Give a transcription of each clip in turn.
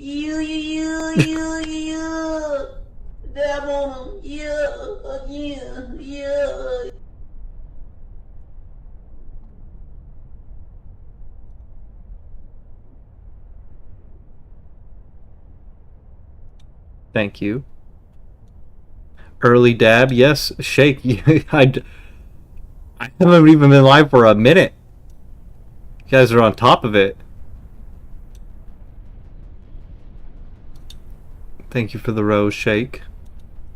You. Dab on him. Yeah. Thank you. Early dab, yes. Shake. I haven't even been live for a minute. You guys are on top of it. Thank you for the rose, Shake.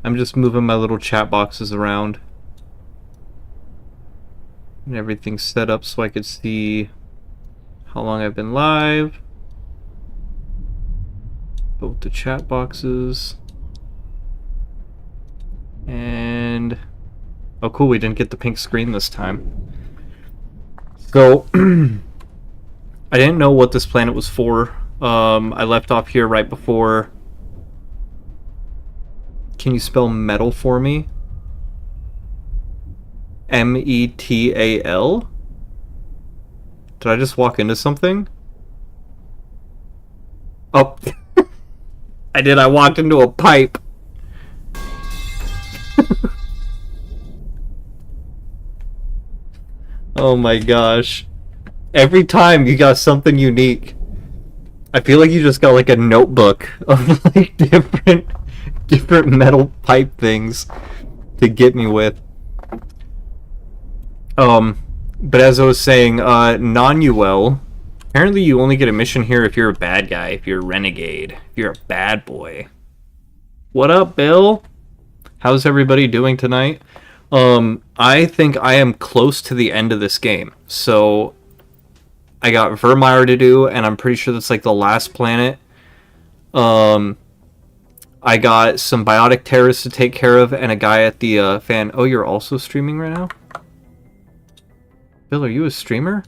I'm just moving my little chat boxes around. And everything's set up so I could see how long I've been live. Both the chat boxes. And... oh cool, we didn't get the pink screen this time. So, I didn't know what this planet was for. I left off here right before... Can you spell metal for me? M-E-T-A-L? Did I just walk into something? Oh. I did. I walked into a pipe. Oh my gosh. Every time you got something unique. I feel like you just got like a notebook of like different metal pipe things to get me with. But as I was saying, non-UL, apparently you only get a mission here if you're a bad guy, if you're a renegade, if you're a bad boy. What up, Bill? How's everybody doing tonight? I think I am close to the end of this game. So, I got Vermeer to do, and I'm pretty sure that's like the last planet. I got some biotic terrorists to take care of, and a guy at the fan... Oh, you're also streaming right now? Bill, are you a streamer?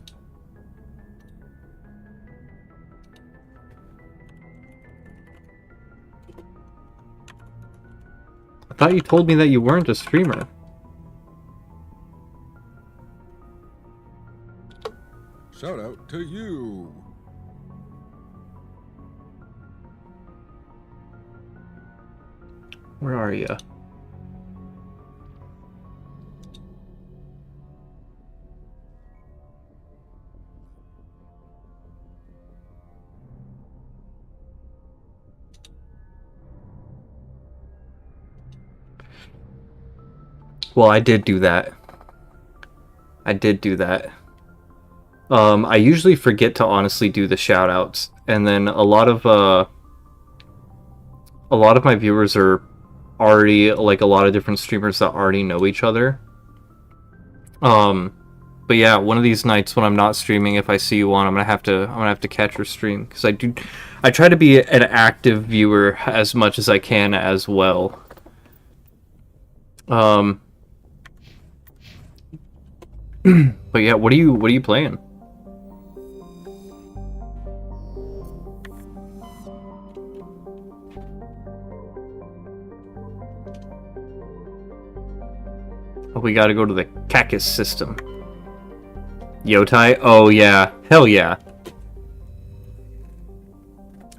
I thought you told me that you weren't a streamer. Shout out to you. Where are you? Well, I did do that. I did do that. I usually forget to honestly do the shoutouts, and then a lot of my viewers are already like a lot of different streamers that already know each other. But yeah, one of these nights when I'm not streaming, if I see you on, I'm gonna have to catch your stream, because I try to be an active viewer as much as I can as well. But yeah, what are you playing? Oh, we gotta go to the Cactus system. Yotai? Oh yeah. Hell yeah.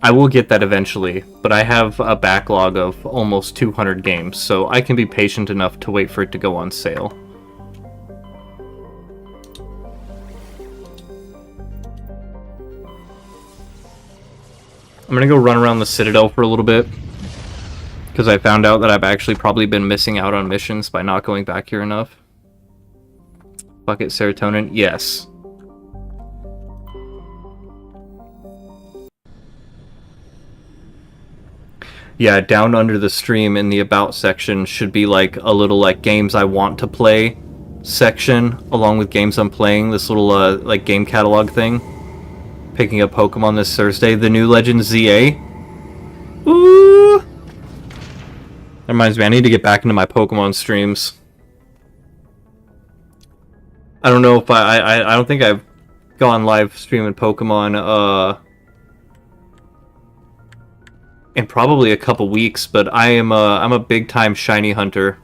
I will get that eventually, but I have a backlog of almost 200 games, so I can be patient enough to wait for it to go on sale. I'm gonna go run around the Citadel for a little bit, because I found out that I've actually probably been missing out on missions by not going back here enough. Bucket serotonin? Yes. Yeah, down under the stream in the About section should be like a little like games I want to play section, along with games I'm playing, this little like game catalog thing. Picking up Pokemon this Thursday, the new Legend ZA. Ooh! That reminds me, I need to get back into my Pokemon streams. I don't know if I don't think I've gone live streaming Pokemon in probably a couple weeks, but I'm a big time shiny hunter.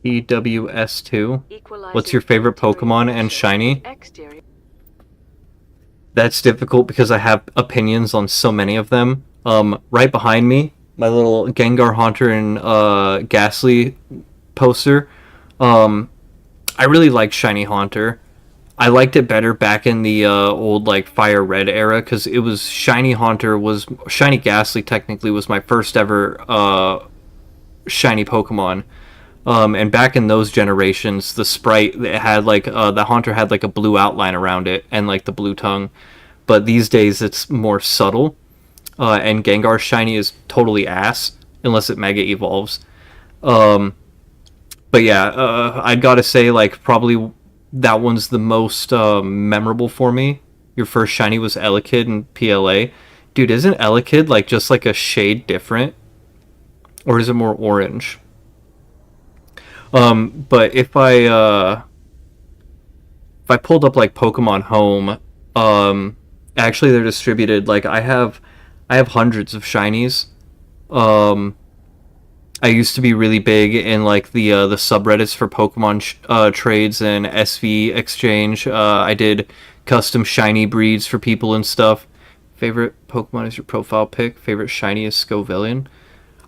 EWS2. What's your favorite Pokemon and shiny? That's difficult because I have opinions on so many of them. Right behind me, my little Gengar Haunter and Ghastly poster. I really like Shiny Haunter. I liked it better back in the old like Fire Red era because it was Shiny Ghastly technically was my first ever shiny Pokemon. And back in those generations, the sprite it had like the Haunter had like a blue outline around it and like the blue tongue. But these days it's more subtle. And Gengar shiny is totally ass unless it mega evolves. But yeah, I'd gotta say like probably that one's the most memorable for me. Your first shiny was Elekid in PLA. Dude, isn't Elekid like just like a shade different? Or is it more orange? But if I pulled up like Pokemon Home, actually they're distributed. Like I have hundreds of shinies. I used to be really big in like the subreddits for Pokemon trades and SV exchange. I did custom shiny breeds for people and stuff. Favorite Pokemon is your profile pic. Favorite shiny is Scovillian.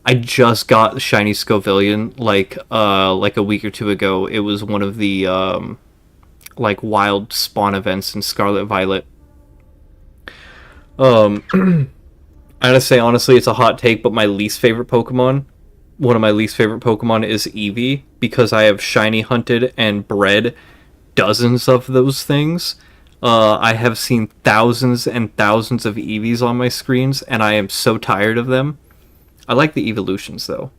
I just got shiny Scovillian like a week or two ago. It was one of the like wild spawn events in Scarlet Violet. I gotta say honestly, it's a hot take, but my least favorite Pokemon. One of my least favorite Pokemon is Eevee because I have shiny hunted and bred dozens of those things. I have seen thousands and thousands of Eevees on my screens, and I am so tired of them. I like the evolutions, though.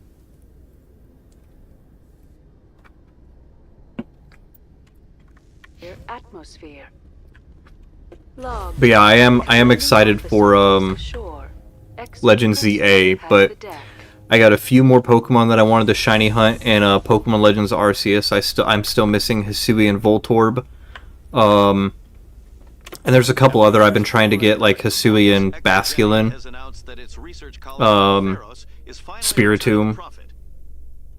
Atmosphere. But yeah, I am excited for Legend ZA, but I got a few more Pokemon that I wanted to shiny hunt in Pokemon Legends Arceus. I'm still missing Hisui and Voltorb. And there's a couple other I've been trying to get, like Hisui and Basculin. Spiritomb.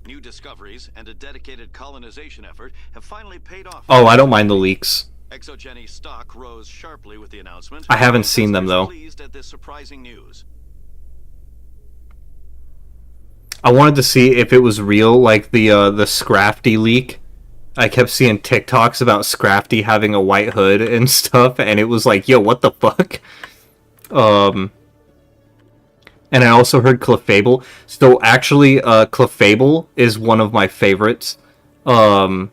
New discoveries and a dedicated colonization effort have finally paid off. Oh, I don't mind the leaks. Exogeny stock rose sharply with the announcement. I haven't seen them though. Pleased at this surprising news. I wanted to see if it was real, like the Scrafty leak. I kept seeing TikToks about Scrafty having a white hood and stuff, and it was like, yo, what the fuck? And I also heard Clefable. So actually, Clefable is one of my favorites. I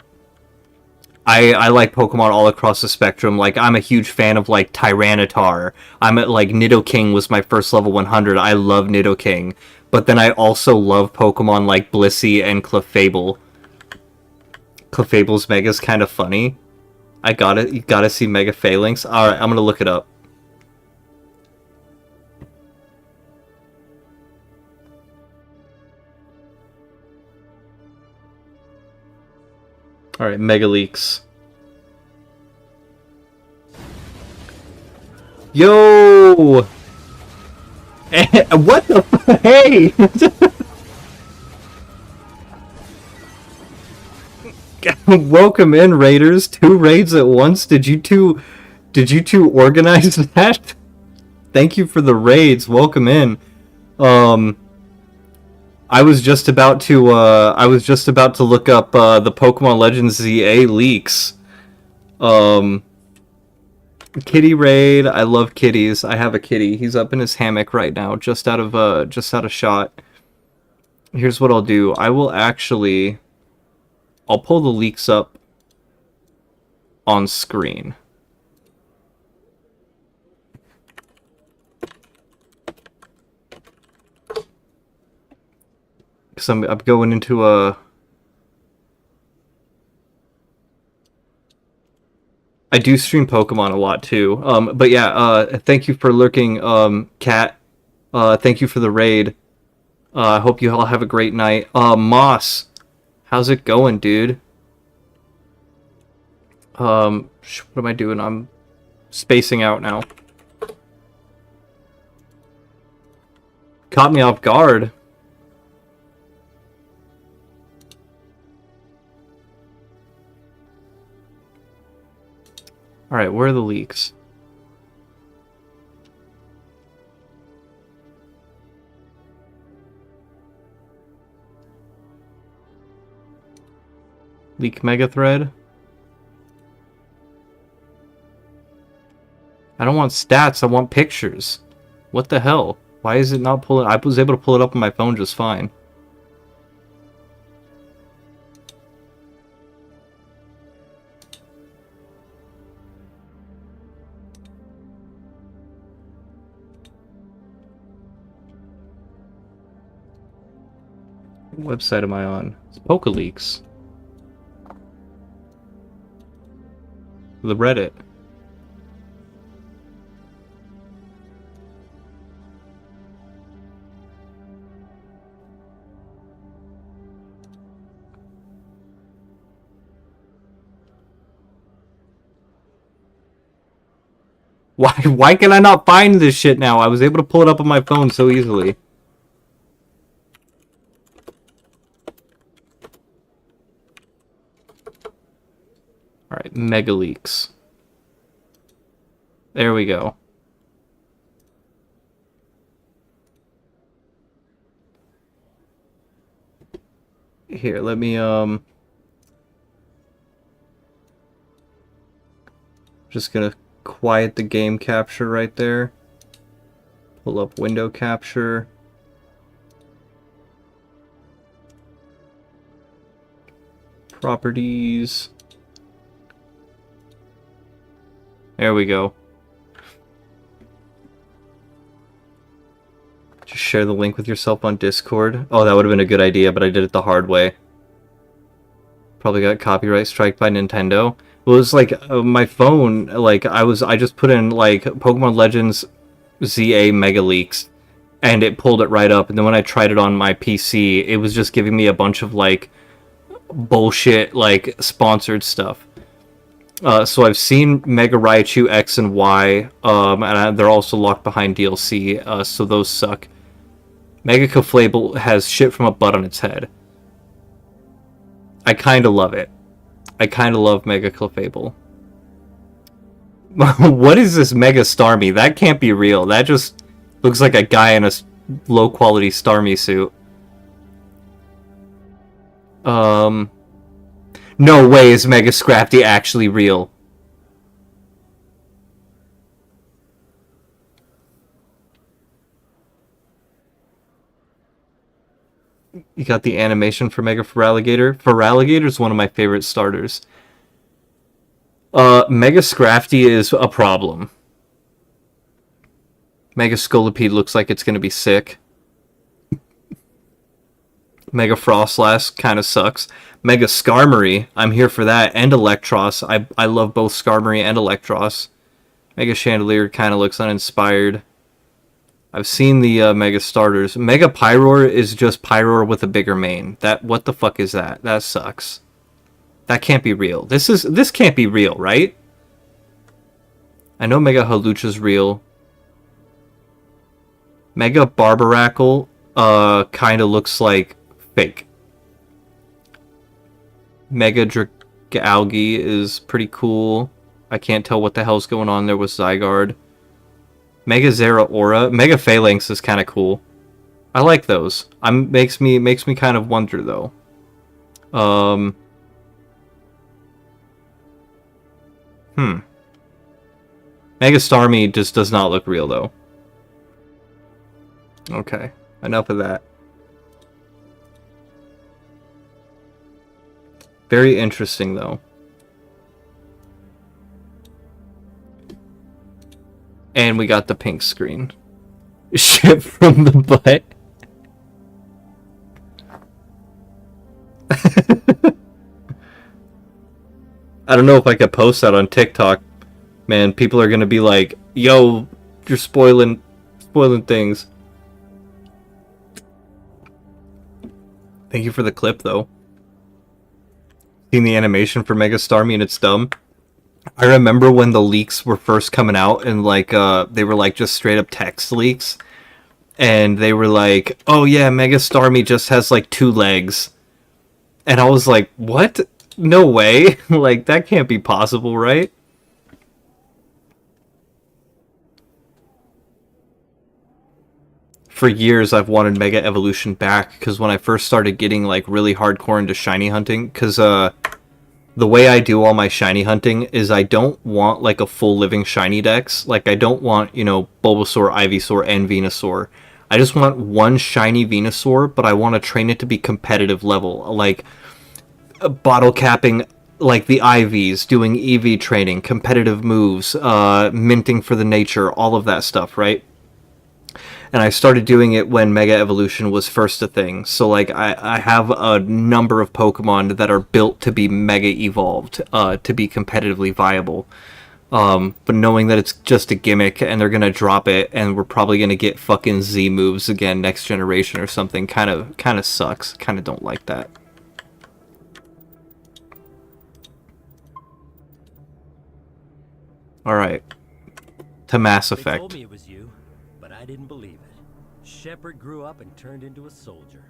like Pokemon all across the spectrum. Like, I'm a huge fan of, like, Tyranitar. Nidoking was my first level 100. I love Nidoking. But then I also love Pokemon like Blissey and Clefable. Clefable's Mega's kind of funny. You gotta see Mega Phalanx. Alright, I'm gonna look it up. Alright, Mega Leaks. Yo! What the f- Hey! Welcome in, Raiders. 2 raids at once. Did you two organize that? Thank you for the raids. Welcome in. I was just about to look up the Pokemon Legends ZA leaks. Kitty raid. I love kitties. I have a kitty. He's up in his hammock right now, just out of shot. Here's what I'll do. I'll pull the leaks up on screen. Because I'm going into a... I do stream Pokemon a lot too. But yeah, thank you for lurking, Cat. Thank you for the raid. I hope you all have a great night. Moss, how's it going, dude? What am I doing? I'm spacing out now. Caught me off guard. Alright, where are the leaks? Leak mega thread. I don't want stats, I want pictures. What the hell? Why is it not pulling? I was able to pull it up on my phone just fine. What website am I on? It's PokeLeaks. The Reddit. Why can I not find this shit now? I was able to pull it up on my phone so easily. Alright, Mega Leaks. There we go. Here, let me, just gonna quiet the game capture right there. Pull up window capture. Properties. There we go. Just share the link with yourself on Discord. Oh, that would have been a good idea, but I did it the hard way. Probably got copyright strike by Nintendo. Well, it was like my phone, like I just put in like Pokemon Legends ZA Mega Leaks and it pulled it right up, and then when I tried it on my PC, it was just giving me a bunch of like bullshit like sponsored stuff. So I've seen Mega Raichu X and Y, and they're also locked behind DLC, so those suck. Mega Clefable has shit from a butt on its head. I kinda love it. I kinda love Mega Clefable. What is this Mega Starmie? That can't be real. That just looks like a guy in a low-quality Starmie suit. No way is Mega Scrafty actually real. You got the animation for Mega Feraligatr. Feraligatr is one of my favorite starters. Mega Scrafty is a problem. Mega Scolipede looks like it's gonna be sick. Mega Frostlass kind of sucks. Mega Skarmory, I'm here for that, and Electros. I love both Skarmory and Electros. Mega Chandelier kind of looks uninspired. I've seen the Mega starters. Mega Pyroar is just Pyroar with a bigger mane. What the fuck is that? That sucks. That can't be real. This can't be real, right? I know Mega Hawlucha's real. Mega Barbaracle kind of looks like fake. Mega Dragalge is pretty cool. I can't tell what the hell's going on there with Zygarde. Mega Zeraora. Mega Phalanx is kind of cool. I like those. Makes me kind of wonder though. Mega Starmie just does not look real though. Okay, enough of that. Very interesting though. And we got the pink screen. Shit from the butt. I don't know if I could post that on TikTok. Man, people are gonna be like, yo, you're spoiling things. Thank you for the clip though. Seen the animation for Mega Starmie and it's dumb. I remember when the leaks were first coming out and like they were like just straight up text leaks, and they were like, oh yeah, Mega Starmie just has like 2 legs, and I was like, what? No way. Like that can't be possible, right? for years I've wanted Mega Evolution back, because when I first started getting like really hardcore into shiny hunting, because the way I do all my shiny hunting is I don't want like a full living shiny dex. Like I don't want, you know, Bulbasaur, Ivysaur, and Venusaur. I just want one shiny Venusaur, but I want to train it to be competitive level, like bottle capping like the IVs, doing EV training, competitive moves, minting for the nature, all of that stuff, right? And I started doing it when Mega Evolution was first a thing. So like I have a number of Pokemon that are built to be Mega Evolved, to be competitively viable. But knowing that it's just a gimmick and they're gonna drop it and we're probably gonna get fucking Z moves again next generation or something kind of sucks. Kind of don't like that. All right, to Mass Effect. They told me it was you, but I didn't believe it. Shepard grew up and turned into a soldier.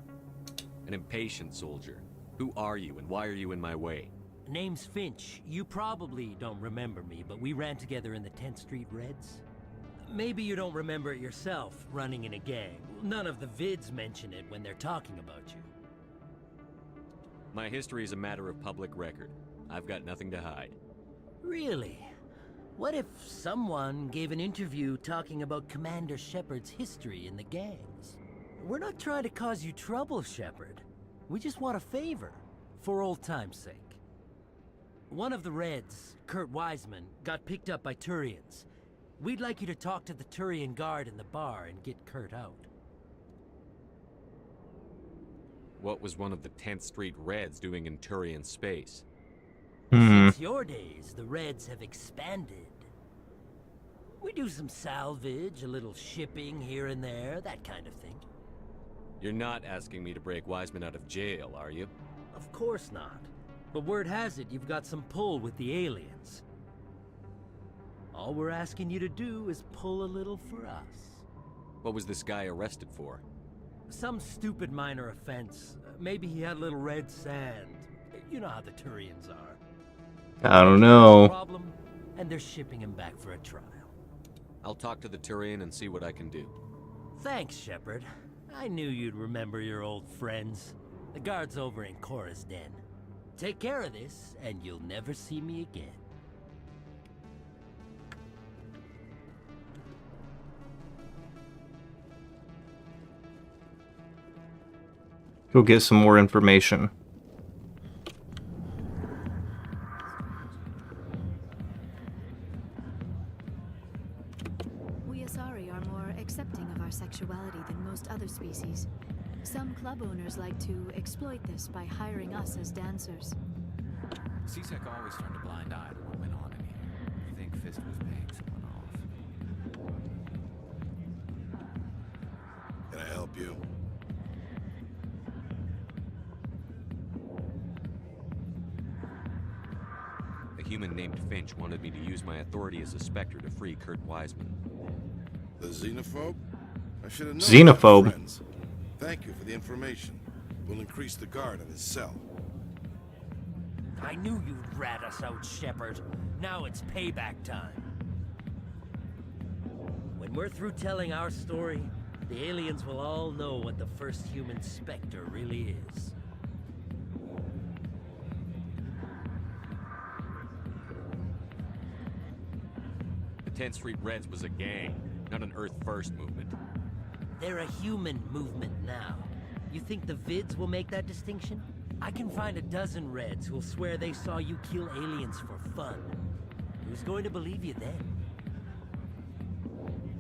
An impatient soldier. Who are you and why are you in my way? Name's Finch. You probably don't remember me, but we ran together in the 10th Street Reds. Maybe you don't remember it yourself, running in a gang. None of the vids mention it when they're talking about you. My history is a matter of public record. I've got nothing to hide. Really? What if someone gave an interview talking about Commander Shepard's history in the gangs? We're not trying to cause you trouble, Shepard. We just want a favor, for old time's sake. One of the Reds, Kurt Wiseman, got picked up by Turians. We'd like you to talk to the Turian guard in the bar and get Kurt out. What was one of the 10th Street Reds doing in Turian space? Since your days, the Reds have expanded. We do some salvage, a little shipping here and there, that kind of thing. You're not asking me to break Wiseman out of jail, are you? Of course not. But word has it you've got some pull with the aliens. All we're asking you to do is pull a little for us. What was this guy arrested for? Some stupid minor offense. Maybe he had a little red sand. You know how the Turians are. I don't know. Problem, and they're shipping him back for a trial. I'll talk to the Turian and see what I can do. Thanks, Shepard. I knew you'd remember your old friends. The guard's over in Cora's den. Take care of this, and you'll never see me again. Go get some more information. We Asari are more accepting of our sexuality than most other species. Some club owners like to exploit this by hiring us as dancers. C-Sec always turned a blind eye to what went on in here. I think Fist was paying someone off. Can I help you? A human named Finch wanted me to use my authority as a Spectre to free Kurt Wiseman. The xenophobe? I should have known. Xenophobe. my friends. Thank you for the information. We'll increase the guard in his cell. I knew you'd rat us out, Shepard. Now it's payback time. When we're through telling our story, the aliens will all know what the first human Spectre really is. The 10th Street Reds was a gang, not an Earth First movement. They're a human movement now. You think the vids will make that distinction? I can find a dozen Reds who'll swear they saw you kill aliens for fun. Who's going to believe you then?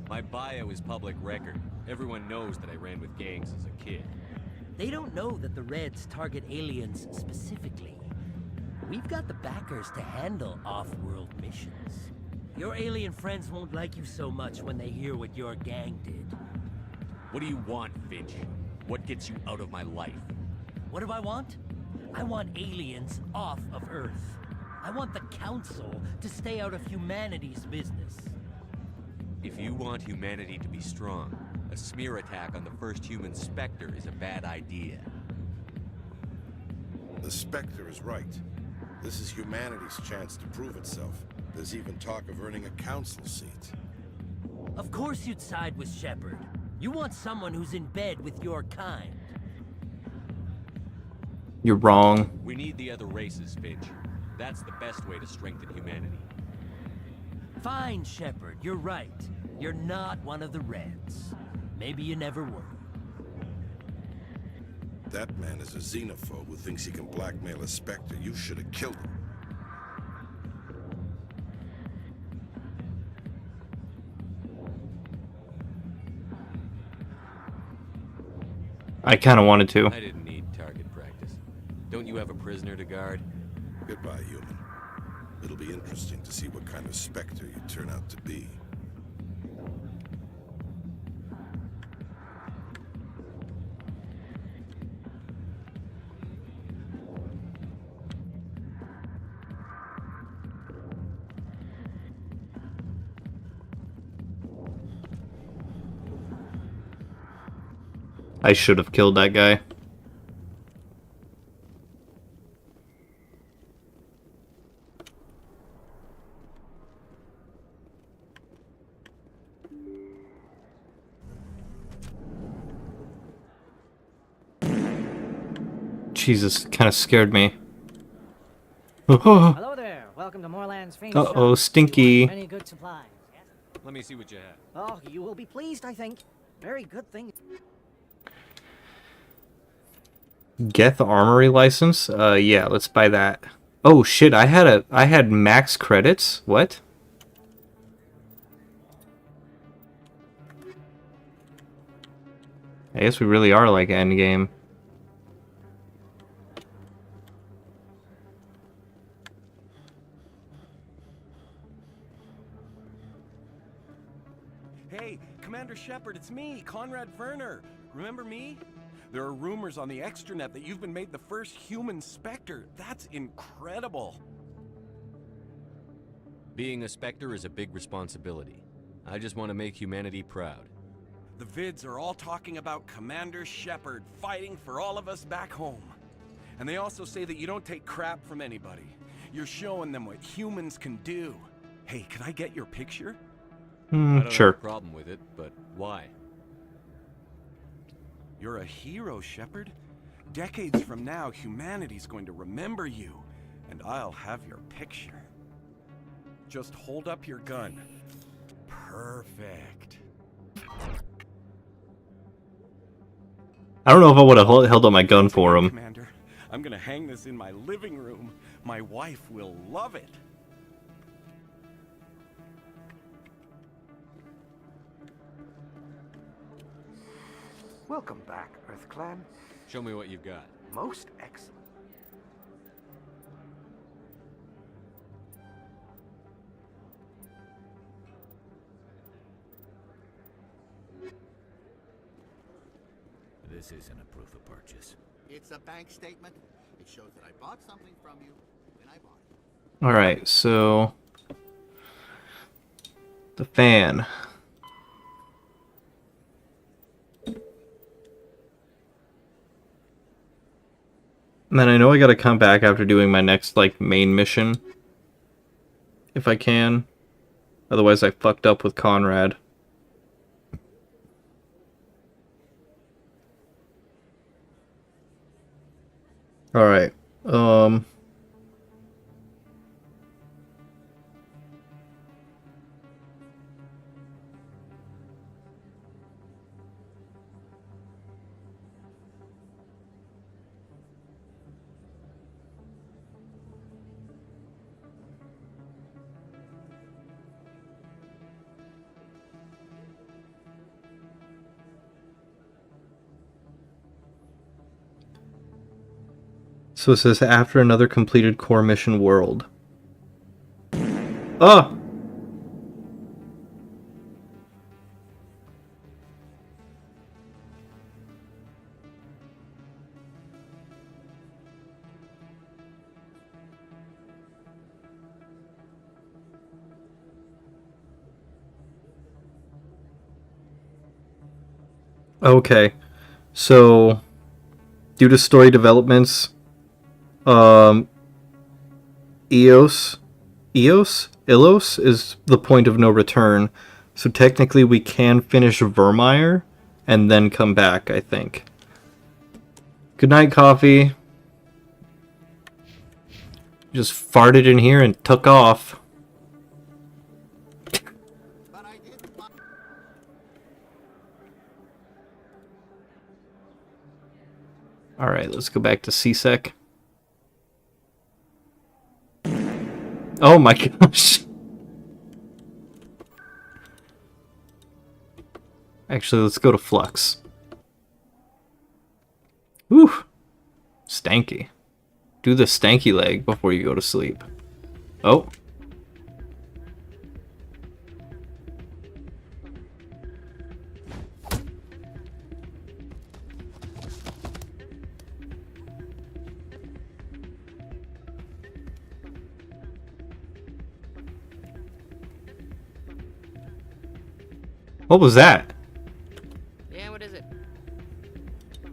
My bio is public record. Everyone knows that I ran with gangs as a kid. They don't know that the Reds target aliens specifically. We've got the backers to handle off-world missions. Your alien friends won't like you so much when they hear what your gang did. What do you want, Finch? What gets you out of my life? What do I want? I want aliens off of Earth. I want the Council to stay out of humanity's business. If you want humanity to be strong, a smear attack on the first human Spectre is a bad idea. The Spectre is right. This is humanity's chance to prove itself. There's even talk of earning a council seat. Of course you'd side with Shepard. You want someone who's in bed with your kind. You're wrong. We need the other races, Finch. That's the best way to strengthen humanity. Fine, Shepard, you're right. You're not one of the Reds. Maybe you never were. That man is a xenophobe who thinks he can blackmail a Spectre. You should have killed him. I kind of wanted to. I didn't need target practice. Don't you have a prisoner to guard? Goodbye, human. It'll be interesting to see what kind of Spectre you turn out to be. I should have killed that guy. Jesus, kind of scared me. Hello there. Welcome to Moorland's famed Uh-oh, shop. Stinky. You want any good supplies? Yes? Let me see what you have. Oh, you will be pleased, I think. Very good thing. Geth Armory license? Yeah, let's buy that. Oh shit, I had max credits? What? I guess we really are like endgame. Hey, Commander Shepard, it's me, Conrad Werner. Remember me? There are rumors on the extranet that you've been made the first human Spectre. That's incredible. Being a Spectre is a big responsibility. I just want to make humanity proud. The vids are all talking about Commander Shepard fighting for all of us back home. And they also say that you don't take crap from anybody. You're showing them what humans can do. Hey, can I get your picture? I don't Sure. have a problem with it, but why? You're a hero, Shepard. Decades from now, humanity's going to remember you, and I'll have your picture. Just hold up your gun. Perfect. I don't know if I would have held up my gun for him. Commander, I'm gonna hang this in my living room. My wife will love it. Welcome back, Earth Clan. Show me what you've got. Most excellent. This isn't a proof of purchase. It's a bank statement. It shows that I bought something from you when I bought it. Alright, so... the fan. And then I know I gotta come back after doing my next, like, main mission. If I can. Otherwise I fucked up with Conrad. Alright, so it says after another completed core mission world. Oh! Okay, so due to story developments, Ilos is the point of no return. So technically we can finish Vermeer, and then come back, I think. Good night, coffee. Just farted in here and took off. Alright, let's go back to CSEC. Oh my gosh. Actually, let's go to Flux. Whew. Stanky. Do the stanky leg before you go to sleep. Oh. What was that? Yeah, what is it?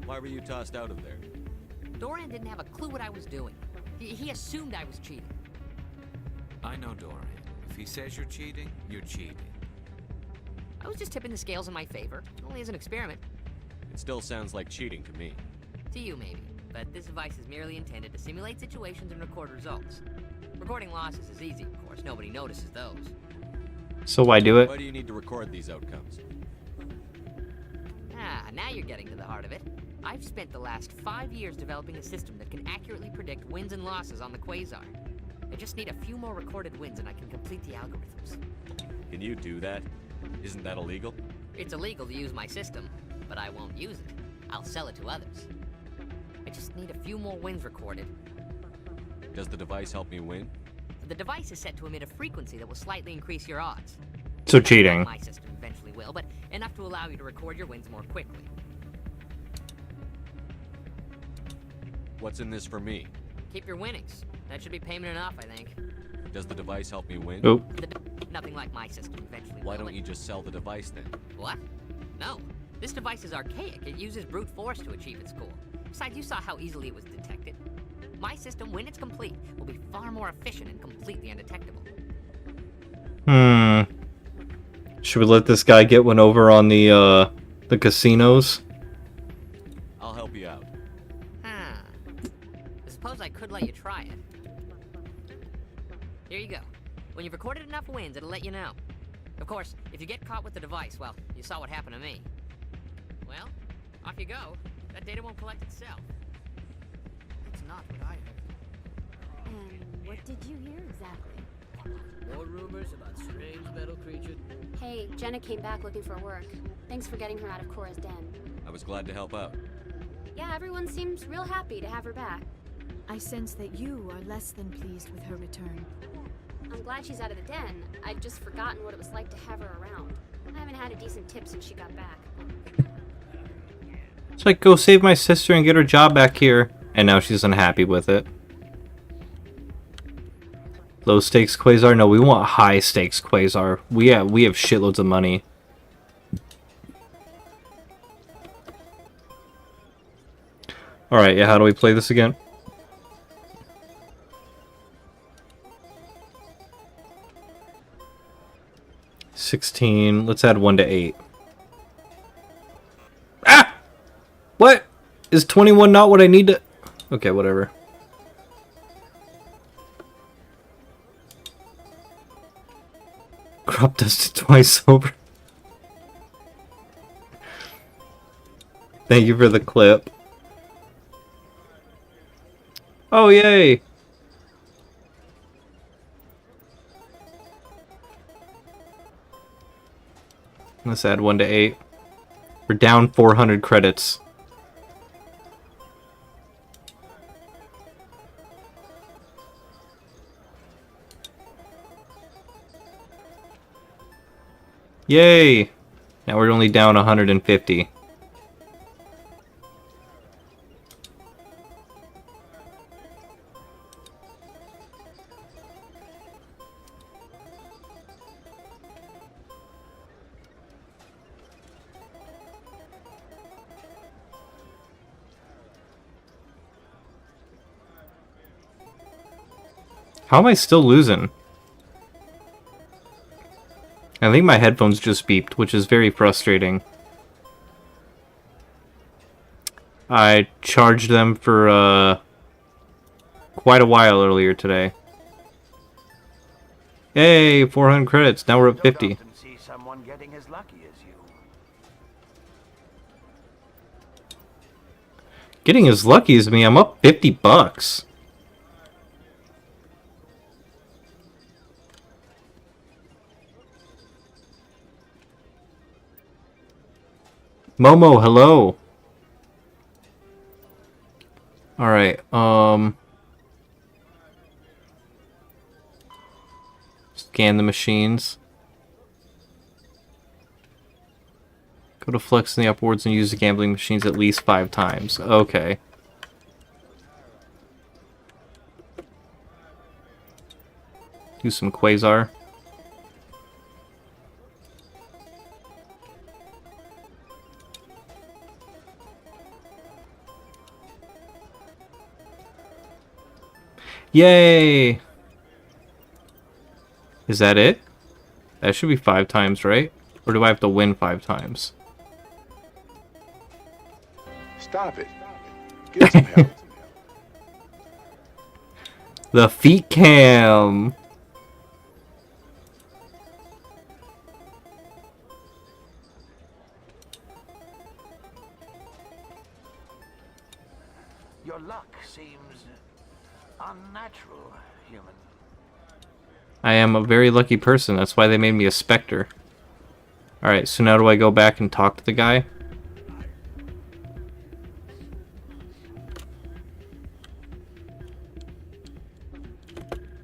Why were you tossed out of there? Dorian didn't have a clue what I was doing. He assumed I was cheating. I know Dorian. If he says you're cheating, you're cheating. I was just tipping the scales in my favor, only as an experiment. It still sounds like cheating to me. To you, maybe. But this device is merely intended to simulate situations and record results. Recording losses is easy, of course. Nobody notices those. So why do it? Why do you need to record these outcomes? Ah, now you're getting to the heart of it. I've spent the last 5 years developing a system that can accurately predict wins and losses on the Quasar. I just need a few more recorded wins and I can complete the algorithms. Can you do that? Isn't that illegal? It's illegal to use my system, but I won't use it. I'll sell it to others. I just need a few more wins recorded. Does the device help me win? The device is set to emit a frequency that will slightly increase your odds. So cheating. My system eventually will, but enough to allow you to record your wins more quickly. What's in this for me? Keep your winnings. That should be payment enough, I think. Does the device help me win? Oh. Nothing like my system eventually Why will. don't you just sell the device then? What? No. This device is archaic. It uses brute force to achieve its goal. Besides, you saw how easily it was detected. My system, when it's complete, will be far more efficient and completely undetectable. Should we let this guy get one over on the casinos? I'll help you out. I suppose I could let you try it. Here you go. When you've recorded enough wins, it'll let you know. Of course, if you get caught with the device, well, you saw what happened to me. Well, off you go. That data won't collect itself. That's not what I heard. And what did you hear exactly? More rumors about strange metal creatures. Hey, Jenna came back looking for work. Thanks for getting her out of Cora's den. I was glad to help out. Yeah, everyone seems real happy to have her back. I sense that you are less than pleased with her return. I'm glad she's out of the den. I'd just forgotten what it was like to have her around. I haven't had a decent tip since she got back. It's like, go save my sister and get her job back here. And now she's unhappy with it. Low stakes Quasar? No, we want high stakes Quasar. We have shitloads of money. Alright, yeah, how do we play this again? $16. Let's add 1 to 8. Ah! What? Is 21 not what I need to... Okay, whatever. Crop dusted twice over. Thank you for the clip. Oh, yay! Let's add 1 to 8. We're down 400 credits. Yay! Now we're only down 150. How am I still losing? I think my headphones just beeped, which is very frustrating. I charged them for quite a while earlier today. Hey, 400 credits. Now we're at 50. Don't often see someone getting as lucky as you. Getting as lucky as me. I'm up 50 bucks. Momo, hello. Alright, scan the machines. Go to flex in the upwards and use the gambling machines at least 5 times. Okay. Do some Quasar. Yay! Is that it? That should be 5 times, right? Or do I have to win 5 times? Stop it. Get some help. The feet cam! Your luck seems unnatural, human. I am a very lucky person. That's why they made me a Spectre. Alright, so now do I go back and talk to the guy?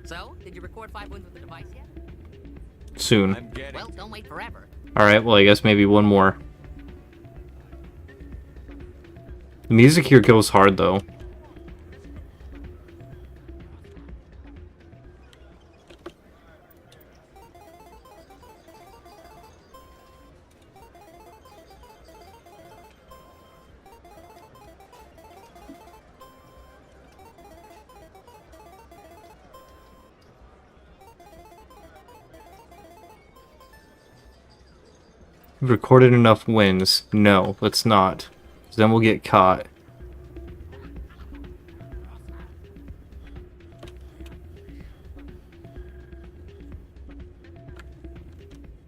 So, did you record 5 wins with the device yet? Soon. Well, don't wait forever. Alright, well I guess maybe one more. The music here goes hard though. We've recorded enough wins. No, let's not. 'Cause then we'll get caught.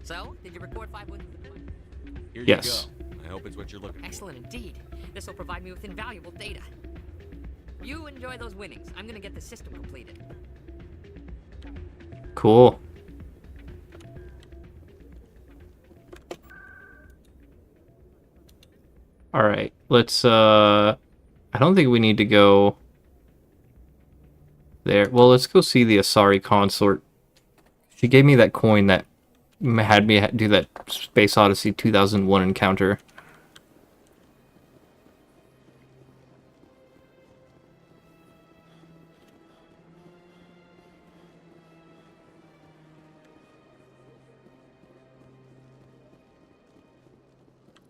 So, did you record 5 wins with the device? Here Yes. you go. I hope it's what you're looking for. Excellent indeed. This will provide me with invaluable data. You enjoy those winnings. I'm gonna get the system completed. Cool. Alright, let's, I don't think we need to go there. Well, let's go see the Asari consort. She gave me that coin that had me do that Space Odyssey 2001 encounter.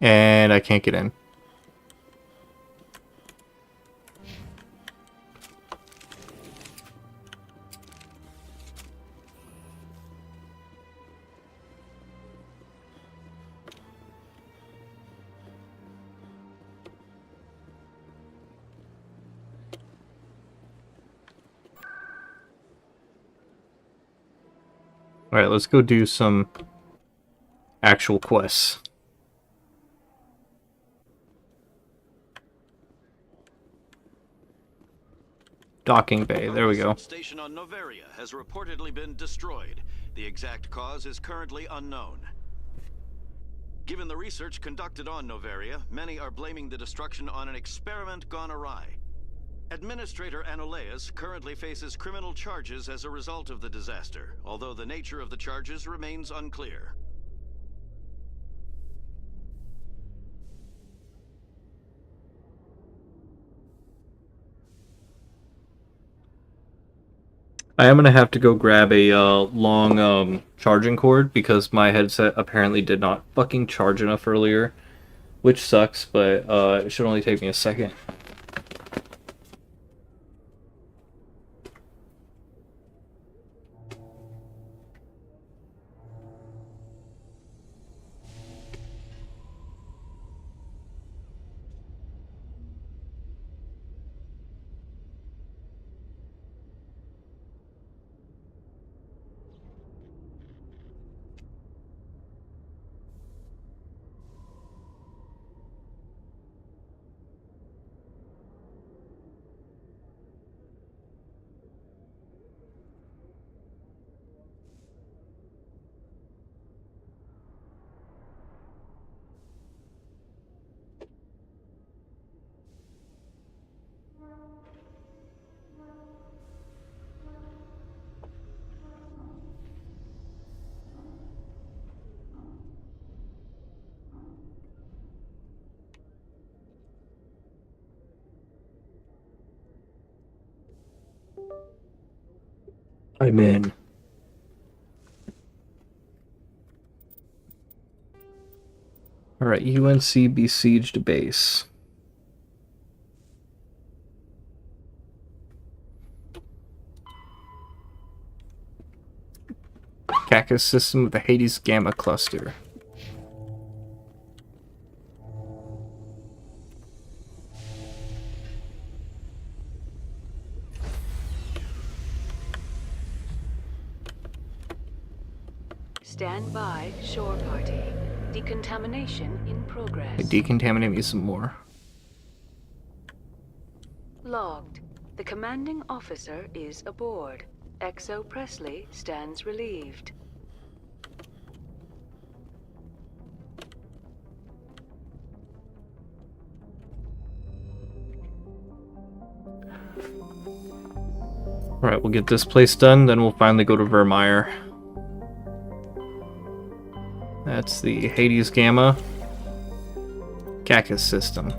And I can't get in. Alright, let's go do some actual quests. Docking bay, there we go. Station on Noveria has reportedly been destroyed. The exact cause is currently unknown. Given the research conducted on Noveria, many are blaming the destruction on an experiment gone awry. Administrator Anoleus currently faces criminal charges as a result of the disaster, although the nature of the charges remains unclear. I am going to have to go grab a long charging cord because my headset apparently did not fucking charge enough earlier, which sucks, but it should only take me a second. I'm in. Alright, UNC besieged base. Cactus system with the Hades Gamma cluster. Stand by, shore party. Decontamination in progress. Decontaminate me some more. Logged. The commanding officer is aboard. XO Presley stands relieved. Alright, we'll get this place done, then we'll finally go to Vermeer. That's the Hades Gamma Cactus system.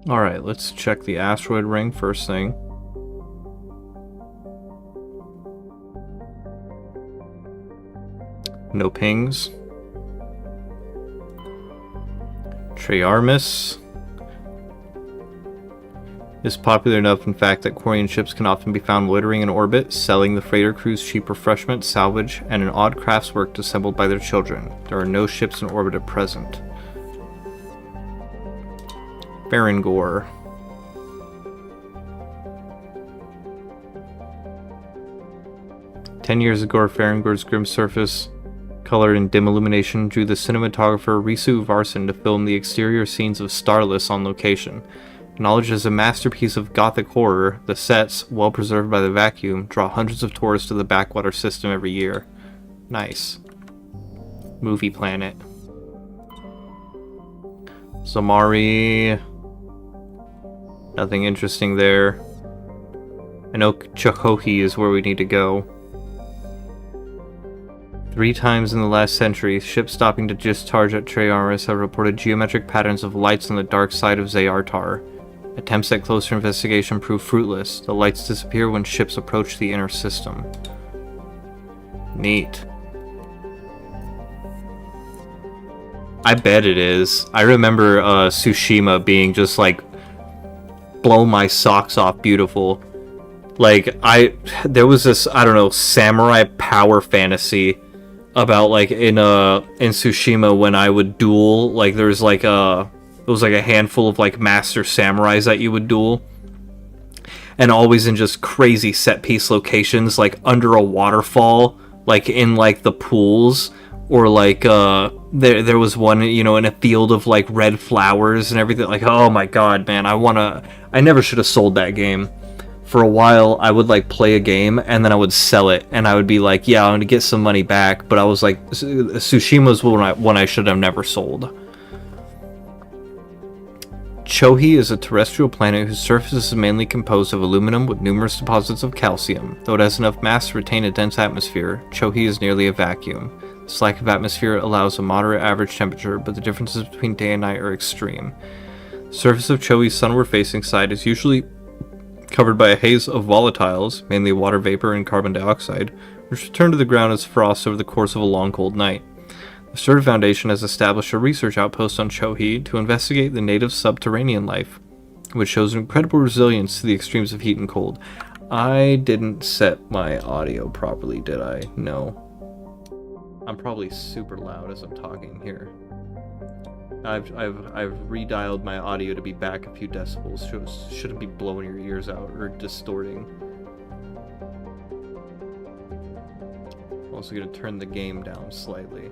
Alright, let's check the asteroid ring first thing. No pings. Triarmus is popular enough, in fact, that Quarian ships can often be found loitering in orbit, selling the freighter crews cheap refreshment, salvage, and an odd craftswork assembled by their children. There are no ships in orbit at present. Farangor. 10 years ago, Farangor's grim surface, colored in dim illumination, drew the cinematographer Risu Varson to film the exterior scenes of Starless on location. Acknowledged as a masterpiece of gothic horror, the sets, well preserved by the vacuum, draw hundreds of tourists to the backwater system every year. Nice. Movie Planet. Zamari. Nothing interesting there. I know Chokohi is where we need to go. 3 times in the last century, ships stopping to discharge at Triarmus have reported geometric patterns of lights on the dark side of Zayartar. Attempts at closer investigation prove fruitless. The lights disappear when ships approach the inner system. Neat. I bet it is. I remember Tsushima being just like blow my socks off beautiful. Like, there was this, I don't know, samurai power fantasy about, like, in Tsushima when I would duel, like, there was like it was like a handful of like master samurais that you would duel, and always in just crazy set piece locations, like under a waterfall, like in like the pools, or like there was one, you know, in a field of like red flowers and everything. Like, oh my god, man, I never should have sold that game. For a while, I would like play a game and then I would sell it, and I would be like, yeah, I'm gonna get some money back. But I was like, Tsushima's one I should have never sold. Chohi is a terrestrial planet whose surface is mainly composed of aluminum with numerous deposits of calcium. Though it has enough mass to retain a dense atmosphere, Chohi is nearly a vacuum. This lack of atmosphere allows a moderate average temperature, but the differences between day and night are extreme. The surface of Chohi's sunward-facing side is usually covered by a haze of volatiles, mainly water vapor and carbon dioxide, which return to the ground as frost over the course of a long cold night. The Stewart Foundation has established a research outpost on Chohi to investigate the native subterranean life, which shows incredible resilience to the extremes of heat and cold. I didn't set my audio properly, did I? No. I'm probably super loud as I'm talking here. I've redialed my audio to be back a few decibels. Shouldn't be blowing your ears out or distorting. I'm also going to turn the game down slightly.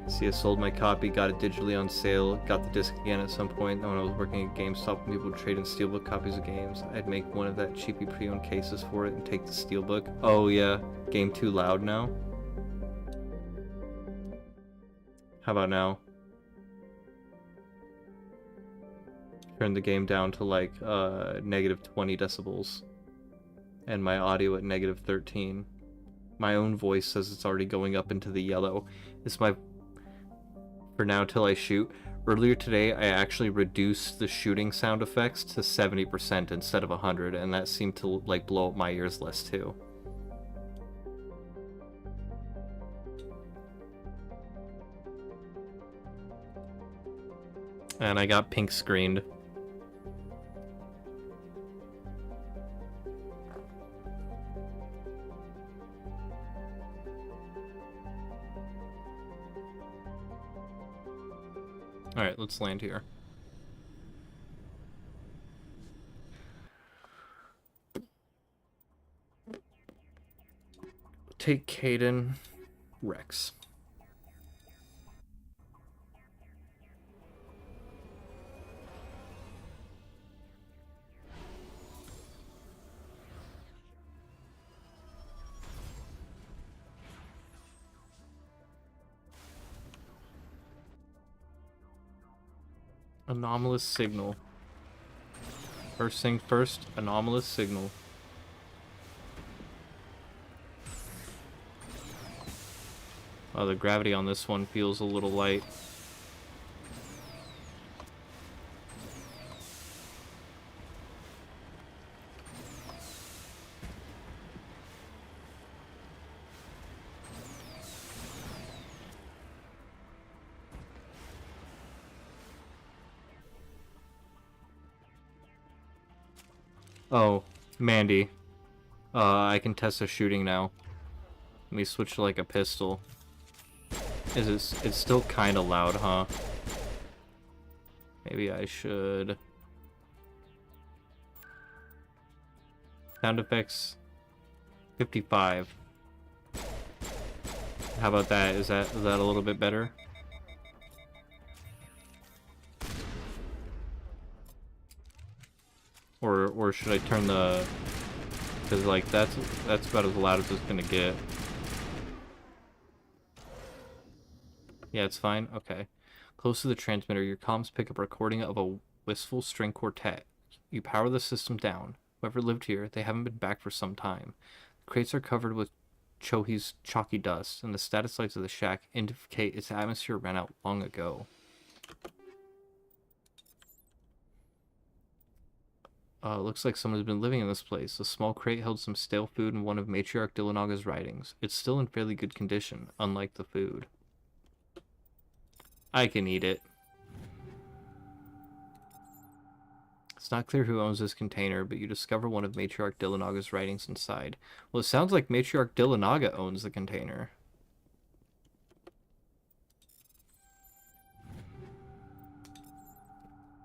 See, I sold my copy, got it digitally on sale, got the disc again at some point. When I was working at GameStop, when people would trade in steelbook copies of games, I'd make one of that cheapy pre-owned cases for it and take the steelbook. Oh yeah, game too loud now? How about now? Turn the game down to like negative 20 decibels. And my audio at negative 13. My own voice says it's already going up into the yellow. It's my... For now till I shoot. Earlier today, I actually reduced the shooting sound effects to 70% instead of 100, and that seemed to like blow up my ears less too. And I got pink screened. Alright, let's land here. Take Caden, Rex. Anomalous signal. First thing first, anomalous signal. Oh, the gravity on this one feels a little light. Oh, Mandy. I can test the shooting now. Let me switch to like a pistol. It's still kinda loud, huh? Maybe I should... Sound effects 55. How about that? Is that a little bit better? Or should I turn the... Because like that's about as loud as it's gonna get. Yeah, it's fine. Okay. Close to the transmitter, your comms pick up a recording of a wistful string quartet. You power the system down. Whoever lived here, they haven't been back for some time. The crates are covered with Chohi's chalky dust, and the status lights of the shack indicate its atmosphere ran out long ago. Looks like someone's been living in this place. A small crate held some stale food and one of Matriarch Dillinaga's writings. It's still in fairly good condition, unlike the food. I can eat it. It's not clear who owns this container, but you discover one of Matriarch Dillinaga's writings inside. Well, it sounds like Matriarch Dillinaga owns the container.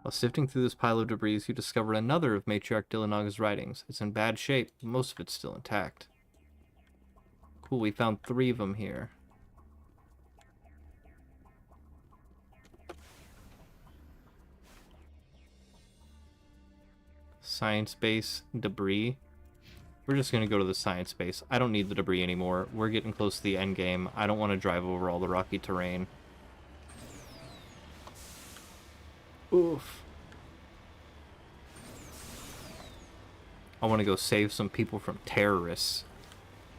While sifting through this pile of debris, you discover another of Matriarch Dillinaga's writings. It's in bad shape, but most of it's still intact. Cool, we found 3 of them here. Science base, debris. We're just gonna go to the science base. I don't need the debris anymore. We're getting close to the end game. I don't want to drive over all the rocky terrain. Oof. I want to go save some people from terrorists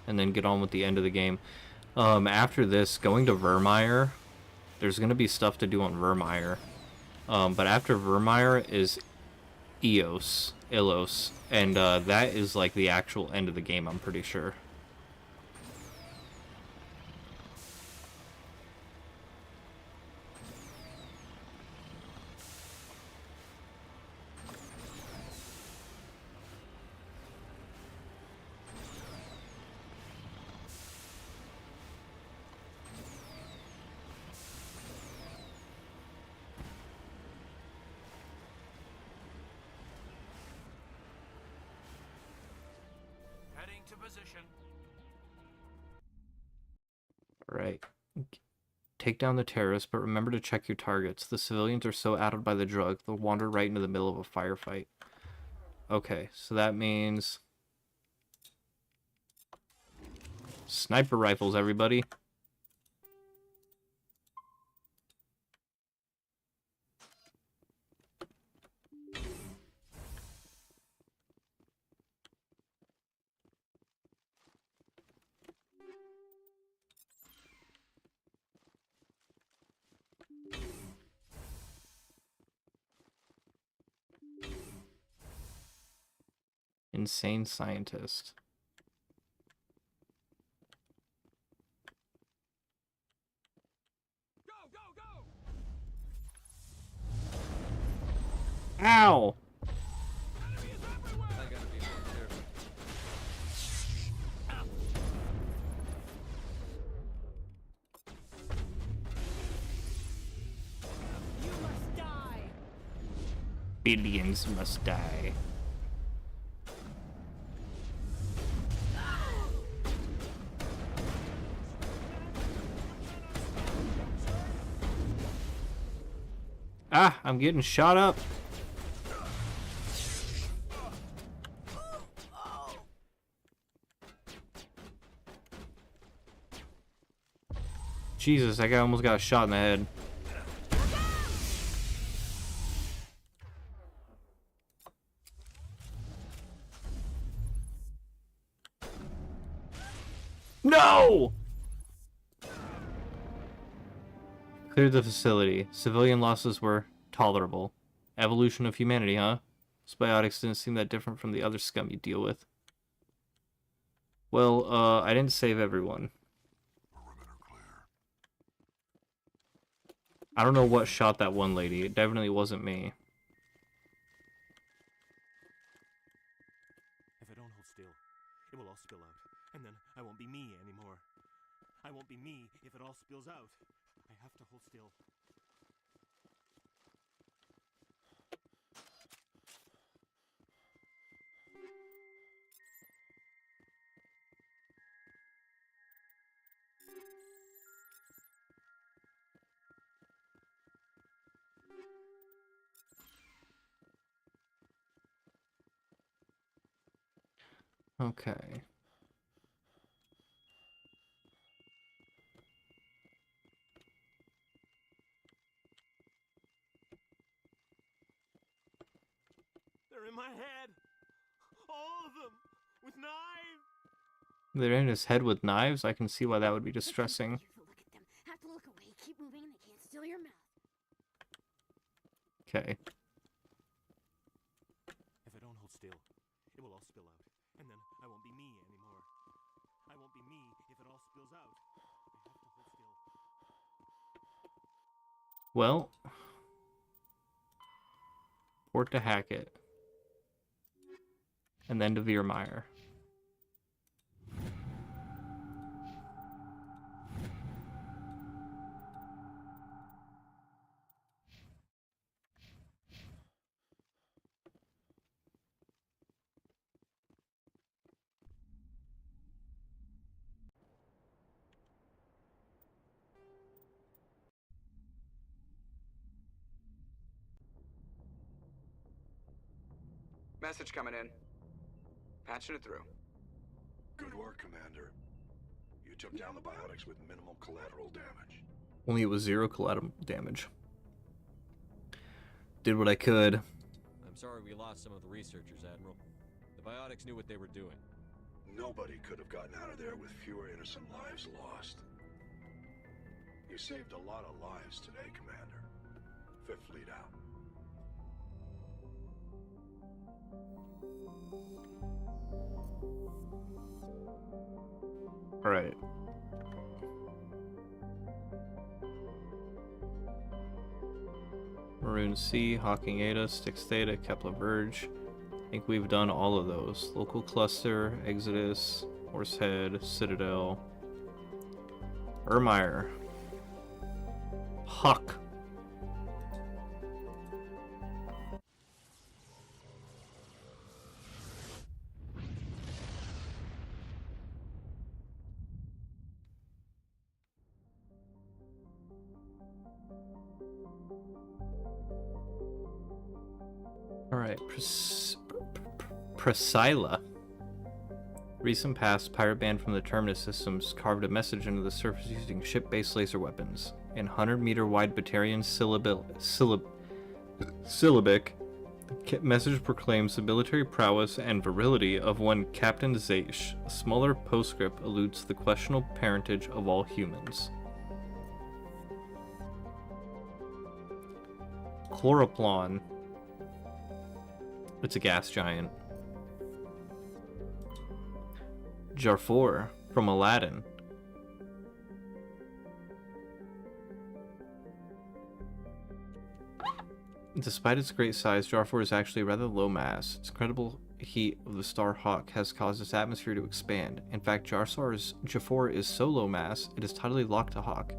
and then get on with the end of the game. After this, going to Vermeer, there's going to be stuff to do on Vermeer. But after Vermeer is Ilos, and that is like the actual end of the game, I'm pretty sure. Take down the terrorists, but remember to check your targets. The civilians are so addled by the drug, they'll wander right into the middle of a firefight. Okay, so that means... sniper rifles, everybody. Insane scientist. Ow! You must die. Billions must die. Ah, I'm getting shot up. Jesus, that guy almost got shot in the head. No! Cleared the facility. Civilian losses were tolerable. Evolution of humanity, huh? Symbiotics didn't seem that different from the other scum you deal with. Well, I didn't save everyone. I don't know what shot that one lady. It definitely wasn't me. If I don't hold still, it will all spill out. And then I won't be me anymore. I won't be me if it all spills out. I have to hold still. Okay. They're in my head. All of them. With knives. They're in his head with knives? I can see why that would be distressing. Look at them. Have to look away. Keep moving and they can't steal your mouth. Okay. If I don't hold still, it will all spill out. And then I won't be me anymore. I won't be me if it all spills out. I have to hold still. Well. Port to Hackett. And then to Veermeyer. Message coming in. Patching it through. Good work, Commander. You took down the biotics with minimal collateral damage. Only it was 0 collateral damage. Did what I could. I'm sorry we lost some of the researchers, Admiral. The biotics knew what they were doing. Nobody could have gotten out of there with fewer innocent lives lost. You saved a lot of lives today, Commander. Fifth Fleet out. Alright. Maroon Sea, Hawking Eta, Styx Theta, Kepler Verge. I think we've done all of those. Local Cluster, Exodus, Horsehead, Citadel. Veermeyer. Huck. Alright, Priscilla. Recent past, pirate band from the Terminus systems carved a message into the surface using ship-based laser weapons. In 100-meter wide Batarian syllabic, the message proclaims the military prowess and virility of one Captain Zaish. A smaller postscript alludes to the questionable parentage of all humans. Chloroplon. It's a gas giant. Jarfor from Aladdin. Despite its great size, Jarfor is actually rather low mass. Its incredible heat of the star Hawk has caused its atmosphere to expand. In fact, Jarfor is so low mass, it is tidally locked to Hawk.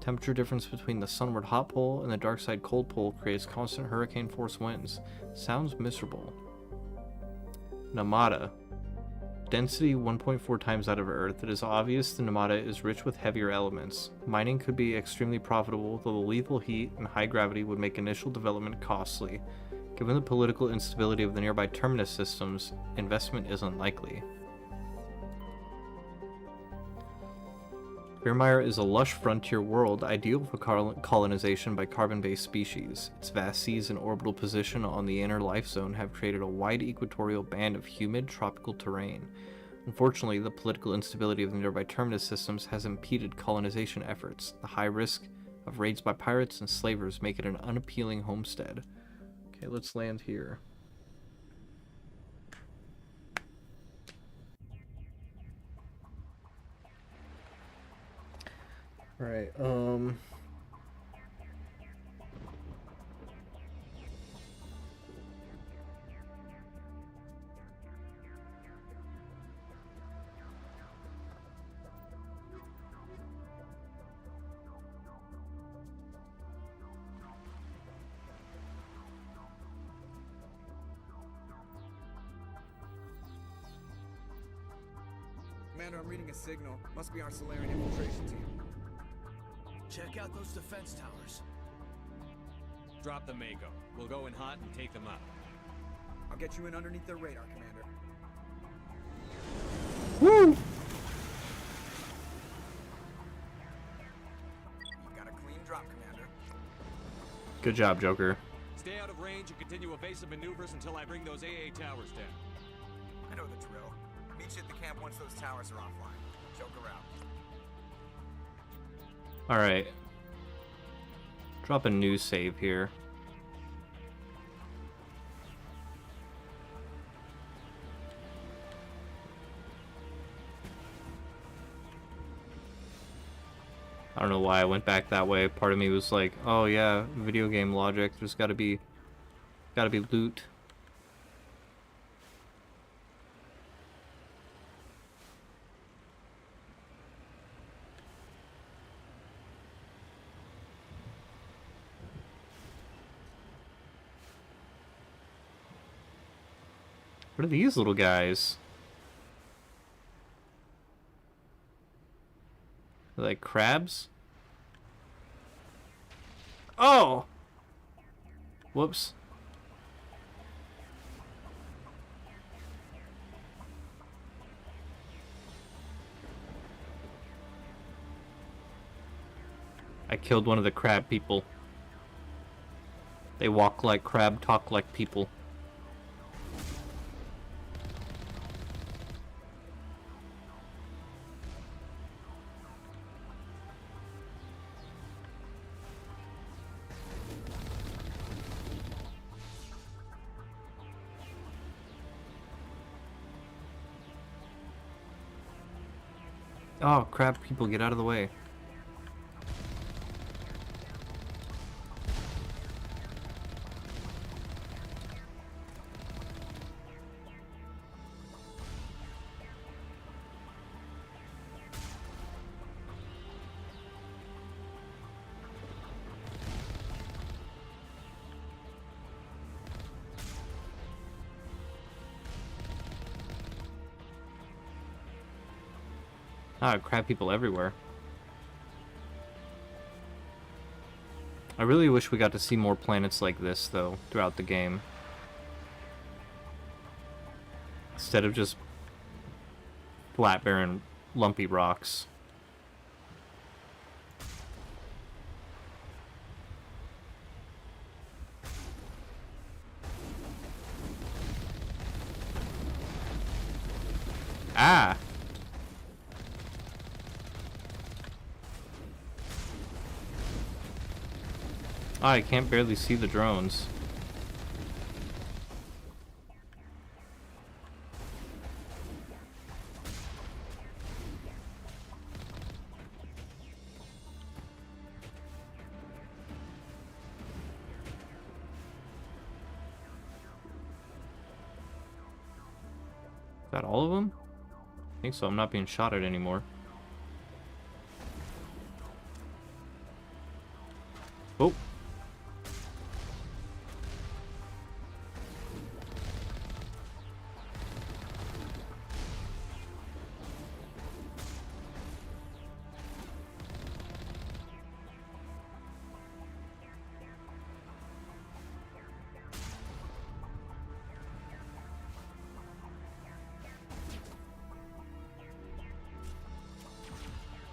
Temperature difference between the sunward hot pole and the dark side cold pole creates constant hurricane force winds. Sounds miserable. Namada. Density 1.4 times that of Earth. It is obvious the Namada is rich with heavier elements. Mining could be extremely profitable, though the lethal heat and high gravity would make initial development costly. Given the political instability of the nearby Terminus systems, investment is unlikely. Beermire is a lush frontier world ideal for colonization by carbon-based species. Its vast seas and orbital position on the inner life zone have created a wide equatorial band of humid tropical terrain. Unfortunately, the political instability of the nearby Terminus systems has impeded colonization efforts. The high risk of raids by pirates and slavers make it an unappealing homestead. Okay, let's land here. Alright, Commander, I'm reading a signal. Must be our Solarian infiltration team. Check out those defense towers. Drop the Mako. We'll go in hot and take them out. I'll get you in underneath their radar, Commander. Woo! You got a clean drop, Commander. Good job, Joker. Stay out of range and continue evasive maneuvers until I bring those AA towers down. I know the drill. Meet you at the camp once those towers are offline. Joker out. Alright. Drop a new save here. I don't know why I went back that way. Part of me was like, oh yeah, video game logic. There's gotta be loot. What are these little guys? Are they like crabs? Oh! Whoops. I killed one of the crab people. They walk like crab, talk like people. Oh, crap, people, get out of the way. Ah, crab people everywhere. I really wish we got to see more planets like this, though, throughout the game. Instead of just flat, barren, lumpy rocks. Ah! Oh, I can't barely see the drones. Is that all of them? I think so. I'm not being shot at anymore. Oh.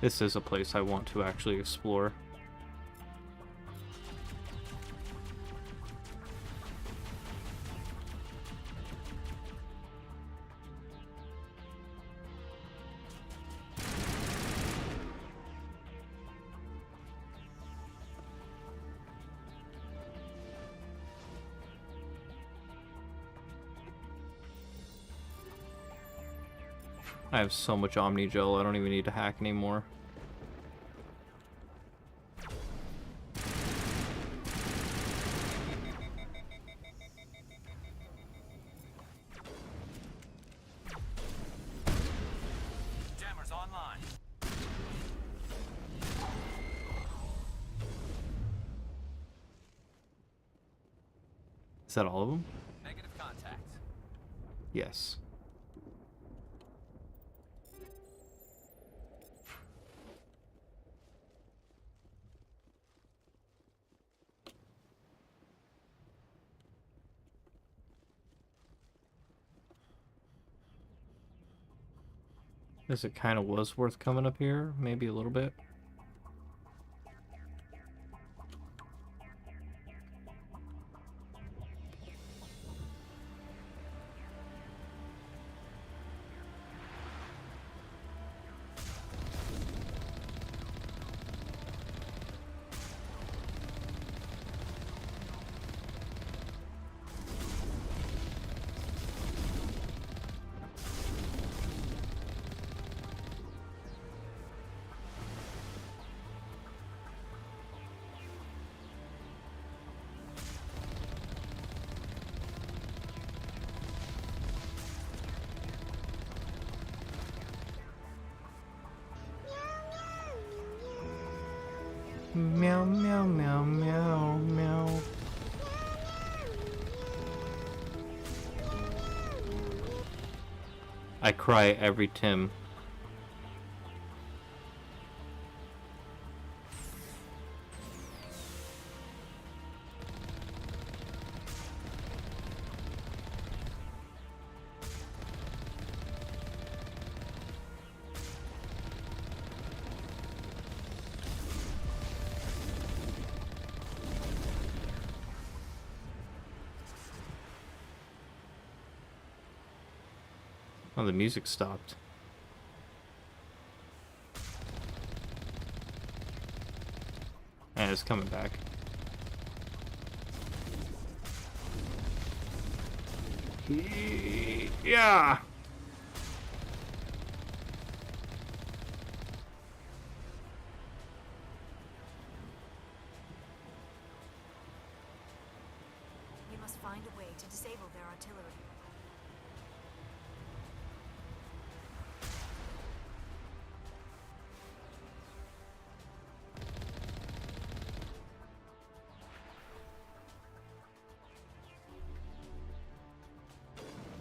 This is a place I want to actually explore. I have so much Omni Gel, I don't even need to hack anymore. Jammers online. Is that all of them? Negative contact. Yes. Guess it kind of was worth coming up here, maybe a little bit. Meow, meow, meow, meow, meow. I cry every Tim. Oh, the music stopped. And it's coming back. Yeah. We must find a way to disable their artillery.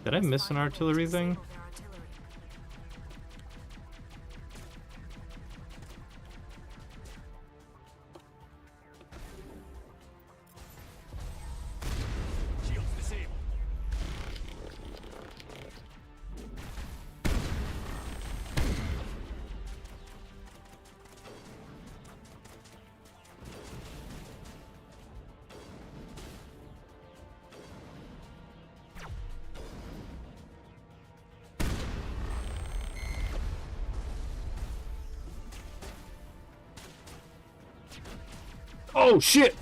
Did I miss an artillery thing? Oh, shit!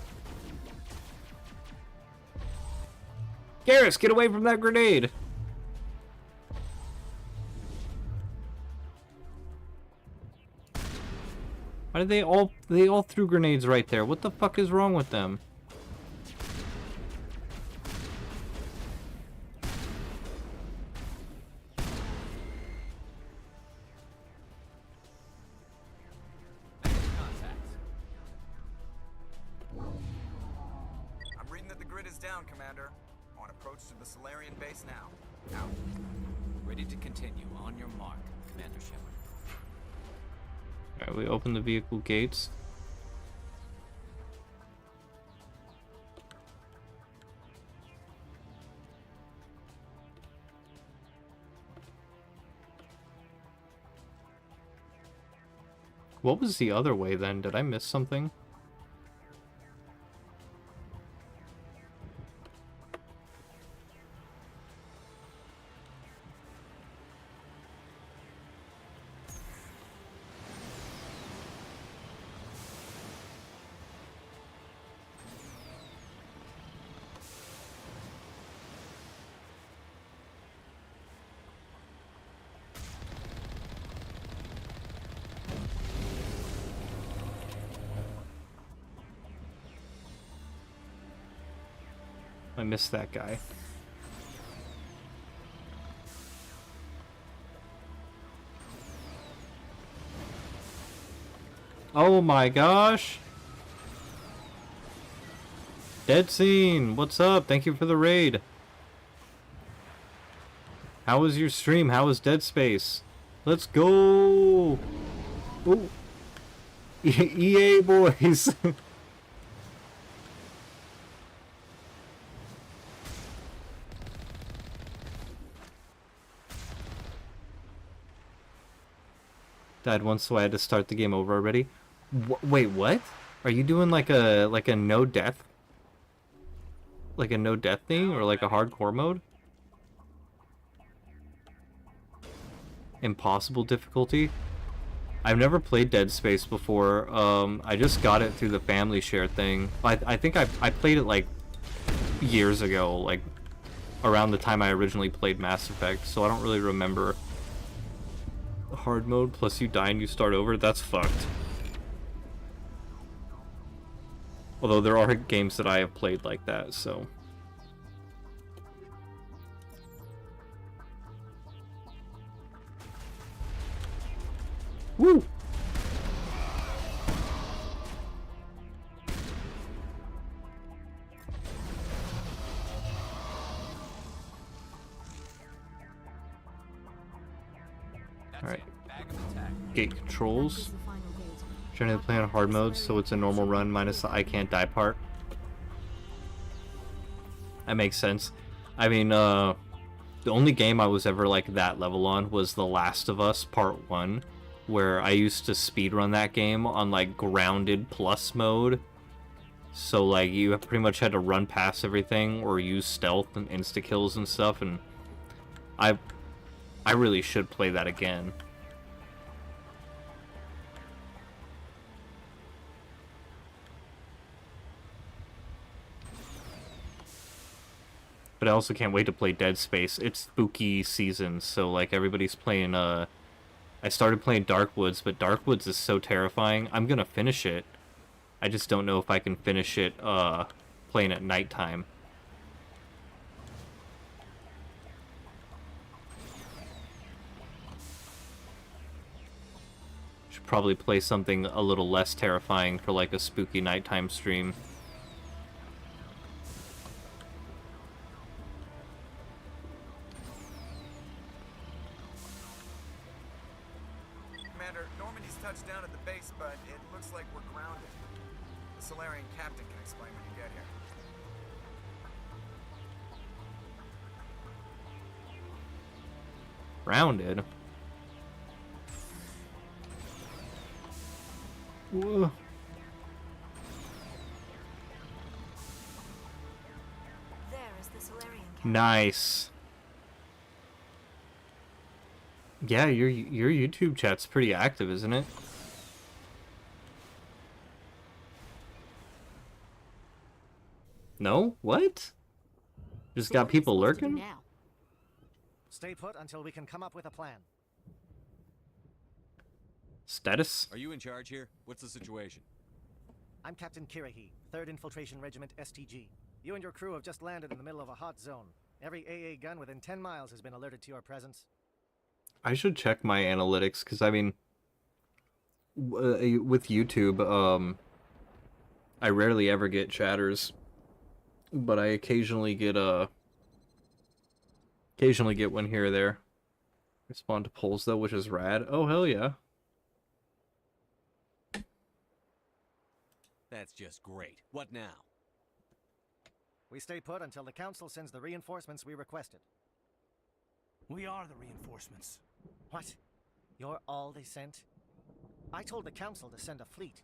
Garrus, get away from that grenade! Why did they all threw grenades right there? What the fuck is wrong with them? I'm reading that the grid is down, Commander. On approach to the Solarian base now. Out. Ready to continue. On your mark, Commander Shepard. Alright, we open the vehicle gates. What was the other way then? Did I miss something? I missed that guy. Oh my gosh! Dead Scene, what's up? Thank you for the raid. How was your stream? How was Dead Space? Let's go! Ooh. EA boys! Died once, so I had to start the game over already. Wait, what? Are you doing like a no death, like a no death thing, or like a hardcore mode? Impossible difficulty? I've never played Dead Space before. I just got it through the family share thing. I think I played it like years ago, like around the time I originally played Mass Effect, so I don't really remember. Hard mode plus you die and you start over, that's fucked. Although there are games that I have played like that, so. Woo! Alright. Gate controls. Trying to play on hard mode, so it's a normal run minus the I can't die part. That makes sense. I mean, the only game I was ever like that level on was The Last of Us Part 1, where I used to speedrun that game on like grounded plus mode. So like you pretty much had to run past everything or use stealth and insta kills and stuff, and I really should play that again. But I also can't wait to play Dead Space. It's spooky season, so like everybody's playing I started playing Darkwoods, but Darkwoods is so terrifying. I'm gonna finish it. I just don't know if I can finish it playing at nighttime. Should probably play something a little less terrifying for like a spooky nighttime stream. Commander, Normandy's touched down at the base, but it looks like we're grounded. The Solarian captain can explain when you get here. Grounded? Whoa. There is the Solarian camp. Nice. Yeah, your YouTube chat's pretty active, isn't it? No? What? Just got people lurking? Stay put until we can come up with a plan. Status? Are you in charge here? What's the situation? I'm Captain Kirahi, 3rd Infiltration Regiment STG. You and your crew have just landed in the middle of a hot zone. Every AA gun within 10 miles has been alerted to your presence. I should check my analytics, because, I mean, with YouTube, I rarely ever get chatters, but I occasionally get one here or there. Respond to polls, though, which is rad. Oh, hell yeah. That's just great. What now? We stay put until the Council sends the reinforcements we requested. We are the reinforcements. What? You're all they sent? I told the Council to send a fleet.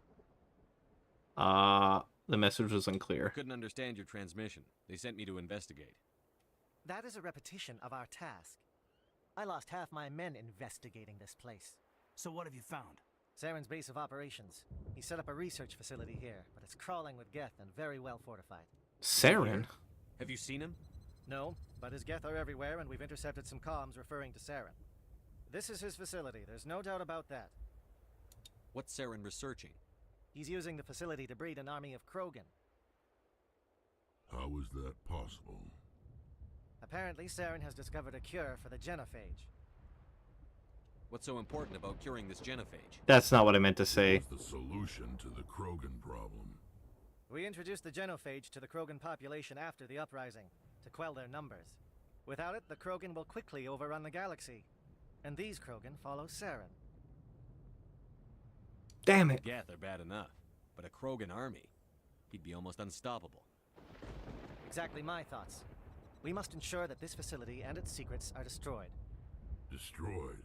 The message was unclear. Couldn't understand your transmission. They sent me to investigate. That is a repetition of our task. I lost half my men investigating this place. So what have you found? Saren's base of operations. He set up a research facility here, but it's crawling with Geth and very well fortified. Saren? Have you seen him? No, but his Geth are everywhere, and we've intercepted some comms referring to Saren. This is his facility, there's no doubt about that. What's Saren researching? He's using the facility to breed an army of Krogan. How is that possible? Apparently, Saren has discovered a cure for the genophage. What's so important about curing this genophage? That's not what I meant to say. What's the solution to the Krogan problem? We introduced the genophage to the Krogan population after the uprising, to quell their numbers. Without it, the Krogan will quickly overrun the galaxy. And these Krogan follow Saren. Damn it. Yeah, they're bad enough. But a Krogan army, he'd be almost unstoppable. Exactly my thoughts. We must ensure that this facility and its secrets are destroyed. Destroyed?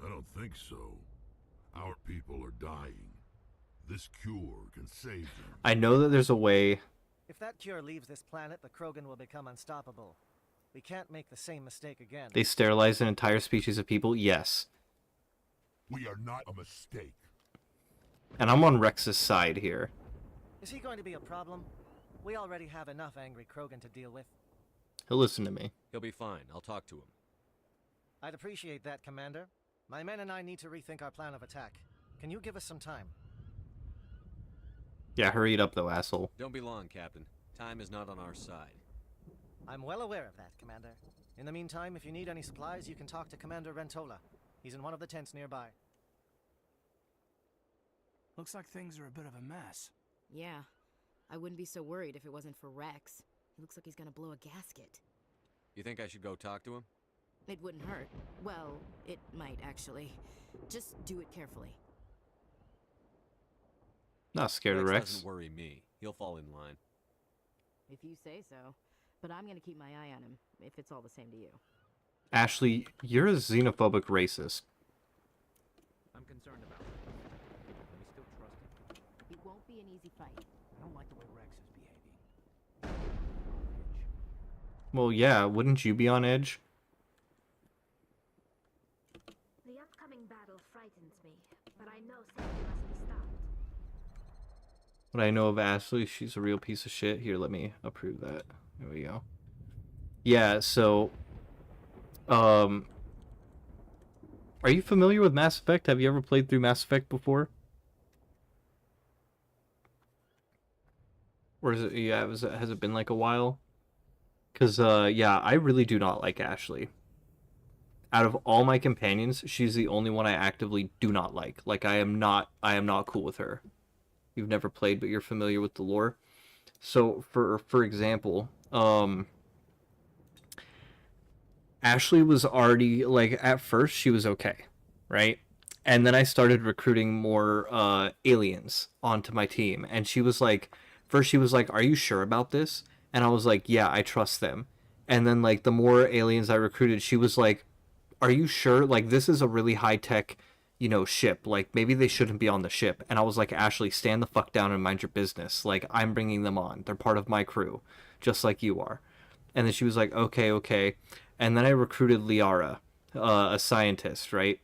I don't think so. Our people are dying. This cure can save them. I know that there's a way. If that cure leaves this planet, the Krogan will become unstoppable. We can't make the same mistake again. They sterilize an entire species of people? Yes. We are not a mistake. And I'm on Rex's side here. Is he going to be a problem? We already have enough angry Krogan to deal with. He'll listen to me. He'll be fine. I'll talk to him. I'd appreciate that, Commander. My men and I need to rethink our plan of attack. Can you give us some time? Yeah, hurry it up though, asshole. Don't be long, Captain. Time is not on our side. I'm well aware of that, Commander. In the meantime, if you need any supplies, you can talk to Commander Rentola. He's in one of the tents nearby. Looks like things are a bit of a mess. Yeah. I wouldn't be so worried if it wasn't for Rex. He looks like he's gonna blow a gasket. You think I should go talk to him? It wouldn't hurt. Well, it might, actually. Just do it carefully. Not scared of Rex. Doesn't worry me. He'll fall in line. If you say so. But I'm gonna keep my eye on him, if it's all the same to you. Ashley, you're a xenophobic racist. I'm concerned about it. We still trust him. It won't be an easy fight. I don't like the way Rex is behaving. Well, yeah, wouldn't you be on edge? The upcoming battle frightens me, but I know something must be stopped. What I know of Ashley, she's a real piece of shit. Here, let me approve that. There we go. Yeah, so... Are you familiar with Mass Effect? Have you ever played through Mass Effect before? Or is it, yeah, has it been like a while? Because, yeah, I really do not like Ashley. Out of all my companions, she's the only one I actively do not like. Like, I am not cool with her. You've never played, but you're familiar with the lore. So, for example, Ashley was already, like, at first, she was okay, right? And then I started recruiting more aliens onto my team. And she was like, first she was like, are you sure about this? And I was like, yeah, I trust them. And then, like, the more aliens I recruited, she was like, are you sure? Like, this is a really high-tech, you know, ship. Like, maybe they shouldn't be on the ship. And I was like, Ashley, stand the fuck down and mind your business. Like, I'm bringing them on. They're part of my crew, just like you are. And then she was like, okay, okay. And then I recruited Liara, a scientist, right?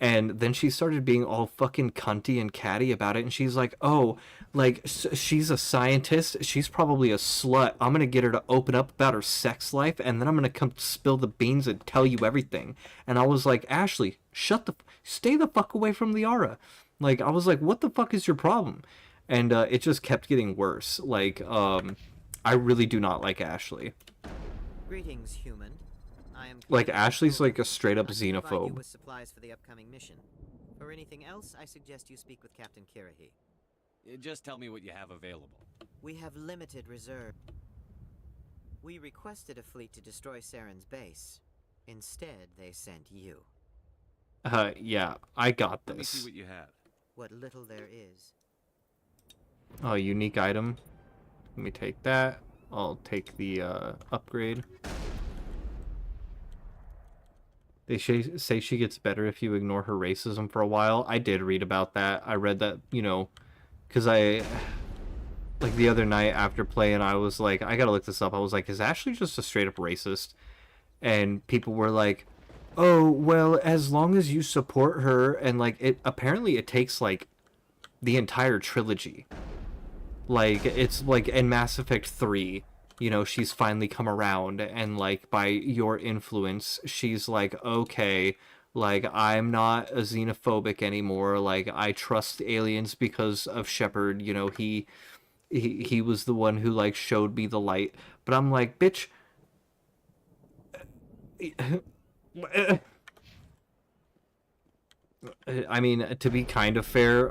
And then she started being all fucking cunty and catty about it. And she's like, oh, like, she's a scientist. She's probably a slut. I'm going to get her to open up about her sex life. And then I'm going to come spill the beans and tell you everything. And I was like, Ashley, stay the fuck away from Liara. Like, I was like, what the fuck is your problem? And it just kept getting worse. Like, I really do not like Ashley. Greetings, human. I am Like, Ashley's like a straight up provide you xenophobe. with supplies for the upcoming mission. For anything else, I suggest you speak with Captain Kirahi. Just tell me what you have available. We have limited reserve. We requested a fleet to destroy Saren's base. Instead, they sent you. Yeah, I got Let me see this. what you have. What little there is. Oh, unique item. Let me take that. I'll take the upgrade. They say she gets better if you ignore her racism for a while. I did read about that. I read that, you know, because like the other night after playing, I was like, I gotta look this up. I was like, is Ashley just a straight up racist? And people were like, oh, well, as long as you support her, and like, apparently it takes like the entire trilogy. Like, it's like in Mass Effect 3, you know, she's finally come around, and like by your influence, she's like, okay, like, I'm not a xenophobic anymore. Like, I trust aliens because of Shepard. You know, he was the one who like showed me the light. But I'm like, bitch. I mean, to be kind of fair,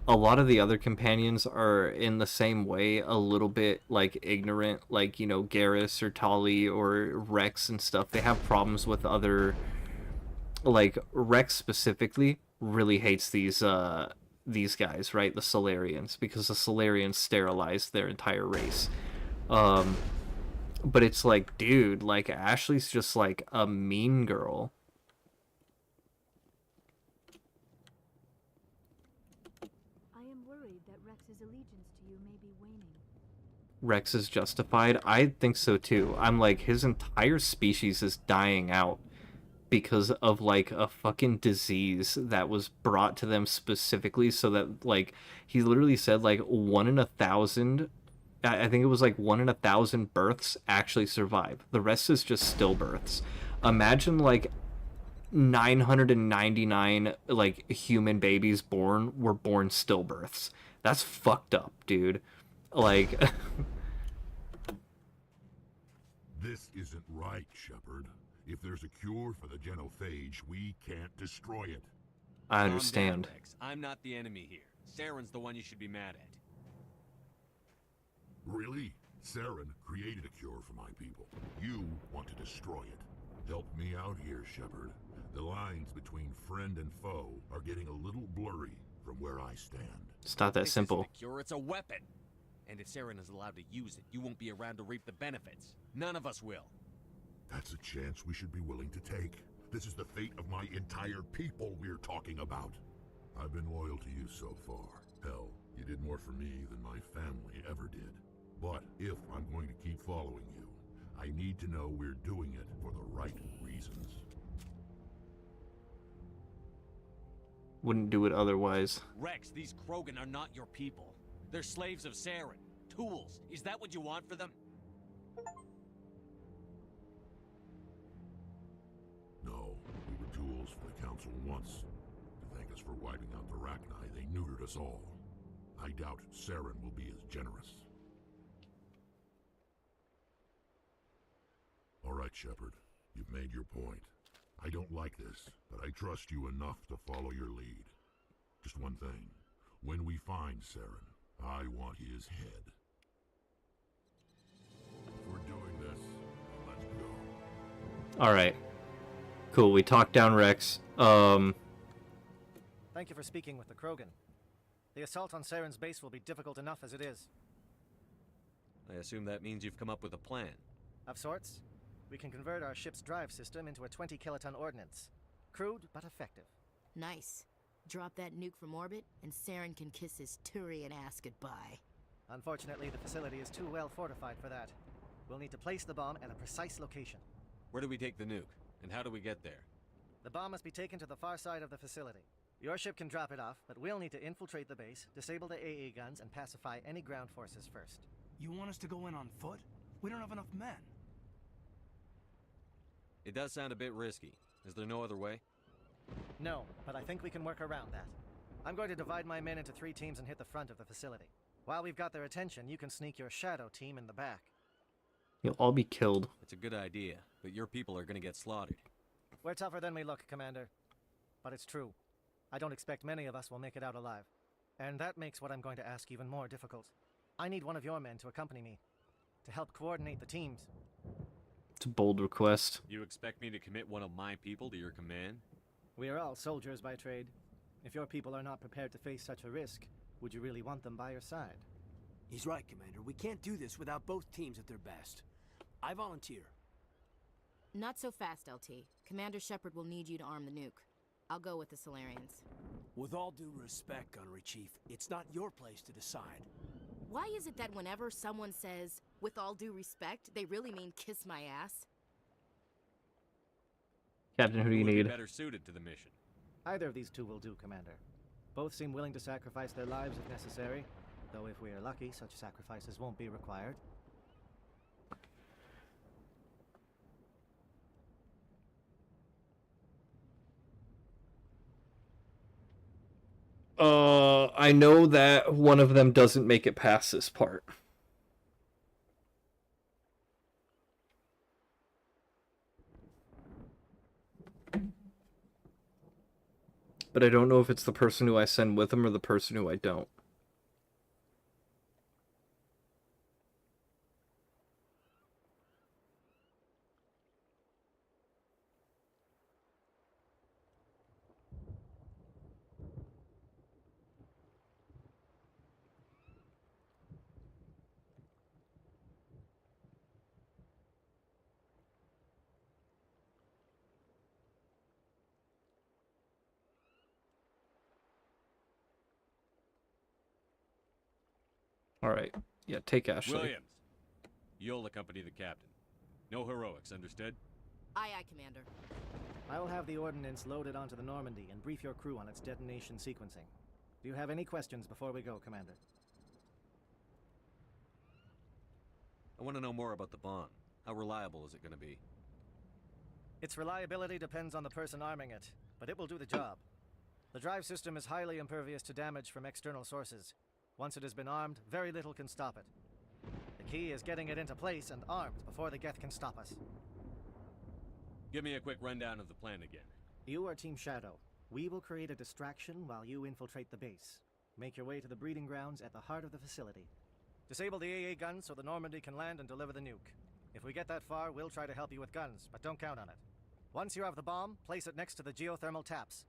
a lot of the other companions are in the same way, a little bit like ignorant, like, you know, Garrus or Tali or Rex and stuff. They have problems with other, like Rex specifically really hates these guys, right? The Solarians, because the Solarians sterilized their entire race. But it's like, dude, like Ashley's just like a mean girl. Rex is justified. I think so too. I'm like, his entire species is dying out because of like a fucking disease that was brought to them specifically so that, like, he literally said like 1 in 1,000, I think it was like 1 in 1,000 births actually survive. The rest is just stillbirths. Imagine like 999 like human babies were born stillbirths. That's fucked up, dude. Like This isn't right, Shepard. If there's a cure for the genophage, we can't destroy it. I understand. Calm down, Rex. I'm not the enemy here. Saren's the one you should be mad at. Really? Saren created a cure for my people. You want to destroy it. Help me out here, Shepard. The lines between friend and foe are getting a little blurry from where I stand. It's not that simple. This isn't a cure, it's a weapon. And if Saren is allowed to use it, you won't be around to reap the benefits. None of us will. That's a chance we should be willing to take. This is the fate of my entire people we're talking about. I've been loyal to you so far. Hell, you did more for me than my family ever did. But if I'm going to keep following you, I need to know we're doing it for the right reasons. Wouldn't do it otherwise. Rex, these Krogan are not your people. They're slaves of Saren. Tools. Is that what you want for them? No, we were tools for the Council once. To thank us for wiping out the Rachni, they neutered us all. I doubt Saren will be as generous. All right, Shepard. You've made your point. I don't like this, but I trust you enough to follow your lead. Just one thing. When we find Saren, I want his head. If we're doing this, let's go. Alright. Cool, we talked down Rex. Thank you for speaking with the Krogan. The assault on Saren's base will be difficult enough as it is. I assume that means you've come up with a plan. Of sorts. We can convert our ship's drive system into a 20-kiloton ordnance. Crude, but effective. Nice. Drop that nuke from orbit, and Saren can kiss his Turian ass goodbye. Unfortunately, the facility is too well fortified for that. We'll need to place the bomb at a precise location. Where do we take the nuke? And how do we get there? The bomb must be taken to the far side of the facility. Your ship can drop it off, but we'll need to infiltrate the base, disable the AA guns, and pacify any ground forces first. You want us to go in on foot? We don't have enough men. It does sound a bit risky. Is there no other way? No, but I think we can work around that. I'm going to divide my men into 3 teams and hit the front of the facility. While we've got their attention, you can sneak your shadow team in the back. You'll all be killed. It's a good idea, but your people are gonna get slaughtered. We're tougher than we look, Commander. But it's true. I don't expect many of us will make it out alive. And that makes what I'm going to ask even more difficult. I need one of your men to accompany me, to help coordinate the teams. It's a bold request. You expect me to commit one of my people to your command? We are all soldiers by trade. If your people are not prepared to face such a risk, would you really want them by your side? He's right, Commander. We can't do this without both teams at their best. I volunteer. Not so fast, LT. Commander Shepard will need you to arm the nuke. I'll go with the Solarians. With all due respect, Gunnery Chief, it's not your place to decide. Why is it that whenever someone says, with all due respect, they really mean kiss my ass? Captain, who do you Who would be need? better suited to the mission? Either of these 2 will do, Commander. Both seem willing to sacrifice their lives if necessary, though if we are lucky, such sacrifices won't be required. I know that one of them doesn't make it past this part. But I don't know if it's the person who I send with him or the person who I don't. Alright. Yeah, take Ashley. Williams, you'll accompany the captain. No heroics, understood? Aye, aye, Commander. I will have the ordnance loaded onto the Normandy and brief your crew on its detonation sequencing. Do you have any questions before we go, Commander? I want to know more about the bomb. How reliable is it going to be? Its reliability depends on the person arming it, but it will do the job. The drive system is highly impervious to damage from external sources. Once it has been armed, very little can stop it. The key is getting it into place and armed before the Geth can stop us. Give me a quick rundown of the plan again. You are Team Shadow. We will create a distraction while you infiltrate the base. Make your way to the breeding grounds at the heart of the facility. Disable the AA guns so the Normandy can land and deliver the nuke. If we get that far, we'll try to help you with guns, but don't count on it. Once you have the bomb, place it next to the geothermal taps.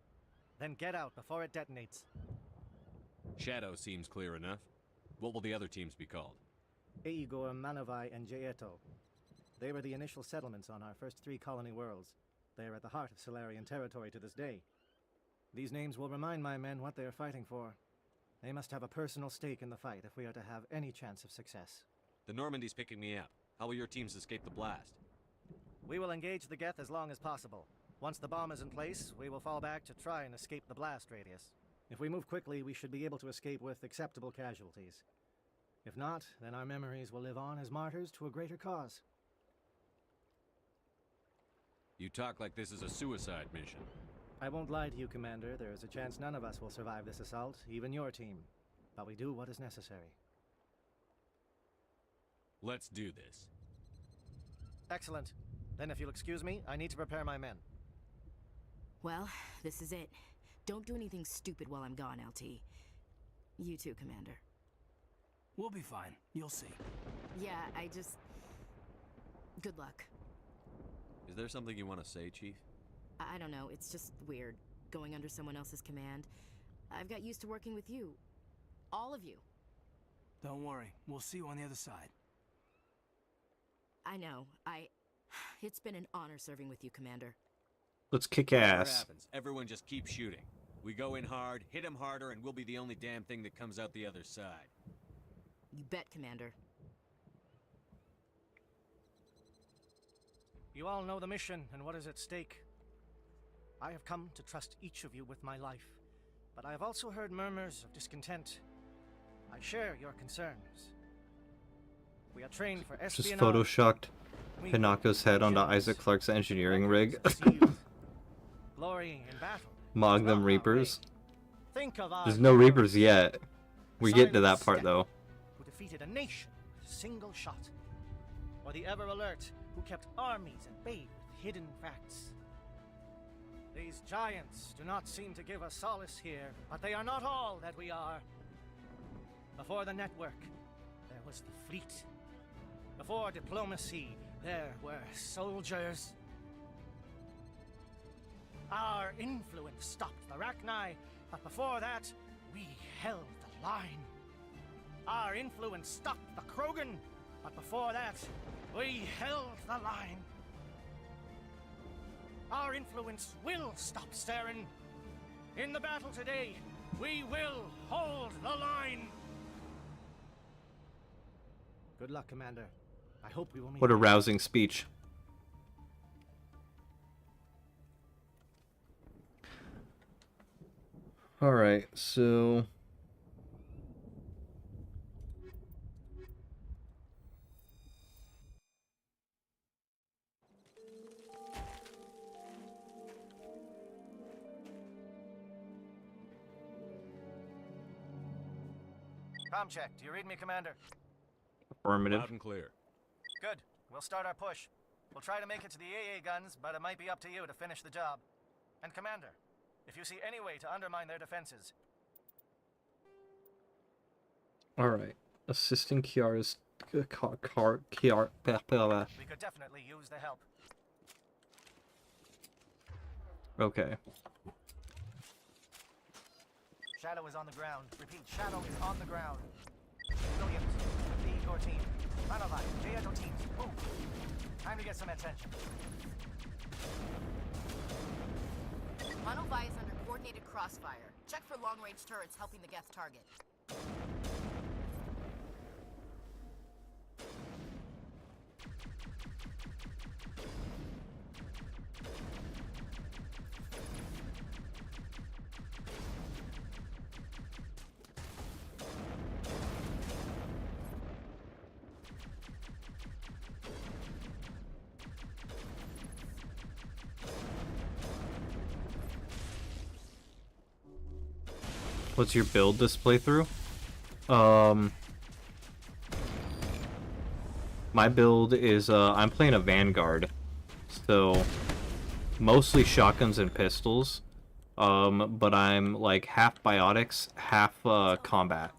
Then get out before it detonates. Shadow seems clear enough. What will the other teams be called? Aegor, Manavai, and Jaeto. They were the initial settlements on our first 3 colony worlds. They are at the heart of Solarian territory to this day. These names will remind my men what they are fighting for. They must have a personal stake in the fight if we are to have any chance of success. The Normandy's picking me up. How will your teams escape the blast? We will engage the Geth as long as possible. Once the bomb is in place, we will fall back to try and escape the blast radius. If we move quickly, we should be able to escape with acceptable casualties. If not, then our memories will live on as martyrs to a greater cause. You talk like this is a suicide mission. I won't lie to you, Commander. There is a chance none of us will survive this assault, even your team. But we do what is necessary. Let's do this. Excellent. Then if you'll excuse me, I need to prepare my men. Well, this is it. Don't do anything stupid while I'm gone, LT. You too, Commander. We'll be fine. You'll see. Yeah, good luck. Is there something you want to say, Chief? I don't know, it's just weird, going under someone else's command. I've got used to working with you. All of you. Don't worry. We'll see you on the other side. I know. It's been an honor serving with you, Commander. Let's kick Whatever ass. happens, everyone just keep shooting. We go in hard, hit them harder, and we'll be the only damn thing that comes out the other side. You bet, Commander. You all know the mission and what is at stake. I have come to trust each of you with my life, but I have also heard murmurs of discontent. I share your concerns. We are trained for espionage. Just photoshocked Hinako's head onto Isaac Clarke's engineering rig. Glorying in battle. Mog them Reapers. Think of our There's no heroes. Reapers yet. We get to that part though. Who defeated a nation with a single shot. Or the ever alert who kept armies at bay with hidden facts. These giants do not seem to give us solace here, but they are not all that we are. Before the network, there was the fleet. Before diplomacy, there were soldiers. Our influence stopped the Rachni, but before that, we held the line. Our influence stopped the Krogan, but before that, we held the line. Our influence will stop Saren. In the battle today, we will hold the line. Good luck, Commander. I hope we will meet. What a rousing speech. Alright, so... Com check. Do you read me, Commander? Affirmative. Loud and clear. Good. We'll start our push. We'll try to make it to the AA guns, but it might be up to you to finish the job. And Commander, if you see any way to undermine their defenses... Alright. Assisting Kiara's... Kiara... We could definitely use the help. Okay. Shadow is on the ground. Repeat, Shadow is on the ground. Williams, lead your team. Manovi, clear your teams. Move. Time to get some attention. Manovi is under coordinated crossfire. Check for long-range turrets helping the Geth target. What's your build this playthrough? My build is, I'm playing a Vanguard. So, mostly shotguns and pistols. But I'm like half biotics, half combat.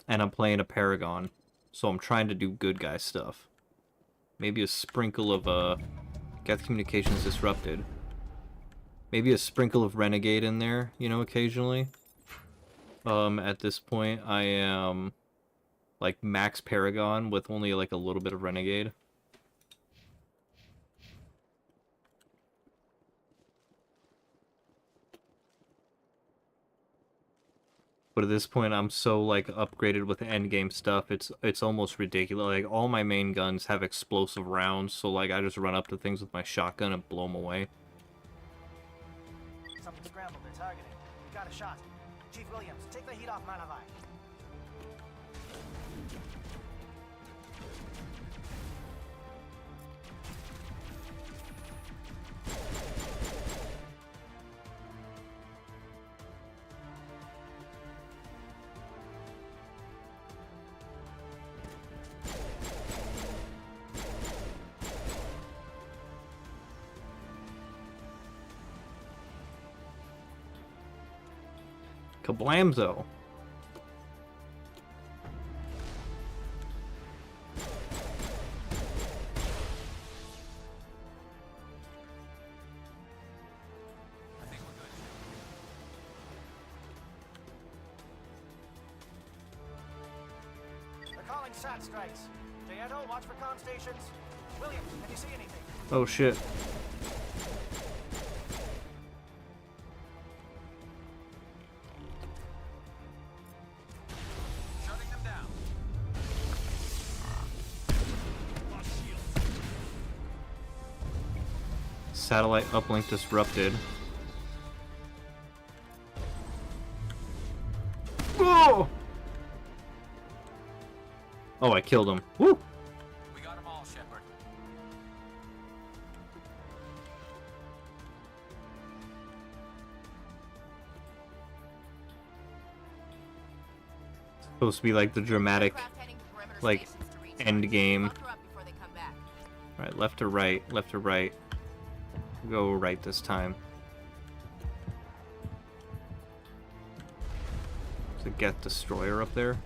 And I'm playing a Paragon. So I'm trying to do good guy stuff. Maybe a sprinkle of, Geth Communications Disrupted. Maybe a sprinkle of Renegade in there, you know, occasionally. At this point, I am, like, max Paragon with only, like, a little bit of Renegade. But at this point, I'm so, like, upgraded with endgame stuff, it's almost ridiculous. Like, all my main guns have explosive rounds, so, like, I just run up to things with my shotgun and blow them away. Something scrambled. They're targeting. We got a shot. Chief Williams, take the heat off Manovi. Kablamzo. They're calling SAT strikes. Jayeto, watch for comm stations. Williams, can you see anything? Oh shit. Shutting them down. Satellite uplink disrupted. Oh! Oh, I killed him. Woo! We got them all, Shepard. Supposed to be like the dramatic, like, end game. Alright, left to right, left to right. Go right this time. To get destroyer up there.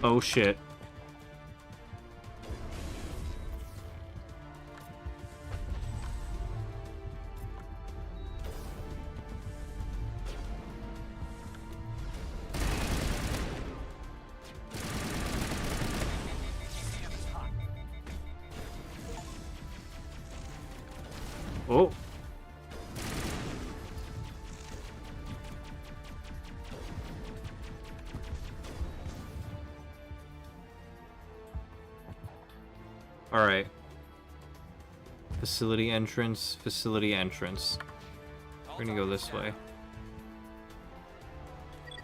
Oh shit. Oh. Alright. Facility entrance, facility entrance. We're gonna go this way.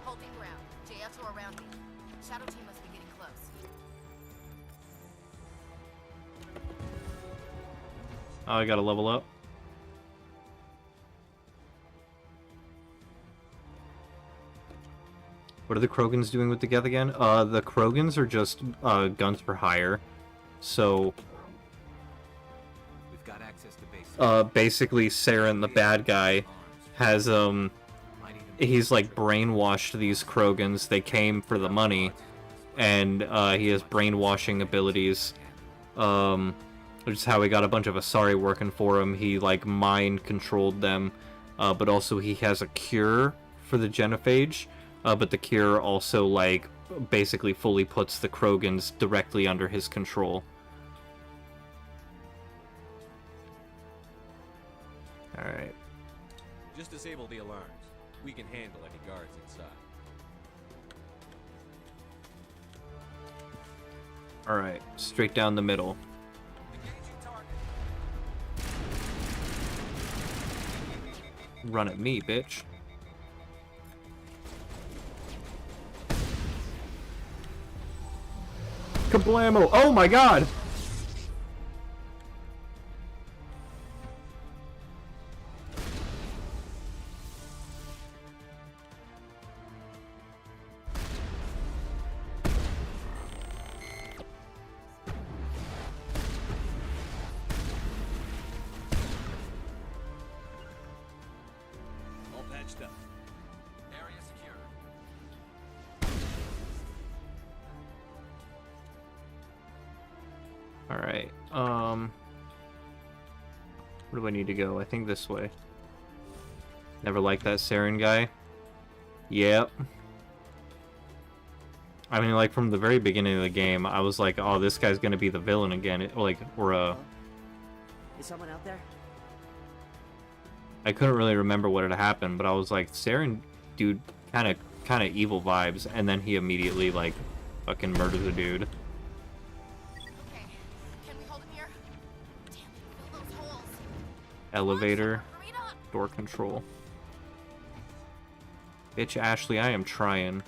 Holding ground. JFs are around me. Shadow team must be getting close. Oh, I gotta level up. What are the Krogans doing with the Geth again? The Krogans are just guns for hire. So We've got access to base. Basically Saren, the bad guy, has he's like brainwashed these Krogans. They came for the money, and he has brainwashing abilities. Which is how he got a bunch of Asari working for him. He like mind controlled them, but also he has a cure for the genophage. But the cure also like basically fully puts the Krogans directly under his control. Alright. Just disable the alarms. We can handle any guards inside. Alright, straight down the middle. Run at me, bitch. Kablamo! Oh my god! All patched up. Area secure. Alright, where do I need to go? I think this way. Never liked that Saren guy. Yep. I mean, like, from the very beginning of the game, I was like, oh, this guy's gonna be the villain again. Is someone out there? I couldn't really remember what had happened, but I was like, Saren, dude, kind of evil vibes, and then he immediately, like, fucking murders a dude. Elevator, door control. Bitch, Ashley, I am trying.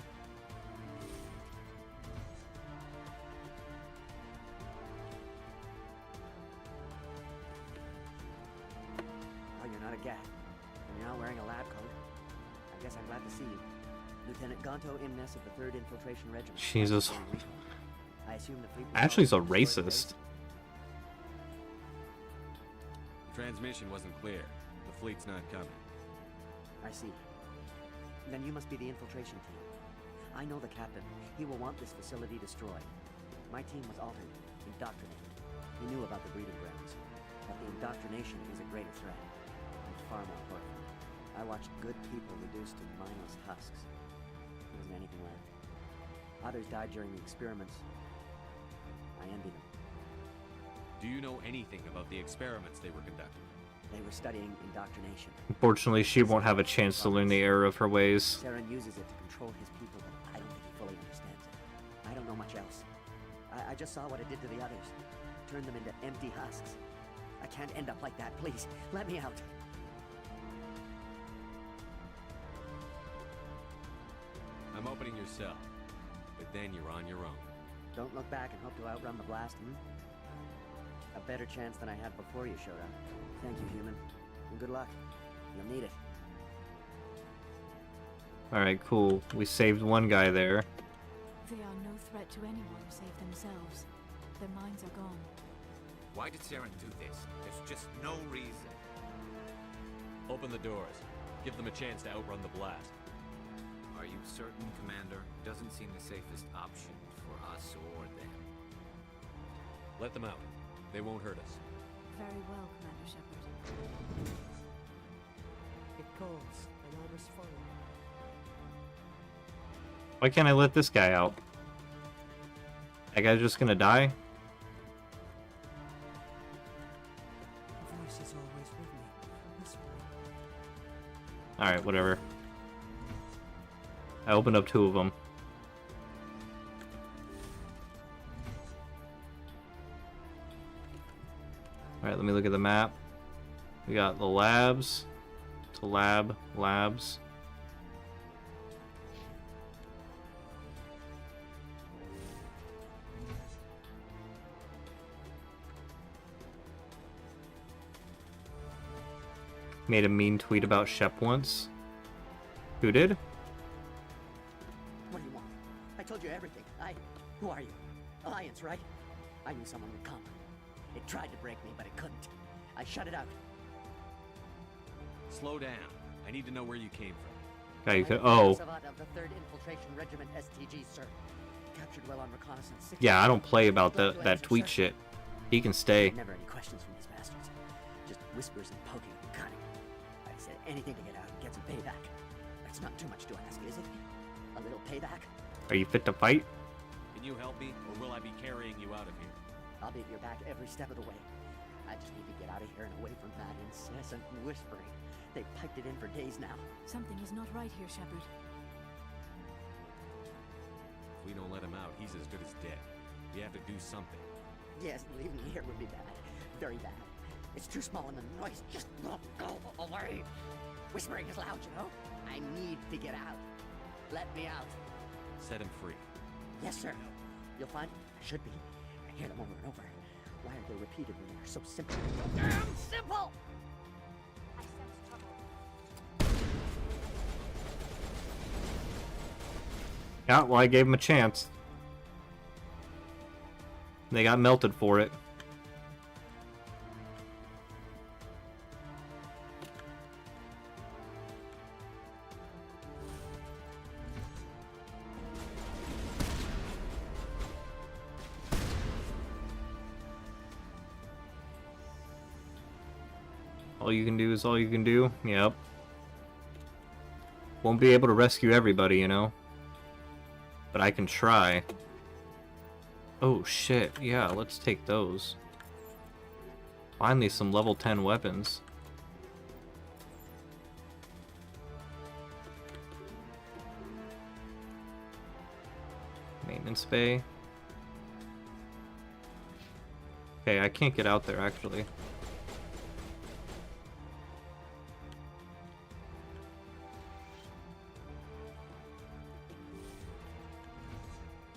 Oh, you're not a Geth, and you're not wearing a lab coat. I guess I'm glad to see you. Lieutenant Gonto Imnes of the 3rd Infiltration Regiment. Jesus. I assume the fleet Ashley's a racist. Transmission wasn't clear. The fleet's not coming. I see. Then you must be the infiltration team. I know the captain. He will want this facility destroyed. My team was altered, indoctrinated. We knew about the breeding grounds. But the indoctrination is a greater threat, and far more horrifying. I watched good people reduced to mindless husks. isn't anything left. Others died during the experiments. I envy them. Do you know anything about the experiments they were conducting? They were studying indoctrination. Unfortunately, she won't have a chance to learn the error of her ways. Saren uses it to control his people, but I don't think he fully understands it. I don't know much else. I just saw what it did to the others. Turned them into empty husks. I can't end up like that. Please, let me out. I'm opening your cell, but then you're on your own. Don't look back and hope to outrun the blast, A better chance than I had before you showed up. Thank you, human. And good luck. You'll need it. Alright, cool. We saved one guy there. They are no threat to anyone save themselves. Their minds are gone. Why did Saren do this? There's just no reason. Open the doors. Give them a chance to outrun the blast. Are you certain, Commander? Doesn't seem the safest option for us or them. Let them out. They won't hurt us. Very well, Commander Shepard. It calls, and I respond. Why can't I let this guy out? That guy's just gonna die? The voice is always with me, whispering. Alright, whatever. I opened up 2 of them. Alright, let me look at the map. We got the labs. To labs. Made a mean tweet about Shep once. Who did? What do you want? I told you everything. Who are you? Alliance, right? I knew someone would come. It tried to break me, but it couldn't. I shut it out. Slow down. I need to know where you came from. Guy, you could. Oh. Savant of the 3rd Infiltration Regiment STG, sir. Captured well on reconnaissance. Yeah, I don't play about that tweet shit. He can stay. Never any questions from these bastards. Just whispers and poking and cutting. I said anything to get out and get some payback. That's not too much to ask, is it? A little payback? Are you fit to fight? Can you help me, or will I be carrying you out of here? I'll be at your back every step of the way. I just need to get out of here and away from that incessant whispering. They've piped it in for days now. Something is not right here, Shepard. If we don't let him out, he's as good as dead. We have to do something. Yes, leaving me here would be bad. Very bad. It's too small and the noise just won't go away. Whispering is loud, you know? I need to get out. Let me out. Set him free. Yes, sir. You'll find I should be. I hear them over and over. Why are they repeated when they are so simple? Damn simple! I sense trouble. Yeah, well, I gave him a chance. They got melted for it. All you can do is all you can do. Yep. Won't be able to rescue everybody, you know. But I can try. Oh shit, yeah, let's take those. Finally some level 10 weapons. Maintenance bay. Okay, I can't get out there actually.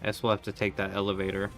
I guess we'll have to take that elevator.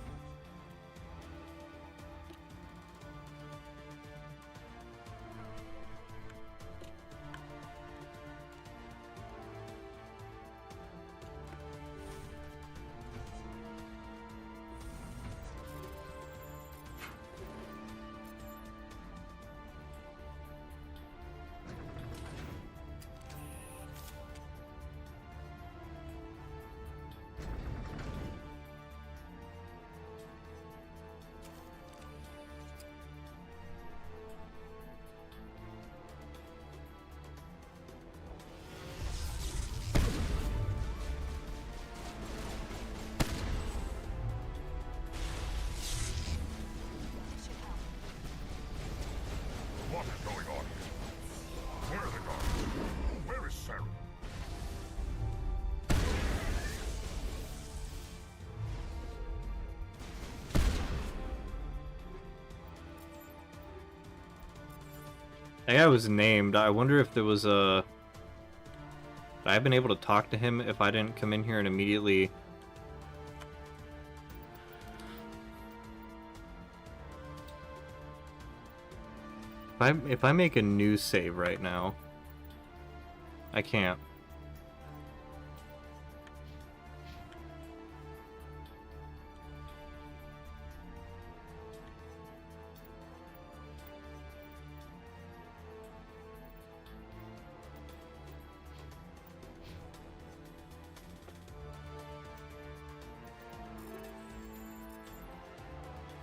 What is going on here? Where are the guards? Where is Sarah? That guy was named. I wonder if there was a... Would I have been able to talk to him if I didn't come in here and immediately... If I make a new save right now... I can't.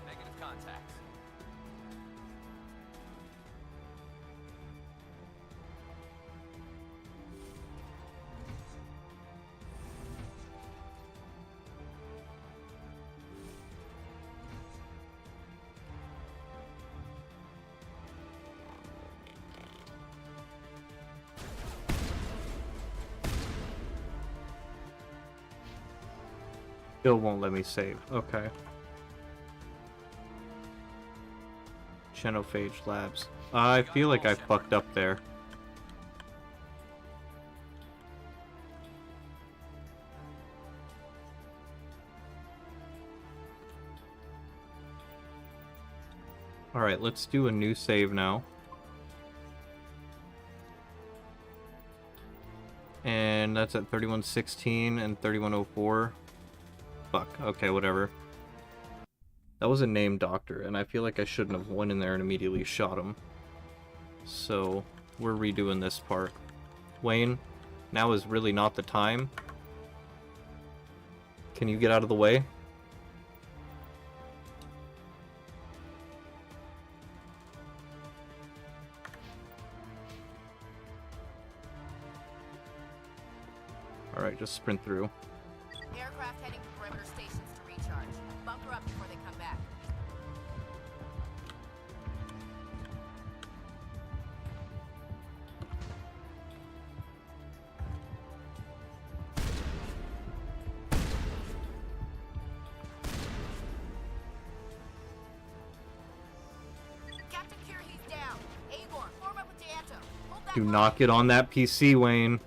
Negative contacts. Still won't let me save. Okay. Genophage Labs. I feel like I fucked up there. Alright, let's do a new save now. And that's at 3116 and 3104. Fuck. Okay, whatever. That was a named doctor, and I feel like I shouldn't have went in there and immediately shot him. So, we're redoing this part. Wayne, now is really not the time. Can you get out of the way? Alright, just sprint through. Aircraft heading to perimeter stations to recharge. Bunker up before they come back. Captain Kirhe's down. Avor, form up with Deanto. Hold that Do not get on that PC, Wayne.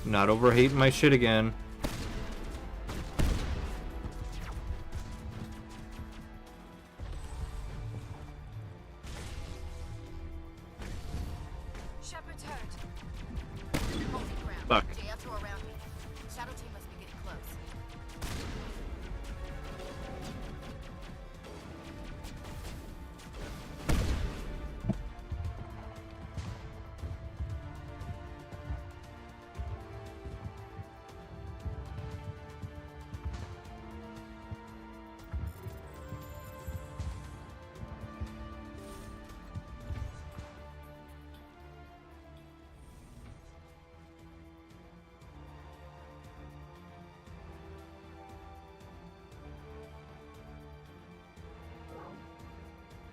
Not overhating my shit again. Shepard's hurt. Holding ground. Fuck. Deanto around me. Shadow team must be getting close.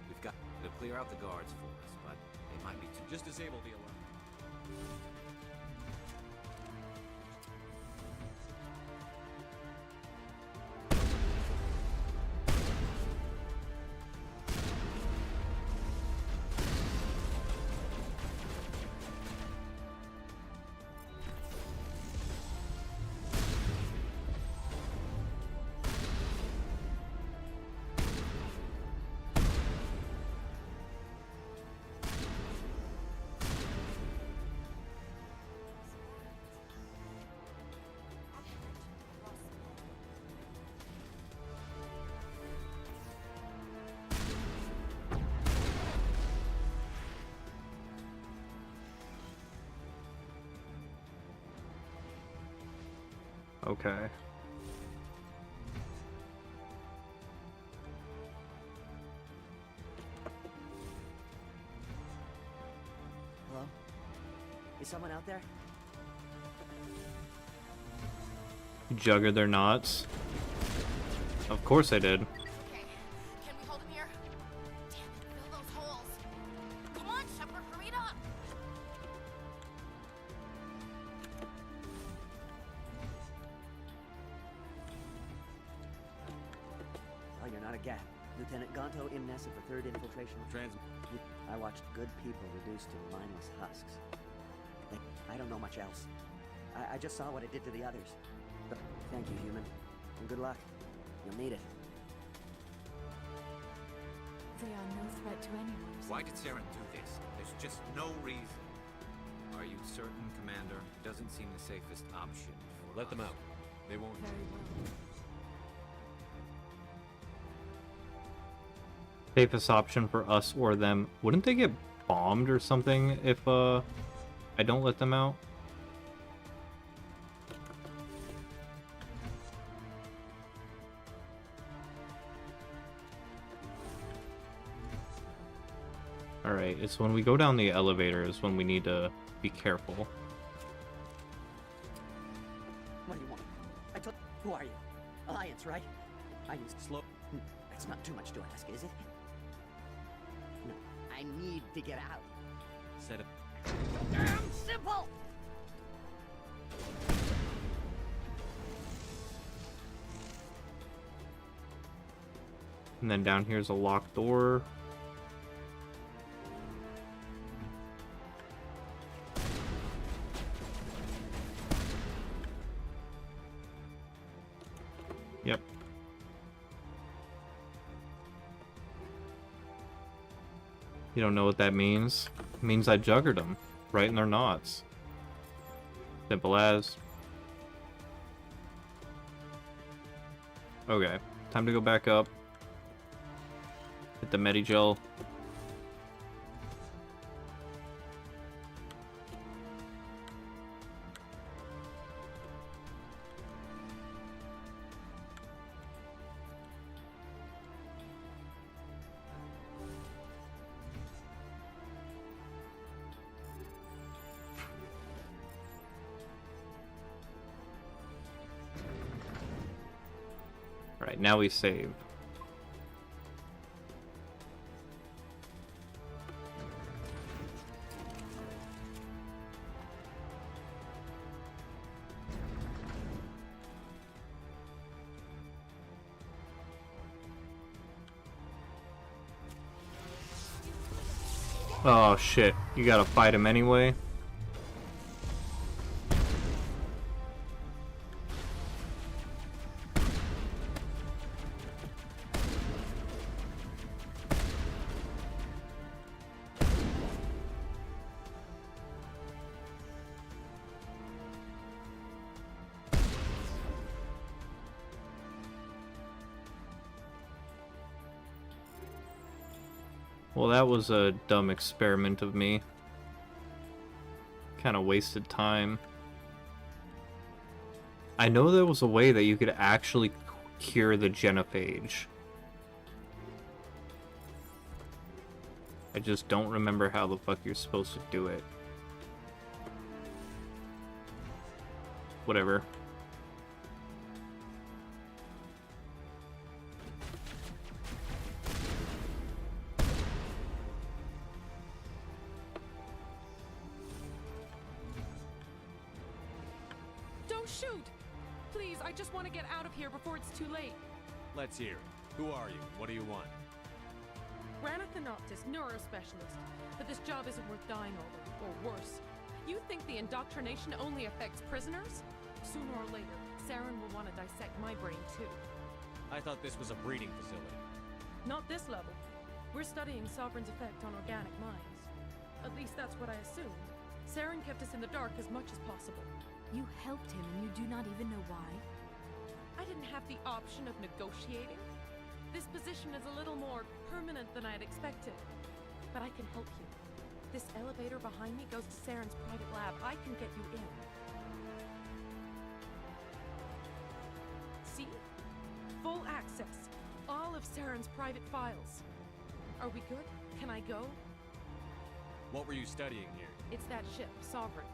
We've got to clear out the guards for us, but they might be too... Just disable the alarm. Okay. Hello? Is someone out there? Jugger their knots. Of course I did. Okay. Can we hold him here? Hurry it up! Well, you're not a gat. Lieutenant Gonto Imnesa for 3rd Infiltration. I watched good people reduced to mindless husks. I don't know much else. I just saw what it did to the others. But thank you, human. And good luck. You'll need it. They are no threat to anyone. Why did Saren do this? There's just no reason. Are you certain, Commander? Doesn't seem the safest option for Let them out. They won't. Very well. Safest option for us or them. Wouldn't they get bombed or something if I don't let them out? Alright, it's when we go down the elevator is when we need to be careful. What do you want? Who are you? Alliance, right? I used slow. That's not too much to ask, is it? No, I need to get out. Set up. Damn simple! And then down here's a locked door. Yep. You don't know what that means? It means I juggered them right in their knots. Simple as. Okay, time to go back up. Hit the Medigel. Alright, now we save. Oh shit, you gotta fight him anyway? Well, that was a dumb experiment of me. Kind of wasted time. I know there was a way that you could actually cure the genophage. I just don't remember how the fuck you're supposed to do it. Whatever. Don't shoot! Please, I just want to get out of here before it's too late. Let's hear it. Who are you? What do you want? Ranathanoptis, neurospecialist. But this job isn't worth dying over, or worse. You think the indoctrination only affects prisoners? Sooner or later, Saren will want to dissect my brain too. I thought this was a breeding facility. Not this level. We're studying Sovereign's effect on organic minds. At least that's what I assumed. Saren kept us in the dark as much as possible. You helped him and you do not even know why? I didn't have the option of negotiating. This position is a little more permanent than I had expected. But I can help you. This elevator behind me goes to Saren's private lab. I can get you in. See? Full access. All of Saren's private files. Are we good? Can I go? What were you studying here? It's that ship, Sovereign.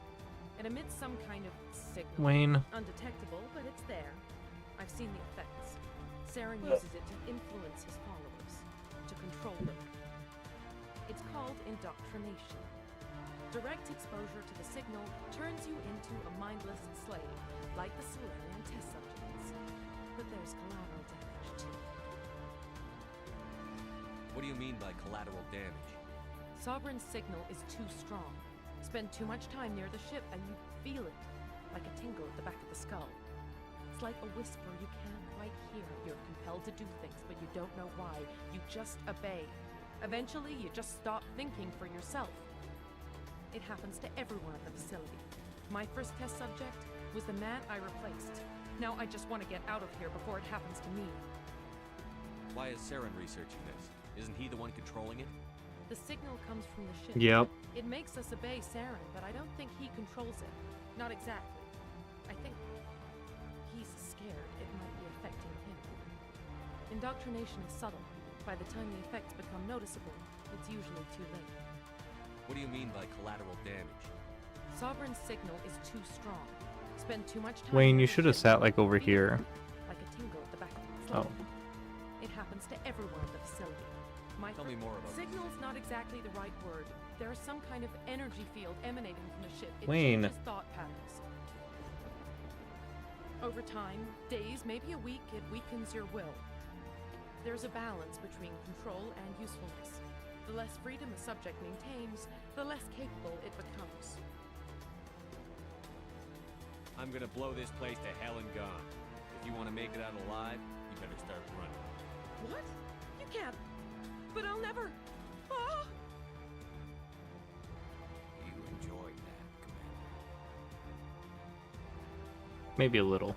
It emits some kind of signal. Wayne. Undetectable, but it's there. I've seen the effects. Saren uses it to influence his followers, to control them. It's called indoctrination. Direct exposure to the signal turns you into a mindless slave, like the Solarian test subjects. But there's collateral damage, too. What do you mean by collateral damage? Sovereign's signal is too strong. Spend too much time near the ship and you feel it, like a tingle at the back of the skull. It's like a whisper you can't quite hear. You're compelled to do things, but you don't know why. You just obey. Eventually, you just stop thinking for yourself. It happens to everyone at the facility. My first test subject was the man I replaced. Now I just want to get out of here before it happens to me. Why is Saren researching this? Isn't he the one controlling it? The signal comes from the ship. Yep. It makes us obey Saren, but I don't think he controls it. Not exactly. I think he's scared it might be affecting him. Indoctrination is subtle. By the time the effects become noticeable, it's usually too late. What do you mean by collateral damage? Sovereign's signal is too strong. Spend too much time. Wayne, you should have sat like over here. Like a tingle at the back of the skull. Oh. It happens to everyone at the facility. Tell me more about signal's not exactly the right word. There is some kind of energy field emanating from the ship. It Wayne. changes thought patterns. Over time, days, maybe a week, it weakens your will. There's a balance between control and usefulness. The less freedom a subject maintains, the less capable it becomes. I'm gonna blow this place to hell and gone. If you want to make it out alive, you better start running. What? You can't. But I'll never. Ah! You enjoyed that, Commander. Maybe a little.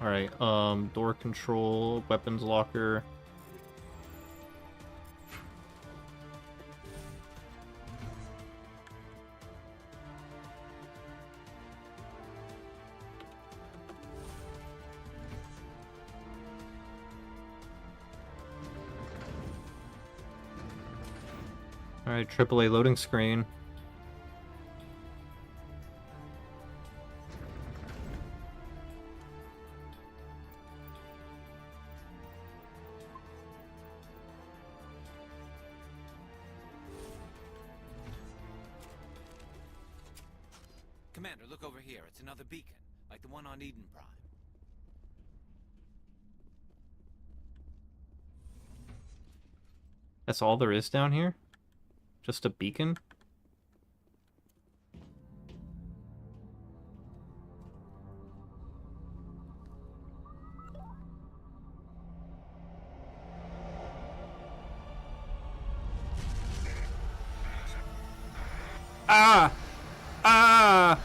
Alright, door control, weapons locker. Alright, AAA loading screen. Commander, look over here. It's another beacon, like the one on Eden Prime. That's all there is down here? Just a beacon? Ah! Ah!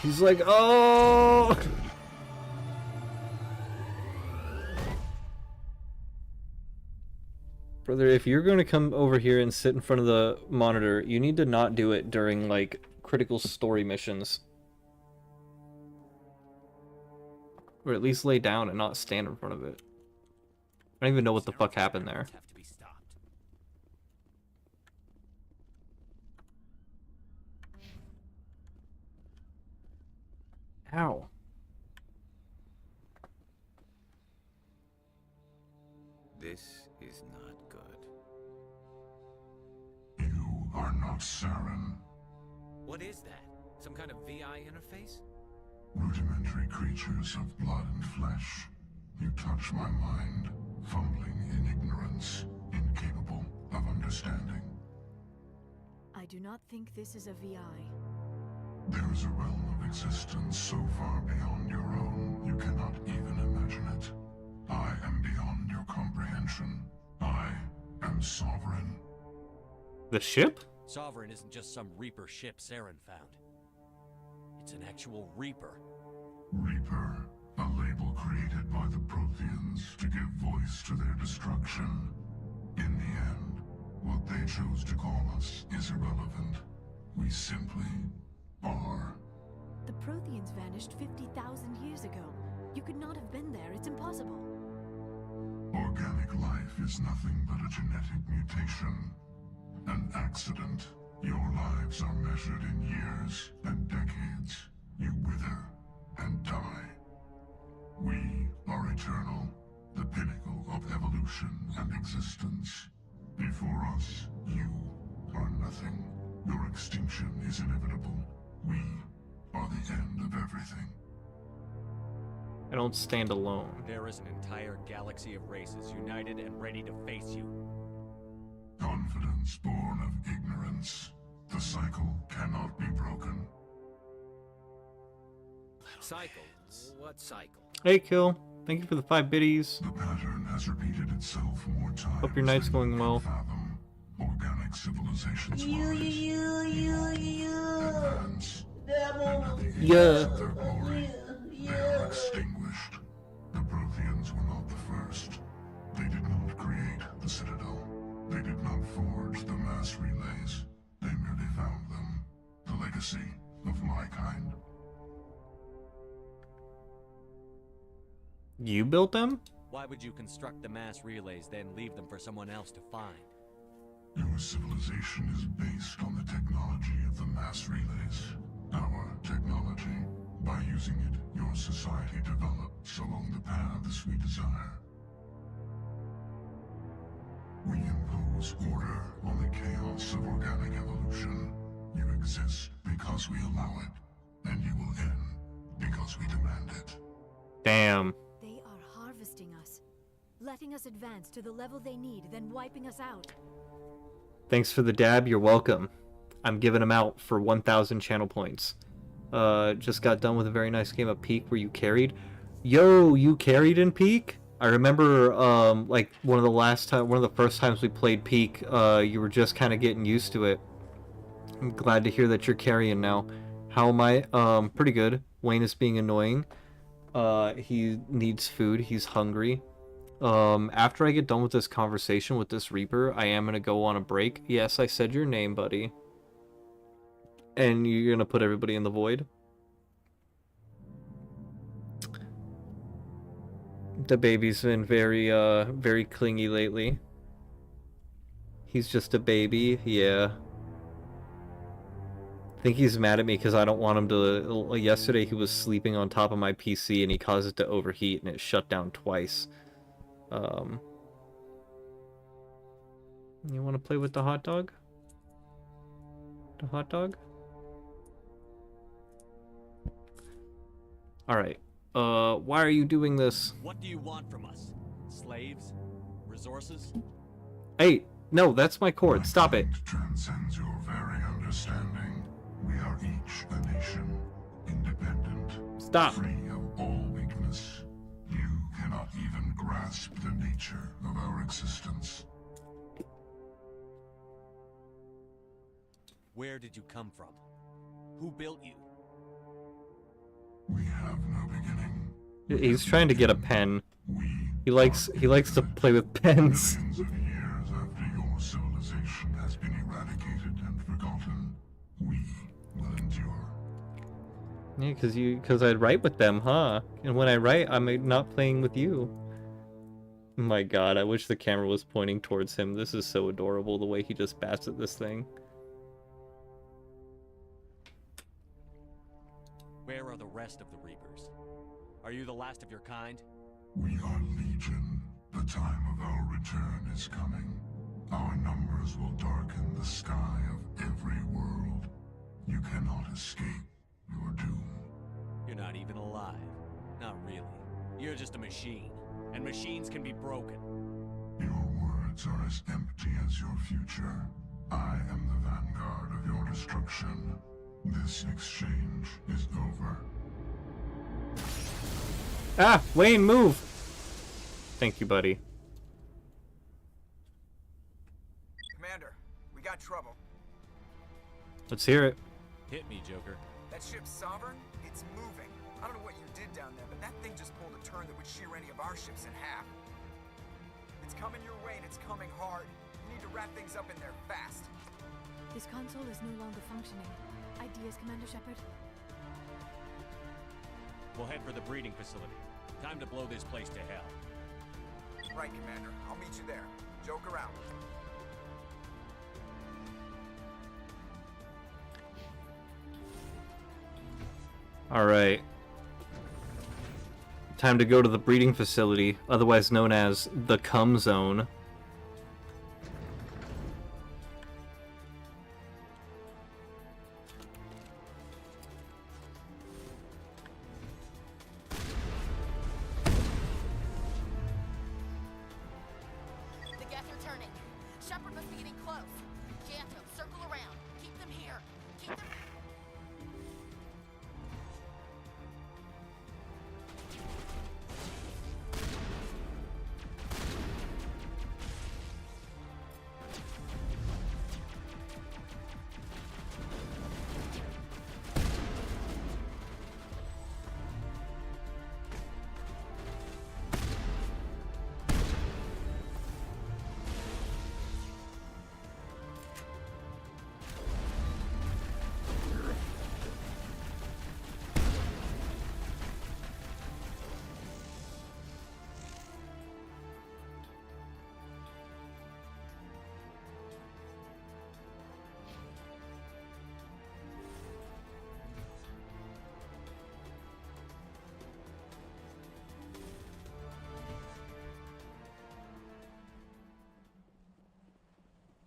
He's like, oh! Brother, if you're going to come over here and sit in front of the monitor, you need to not do it during, like, critical story missions. Or at least lay down and not stand in front of it. I don't even know what the fuck happened there. Ow. This is not good. You are not Saren. What is that? Some kind of VI interface? Rudimentary creatures of blood and flesh. You touch my mind, fumbling in ignorance, incapable of understanding. I do not think this is a VI. There is a realm of existence so far beyond your own, you cannot even imagine it. I am beyond your comprehension. I am Sovereign. The ship? Sovereign isn't just some Reaper ship Saren found. It's an actual Reaper. Reaper, a label created by the Protheans to give voice to their destruction. In the end, what they chose to call us is irrelevant. We simply are. The Protheans vanished 50,000 years ago. You could not have been there. It's impossible. Organic life is nothing but a genetic mutation. An accident. Your lives are measured in years and decades. You wither and die. We are eternal, the pinnacle of evolution and existence. Before us, you are nothing. Your extinction is inevitable. We are the end of everything. I don't stand alone. There is an entire galaxy of races united and ready to face you. Confidence born of ignorance. The cycle cannot be broken. Cycle? What cycle? Hey, Kill. Thank you for the 5 biddies. The pattern has repeated itself more times. Hope your night's going well. Fathom. Organic civilizations advance. And at the ages of their glory, they are extinguished. The Protheans were not the first. They did not create the Citadel. They did not forge the mass relays. They merely found them. The legacy of my kind. You built them? Why would you construct the mass relays, then leave them for someone else to find? Your civilization is based on the technology of the mass relays. Our technology. By using it, your society develops along the paths we desire. We impose order on the chaos of organic evolution. You exist because we allow it, and you will end because we demand it. Damn. They are harvesting us, letting us advance to the level they need, then wiping us out. Thanks for the dab, you're welcome. I'm giving them out for 1,000 channel points. Just got done with a very nice game of Peak where you carried. Yo, you carried in Peak? I remember, like, one of the first times we played Peak, you were just kind of getting used to it. I'm glad to hear that you're carrying now. How am I? Pretty good. Wayne is being annoying. He needs food. He's hungry. After I get done with this conversation with this Reaper, I am gonna go on a break. Yes, I said your name, buddy. And you're gonna put everybody in the void? The baby's been very, very clingy lately. He's just a baby, yeah. I think he's mad at me because I don't want him to... Yesterday he was sleeping on top of my PC and he caused it to overheat and it shut down twice. You want to play with the hot dog? The hot dog? Alright. Why are you doing this? What do you want from us? Slaves? Resources? Hey, no, that's my cord. Stop it. Transcends your very understanding. We are each a nation, independent, Stop. Free of all weakness. You cannot even grasp the nature of our existence. Where did you come from? Who built you? We have no beginning. He's trying to get a pen. He likes to play with pens. Millions of years after your civilization has been eradicated and forgotten, we will endure. Yeah, because I write with them, huh? And when I write, I'm not playing with you. My god, I wish the camera was pointing towards him. This is so adorable, the way he just bats at this thing. Where are the rest of the Reapers? Are you the last of your kind? We are Legion. The time of our return is coming. Our numbers will darken the sky of every world. You cannot escape your doom. You're not even alive. Not really. You're just a machine. And machines can be broken. Your words are as empty as your future. I am the vanguard of your destruction. This exchange is over. Ah, Wayne, move! Thank you, buddy. Commander, we got trouble. Let's hear it. Hit me, Joker. That ship's Sovereign, it's moving. I don't know what you did down there, but that thing just pulled a turn that would shear any of our ships in half. It's coming your way and it's coming hard. You need to wrap things up in there fast. This console is no longer functioning. Ideas, Commander Shepard? We'll head for the breeding facility. Time to blow this place to hell. Right, Commander. I'll meet you there. Joke around. Alright. Time to go to the breeding facility, otherwise known as the Cum Zone. The gas are turning. Shepard must be getting close. Janto, circle around. Keep them here. Keep them...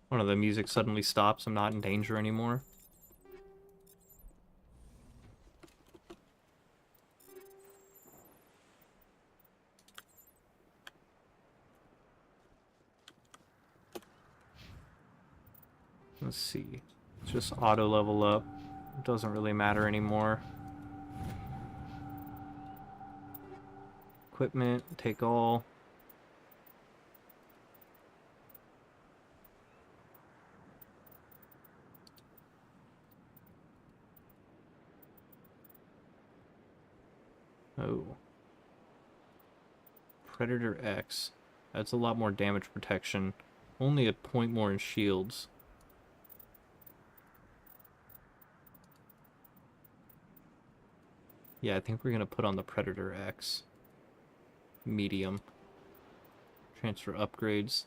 One of the music suddenly stops. I'm not in danger anymore. Let's see. Let's just auto level up. It doesn't really matter anymore. Equipment, take all. Oh. Predator X. That's a lot more damage protection. Only a point more in shields. Yeah, I think we're gonna put on the Predator X. Medium. Transfer upgrades.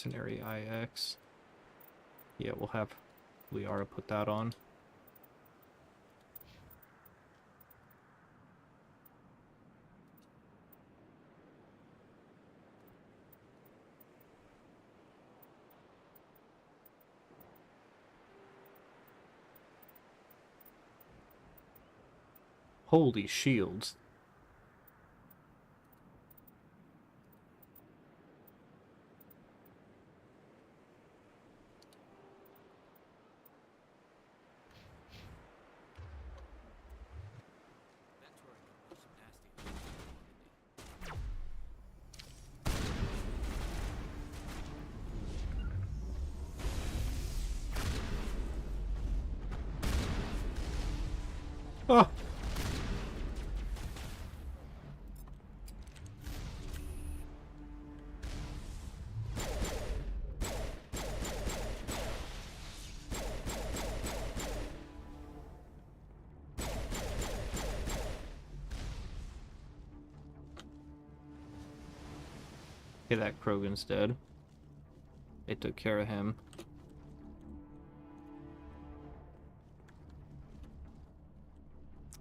Mercenary IX. Yeah, we'll have Liara put that on. Holy shields. Oh. Okay, that Krogan's dead. It took care of him.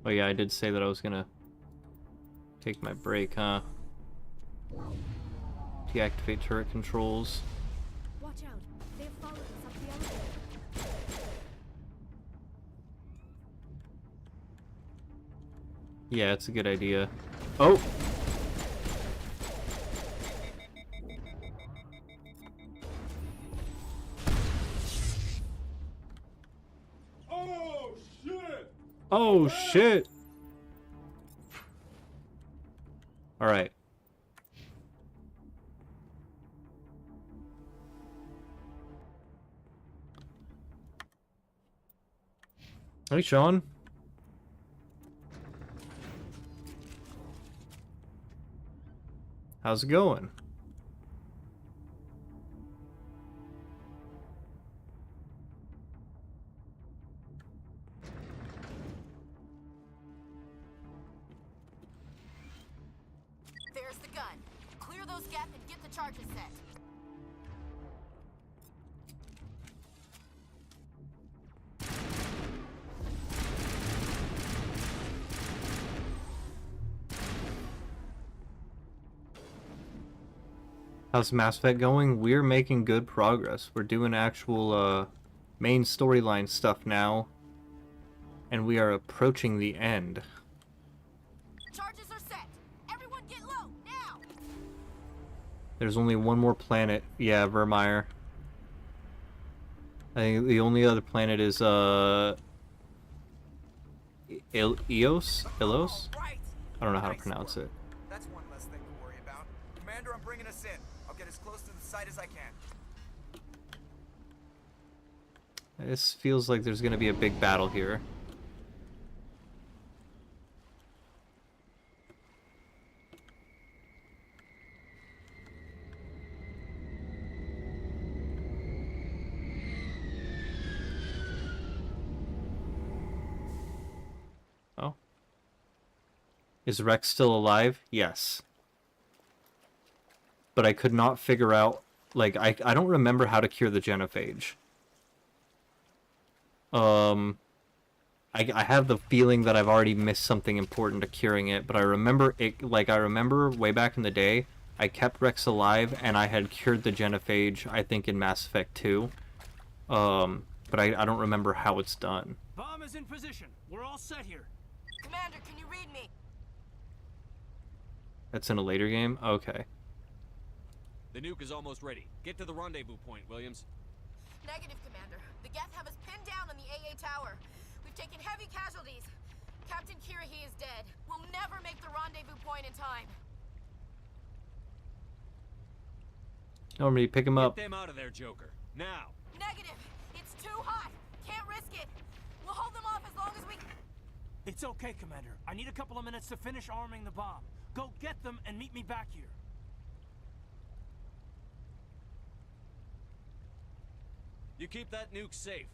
Oh yeah, I did say that I was gonna take my break, huh? Deactivate turret controls. Watch out. They have followed us up the elevator. Yeah, it's a good idea. Oh! Oh shit! Oh shit! Alright. Hey, Sean. How's it going? those Geth and get the charges set. How's Mass Effect going? We're making good progress. We're doing actual main storyline stuff now, and we are approaching the end. Charges are set. Everyone get low now. There's only one more planet. Yeah, Vermeer. I think the only other planet is Ilos? Ilos? Right. I don't know how to pronounce it. That's one less thing to worry about. Commander, I'm bringing us in. I'll get as close to the site as I can. This feels like there's gonna be a big battle here. Oh. Is Rex still alive? Yes. But I could not figure out, like, I don't remember how to cure the genophage. I have the feeling that I've already missed something important to curing it, but I remember it, like, I remember way back in the day, I kept Rex alive, and I had cured the genophage, I think, in Mass Effect 2. But I don't remember how it's done. Bomb is in position. We're all set here. Commander, can you read me? That's in a later game? Okay. The nuke is almost ready. Get to the rendezvous point, Williams. Negative, Commander. The Geth have us pinned down on the AA tower. We've taken heavy casualties. Captain Kirahi is dead. We'll never make the rendezvous point in time. Normally, pick him up. Get them out of there, Joker. Now. Negative. It's too hot. Can't risk it. We'll hold them off as long as we... It's okay, Commander. I need a couple of minutes to finish arming the bomb. Go get them and meet me back here. You keep that nuke safe.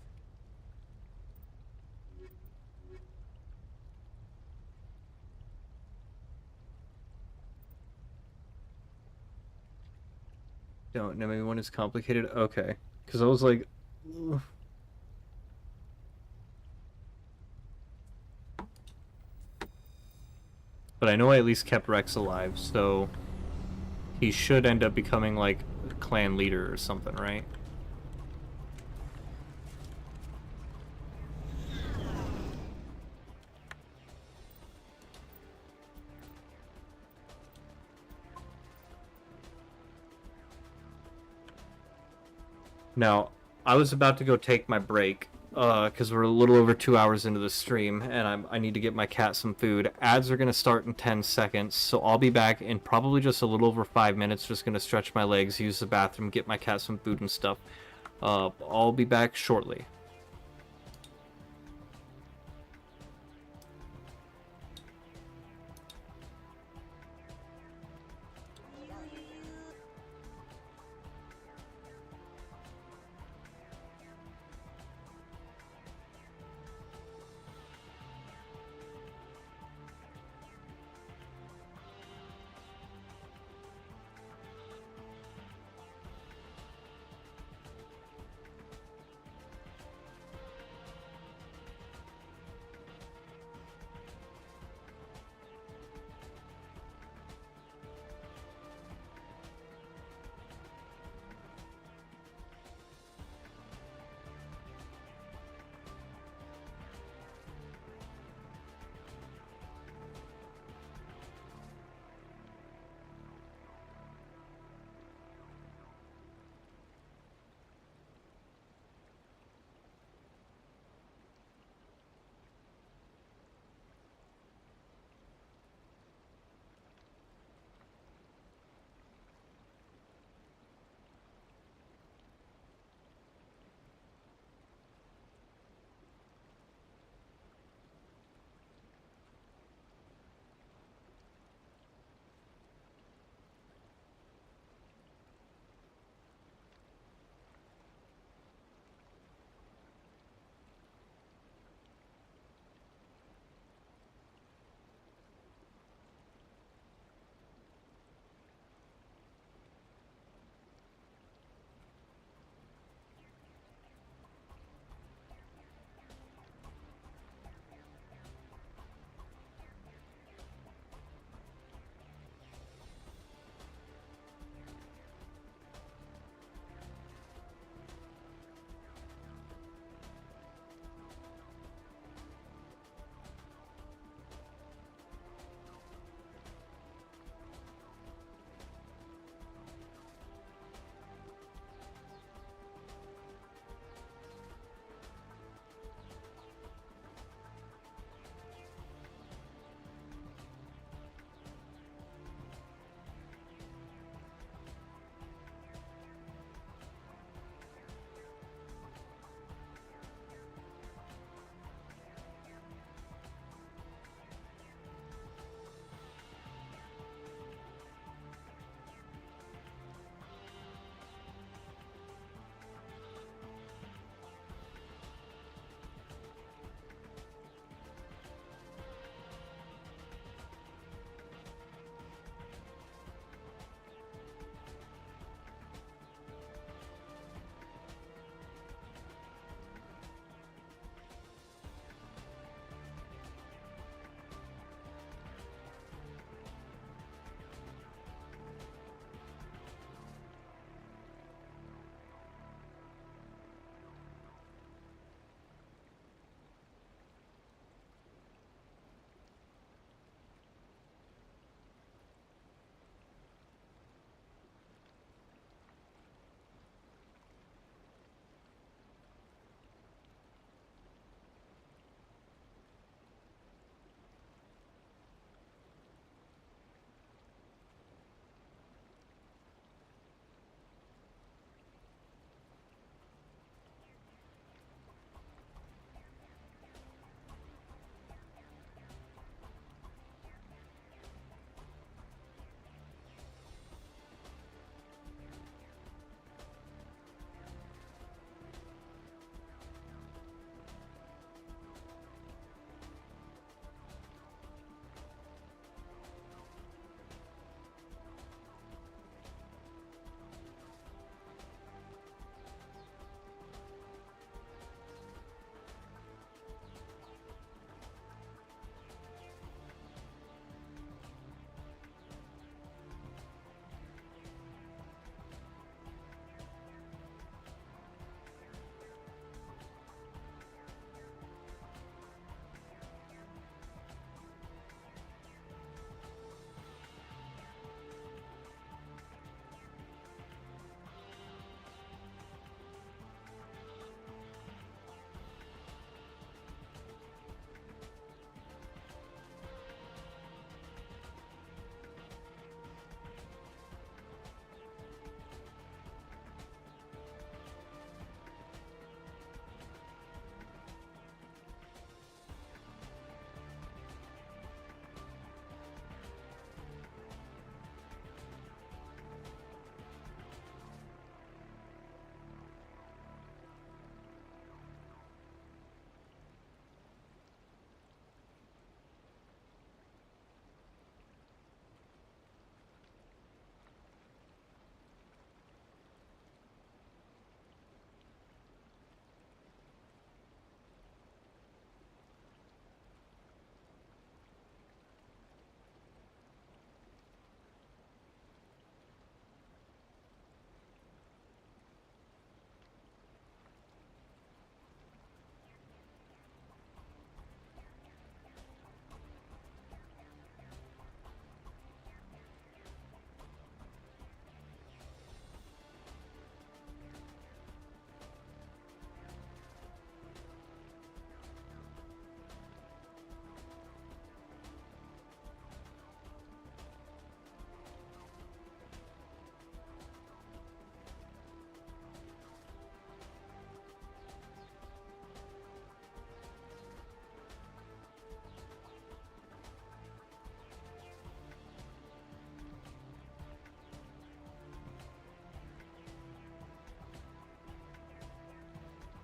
Don't know, ME1 is complicated? Okay. Because I was like... ugh. But I know I at least kept Rex alive, so... he should end up becoming, like, a clan leader or something, right? Now, I was about to go take my break, because we're a little over 2 hours into the stream, and I need to get my cat some food. Ads are going to start in 10 seconds, so I'll be back in probably just a little over 5 minutes, just going to stretch my legs, use the bathroom, get my cat some food and stuff. I'll be back shortly.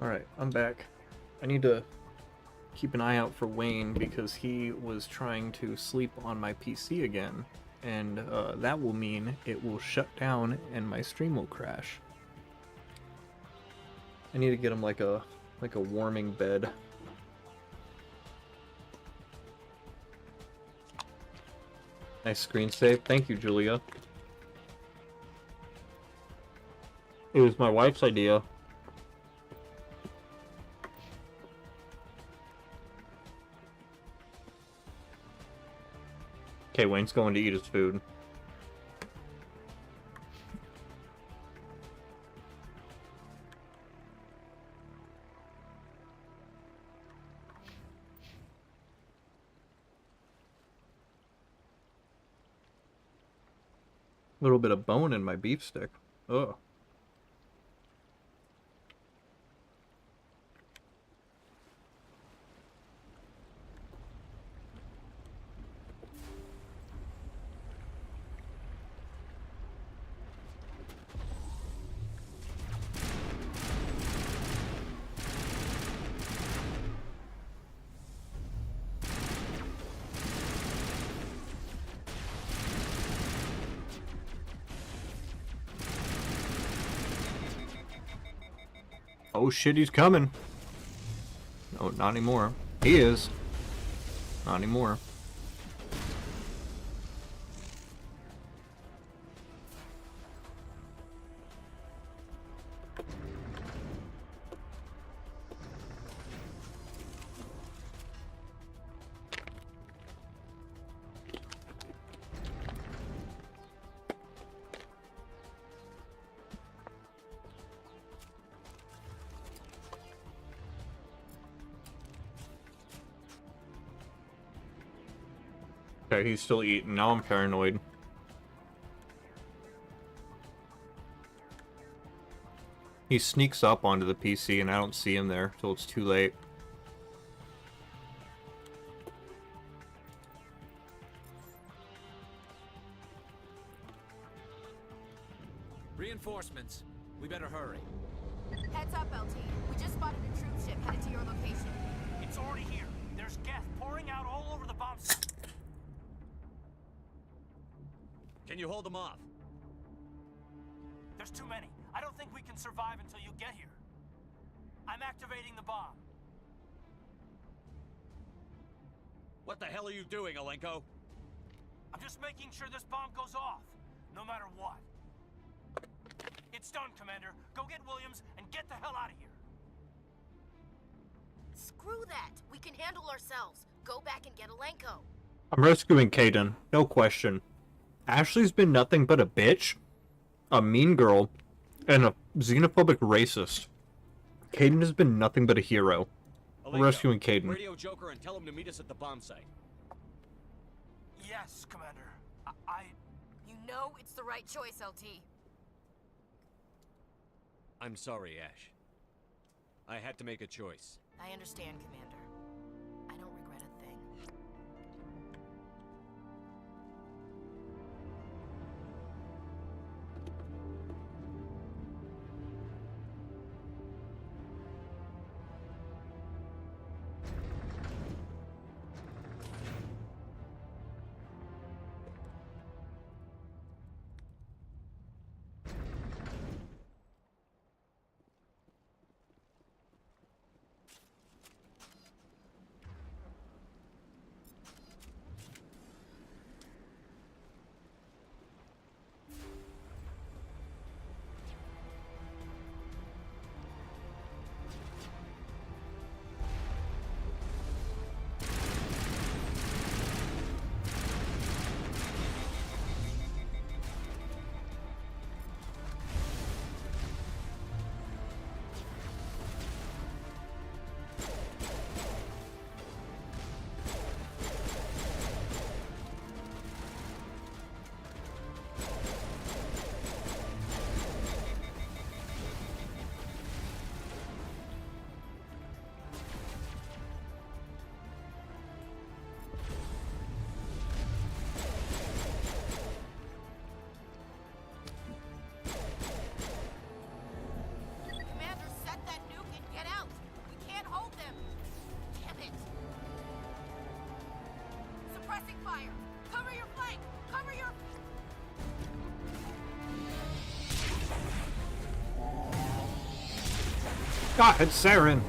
Alright, I'm back. I need to keep an eye out for Wayne because he was trying to sleep on my PC again. And that will mean it will shut down and my stream will crash. I need to get him like a warming bed. Nice screen save. Thank you, Julia. It was my wife's idea. Okay, Wayne's going to eat his food. A little bit of bone in my beef stick. Ugh. Oh shit, he's coming. No, not anymore. He is. Not anymore. Okay, he's still eating. Now I'm paranoid. He sneaks up onto the PC and I don't see him there till it's too late. Reinforcements. We better hurry. Heads up, LT. We just spotted a troop ship headed to your location. It's already here. There's gas pouring out all over the bomb site. Can you hold them off? There's too many. I don't think we can survive until you get here. I'm activating the bomb. What the hell are you doing, Alenko? I'm just making sure this bomb goes off, no matter what. It's done, Commander. Go get Williams and get the hell out of here. Screw that. We can handle ourselves. Go back and get Alenko. I'm rescuing Kaden, no question. Ashley's been nothing but a bitch, a mean girl, and a xenophobic racist. Kaden has been nothing but a hero. I'm rescuing Kaden. Radio Joker and tell him to meet us at the bomb site. Yes, Commander. You know it's the right choice, LT. I'm sorry, Ash. I had to make a choice. I understand, Commander. I don't regret a thing. God, it's Saren.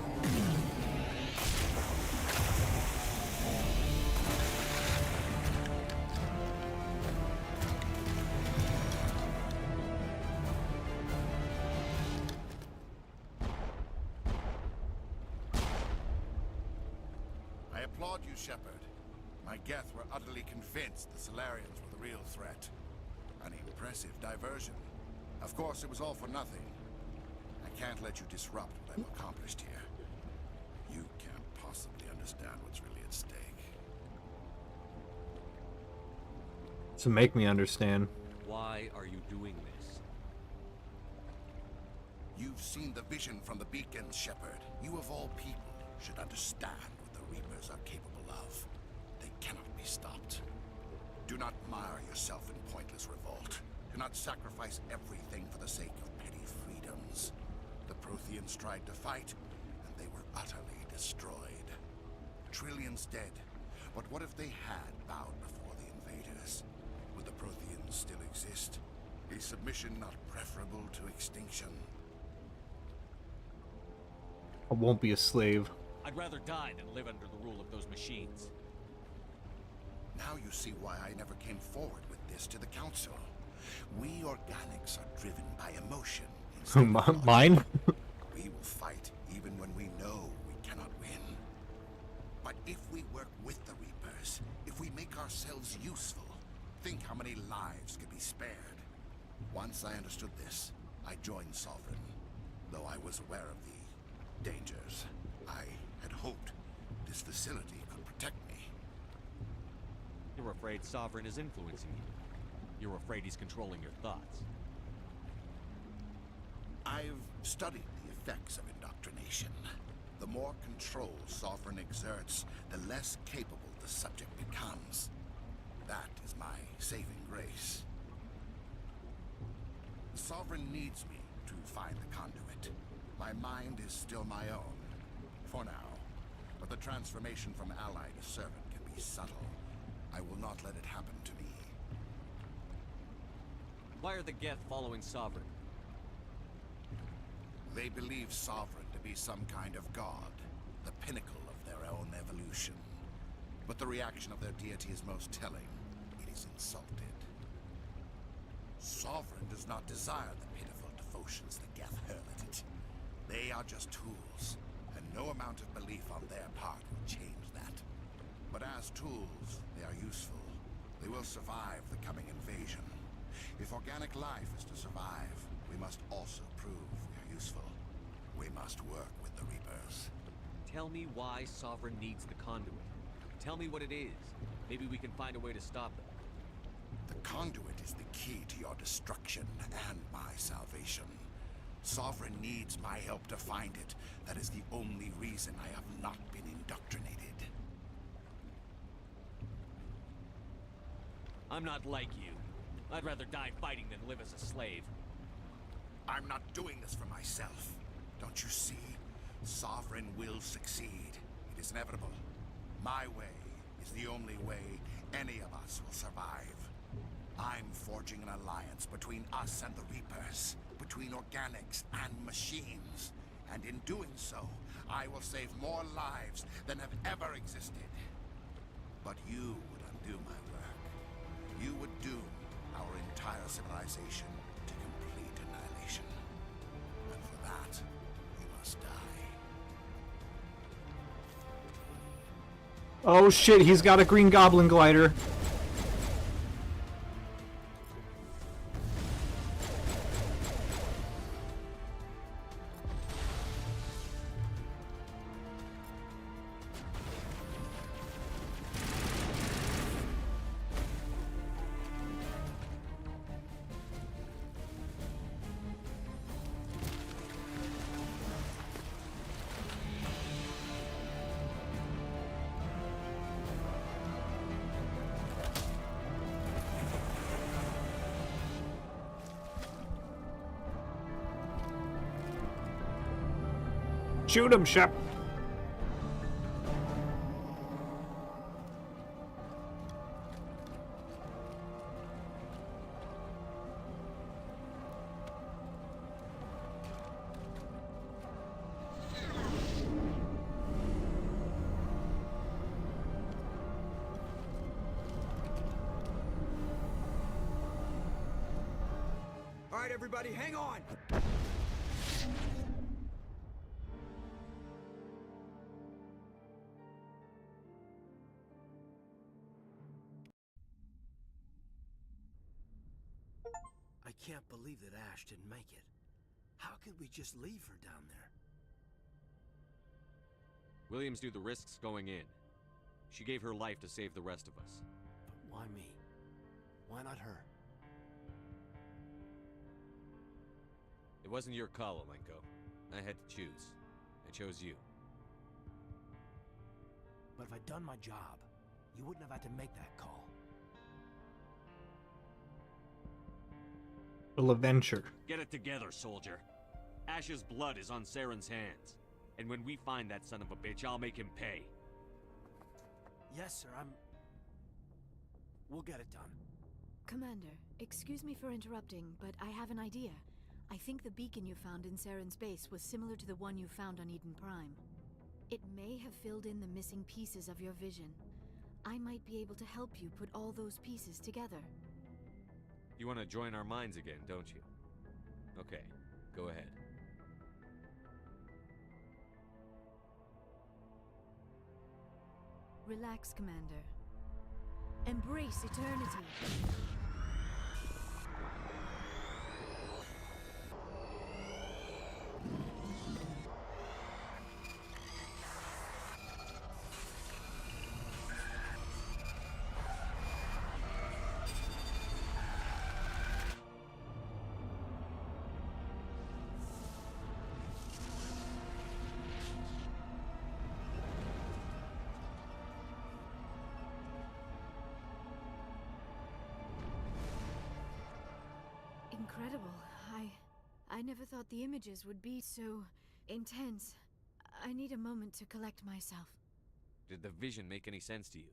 I applaud you, Shepard. My Geth were utterly convinced the Solarians were the real threat. An impressive diversion. Of course, it was all for nothing. I can't let you disrupt what I've accomplished here. You can't possibly understand what's really at stake. To make me understand. Why are you doing this? You've seen the vision from the beacons, Shepard. You of all people should understand what the Reapers are capable of. They cannot be stopped. Do not mire yourself in pointless revolt. Do not sacrifice everything for the sake of petty freedoms. The Protheans tried to fight, and they were utterly destroyed. Trillions dead. But what if they had bowed before the invaders? Would the Protheans still exist? Is submission not preferable to extinction? I won't be a slave. I'd rather die than live under the rule of those machines. Now you see why I never came forward with this to the Council. We organics are driven by emotion. Mine? We will fight even when we know we cannot win. But if we work with the Reapers, if we make ourselves useful, think how many lives could be spared. Once I understood this, I joined Sovereign, though I was aware of the dangers. I had hoped this facility could protect me. You're afraid Sovereign is influencing you. You're afraid he's controlling your thoughts. I've studied the effects of indoctrination. The more control Sovereign exerts, the less capable the subject becomes. That is my saving grace. The Sovereign needs me to find the conduit. My mind is still my own, for now. But the transformation from ally to servant can be subtle. I will not let it happen to me. Why are the Geth following Sovereign? They believe Sovereign to be some kind of god, the pinnacle of their own evolution. But the reaction of their deity is most telling. It is insulted. Sovereign does not desire the pitiful devotions the Geth hurl at it. They are just tools, and no amount of belief on their part will change that. But as tools, they are useful. They will survive the coming invasion. If organic life is to survive, we must also prove we are useful. We must work with the Reapers. Tell me why Sovereign needs the conduit. Tell me what it is. Maybe we can find a way to stop them. The conduit is the key to your destruction and my salvation. Sovereign needs my help to find it. That is the only reason I have not been indoctrinated. I'm not like you. I'd rather die fighting than live as a slave. I'm not doing this for myself. Don't you see? Sovereign will succeed. It is inevitable. My way is the only way any of us will survive. I'm forging an alliance between us and the Reapers, between organics and machines. And in doing so, I will save more lives than have ever existed. But you would undo my work. You would doom our entire civilization to complete annihilation. And for that, we must die. Oh shit, he's got a green goblin glider. Shoot him, Shep. right, everybody, hang on! I can't believe that Ash didn't make it. How could we just leave her down there? Williams knew the risks going in. She gave her life to save the rest of us. But why me? Why not her? It wasn't your call, Alenko. I had to choose. I chose you. But if I'd done my job, you wouldn't have had to make that call. Will adventure. Get it together, soldier. Ash's blood is on Saren's hands. And when we find that son of a bitch, I'll make him pay. Yes, sir, We'll get it done. Commander, excuse me for interrupting, but I have an idea. I think the beacon you found in Saren's base was similar to the one you found on Eden Prime. It may have filled in the missing pieces of your vision. I might be able to help you put all those pieces together. You want to join our minds again, don't you? Okay, go ahead. Relax, Commander. Embrace eternity. Incredible. I never thought the images would be so intense. I need a moment to collect myself. Did the vision make any sense to you?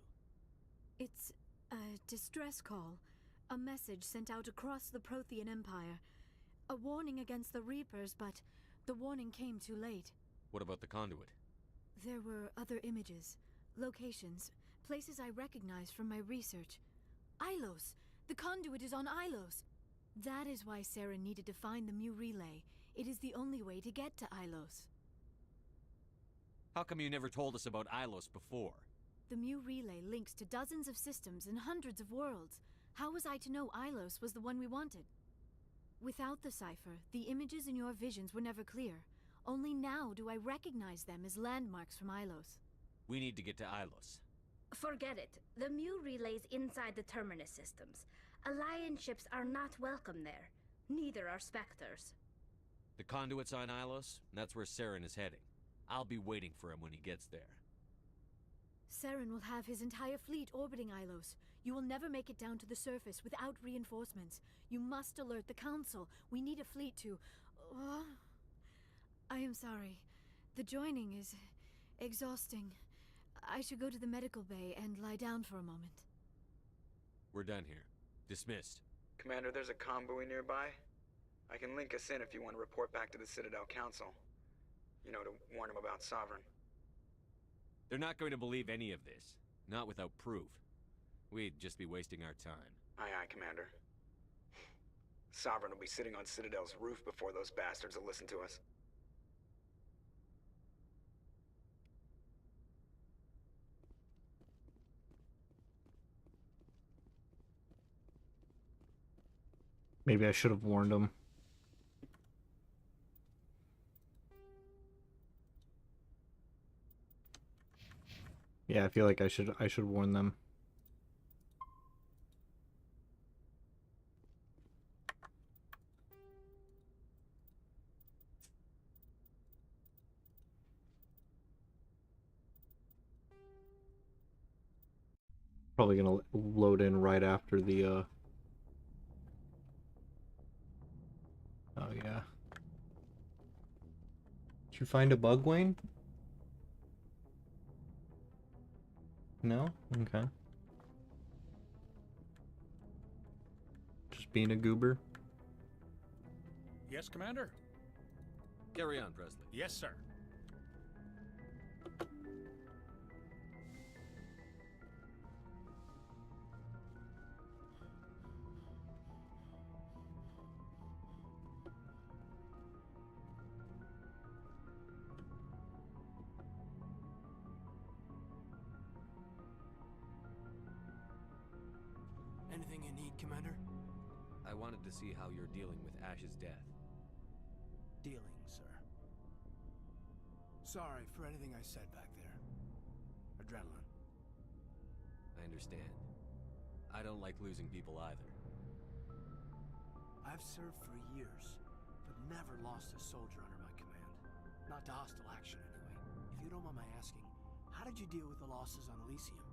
It's a distress call. A message sent out across the Prothean Empire. A warning against the Reapers, but the warning came too late. What about the conduit? There were other images, locations, places I recognized from my research. Ilos! The conduit is on Ilos! That is why Saren needed to find the Mu relay. It is the only way to get to Ilos. How come you never told us about Ilos before? The Mu relay links to dozens of systems and hundreds of worlds. How was I to know Ilos was the one we wanted? Without the cipher, the images in your visions were never clear. Only now do I recognize them as landmarks from Ilos. We need to get to Ilos. Forget it. The Mu relay's inside the Terminus systems. Alliance ships are not welcome there. Neither are Spectres. The conduit's on Ilos, and that's where Saren is heading. I'll be waiting for him when he gets there. Saren will have his entire fleet orbiting Ilos. You will never make it down to the surface without reinforcements. You must alert the Council. We need a fleet to... I am sorry. The joining is exhausting. I should go to the medical bay and lie down for a moment. We're done here. Dismissed. Commander, there's a convoy nearby. I can link us in if you want to report back to the Citadel Council. You know, to warn them about Sovereign. They're not going to believe any of this. Not without proof. We'd just be wasting our time. Aye, aye, Commander. Sovereign will be sitting on Citadel's roof before those bastards will listen to us. Maybe I should have warned him. Yeah, I feel like I should warn them. Probably gonna load in right after the oh yeah. Did you find a bug, Wayne? No? Okay. Just being a goober? Yes, Commander? Carry on, Presley. Yes, sir. Anything you need, Commander? I wanted to see how you're dealing with Ash's death. Dealing, sir. Sorry for anything I said back there. Adrenaline. I understand. I don't like losing people either. I've served for years, but never lost a soldier under my command. Not to hostile action, anyway. If you don't mind my asking, how did you deal with the losses on Elysium?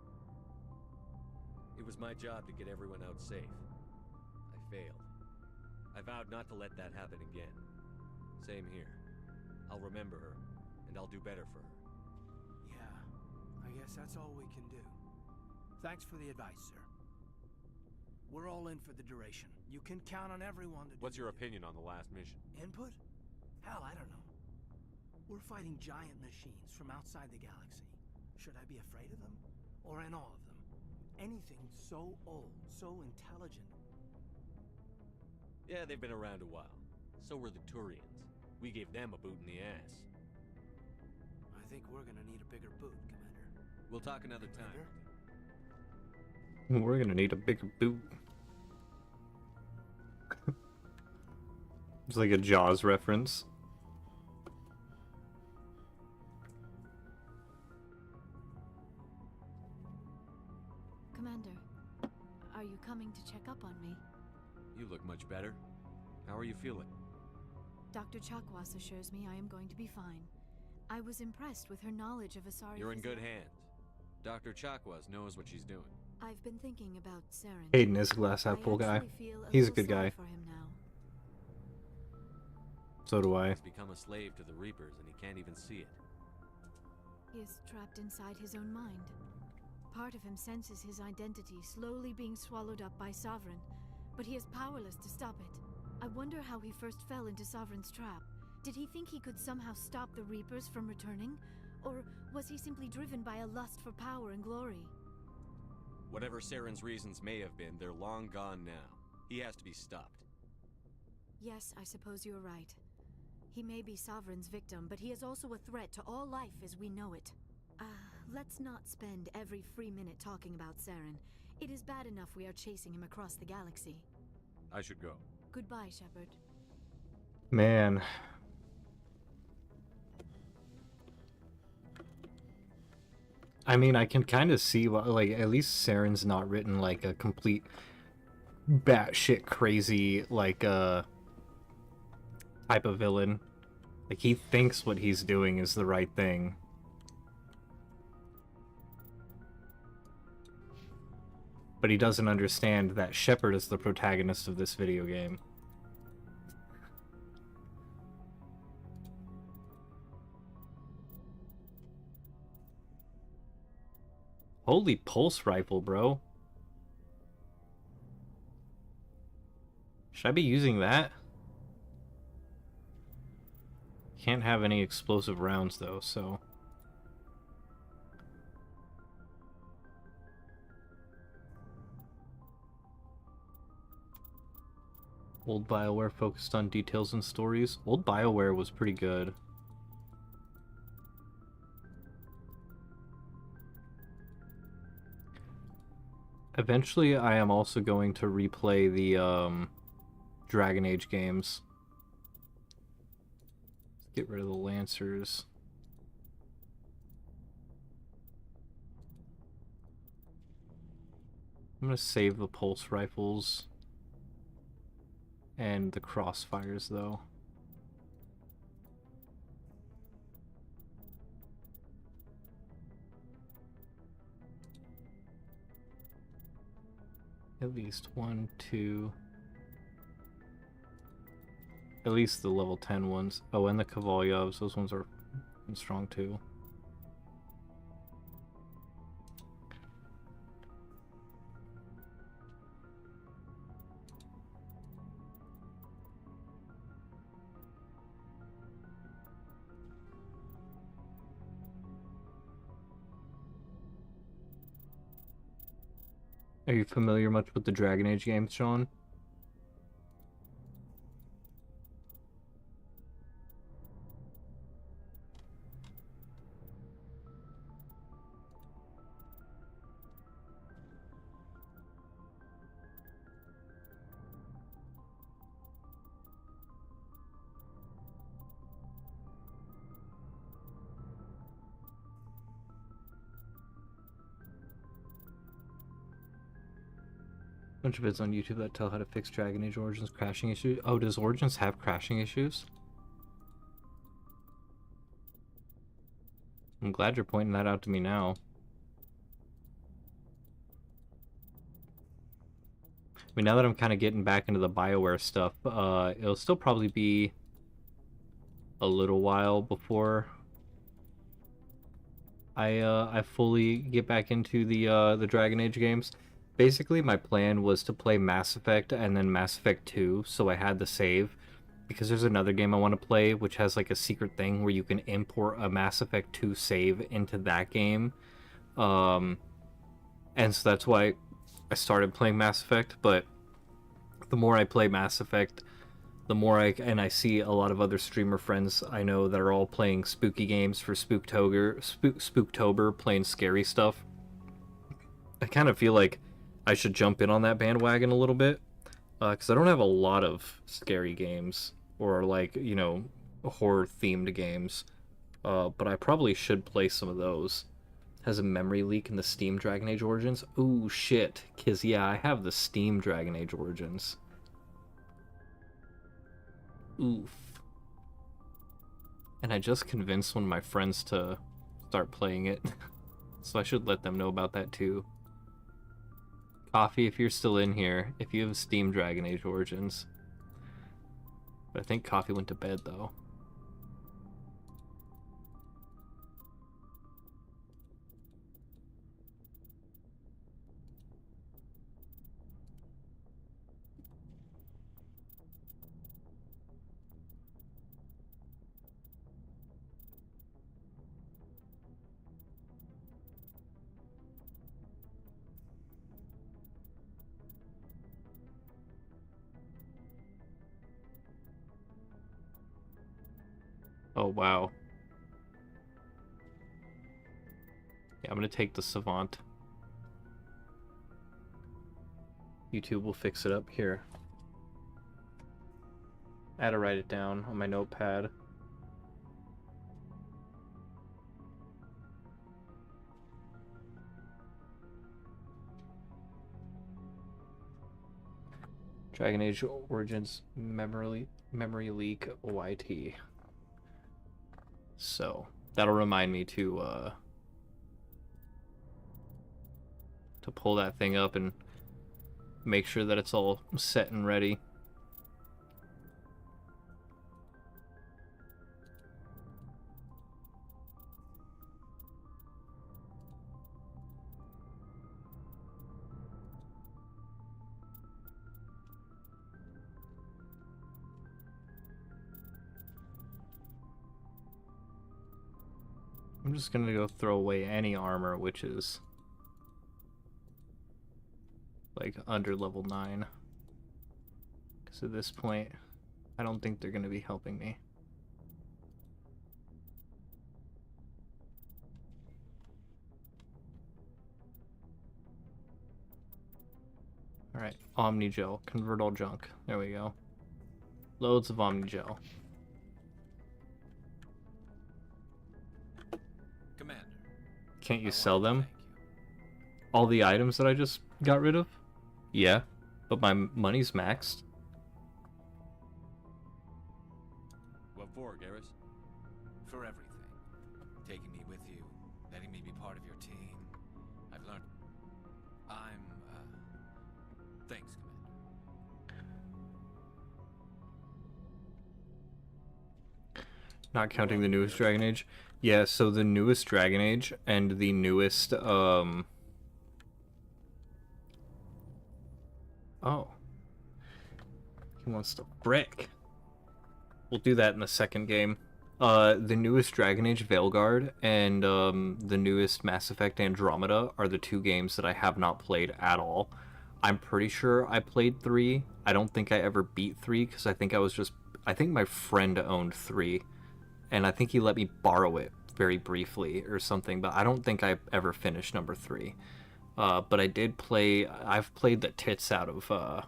It was my job to get everyone out safe. I failed. I vowed not to let that happen again. Same here. I'll remember her, and I'll do better for her. Yeah, I guess that's all we can do. Thanks for the advice, sir. We're all in for the duration. You can count on everyone to do What's your opinion on the last mission? Input? Hell, I don't know. We're fighting giant machines from outside the galaxy. Should I be afraid of them? Or in awe of them? Anything so old, so intelligent. Yeah, they've been around a while. So were the Turians. We gave them a boot in the ass. I think we're gonna need a bigger boot, Commander. We'll talk another time. We're gonna need a bigger boot. It's like a Jaws reference. Commander, are you coming to check up on me? You look much better. How are you feeling? Dr. Chakwas assures me I am going to be fine. I was impressed with her knowledge of Asari. You're in good hands. Dr. Chakwas knows what she's doing. I've been thinking about Saren. Hayden is a glass half full guy. He's a good guy. For him now. So do I. He's become a slave to the Reapers and he can't even see it. He is trapped inside his own mind. Part of him senses his identity slowly being swallowed up by Sovereign, but he is powerless to stop it. I wonder how he first fell into Sovereign's trap. Did he think he could somehow stop the Reapers from returning? Or was he simply driven by a lust for power and glory? Whatever Saren's reasons may have been, they're long gone now. He has to be stopped. Yes, I suppose you're right. He may be Sovereign's victim, but he is also a threat to all life as we know it. Let's not spend every free minute talking about Saren. It is bad enough we are chasing him across the galaxy. I should go. Goodbye, Shepard. Man. I mean, I can kind of see why, like, at least Saren's not written like a complete batshit crazy, like, type of villain. Like, he thinks what he's doing is the right thing. But he doesn't understand that Shepard is the protagonist of this video game. Holy pulse rifle, bro. Should I be using that? Can't have any explosive rounds though, so... Old BioWare focused on details and stories. Old BioWare was pretty good. Eventually, I am also going to replay the Dragon Age games. Let's get rid of the Lancers. I'm going to save the pulse rifles and the crossfires, though. At least 1, 2. At least the level 10 ones. Oh, and the Kovalyovs. Those ones are strong too. Are you familiar much with the Dragon Age games, Sean? Bunch of vids on YouTube that tell how to fix Dragon Age Origins crashing issues. Oh, does Origins have crashing issues? I'm glad you're pointing that out to me now. I mean, now that I'm kind of getting back into the BioWare stuff, it'll still probably be a little while before I fully get back into the Dragon Age games. Basically, my plan was to play Mass Effect and then Mass Effect 2, so I had the save. Because there's another game I want to play, which has like a secret thing where you can import a Mass Effect 2 save into that game. And so that's why I started playing Mass Effect, but the more I play Mass Effect, the more I see a lot of other streamer friends I know that are all playing spooky games for Spooktober, playing scary stuff. I kind of feel like I should jump in on that bandwagon a little bit, because I don't have a lot of scary games or like, you know, horror themed games, but I probably should play some of those. Has a memory leak in the Steam Dragon Age Origins? Ooh, shit, because yeah, I have the Steam Dragon Age Origins. Oof. And I just convinced one of my friends to start playing it, so I should let them know about that too. Coffee, if you're still in here, if you have Steam Dragon Age Origins. But I think Coffee went to bed though. Oh, wow. Yeah, I'm gonna take the Savant. YouTube will fix it up here. I had to write it down on my notepad. Dragon Age Origins memory leak YT. So that'll remind me to pull that thing up and make sure that it's all set and ready. I'm just gonna go throw away any armor which is like under level 9, because at this point I don't think they're gonna be helping me. Alright, Omnigel, convert all junk. There we go. Loads of Omnigel. Commander. Can't you sell them? All the items that I just got rid of? Yeah, but my money's maxed. What for, Garrus? For everything. Taking me with you, letting me be part of your team. I've learned. Thanks, Commander. Not counting the newest Dragon Age. Yeah, so the newest Dragon Age and the newest, Oh. He wants to brick. We'll do that in the second game. The newest Dragon Age Veilguard and the newest Mass Effect Andromeda are the two games that I have not played at all. I'm pretty sure I played 3. I don't think I ever beat 3 because I think my friend owned 3. And I think he let me borrow it very briefly or something, but I don't think I ever finished number 3. But I've played the tits out of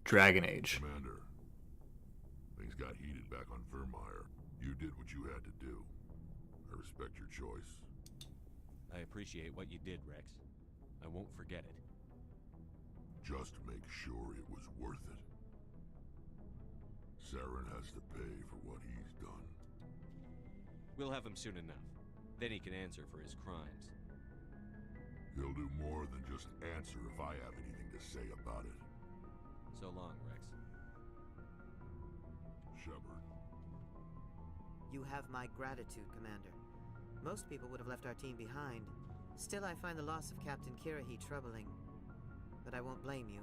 Dragon Age. Commander, things got heated back on Vermeer. You did what you had to do. I respect your choice. I appreciate what you did, Rex. I won't forget it. just make sure it was worth it. Saren has to pay for what he's done. We'll have him soon enough. Then he can answer for his crimes. He'll do more than just answer if I have anything to say about it. So long, Rex. Shepard. You have my gratitude, Commander. Most people would have left our team behind. Still, I find the loss of Captain Kirahi troubling. But I won't blame you.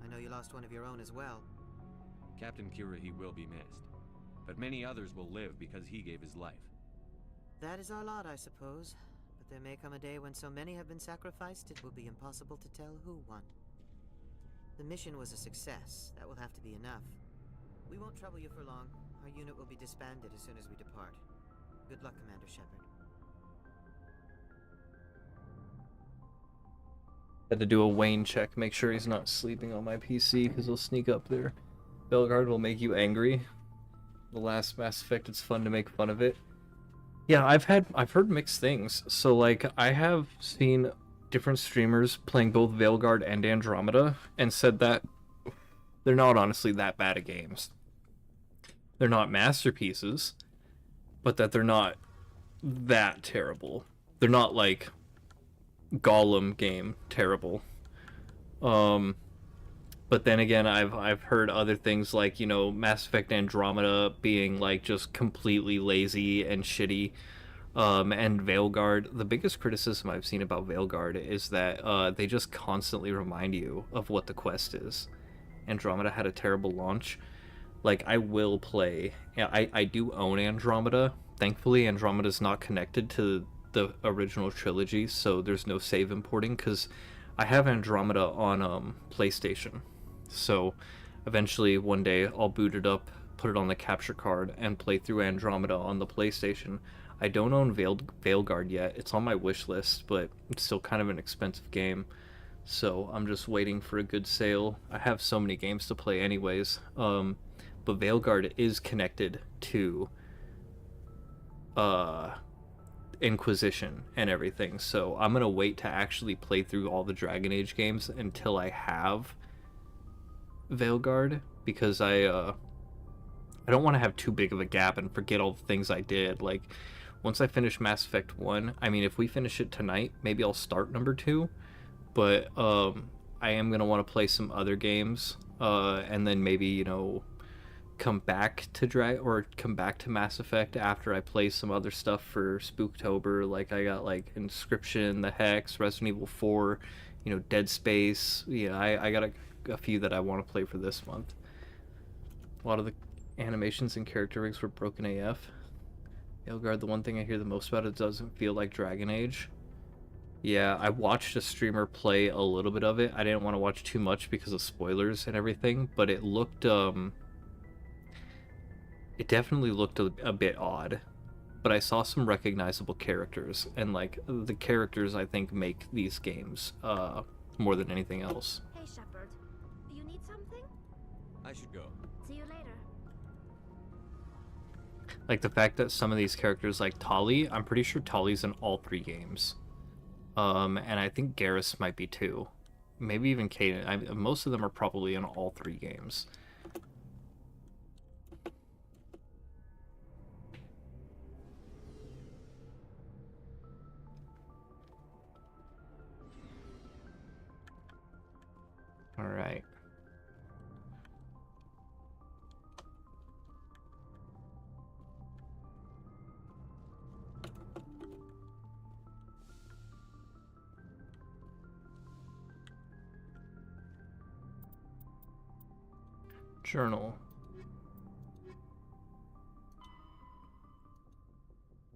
I know you lost one of your own as well. Captain Kirahi will be missed. But many others will live because he gave his life. That is our lot, I suppose. But there may come a day when so many have been sacrificed, it will be impossible to tell who won. The mission was a success. That will have to be enough. We won't trouble you for long. Our unit will be disbanded as soon as we depart. Good luck, Commander Shepard. Had to do a Wayne check, make sure he's not sleeping on my PC, because he'll sneak up there. Bellegarde will make you angry. The last Mass Effect, it's fun to make fun of it. Yeah, I've heard mixed things. So, like, I have seen different streamers playing both Veilguard and Andromeda, and said that they're not honestly that bad at games. They're not masterpieces, but that they're not that terrible. They're not, like, Gollum game terrible. But then again, I've heard other things like, you know, Mass Effect Andromeda being like just completely lazy and shitty. And Veilguard, the biggest criticism I've seen about Veilguard is that they just constantly remind you of what the quest is. Andromeda had a terrible launch. Like, I will play. Yeah, I do own Andromeda. Thankfully, Andromeda's not connected to the original trilogy, so there's no save importing, because I have Andromeda on PlayStation. So eventually one day I'll boot it up, put it on the capture card, and play through Andromeda on the PlayStation. I don't own Veilguard yet. It's on my wish list, but it's still kind of an expensive game. So I'm just waiting for a good sale. I have so many games to play anyways. But Veilguard is connected to Inquisition and everything, so I'm gonna wait to actually play through all the Dragon Age games until I have Veilguard, because I don't want to have too big of a gap and forget all the things I did. Like, once I finish Mass Effect 1, I mean, if we finish it tonight, maybe I'll start number 2, but I am gonna want to play some other games, and then maybe, you know, come back to Mass Effect after I play some other stuff for Spooktober. Like, I got like Inscription, The Hex, Resident Evil 4, you know, Dead Space. Yeah, I got a few that I want to play for this month. A lot of the animations and character rigs were broken AF. Veilguard, the one thing I hear the most about, it doesn't feel like Dragon Age. Yeah, I watched a streamer play a little bit of it. I didn't want to watch too much because of spoilers and everything, but it looked it definitely looked a bit odd, but I saw some recognizable characters, and like the characters I think make these games more than anything else. Hey Shepard, you need something? I should go. See you later. Like the fact that some of these characters, like Tali, I'm pretty sure Tali's in all 3 games, and I think Garrus might be too, maybe even Kaden. Most of them are probably in all 3 games. All right. Journal.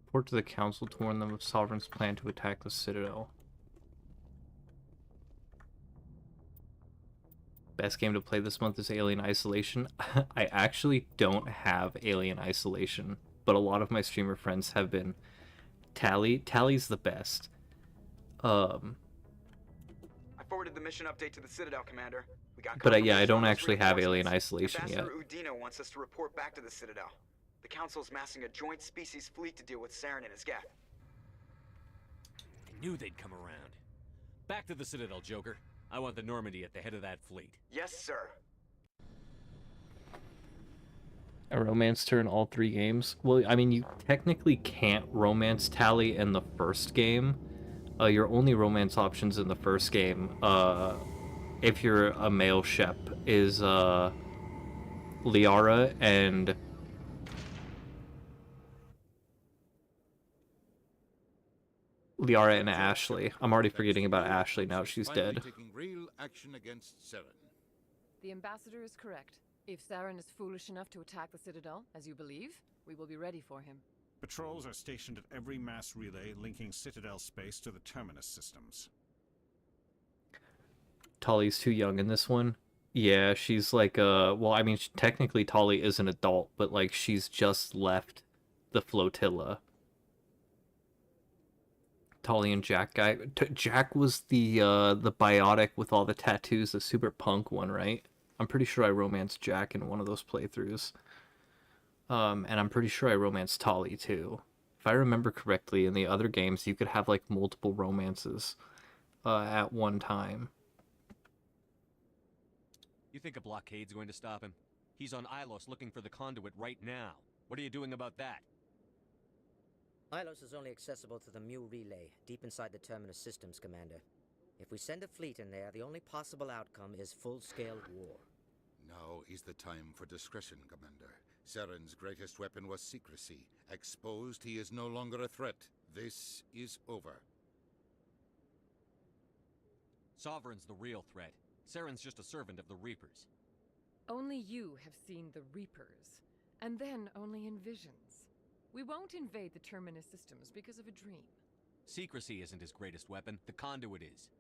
Report to the council to warn them of Sovereign's plan to attack the Citadel. Best game to play this month is Alien Isolation. I actually don't have Alien Isolation, but a lot of my streamer friends have been. Tally's the best. I forwarded the mission update to the Citadel, Commander. We got But yeah, I don't actually have Alien Isolation yet. Ambassador Udino wants us to report back to the Citadel. The Council's massing a joint species fleet to deal with Saren and his geth. I knew they'd come around. Back to the Citadel, Joker. I want the Normandy at the head of that fleet. Yes, sir. A romance turn all 3 games? Well, I mean, you technically can't romance Tally in the first game. Your only romance options in the first game, if you're a male Shep, is Liara and Ashley. I'm already forgetting about Ashley now she's dead. Taking real action against Saren. The ambassador is correct. If Saren is foolish enough to attack the Citadel, as you believe, we will be ready for him. Patrols are stationed at every mass relay linking Citadel space to the terminus systems. Tali's too young in this one. Yeah, she's like, well, I mean, technically Tali is an adult, but, like, she's just left the flotilla. Tali and Jack guy. Jack was the biotic with all the tattoos, the super punk one, right? I'm pretty sure I romanced Jack in one of those playthroughs. And I'm pretty sure I romanced Tali, too. If I remember correctly, in the other games, you could have, like, multiple romances at one time. You think a blockade's going to stop him? He's on Ilos looking for the conduit right now. What are you doing about that? Ilos is only accessible to the Mu relay, deep inside the terminus systems, Commander. If we send a fleet in there, the only possible outcome is full-scale war. Now is the time for discretion, Commander. Saren's greatest weapon was secrecy. Exposed, he is no longer a threat. This is over. Sovereign's the real threat. Saren's just a servant of the Reapers. Only you have seen the Reapers, and then only in visions. We won't invade the terminus systems because of a dream. Secrecy isn't his greatest weapon. The conduit is.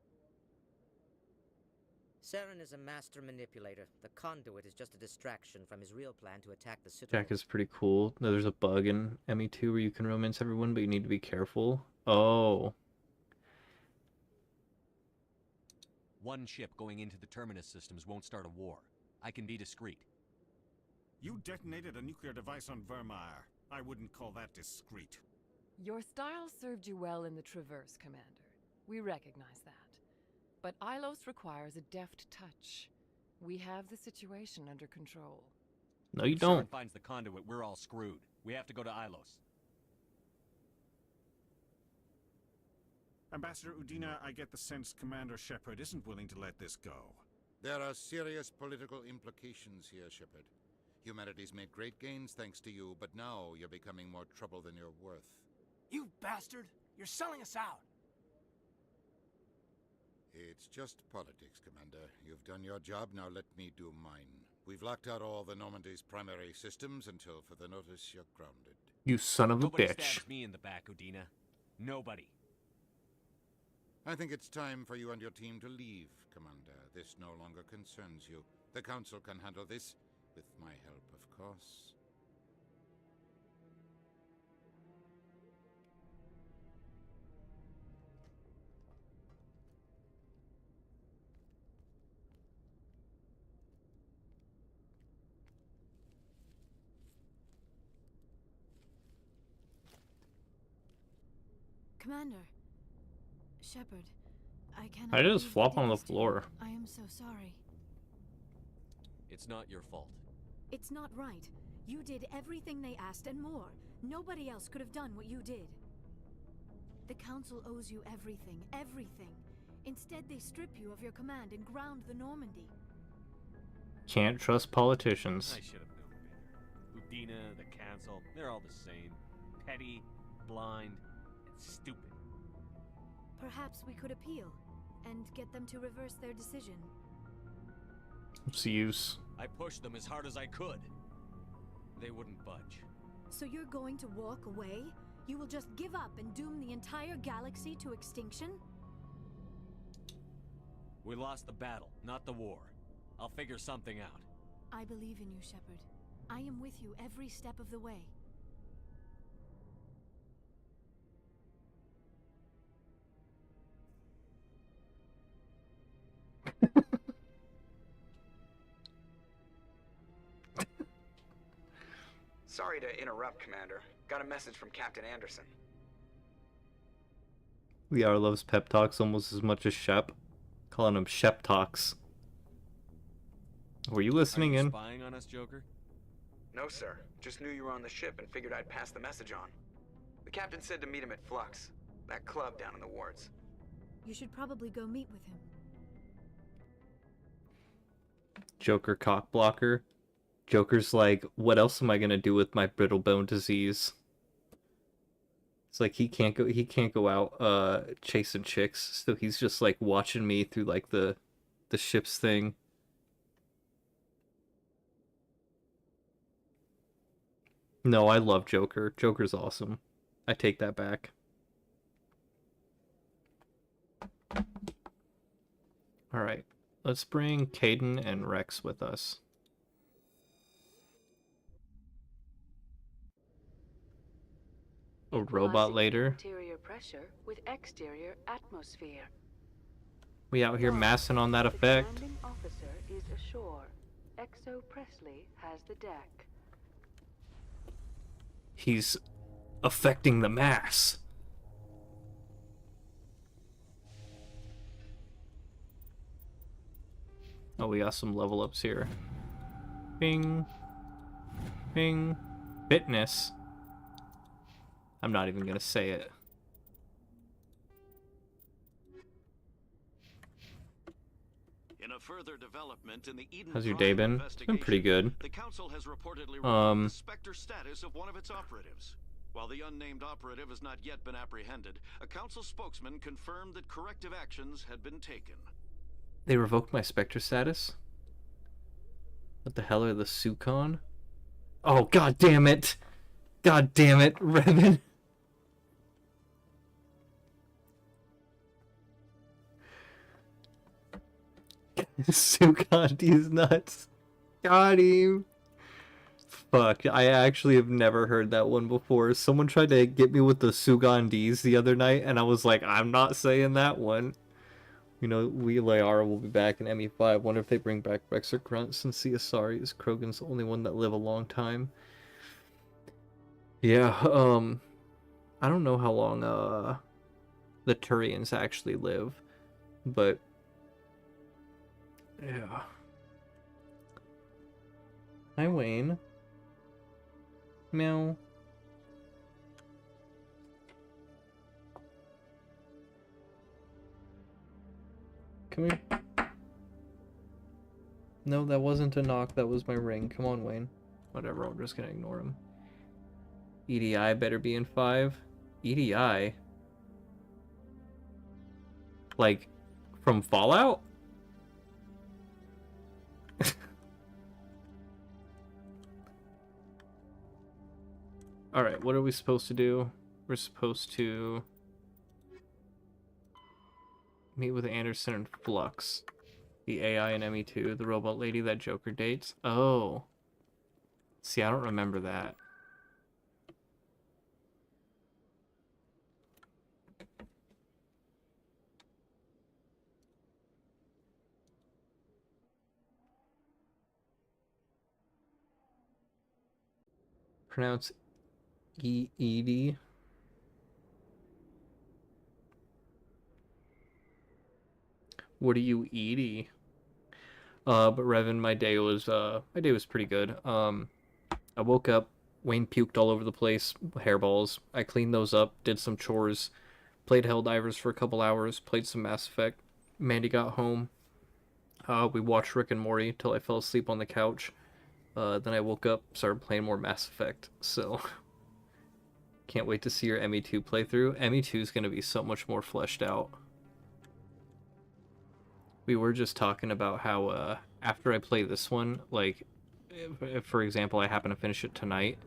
Saren is a master manipulator. The conduit is just a distraction from his real plan to attack the Citadel. Jack is pretty cool. There's a bug in ME2 where you can romance everyone, but you need to be careful. Oh. One ship going into the terminus systems won't start a war. I can be discreet. You detonated a nuclear device on Vermeer. I wouldn't call that discreet. Your style served you well in the Traverse, Commander. We recognize that. But Ilos requires a deft touch. We have the situation under control. No, you If don't. Saren finds the conduit, we're all screwed. We have to go to Ilos. Ambassador Udina, I get the sense Commander Shepard isn't willing to let this go. There are serious political implications here, Shepard. Humanity's made great gains thanks to you, but now you're becoming more trouble than you're worth. You bastard! You're selling us out! It's just politics, Commander. You've done your job, now let me do mine. We've locked out all the Normandy's primary systems until further notice you're grounded. You son of a Nobody bitch. stabs me in the back, Udina. Nobody. I think it's time for you and your team to leave, Commander. This no longer concerns you. The Council can handle this, with my help, of course. Commander. Shepard, I cannot. I just believe flop I on did the this to floor. you. I am so sorry. It's not your fault. It's not right. You did everything they asked and more. Nobody else could have done what you did. The Council owes you everything, everything. Instead, they strip you of your command and ground the Normandy. Can't trust politicians. I should have known better. Udina, the Council, they're all the same. Petty, blind, and stupid. Perhaps we could appeal and get them to reverse their decision. What's the use? I pushed them as hard as I could. They wouldn't budge. So you're going to walk away? You will just give up and doom the entire galaxy to extinction? We lost the battle, not the war. I'll figure something out. I believe in you, Shepard. I am with you every step of the way. Sorry to interrupt, Commander. Got a message from Captain Anderson. Liara loves pep talks almost as much as Shep. Calling them Shep Talks. Were you listening in? Spying on us, Joker? No, sir. Just knew you were on the ship and figured I'd pass the message on. The captain said to meet him at Flux, that club down in the wards. You should probably go meet with him. Joker cock blocker. Joker's like, what else am I gonna do with my brittle bone disease? It's like he can't go out chasing chicks, so he's just like watching me through like the ship's thing. No, I love Joker. Joker's awesome. I take that back. Alright. Let's bring Caden and Rex with us. A robot later. Interior pressure with exterior atmosphere. We out here massing on that effect. The commanding officer is ashore. Exo Presley has the deck. He's affecting the mass. Oh, we got some level ups here. Bing. Bing. Fitness. I'm not even gonna say it. In a further development in the Eden How's your day been? It's been pretty good. The council has reportedly revoked the Spectre status of one of its operatives. While the unnamed operative has not yet been apprehended, a council spokesman confirmed that corrective actions had been taken. They revoked my Spectre status? What the hell are the Sukon? Oh, god damn it! God damn it, Revan! Sukon, these nuts. Got him. Fuck, I actually have never heard that one before. Someone tried to get me with the Sugandis the other night, and I was like, I'm not saying that one. You know, Layara will be back in ME5. Wonder if they bring back Rex or Grunt since CSR is Krogan's the only one that live a long time. Yeah, I don't know how long, the Turians actually live, but yeah. Hi, Wayne. Meow. Come here. No, that wasn't a knock, that was my ring. Come on, Wayne. Whatever, I'm just gonna ignore him. EDI better be in 5. EDI? Like, from Fallout? Alright, what are we supposed to do? We're supposed to meet with Anderson and Flux. The AI in ME2, the robot lady that Joker dates. Oh. See, I don't remember that. Pronounce E-E-D. What are you eating? But Revan, my day was pretty good. I woke up, Wayne puked all over the place, hairballs. I cleaned those up, did some chores, played Helldivers for a couple hours, played some Mass Effect. Mandy got home. We watched Rick and Morty till I fell asleep on the couch. Then I woke up, started playing more Mass Effect, so can't wait to see your ME2 playthrough. ME2 is going to be so much more fleshed out. We were just talking about how after I play this one, like, if, for example, I happen to finish it tonight,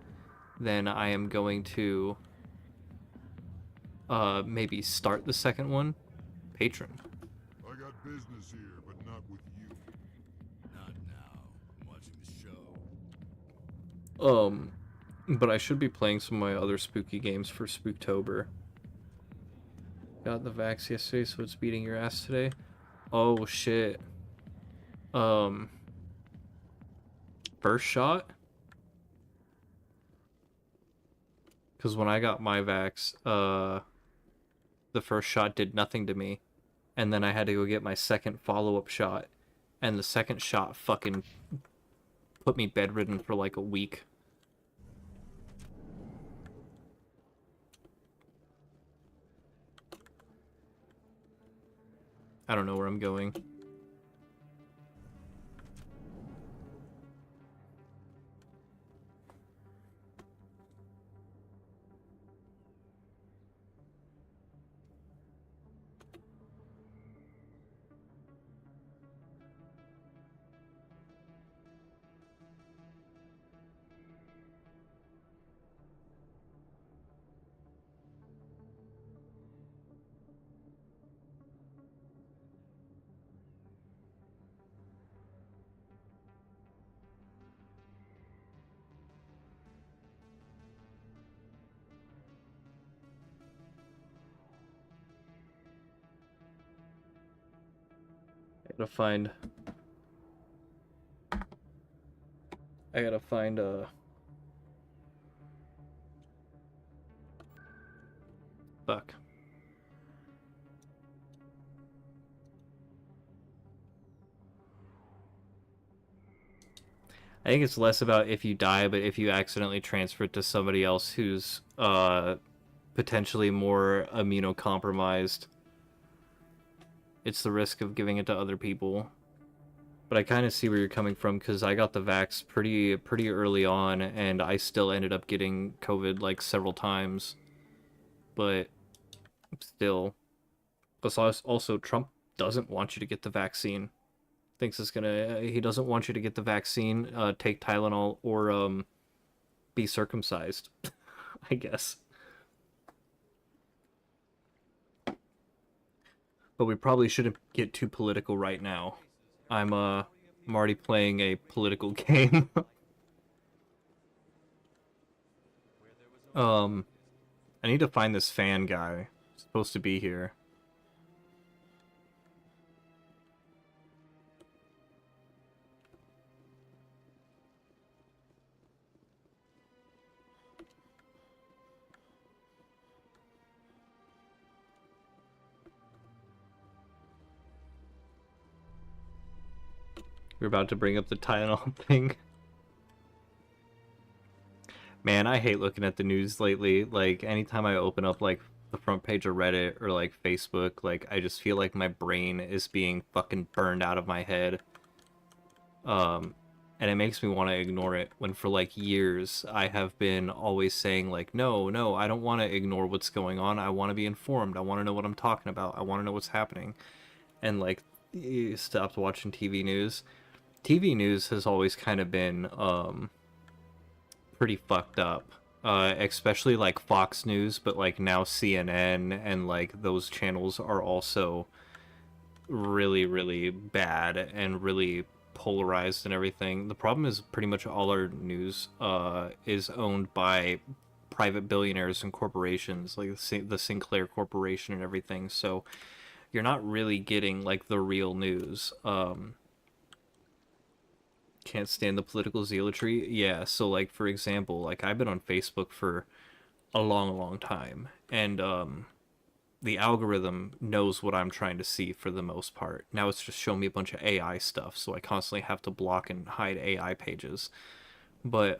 then I am going to maybe start the second one. Patron. I got business here, but not with you. Not now. I'm watching the show. But I should be playing some of my other spooky games for Spooktober. Got the vax yesterday, so it's beating your ass today. Oh shit. First shot? Because when I got my vax, the first shot did nothing to me. and then I had to go get my second follow-up shot, and the second shot fucking put me bedridden for like a week. I don't know where I'm going. I gotta find fuck. I think it's less about if you die, but if you accidentally transfer it to somebody else who's potentially more immunocompromised. It's the risk of giving it to other people. But I kind of see where you're coming from, because I got the vax pretty early on, and I still ended up getting COVID like several times. But still, also Trump doesn't want you to get the vaccine. Thinks it's gonna. He doesn't want you to get the vaccine, take Tylenol, or be circumcised. I guess. But we probably shouldn't get too political right now. I'm already playing a political game. I need to find this fan guy. He's supposed to be here. We're about to bring up the Tylenol thing. Man, I hate looking at the news lately. Like, anytime I open up, like, the front page of Reddit or, like, Facebook, like, I just feel like my brain is being fucking burned out of my head. And it makes me want to ignore it, when for, like, years I have been always saying, like, no, I don't want to ignore what's going on. I want to be informed. I want to know what I'm talking about. I want to know what's happening. And, like, stopped watching TV news. TV news has always kind of been pretty fucked up, especially like Fox News, but like now CNN and like those channels are also really bad and really polarized and everything. The problem is pretty much all our news is owned by private billionaires and corporations, like the Sinclair Corporation and everything, so you're not really getting like the real news. Can't stand the political zealotry. Yeah, so like for example, like I've been on Facebook for a long time, and the algorithm knows what I'm trying to see for the most part. Now it's just showing me a bunch of AI stuff, so I constantly have to block and hide AI pages. But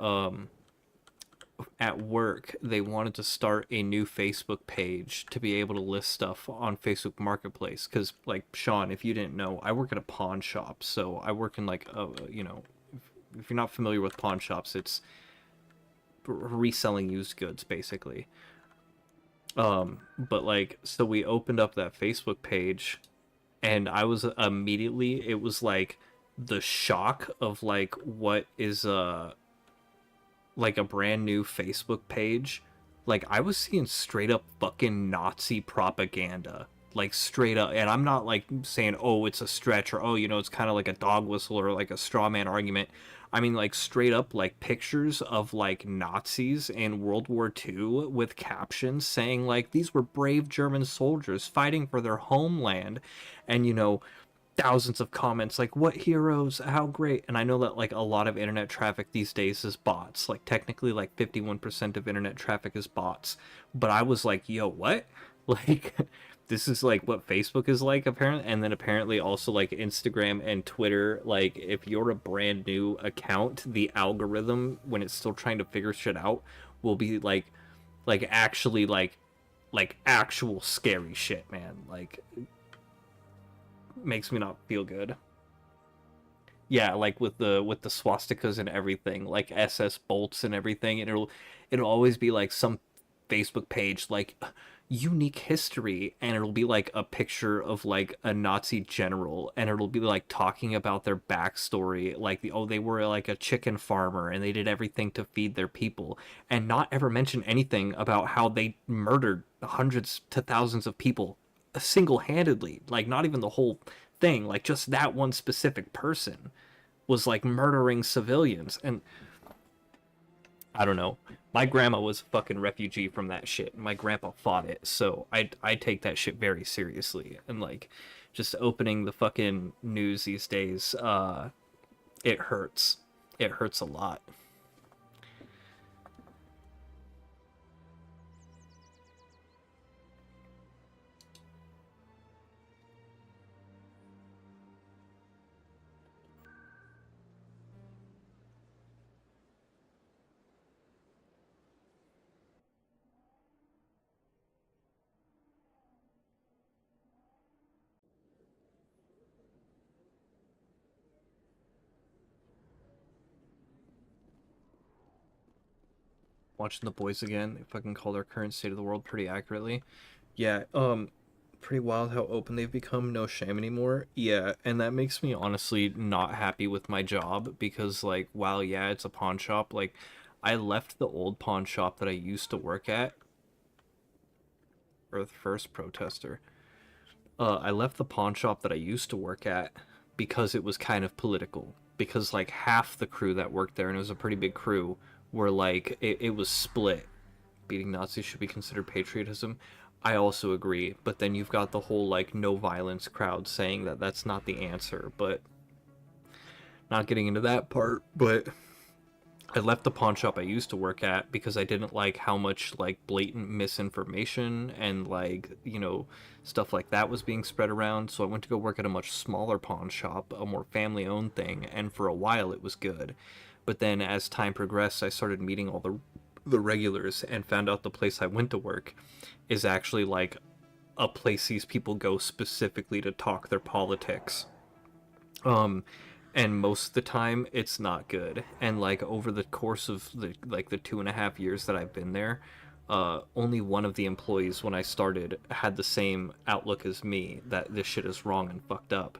at work, they wanted to start a new Facebook page to be able to list stuff on Facebook Marketplace. Because, like, Sean, if you didn't know, I work at a pawn shop. So I work in, like, you know, if you're not familiar with pawn shops, it's reselling used goods, basically. But, like, so we opened up that Facebook page, and I was immediately, it was, like, the shock of, like, what is, like a brand new Facebook page. Like, I was seeing straight up fucking Nazi propaganda, like straight up. And I'm not like saying, oh, it's a stretch, or oh, you know, it's kind of like a dog whistle or like a straw man argument. I mean, like straight up like pictures of like Nazis in World War II with captions saying like these were brave German soldiers fighting for their homeland, and you know, thousands of comments like, what heroes, how great. And I know that like a lot of internet traffic these days is bots, like technically like 51% of internet traffic is bots, but I was like, yo, what? Like, this is like what Facebook is like apparently, and then apparently also like Instagram and Twitter. Like if you're a brand new account, the algorithm when it's still trying to figure shit out will be actually like actual scary shit, man. Like makes me not feel good. Yeah, like with the swastikas and everything, like SS bolts and everything, and it'll always be like some Facebook page like unique history, and it'll be like a picture of like a Nazi general, and it'll be like talking about their backstory, like they were like a chicken farmer and they did everything to feed their people, and not ever mention anything about how they murdered hundreds to thousands of people single-handedly, like not even the whole thing, like just that one specific person was like murdering civilians. And I don't know. My grandma was a fucking refugee from that shit. My grandpa fought it, so I take that shit very seriously. And like, just opening the fucking news these days, it hurts. It hurts a lot. Watching The Boys again, if I can call their current state of the world pretty accurately. Yeah, pretty wild how open they've become, no shame anymore. Yeah, and that makes me honestly not happy with my job, because like, while yeah, it's a pawn shop, like I left the old pawn shop that I used to work at, Earth First protester. I left the pawn shop that I used to work at because it was kind of political. Because like half the crew that worked there, and it was a pretty big crew, were like it was split. Beating Nazis should be considered patriotism. I also agree, but then you've got the whole like no violence crowd saying that that's not the answer. But not getting into that part, but I left the pawn shop I used to work at because I didn't like how much like blatant misinformation and like, you know, stuff like that was being spread around. So I went to go work at a much smaller pawn shop, a more family owned thing, and for a while it was good. But then as time progressed, I started meeting all the regulars and found out the place I went to work is actually like a place these people go specifically to talk their politics. And most of the time it's not good. And like over the course of the 2.5 years that I've been there, only one of the employees when I started had the same outlook as me, that this shit is wrong and fucked up.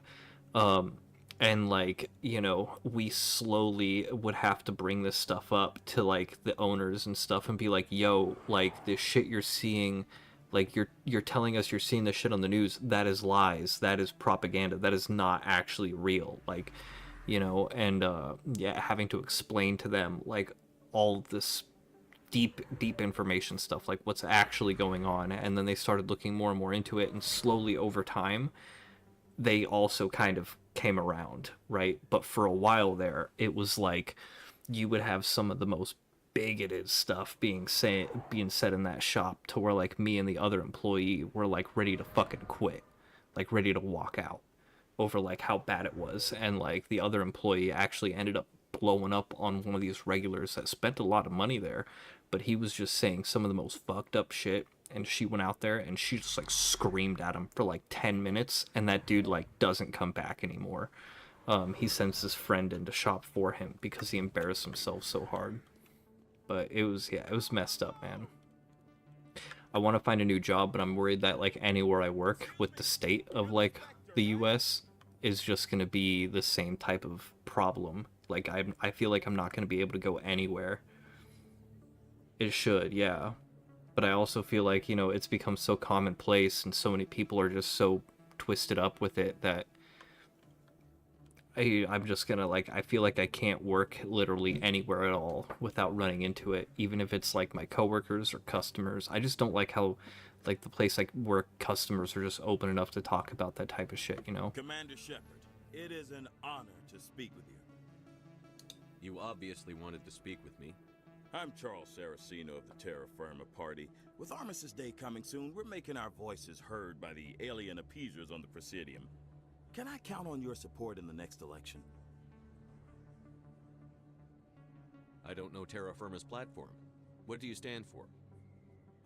And like, you know, we slowly would have to bring this stuff up to like the owners and stuff and be like, yo, like this shit you're seeing, like you're telling us you're seeing this shit on the news, that is lies, that is propaganda, that is not actually real. Like, you know, and yeah, having to explain to them like all this deep information stuff, like what's actually going on. And then they started looking more and more into it, and slowly over time they also kind of came around, right? But for a while there, it was like you would have some of the most bigoted stuff being said in that shop, to where like me and the other employee were like ready to fucking quit, like ready to walk out over like how bad it was. And like the other employee actually ended up blowing up on one of these regulars that spent a lot of money there, but he was just saying some of the most fucked up shit. And she went out there and she just like screamed at him for like 10 minutes, and that dude like doesn't come back anymore. He sends his friend into shop for him because he embarrassed himself so hard. But it was messed up, man. I want to find a new job, but I'm worried that like anywhere I work with the state of like the US is just gonna be the same type of problem. Like I feel like I'm not gonna be able to go anywhere. It should, yeah. But I also feel like, you know, it's become so commonplace and so many people are just so twisted up with it that I'm just gonna like, I feel like I can't work literally anywhere at all without running into it, even if it's like my coworkers or customers. I just don't like how like the place I work, customers are just open enough to talk about that type of shit, you know? Commander Shepard, it is an honor to speak with you. You obviously wanted to speak with me. I'm Charles Saraceno of the Terra Firma Party. With Armistice Day coming soon, we're making our voices heard by the alien appeasers on the Presidium. Can I count on your support in the next election? I don't know Terra Firma's platform. What do you stand for?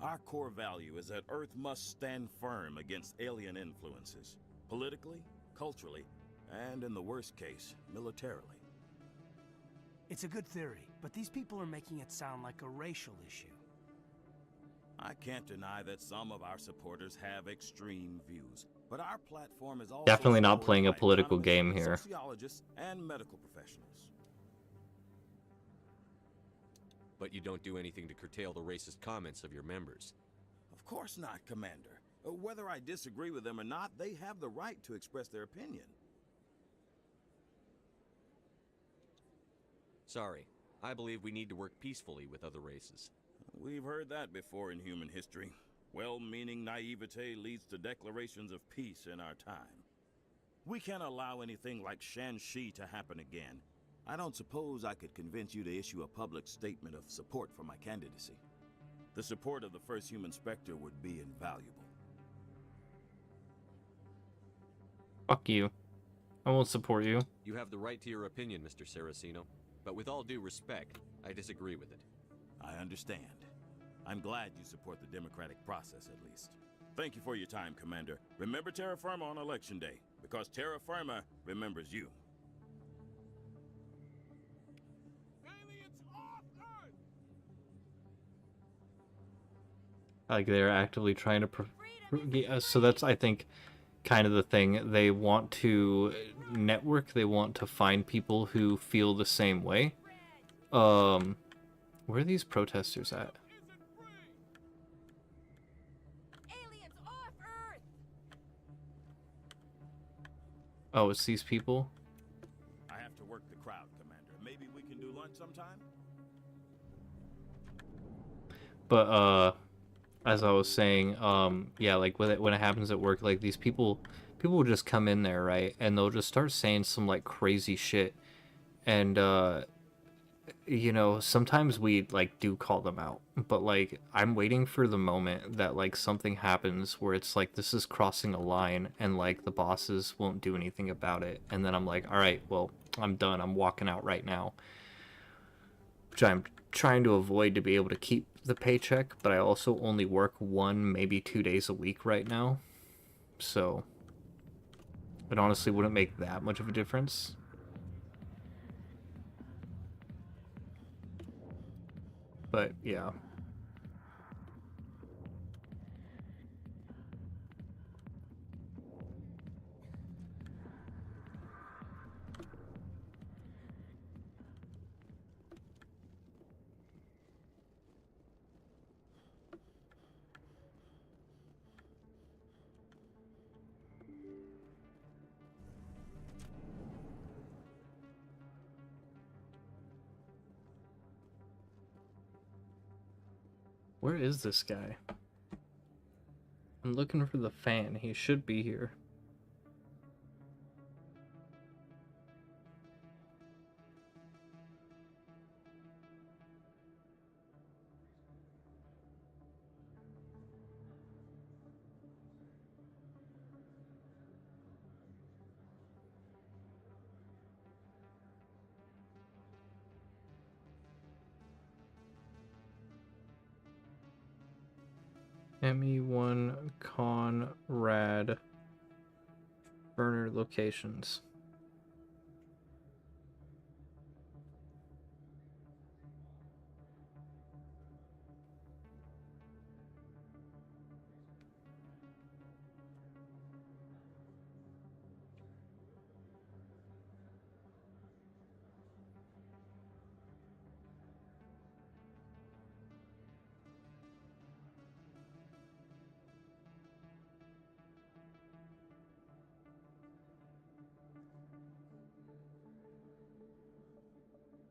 Our core value is that Earth must stand firm against alien influences. Politically, culturally, and in the worst case, militarily. It's a good theory, but these people are making it sound like a racial issue. I can't deny that some of our supporters have extreme views, but our platform is also Definitely not supported playing a by political economists, game here. sociologists, and medical professionals. But you don't do anything to curtail the racist comments of your members. Of course not, Commander. Whether I disagree with them or not, they have the right to express their opinion. Sorry. I believe we need to work peacefully with other races. We've heard that before in human history. Well-meaning naivete leads to declarations of peace in our time. We can't allow anything like Shanxi to happen again. I don't suppose I could convince you to issue a public statement of support for my candidacy. The support of the first human Spectre would be invaluable. Fuck you. I won't support you. You have the right to your opinion, Mr. Saraceno. But with all due respect, I disagree with it. I understand. I'm glad you support the democratic process, at least. Thank you for your time, Commander. Remember Terra Firma on Election Day, because Terra Firma remembers you. Like they're actively trying to yeah, so that's, I think, kind of the thing. They want to network, they want to find people who feel the same way. Where are these protesters at? Aliens off Earth! Oh, it's these people? I have to work the crowd, Commander. Maybe we can do lunch sometime? But, as I was saying, yeah, like when it happens at work, like these people will just come in there, right? And they'll just start saying some like crazy shit. And, you know, sometimes we like do call them out, but like I'm waiting for the moment that like something happens where it's like this is crossing a line and like the bosses won't do anything about it. And then I'm like, all right, well, I'm done. I'm walking out right now. Which I'm trying to avoid to be able to keep the paycheck, but I also only work 1, maybe 2 days a week right now, so it honestly wouldn't make that much of a difference. But yeah. Where is this guy? I'm looking for the fan. He should be here. ME1 Conrad burner locations.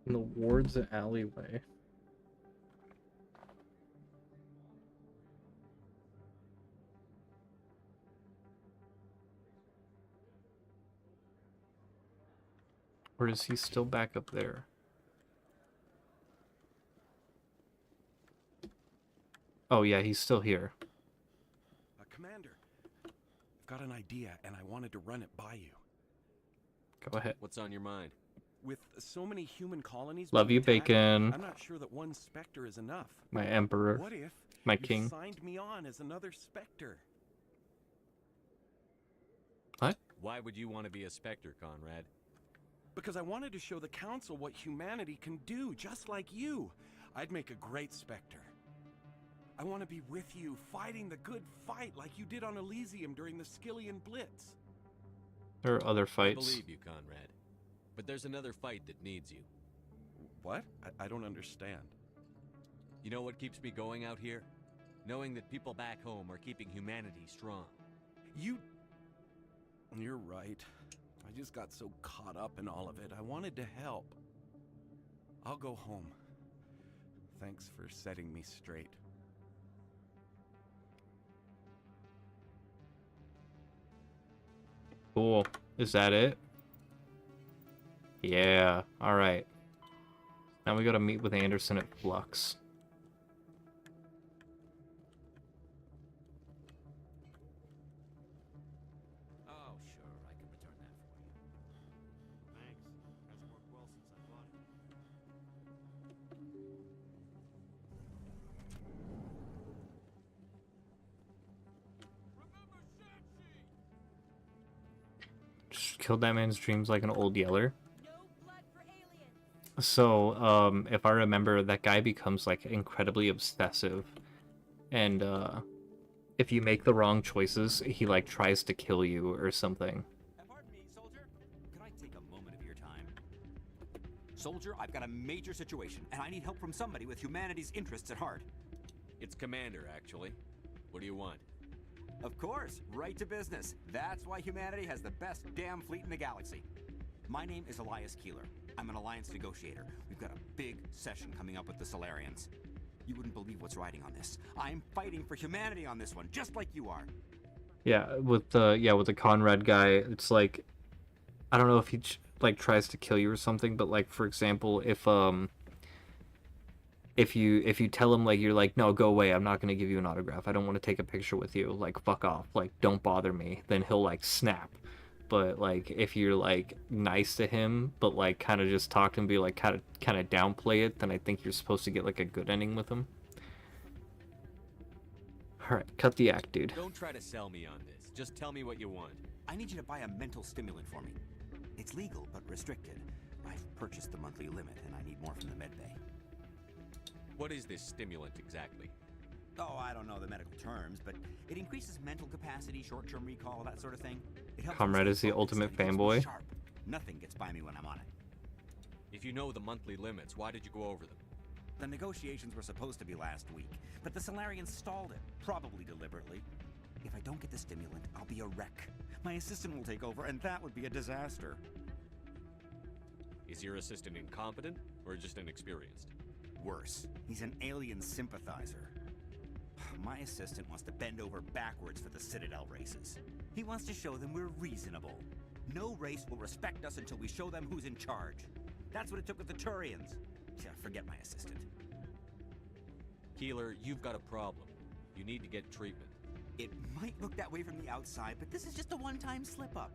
In the wards alleyway. Or is he still back up there? Oh yeah, he's still here. Commander, I've got an idea, and I wanted to run it by you. Go ahead. What's on your mind? With so many human colonies Love being you, attacked, Bacon. I'm not sure that one Spectre is enough. My emperor. What if my you king. signed me on as another Spectre? What? Why would you want to be a Spectre, Conrad? Because I wanted to show the Council what humanity can do, just like you. I'd make a great Spectre. I want to be with you, fighting the good fight like you did on Elysium during the Skillian Blitz. There are other I fights. believe you, Conrad. But there's another fight that needs you. What? I don't understand. You know what keeps me going out here? Knowing that people back home are keeping humanity strong. You're right. I just got so caught up in all of it. I wanted to help. I'll go home. Thanks for setting me straight. Cool. Is that it? Yeah. Alright. Now we gotta meet with Anderson at Flux. Oh, sure. I can return that for you. Thanks. Hasn't worked well since I bought it. Just killed that man's dreams like an old yeller. So, if I remember, that guy becomes, like, incredibly obsessive. And, if you make the wrong choices, he, like, tries to kill you or something. Pardon me, soldier. Could I take a moment of your time? Soldier, I've got a major situation, and I need help from somebody with humanity's interests at heart. It's Commander, actually. What do you want? Of course, right to business. That's why humanity has the best damn fleet in the galaxy. My name is Elias Keeler. I'm an alliance negotiator. We've got a big session coming up with the Solarians. You wouldn't believe what's riding on this. I'm fighting for humanity on this one, just like you are. Yeah, with the Conrad guy, it's like, I don't know if he like tries to kill you or something, but like for example, if you tell him like you're like, no, go away, I'm not gonna give you an autograph, I don't want to take a picture with you, like fuck off, like don't bother me, then he'll like snap. But like if you're like nice to him, but like kind of just talk to him, be like kind of downplay it, then I think you're supposed to get like a good ending with him. All right, cut the act, dude. Don't try to sell me on this. Just tell me what you want. I need you to buy a mental stimulant for me. It's legal, but restricted. I've purchased the monthly limit, and I need more from the medbay. What is this stimulant exactly? Oh, I don't know the medical terms, but it increases mental capacity, short-term recall, that sort of thing. It helps Comrade me is stay the focused ultimate and keeps me fanboy. sharp. Nothing gets by me when I'm on it. If you know the monthly limits, why did you go over them? The negotiations were supposed to be last week, but the Solarians stalled it, probably deliberately. If I don't get the stimulant, I'll be a wreck. My assistant will take over, and that would be a disaster. Is your assistant incompetent, or just inexperienced? Worse, he's an alien sympathizer. My assistant wants to bend over backwards for the Citadel races. He wants to show them we're reasonable. No race will respect us until we show them who's in charge. That's what it took with the Turians. Yeah, forget my assistant. Keeler, you've got a problem. You need to get treatment. It might look that way from the outside, but this is just a one-time slip-up.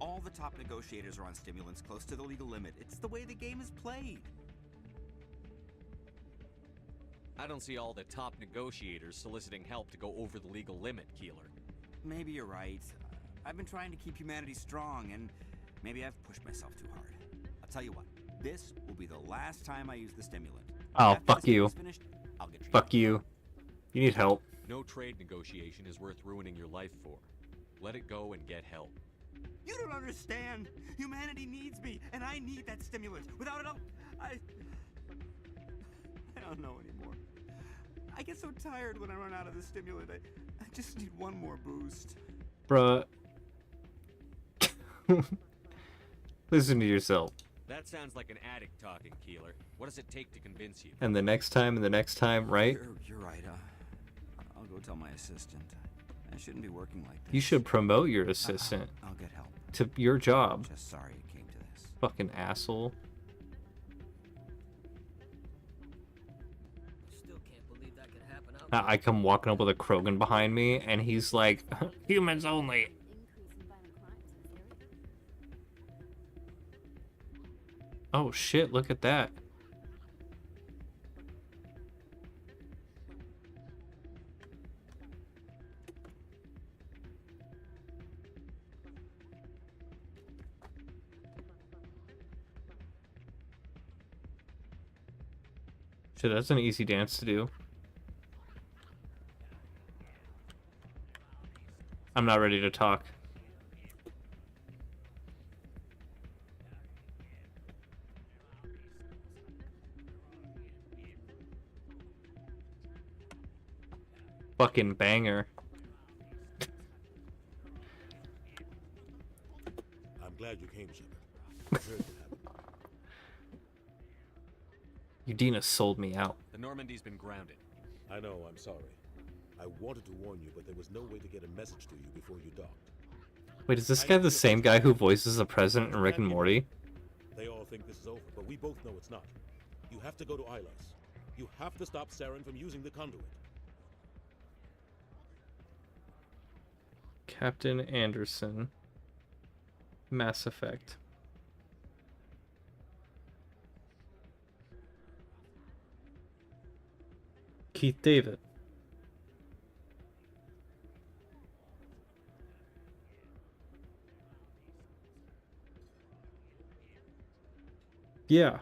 All the top negotiators are on stimulants close to the legal limit. It's the way the game is played. I don't see all the top negotiators soliciting help to go over the legal limit, Keeler. Maybe you're right. I've been trying to keep humanity strong, and maybe I've pushed myself too hard. I'll tell you what, this will be the last time I use the stimulant. Oh, After fuck this you. game's finished, I'll get treated. Fuck you. You need help. No trade negotiation is worth ruining your life for. Let it go and get help. You don't understand. Humanity needs me, and I need that stimulant. Without it, I don't know anymore. I get so tired when I run out of the stimulant. I just need one more boost. Bruh. Listen to yourself. That sounds like an addict talking, Keeler. What does it take to convince you? And the next time, and the next time, right? You're right. I'll go tell my assistant. I shouldn't be working like this. You should promote your assistant. I'll get help. To your job. Just sorry it came to this. Fucking asshole. Still can't believe that could happen out I come walking up with a Krogan behind me, and he's like, humans only. Oh shit, look at that. Shit, that's an easy dance to do. I'm not ready to talk. Fucking banger. I'm glad you came, Shepard. I heard what happened. Udina sold me out. The Normandy's been grounded. I know, I'm sorry. I wanted to warn you, but there was no way to get a message to you before you docked. Wait, is this guy the same guy who voices the president in Rick and Morty? They all think this is over, but we both know it's not. You have to go to Ilos. You have to stop Saren from using the conduit. Captain Anderson. Mass Effect. Keith David. Yeah.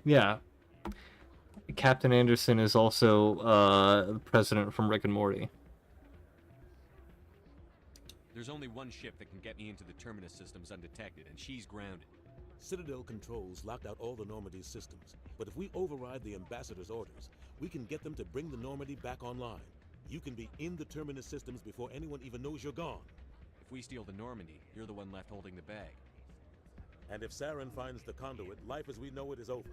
Yeah. Captain Anderson is also the president from Rick and Morty. There's only one ship that can get me into the Terminus systems undetected, and she's grounded. Citadel controls locked out all the Normandy's systems, but if we override the Ambassador's orders, we can get them to bring the Normandy back online. You can be in the Terminus systems before anyone even knows you're gone. If we steal the Normandy, you're the one left holding the bag. And if Saren finds the conduit, life as we know it is over.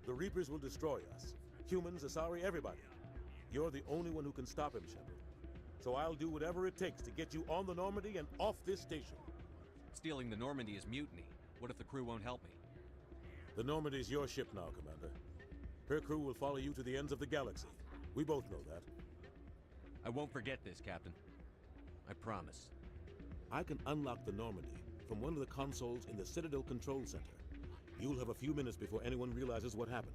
The Reapers will destroy us. Humans, Asari, everybody. You're the only one who can stop him, Shepard. So I'll do whatever it takes to get you on the Normandy and off this station. Stealing the Normandy is mutiny. What if the crew won't help me? The Normandy's your ship now, Commander. Her crew will follow you to the ends of the galaxy. We both know that. I won't forget this, Captain. I promise. I can unlock the Normandy from one of the consoles in the Citadel Control Center. You'll have a few minutes before anyone realizes what happened.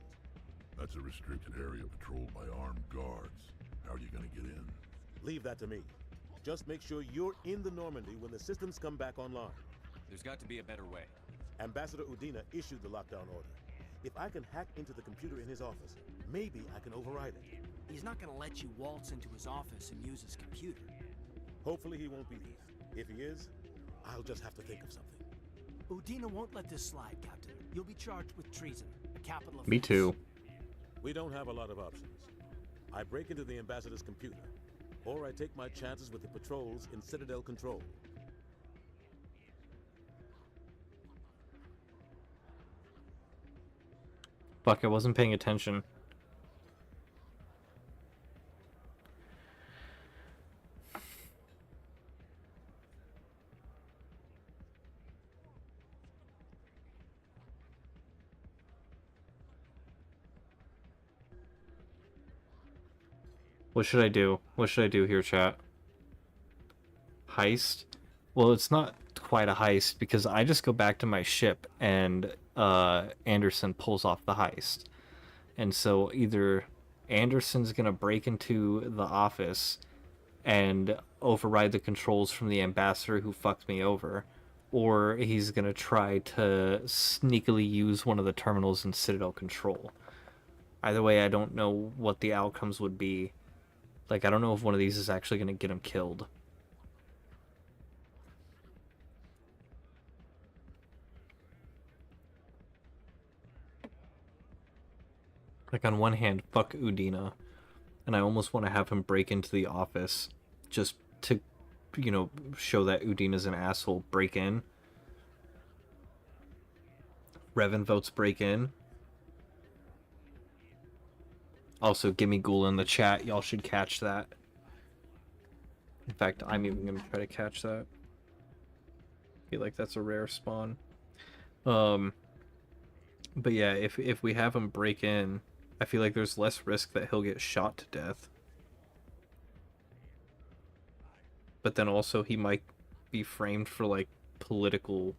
That's a restricted area patrolled by armed guards. How are you gonna get in? Leave that to me. Just make sure you're in the Normandy when the systems come back online. There's got to be a better way. Ambassador Udina issued the lockdown order. If I can hack into the computer in his office, maybe I can override it. He's not gonna let you waltz into his office and use his computer. Hopefully he won't be there. If he is, I'll just have to think of something. Udina won't let this slide, Captain. You'll be charged with treason, a capital offense. Me too. We don't have a lot of options. I break into the Ambassador's computer, or I take my chances with the patrols in Citadel Control. Fuck, I wasn't paying attention. What should I do? What should I do here, chat? Heist? Well, it's not quite a heist because I just go back to my ship and Anderson pulls off the heist. And so either Anderson's gonna break into the office and override the controls from the ambassador who fucked me over, or he's gonna try to sneakily use one of the terminals in Citadel Control. Either way, I don't know what the outcomes would be. Like, I don't know if one of these is actually gonna get him killed. Like, on one hand, fuck Udina, and I almost want to have him break into the office just to, you know, show that Udina's an asshole. Break in. Revan votes break in. Also, gimme Ghoul in the chat. Y'all should catch that. In fact, I'm even gonna try to catch that. I feel like that's a rare spawn. But yeah, if we have him break in I feel like there's less risk that he'll get shot to death. But then also he might be framed for, like, political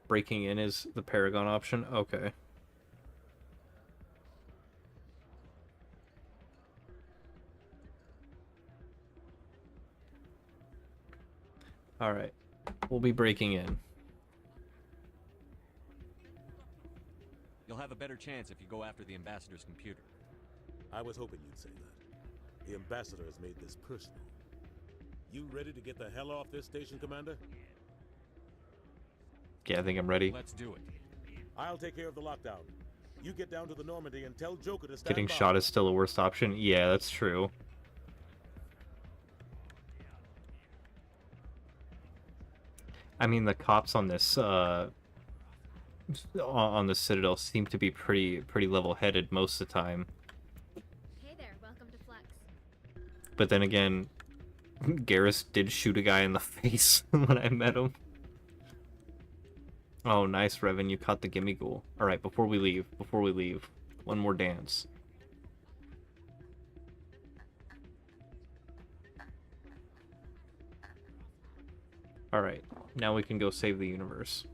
breaking in is the Paragon option. Okay. Alright. We'll be breaking in. You'll have a better chance if you go after the Ambassador's computer. I was hoping you'd say that. The Ambassador has made this personal. You ready to get the hell off this station, Commander? Yeah, I think I'm ready. Let's do it. I'll take care of the lockdown. You get down to the Normandy and tell Joker to stand Getting by. shot is still the worst option. Yeah, that's true. I mean, the cops on this on the Citadel seem to be pretty level-headed most of the time. Hey there, welcome to Flex. But then again, Garrus did shoot a guy in the face when I met him. Oh, nice, Revan, you caught the gimme ghoul. Alright, before we leave, one more dance. Alright, now we can go save the universe.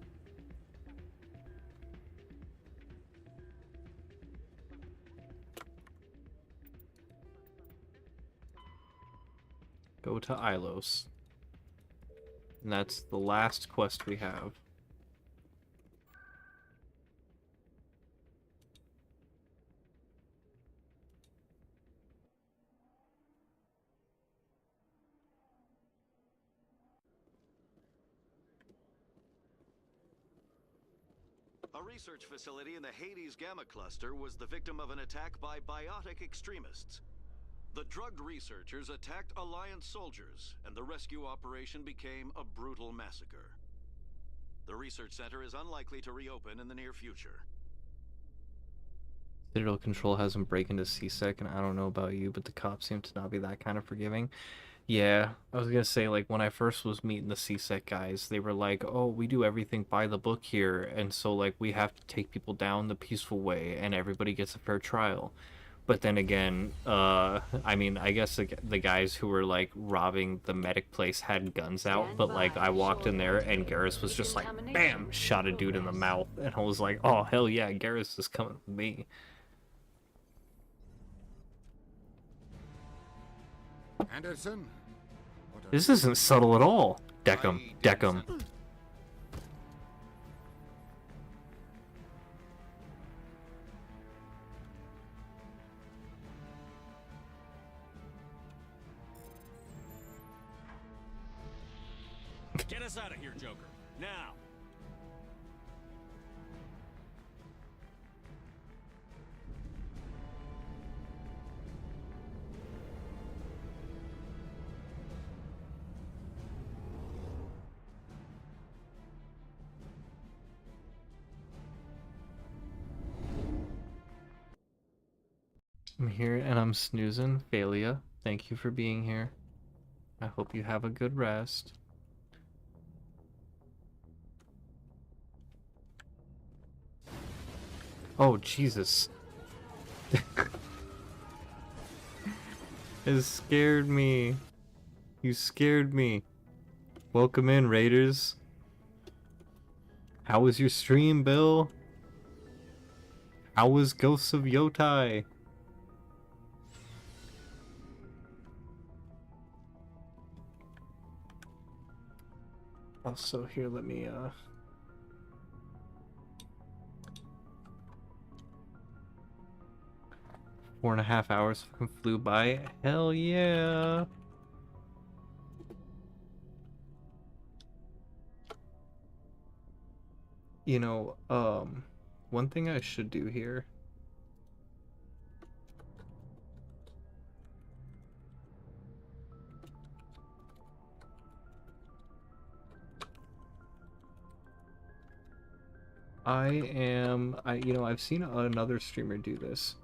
Go to Ilos. And that's the last quest we have. A research facility in the Hades Gamma Cluster was the victim of an attack by biotic extremists. The drugged researchers attacked Alliance soldiers, and the rescue operation became a brutal massacre. The research center is unlikely to reopen in the near future. Citadel Control has him break into CSEC, and I don't know about you, but the cops seem to not be that kind of forgiving. Yeah, I was gonna say, like, when I first was meeting the CSEC guys, they were like, oh, we do everything by the book here, and so, like, we have to take people down the peaceful way, and everybody gets a fair trial. But then again, I mean, I guess the guys who were, like, robbing the medic place had guns out, but, like, I walked in there, and Garrus was just like, BAM! Shot a dude in the mouth, and I was like, oh, hell yeah, Garrus is coming with me. Anderson? This isn't subtle at all. Deck 'em. Deck 'em. Get us out of here, Joker. Now! I'm here and I'm snoozing. Phalia, thank you for being here. I hope you have a good rest. Oh, Jesus. It scared me. You scared me. Welcome in, Raiders. How was your stream, Bill? How was Ghosts of Yotai? Also, here, let me, 4.5 hours fucking flew by. Hell yeah. You know, one thing I should do here. You know, I've seen another streamer do this,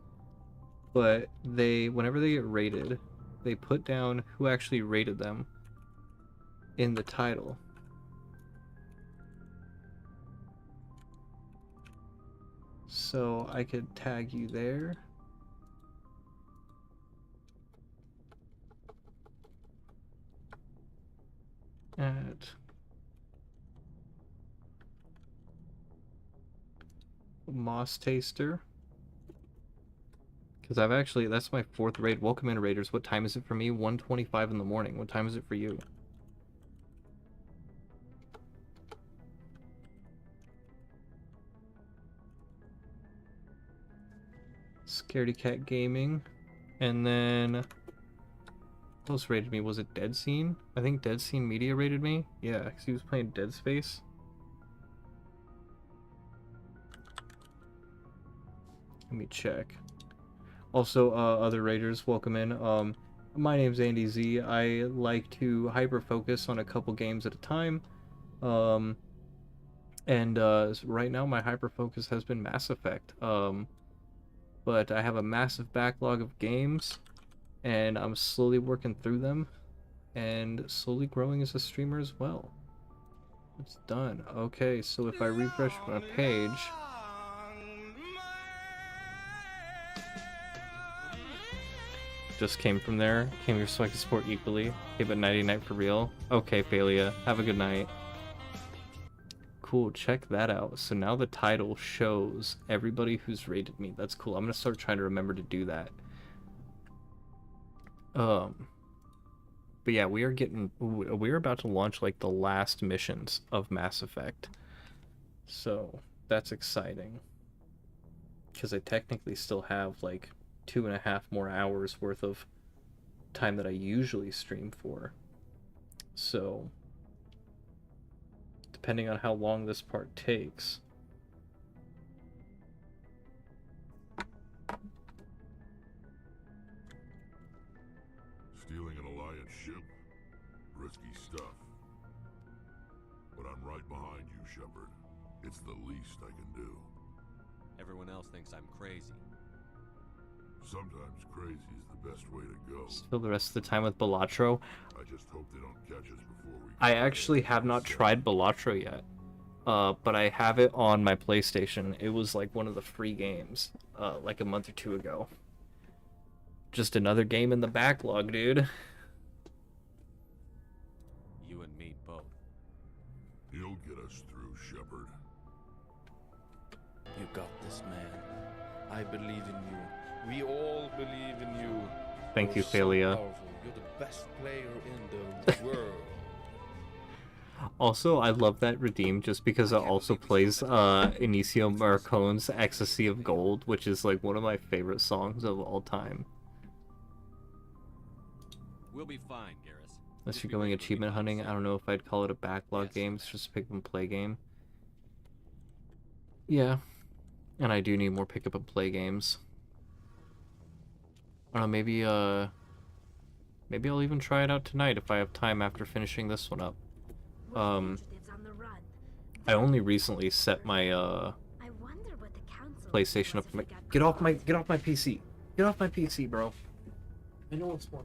but whenever they get rated, they put down who actually rated them in the title. So I could tag you there. At Moss Taster. Because I've actually, that's my 4th raid. Welcome in, Raiders. What time is it for me? 1:25 in the morning. What time is it for you? Scaredy Cat Gaming. And then... who else rated me? Was it Dead Scene? I think Dead Scene Media rated me. Yeah, because he was playing Dead Space. Let me check. Also, other raiders, welcome in. My name's Andy Z. I like to hyper-focus on a couple games at a time. Right now my hyper-focus has been Mass Effect. But I have a massive backlog of games, and I'm slowly working through them, and slowly growing as a streamer as well. It's done. Okay, so if I refresh my page... just came from there. Came here so I could support equally. Okay, but nighty night for real. Okay, Phalia. Have a good night. Cool, check that out. So now the title shows everybody who's rated me. That's cool. I'm gonna start trying to remember to do that. But yeah, we're about to launch like the last missions of Mass Effect. So that's exciting. Because I technically still have like 2.5 more hours worth of time that I usually stream for. So, depending on how long this part takes. Stealing an Alliance ship? Risky stuff. But I'm right behind you, Shepard. It's the least I can do. Everyone else thinks I'm crazy. Sometimes crazy is the best way to go. Still the rest of the time with Balatro. I just hope they don't catch us before we... I actually have not tried Balatro yet. But I have it on my PlayStation. It was like one of the free games, like a month or 2 ago. Just another game in the backlog, dude. You and me both. You'll get us through, Shepard. You got this, man. I believe in you. We all believe in you. Thank you, You're so Phalia. powerful. You're the best player in the world. Also, I love that Redeem just because it also plays Inicio Marcone's Ecstasy of Gold, which is like one of my favorite songs of all time. We'll be fine, Garrus. Unless you're going achievement hunting, I don't know if I'd call it a backlog game. It's just a pick up and play game. Yeah. And I do need more pick up and play games. I don't know, maybe I'll even try it out tonight if I have time after finishing this one up. I only recently set my PlayStation up. Get off my PC. Get off my PC, bro. I know it's more.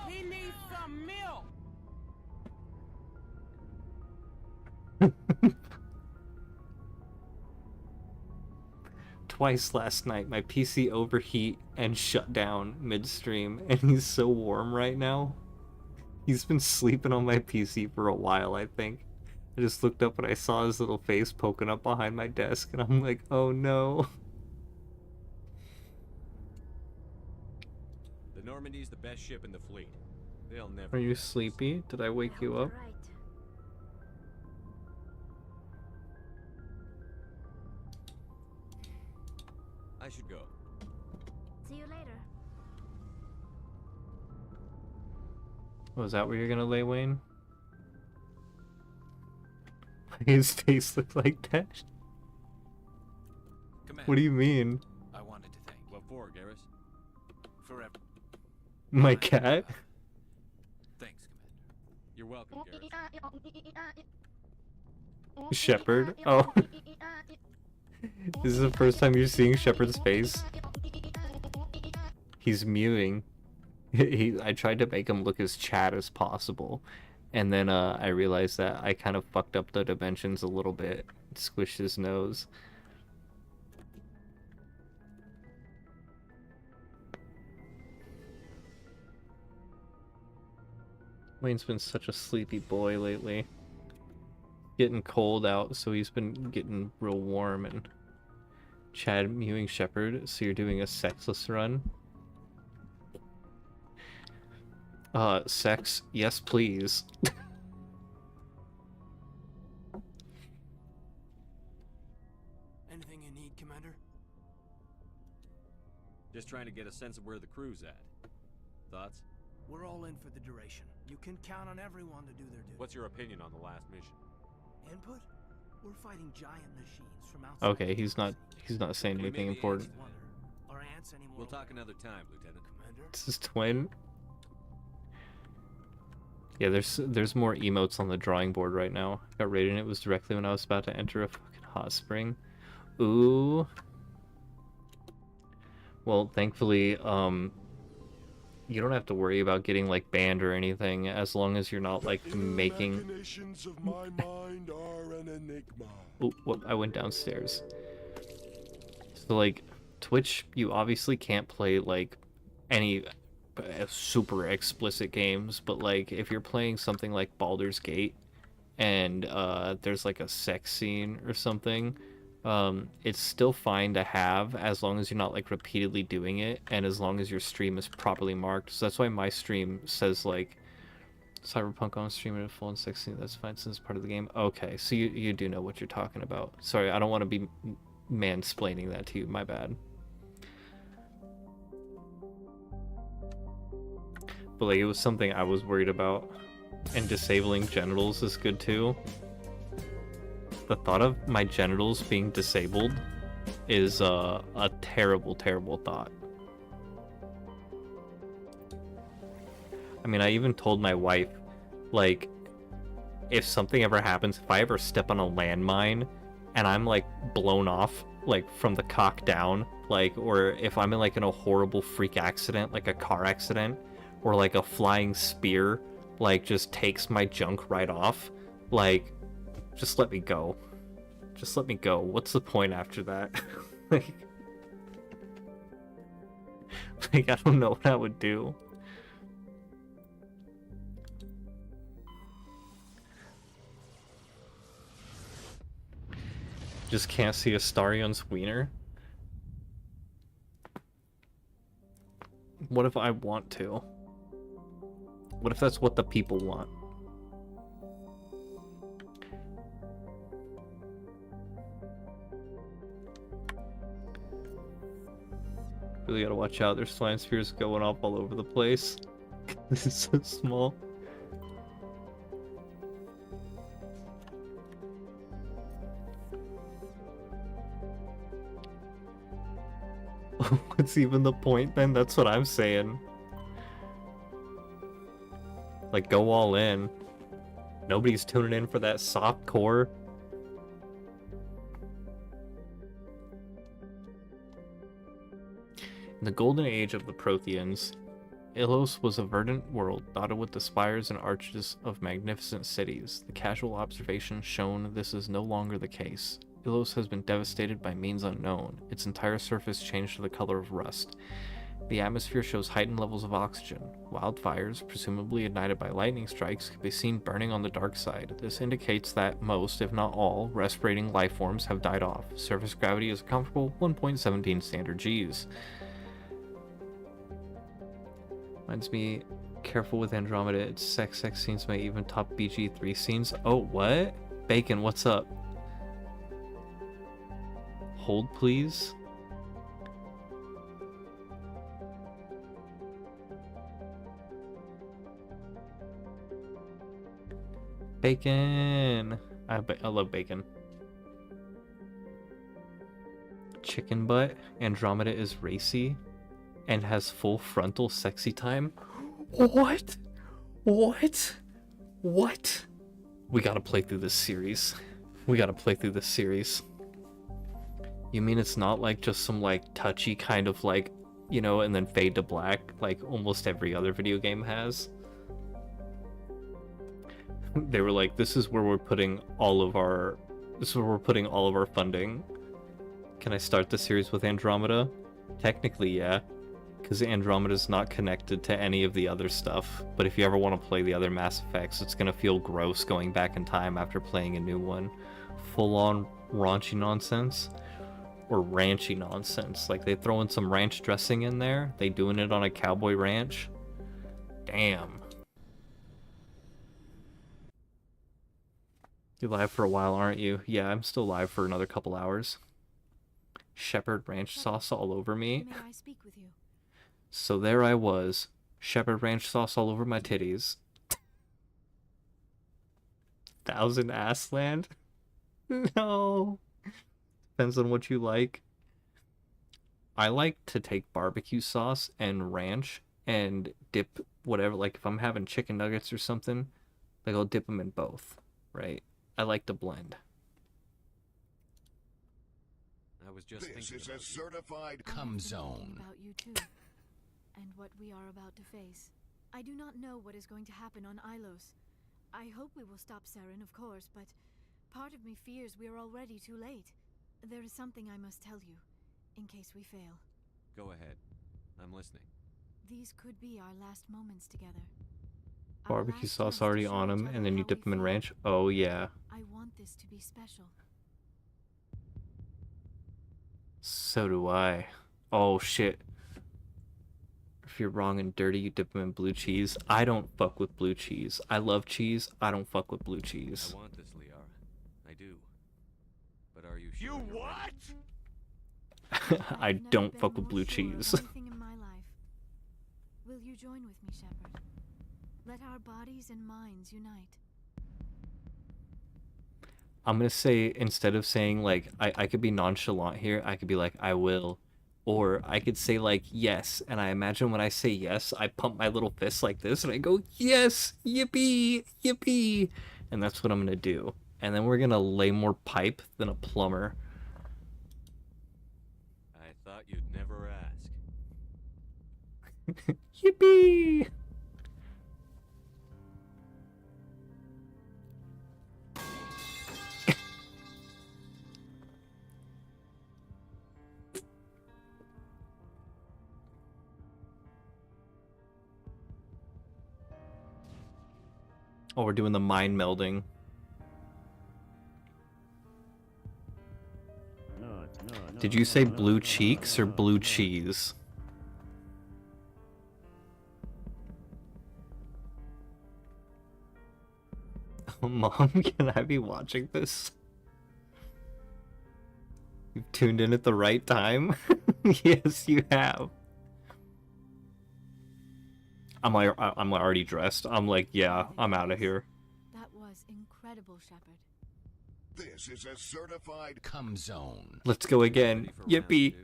He needs some milk. Twice last night, my PC overheat and shut down midstream, and he's so warm right now. He's been sleeping on my PC for a while, I think. I just looked up and I saw his little face poking up behind my desk, and I'm like, oh no. The Normandy's the best ship in the fleet. They'll never... Are you sleepy? Did I wake you up? I should go. See you later. Oh, is that where you're gonna lay, Wayne? His face looked like that. Commander, What do you mean? I wanted to thank you. What for, Garrus? Forever. My cat? Thanks, Commander. You're welcome, Garrus. Shepard? Oh. This is the first time you're seeing Shepard's face? He's mewing. I tried to make him look as Chad as possible, and then I realized that I kind of fucked up the dimensions a little bit, squished his nose. Wayne's been such a sleepy boy lately. Getting cold out, so he's been getting real warm. And Chad mewing shepherd, so you're doing a sexless run? Sex? Yes, please. Anything you need, Commander? Just trying to get a sense of where the crew's at. Thoughts? We're all in for the duration. You can count on everyone to do their duty. What's your opinion on the last mission? Input? We're fighting giant machines from outside. Okay, he's not saying anything important. Our ants anymore. We'll talk another time, Lieutenant. Commander? It's his twin. Yeah, there's more emotes on the drawing board right now. Got rated and it was directly when I was about to enter a fucking hot spring. Ooh. Well, thankfully, you don't have to worry about getting like banned or anything as long as you're not like making. Imaginations of my mind are an enigma. Ooh, whoop, I went downstairs. So like Twitch, you obviously can't play like any super explicit games, but like if you're playing something like Baldur's Gate and there's like a sex scene or something, it's still fine to have as long as you're not like repeatedly doing it and as long as your stream is properly marked. So that's why my stream says like Cyberpunk on stream at a full and sex scene. That's fine since it's part of the game. Okay, so you do know what you're talking about. Sorry, I don't want to be mansplaining that to you, my bad. But like it was something I was worried about, and disabling genitals is good too. The thought of my genitals being disabled is a terrible, terrible thought. I mean, I even told my wife, like, if something ever happens, if I ever step on a landmine and I'm like blown off, like from the cock down, like, or if I'm in like in a horrible freak accident, like a car accident, or like a flying spear, like just takes my junk right off, like, just let me go. Just let me go. What's the point after that? like I don't know what I would do. Just can't see Astarion's wiener? What if I want to? What if that's what the people want? Really gotta watch out, there's flying spheres going off all over the place. This is so small. What's even the point then? That's what I'm saying. Like, go all in. Nobody's tuning in for that soft core. In the golden age of the Protheans, Ilos was a verdant world dotted with the spires and arches of magnificent cities. The casual observation shown this is no longer the case. Ilos has been devastated by means unknown, its entire surface changed to the color of rust. The atmosphere shows heightened levels of oxygen. Wildfires, presumably ignited by lightning strikes, can be seen burning on the dark side. This indicates that most, if not all, respirating life forms have died off. Surface gravity is a comfortable 1.17 standard Gs. Reminds me, careful with Andromeda, its sex scenes may even top BG3 scenes. Oh, what? Bacon, what's up? Hold, please. Bacon! I love bacon. Chicken butt. Andromeda is racy and has full frontal sexy time. What? What? What? We gotta play through this series. We gotta play through this series. You mean it's not like just some like touchy kind of like you know, and then fade to black like almost every other video game has. They were like, this is where we're putting all of our funding. Can I start the series with Andromeda? Technically, yeah, because Andromeda's not connected to any of the other stuff. But if you ever want to play the other Mass Effects, it's gonna feel gross going back in time after playing a new one. Full-on raunchy nonsense. Or ranchy nonsense. Like, they throw in some ranch dressing in there. They doing it on a cowboy ranch. Damn. You're live for a while, aren't you? Yeah, I'm still live for another couple hours. Shepherd ranch sauce all over me. May I speak with you? So there I was. Shepherd ranch sauce all over my titties. Thousand Assland? No. Depends on what you like. I like to take barbecue sauce and ranch and dip whatever. Like if I'm having chicken nuggets or something, like I'll dip them in both, right? I like to blend. I was just This thinking is about a certified I have cum been zone. thinking about you too, and what we are about to face. I do not know what is going to happen on Ilos. I hope we will stop Saren, of course, but part of me fears we are already too late. There is something I must tell you, in case we fail. Go ahead. I'm listening. These could be our last moments together. Barbecue sauce already on them, and then you dip them in ranch. Oh yeah. I want this to be special. So do I. Oh shit. If you're wrong and dirty, you dip them in blue cheese. I don't fuck with blue cheese. I love cheese. I don't fuck with blue cheese. I want this, Liara. I do. But are you sure? You what? I don't fuck with blue cheese. Anything in my life. Will you join with me, Shepard? Let our bodies and minds unite. I'm gonna say, instead of saying like I could be nonchalant here, I could be like I will, or I could say like yes, and I imagine when I say yes, I pump my little fist like this and I go yes, yippee, yippee, and that's what I'm gonna do. And then we're gonna lay more pipe than a plumber. I thought you'd never ask. Yippee! Oh, we're doing the mind melding. Did you say blue cheeks or blue cheese? Oh, Mom, can I be watching this? You've tuned in at the right time? Yes, you have. I'm already dressed. I'm like, yeah, I'm out of here. That was incredible, Shepard. This is a certified cum zone. Let's go again. Yippee.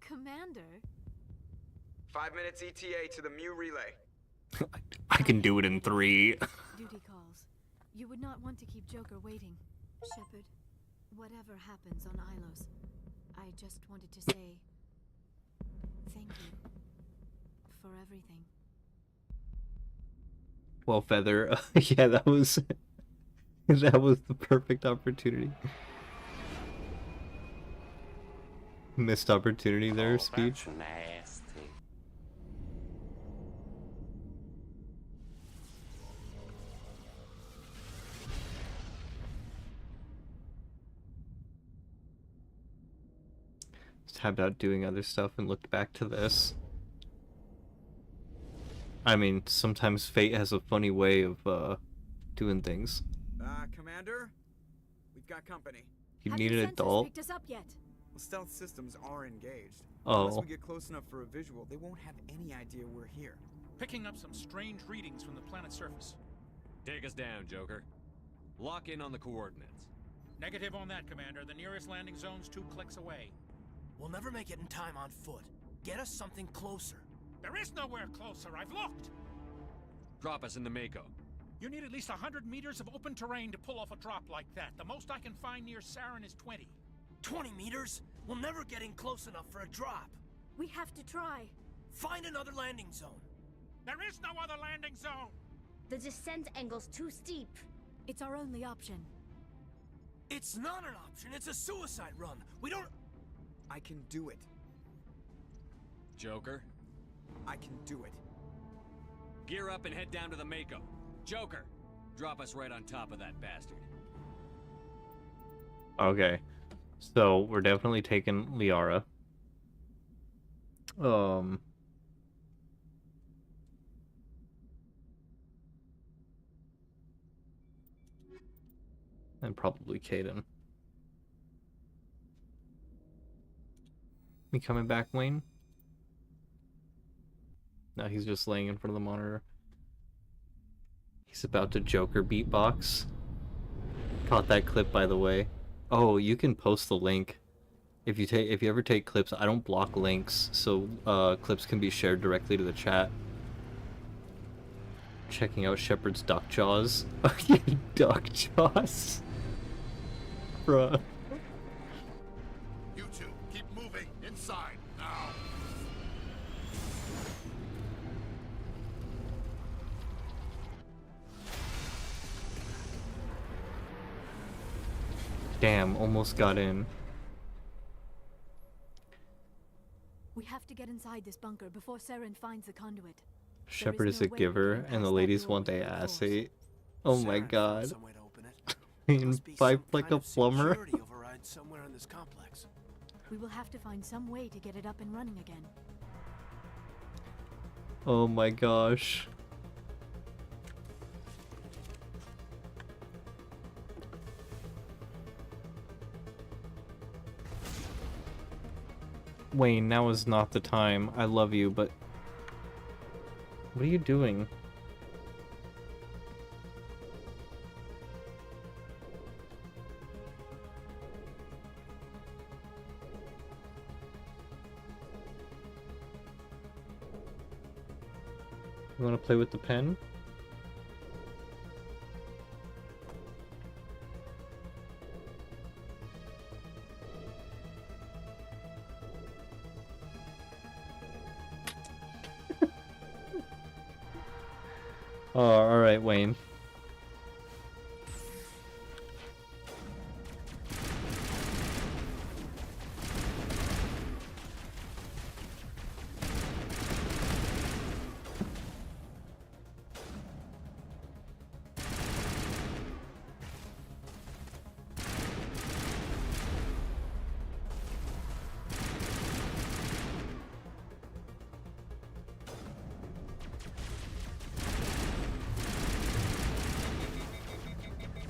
Commander? 5 minutes ETA to the Mu relay. I can do it in 3. Duty calls. You would not want to keep Joker waiting. Shepard, whatever happens on Ilos, I just wanted to say thank you for everything. Well, Feather, yeah, that was the perfect opportunity. Missed opportunity there, speech. Nasty. Tabbed out doing other stuff and looked back to this. I mean, sometimes fate has a funny way of doing things. Commander? We've got company. You need an adult? Picked us up yet? Well, stealth systems are engaged. Oh. Unless we get close enough for a visual, they won't have any idea we're here. Picking up some strange readings from the planet's surface. Take us down, Joker. Lock in on the coordinates. Negative on that, Commander. The nearest landing zone's 2 clicks away. We'll never make it in time on foot. Get us something closer. There is nowhere closer. I've looked. Drop us in the Mako. You need at least 100 meters of open terrain to pull off a drop like that. The most I can find near Saren is 20. 20 meters? We'll never get in close enough for a drop. We have to try. Find another landing zone. There is no other landing zone! The descent angle's too steep. It's our only option. It's not an option, it's a suicide run. We don't... I can do it. Joker? I can do it. Gear up and head down to the Mako. Joker, drop us right on top of that bastard. Okay. So, we're definitely taking Liara. And probably Caden. You coming back, Wayne? No, he's just laying in front of the monitor. He's about to Joker beatbox. Caught that clip, by the way. Oh, you can post the link. If you ever take clips, I don't block links, so clips can be shared directly to the chat. Checking out Shepard's duck jaws. Duck jaws. Bruh. You two, keep moving inside now. Damn, almost got in. We have to get inside this bunker before Saren finds the conduit. Shepard is a giver, and the ladies want a ass ate. Oh my god. In pipe like a plumber. Somewhere in this complex. We will have to find some way to get it up and running again. Oh my gosh. Wayne, now is not the time. I love you, but... What are you doing? You want to play with the pen? Oh, alright, Wayne.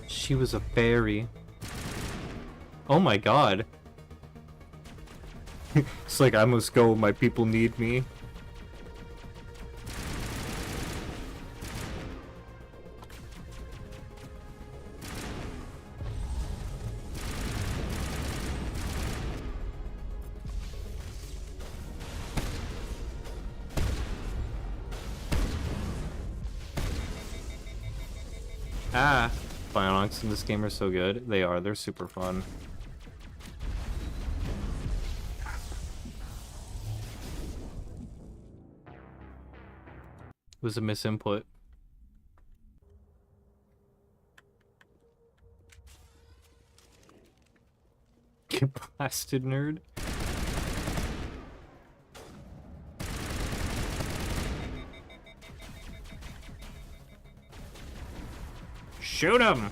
She was a fairy. Oh my god. It's like, I must go, my people need me. Ah. Bionics in this game are so good. They are. They're super fun. It was a misinput. Get blasted, nerd. Shoot him!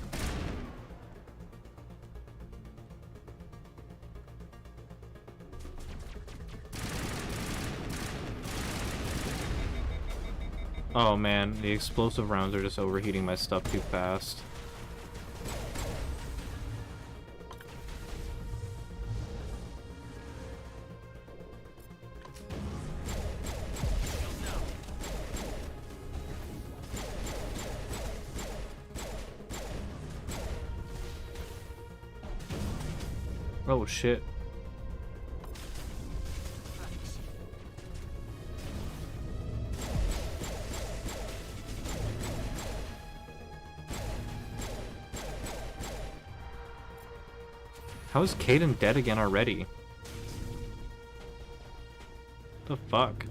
Oh man, the explosive rounds are just overheating my stuff too fast. Oh shit. How is Caden dead again already? The fuck?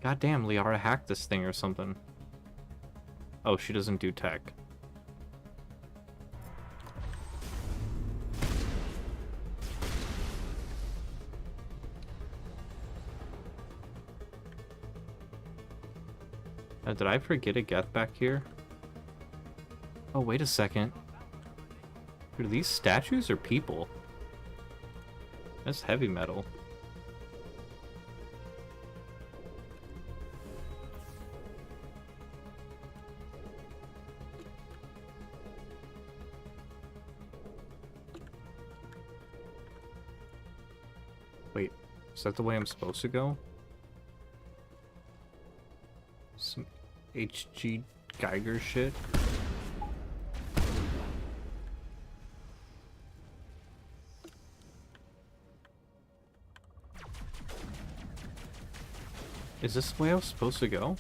Goddamn, Liara hacked this thing or something. Oh, she doesn't do tech. Did I forget a Geth back here? Oh, wait a second. Are these statues or people? That's heavy metal. Wait, is that the way I'm supposed to go? Some HG Geiger shit. Is this the way I was supposed to go?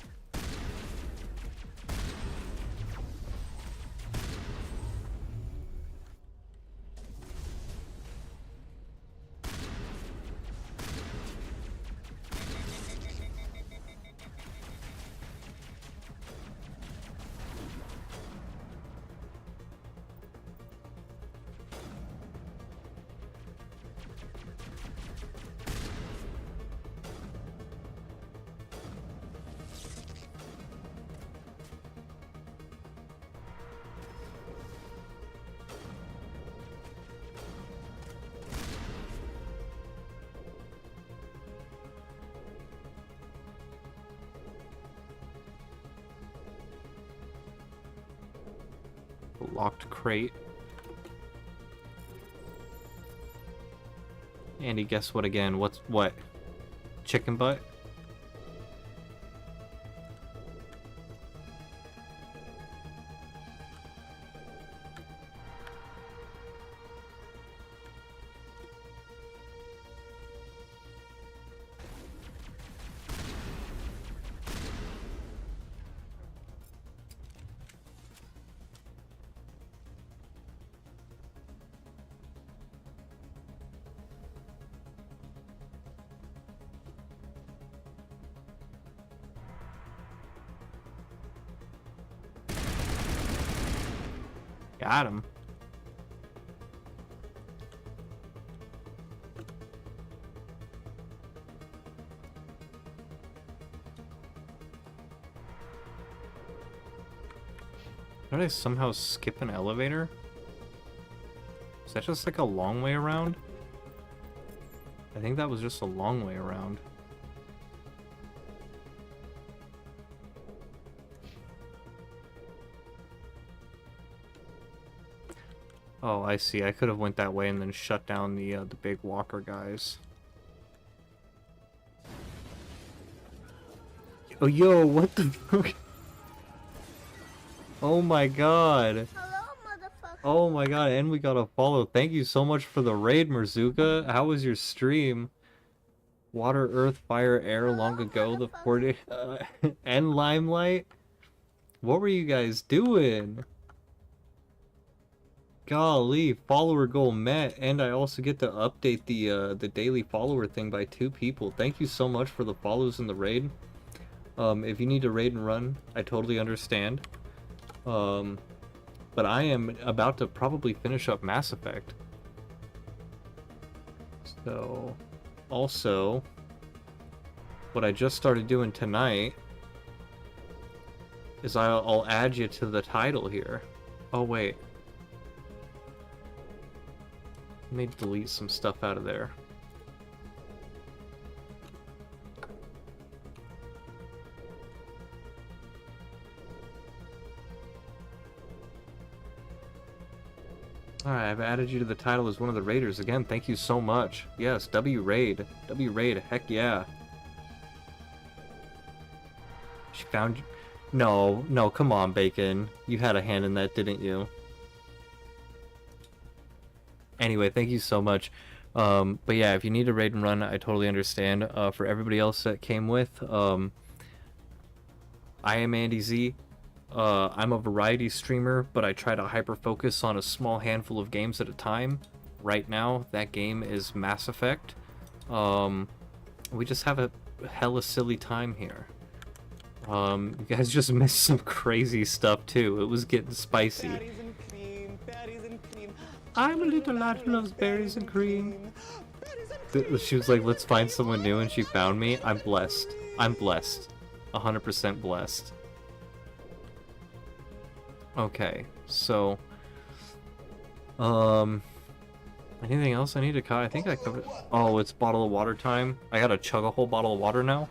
Locked crate. Andy, guess what again? What? Chicken butt? Got him. Did I somehow skip an elevator? Is that just like a long way around? I think that was just a long way around. Oh, I see. I could have went that way and then shut down the big walker guys. Oh, yo, what the fuck? Oh my god. Oh my god, and we got a follow. Thank you so much for the raid, Merzuka. How was your stream? Water, earth, fire, air, long ago, the 40... and limelight? What were you guys doing? Golly, follower goal met, and I also get to update the daily follower thing by 2 people. Thank you so much for the follows in the raid. If you need to raid and run, I totally understand. But I am about to probably finish up Mass Effect. So, also, what I just started doing tonight is I'll add you to the title here. Oh wait. Let me delete some stuff out of there. Alright, I've added you to the title as one of the raiders. Again, thank you so much. Yes, W-Raid. W-Raid, heck yeah. She found you. No, come on, Bacon. You had a hand in that, didn't you? Anyway, thank you so much. But yeah, if you need a raid and run, I totally understand. For everybody else that came with, I am Andy Z. I'm a variety streamer, but I try to hyper-focus on a small handful of games at a time. Right now, that game is Mass Effect. We just have a hella silly time here. You guys just missed some crazy stuff too. It was getting spicy. Berries and cream, berries and cream. I'm a little lad who loves berries and cream. She was like, let's find someone new, and she found me. I'm blessed. I'm blessed. 100% blessed. Okay, so... anything else I need to cut? I think I covered... Oh, it's bottle of water time. I gotta chug a whole bottle of water now?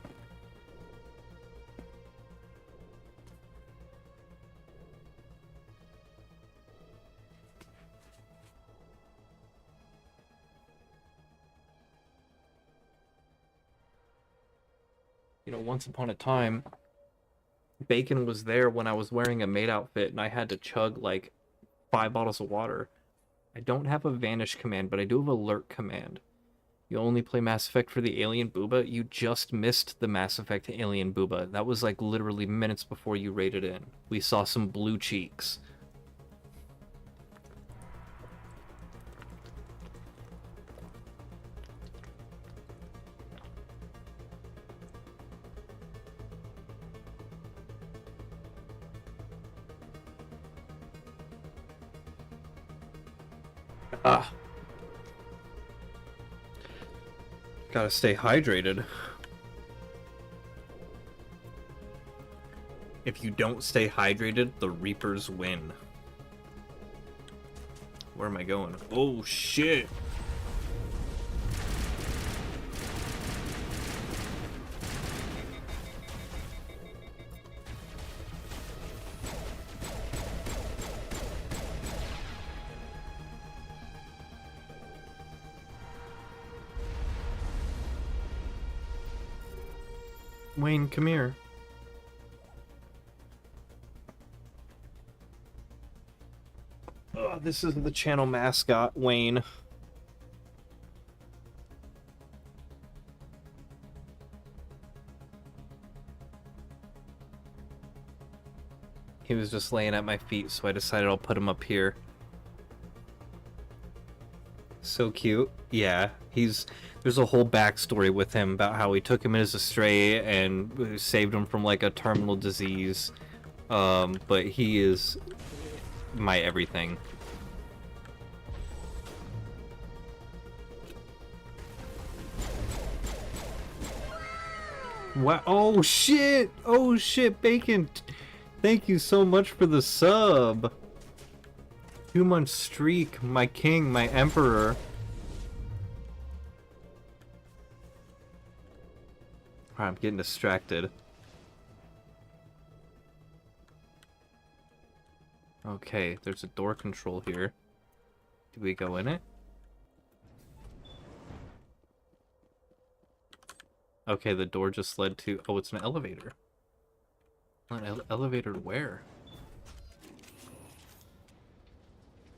You know, once upon a time, Bacon was there when I was wearing a maid outfit, and I had to chug, like, 5 bottles of water. I don't have a Vanish command, but I do have Alert command. You only play Mass Effect for the Alien Booba? You just missed the Mass Effect Alien Booba. That was, like, literally minutes before you raided in. We saw some blue cheeks. Ah. Gotta stay hydrated. If you don't stay hydrated, the Reapers win. Where am I going? Oh, shit! Wayne, come here. Oh, this is the channel mascot, Wayne. He was just laying at my feet, so I decided I'll put him up here. So cute. Yeah, there's a whole backstory with him about how we took him as a stray and saved him from like a terminal disease. But he is my everything. Wow! Oh shit! Oh shit, Bacon! Thank you so much for the sub. 2-month streak, my king, my emperor. I'm getting distracted. Okay, there's a door control here. Do we go in it? Okay, the door just led to... Oh, it's an elevator. An elevator to where?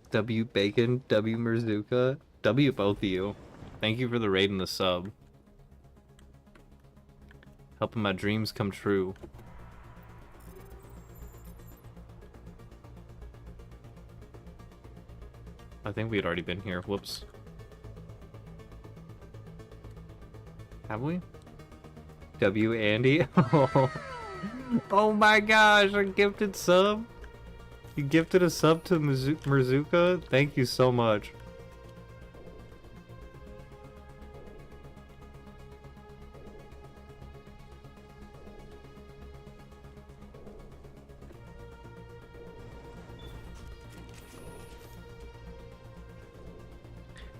W Bacon, W Merzuka, W both of you. Thank you for the raid and the sub. Helping my dreams come true. I think we had already been here. Whoops. Have we? W Andy? Oh my gosh, a gifted sub? You gifted a sub to Merzuka? Thank you so much.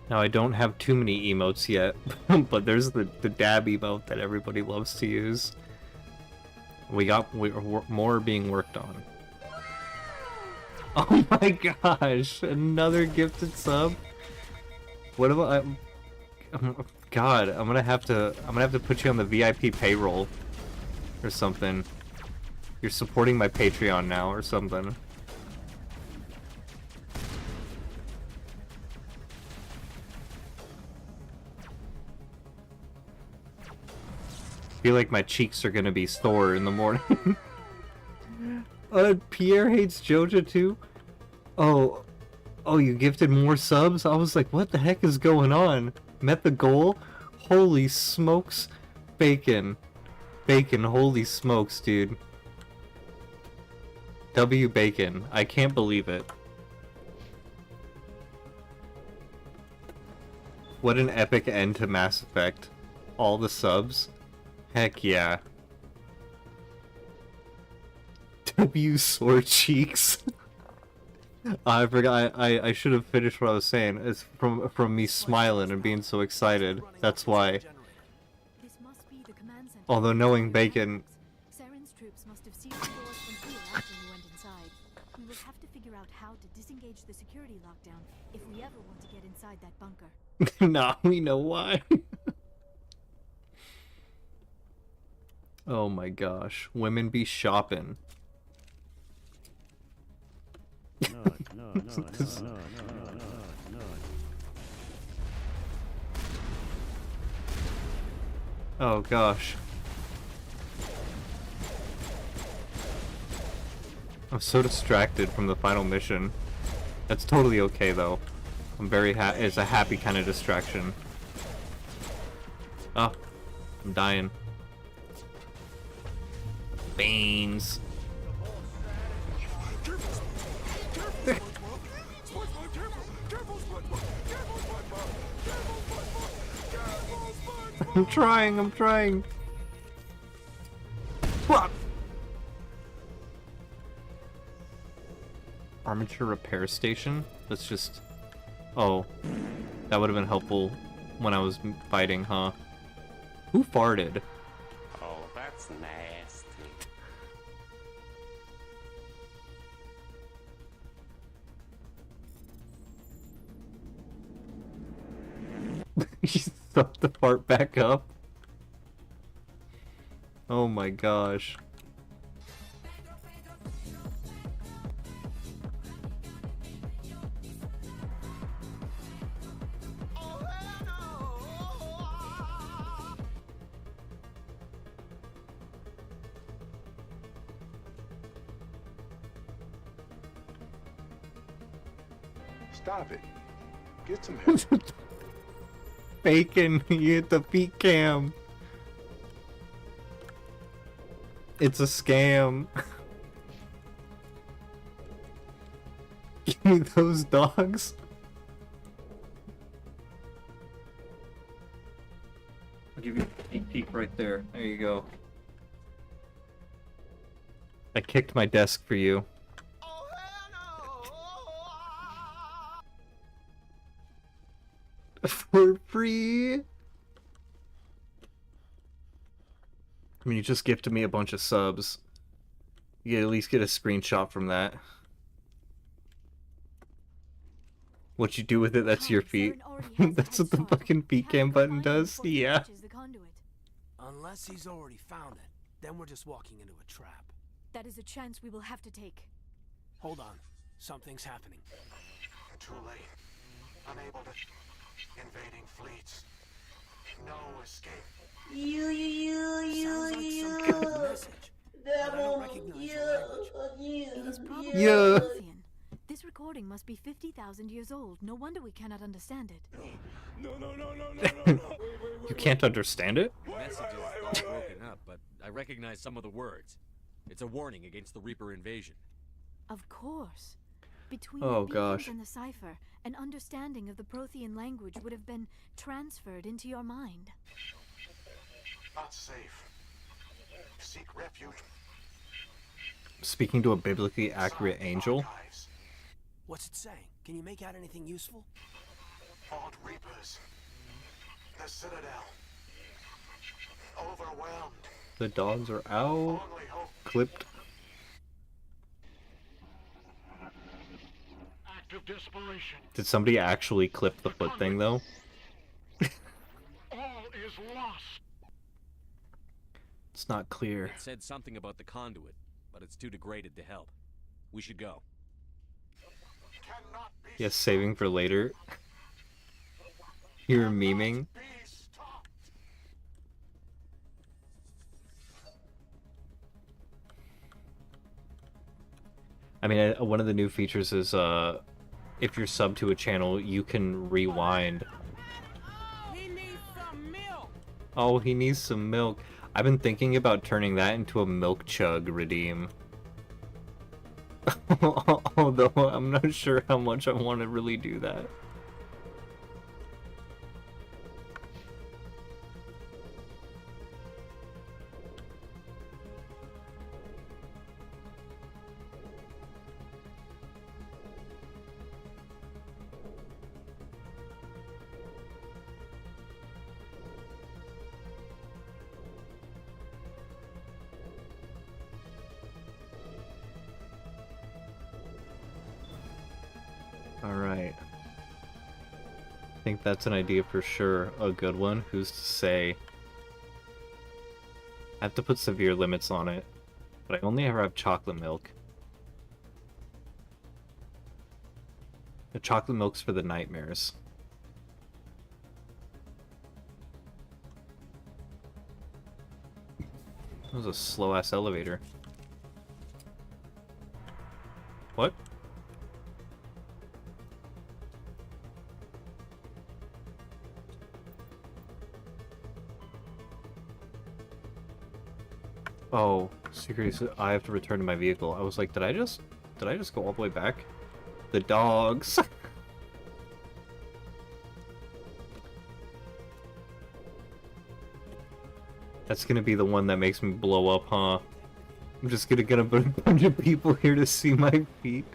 Now I don't have too many emotes yet, but there's the dab emote that everybody loves to use. More are being worked on. Oh my gosh, another gifted sub. What about God, I'm gonna have to put you on the VIP payroll or something. You're supporting my Patreon now or something. I feel like my cheeks are gonna be sore in the morning. Pierre hates Joja too? Oh, you gifted more subs? I was like, what the heck is going on? Met the goal? Holy smokes. Bacon. Bacon, holy smokes, dude. W Bacon. I can't believe it. What an epic end to Mass Effect. All the subs. Heck yeah. W sore cheeks. I forgot. I should have finished what I was saying. It's from me smiling and being so excited. That's why. Although knowing Bacon. Saren's troops must have sealed the doors from here after you went inside. We will have to figure out how to disengage the security lockdown if we ever want to get inside that bunker. Nah, we know why. Oh my gosh. Women be shopping. No. Oh gosh. I'm so distracted from the final mission. That's totally okay though. I'm very it's a happy kind of distraction. Oh, I'm dying. Beans. I'm trying. What? Armature repair station? That's just... Oh. That would have been helpful when I was fighting, huh? Who farted? Oh, that's nasty. He stuffed the fart back up. Oh my gosh. Stop it. Get some help. Bacon, you hit the feet cam. It's a scam. Give me those dogs. I'll give you a sneak peek right there. There you go. I kicked my desk for you. For free. I mean, you just gifted me a bunch of subs. You at least get a screenshot from that. What you do with it, that's your feet. That's what the fucking feet cam button does? Yeah. Unless he's already found it, then we're just walking into a trap. That is a chance we will have to take. Hold on. Something's happening. Too late. Unable to... Invading fleets. No escape. Sounds like some kind of message. But I don't recognize the language. It is probably Yeah. Parthian. This recording must be 50,000 years old. No wonder we cannot understand it. No. You can't understand it? The message is all broken up, but I recognize some of the words. It's a warning against the Reaper invasion. Of course. Between Oh, the beacons gosh. and the cipher, an understanding of the Prothean language would have been transferred into your mind. Not safe. Seek refuge. Speaking to a biblically accurate angel? What's it saying? Can you make out anything useful? Vault Reapers. The Citadel. Overwhelmed. The dogs are out. Clipped. Of desperation. Did somebody actually clip the foot thing though? All is lost. It's not clear. It said something about the conduit, but it's too degraded to help. We should go. Yes, saving for later. You're memeing. I mean, one of the new features is if you're sub to a channel, you can rewind. He needs some milk. Oh, he needs some milk. I've been thinking about turning that into a milk chug redeem. Although I'm not sure how much I want to really do that. Alright. I think that's an idea for sure. A good one. Who's to say? I have to put severe limits on it. But I only ever have chocolate milk. The chocolate milk's for the nightmares. That was a slow-ass elevator. What? Oh, seriously, I have to return to my vehicle. I was like, did I just go all the way back? The dogs. That's gonna be the one that makes me blow up, huh? I'm just gonna get a bunch of people here to see my feet.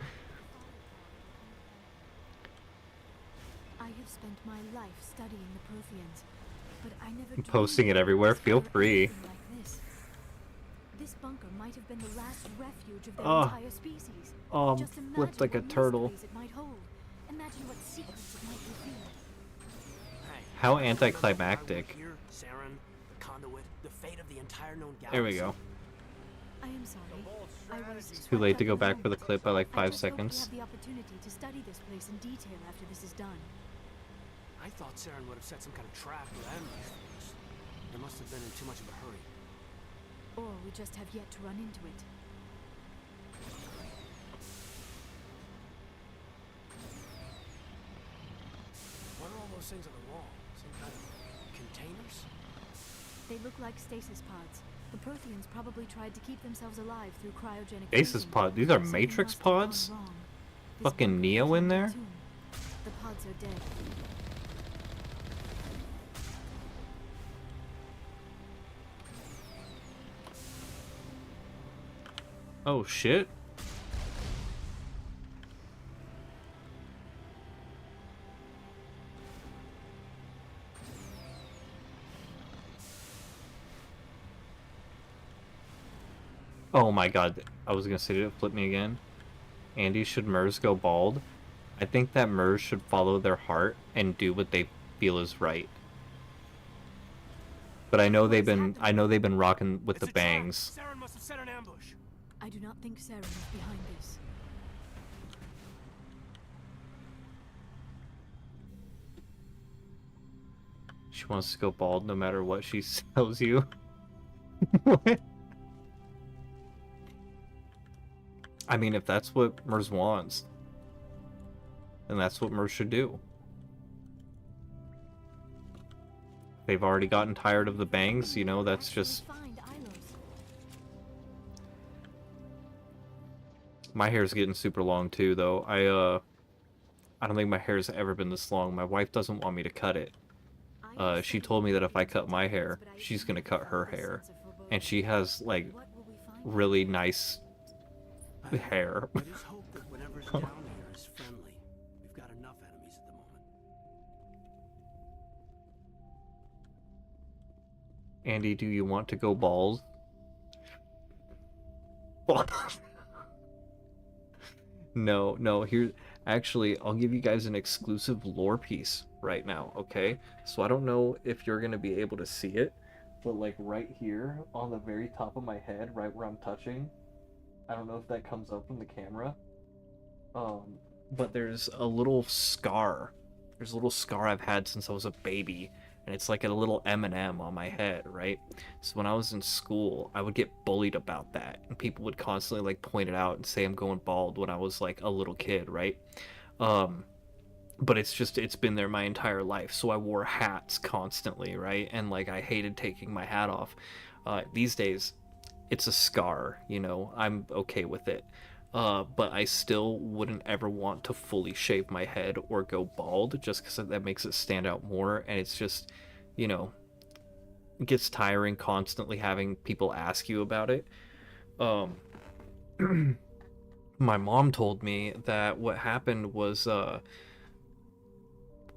I have spent my life studying the Protheans, but I never I'm posting it everywhere. Feel free. This bunker might have been the last refuge of their Oh. entire species. Oh, Just I'm imagine flipped like a what turtle. mysteries it might hold. Imagine what secrets it might reveal. How anticlimactic. Here, Saren, the conduit, the fate of the entire known galaxy. There we go. I am sorry. I was Too late to go back for the clip by like 5 I just hope seconds. we have the opportunity to study this place in detail after this is done. I thought Saren would have set some kind of trap to end these things. There must have been in too much of a hurry. Or we just have yet to run into it. What are all those things on the wall? Some kind of containers? They look like stasis pods. The Protheans probably tried to keep themselves alive through cryogenic Stasis freezing. pod. These are Something Matrix must have gone pods? wrong. This Fucking bunker Neo became in their there? tomb. The pods are dead. Oh shit. Oh my god, I was gonna say, did it flip me again? Andy, should MERS go bald? I think that MERS should follow their heart and do what they feel is right. But I know they've been rocking with the bangs. Saren must have set an ambush. I do not think Saren is behind this. She wants to go bald no matter what she tells you. What? I mean, if that's what MERS wants, then that's what MERS should do. They've already gotten tired of the bangs, you know, that's just... My hair's getting super long too, though. I don't think my hair's ever been this long. My wife doesn't want me to cut it. She told me that if I cut my hair, she's gonna cut her hair. And she has, like, really nice hair. I just hope that whatever's down here is friendly. We've got enough enemies at the moment. Andy, do you want to go bald? No, here, actually, I'll give you guys an exclusive lore piece right now, okay? So I don't know if you're gonna be able to see it, but like right here on the very top of my head, right where I'm touching, I don't know if that comes up from the camera, but there's a little scar. There's a little scar I've had since I was a baby, and it's like a little M&M on my head, right? So when I was in school, I would get bullied about that, and people would constantly like point it out and say I'm going bald when I was like a little kid, right? But it's been there my entire life. So I wore hats constantly, right? And like I hated taking my hat off. These days, it's a scar, you know, I'm okay with it. But I still wouldn't ever want to fully shave my head or go bald, just because that makes it stand out more. And it's just, you know, it gets tiring constantly having people ask you about it. My mom told me that what happened was,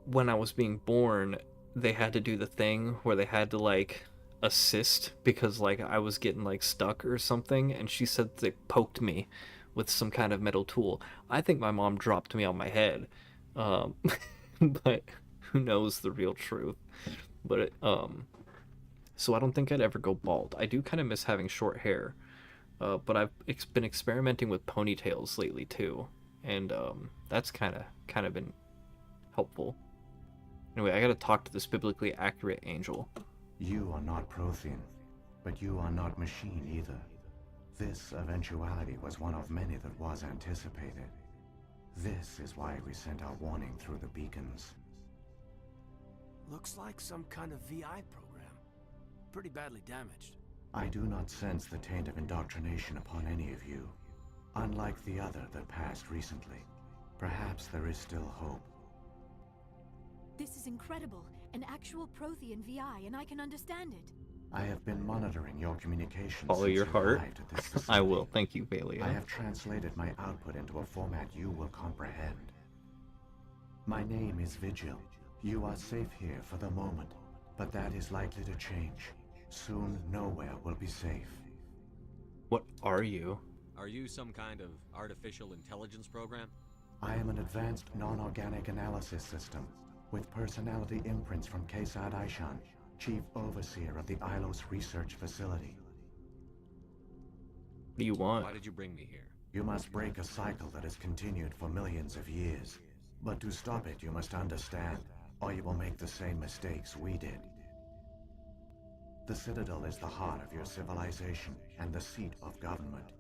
when I was being born, they had to do the thing where they had to like assist because like I was getting like stuck or something, and she said they poked me with some kind of metal tool. I think my mom dropped me on my head, but who knows the real truth. But so I don't think I'd ever go bald. I do kind of miss having short hair, but I've been experimenting with ponytails lately too, and that's kind of been helpful. Anyway, I gotta talk to this biblically accurate angel. You are not Prothean, but you are not machine either. This eventuality was one of many that was anticipated. This is why we sent our warning through the beacons. Looks like some kind of VI program. Pretty badly damaged. I do not sense the taint of indoctrination upon any of you. Unlike the other that passed recently, perhaps there is still hope. This is incredible. An actual Prothean VI, and I can understand it. I have been monitoring your communications. Follow since your you heart. arrived at this facility. I will. Thank you, Bailey. I have translated my output into a format you will comprehend. My name is Vigil. You are safe here for the moment, but that is likely to change. Soon, nowhere will be safe. What are you? Are you some kind of artificial intelligence program? I am an advanced non-organic analysis system with personality imprints from Kesad Aishan, Chief Overseer of the Ilos Research Facility. What do you want? Why did you bring me here? You must break a cycle that has continued for millions of years. But to stop it, you must understand, or you will make the same mistakes we did. The Citadel is the heart of your civilization and the seat of government,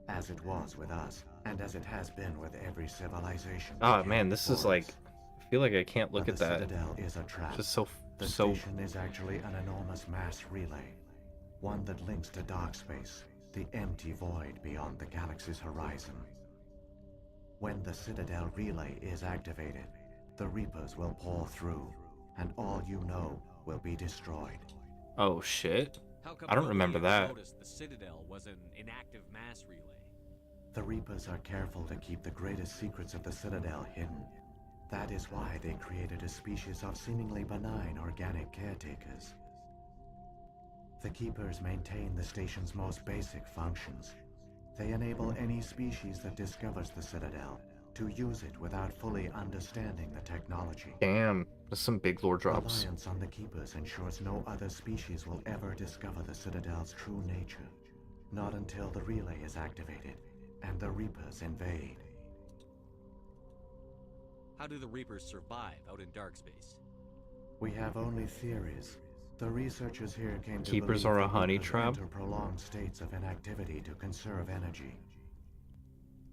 as it was with us, and as it has been with every civilization. Oh man, this is like, I feel like I can't look at that. The Citadel is a trap. Just so The station is actually an enormous mass relay, one that links to dark space, the empty void beyond the galaxy's horizon. When the Citadel relay is activated, the Reapers will pour through, and all you know will be destroyed. Oh shit. How come I don't nobody remember ever that. noticed the Citadel was an inactive mass relay? The Reapers are careful to keep the greatest secrets of the Citadel hidden. That is why they created a species of seemingly benign organic caretakers. The Keepers maintain the station's most basic functions. They enable any species that discovers the Citadel to use it without fully understanding the technology. Damn, that's some big lore drops. Reliance on the Keepers ensures no other species will ever discover the Citadel's true nature. Not until the relay is activated and the Reapers invade. How do the Reapers survive out in dark space? We have only theories. The researchers here came to Keepers believe are a the honey Reapers trap? enter prolonged states of inactivity to conserve energy.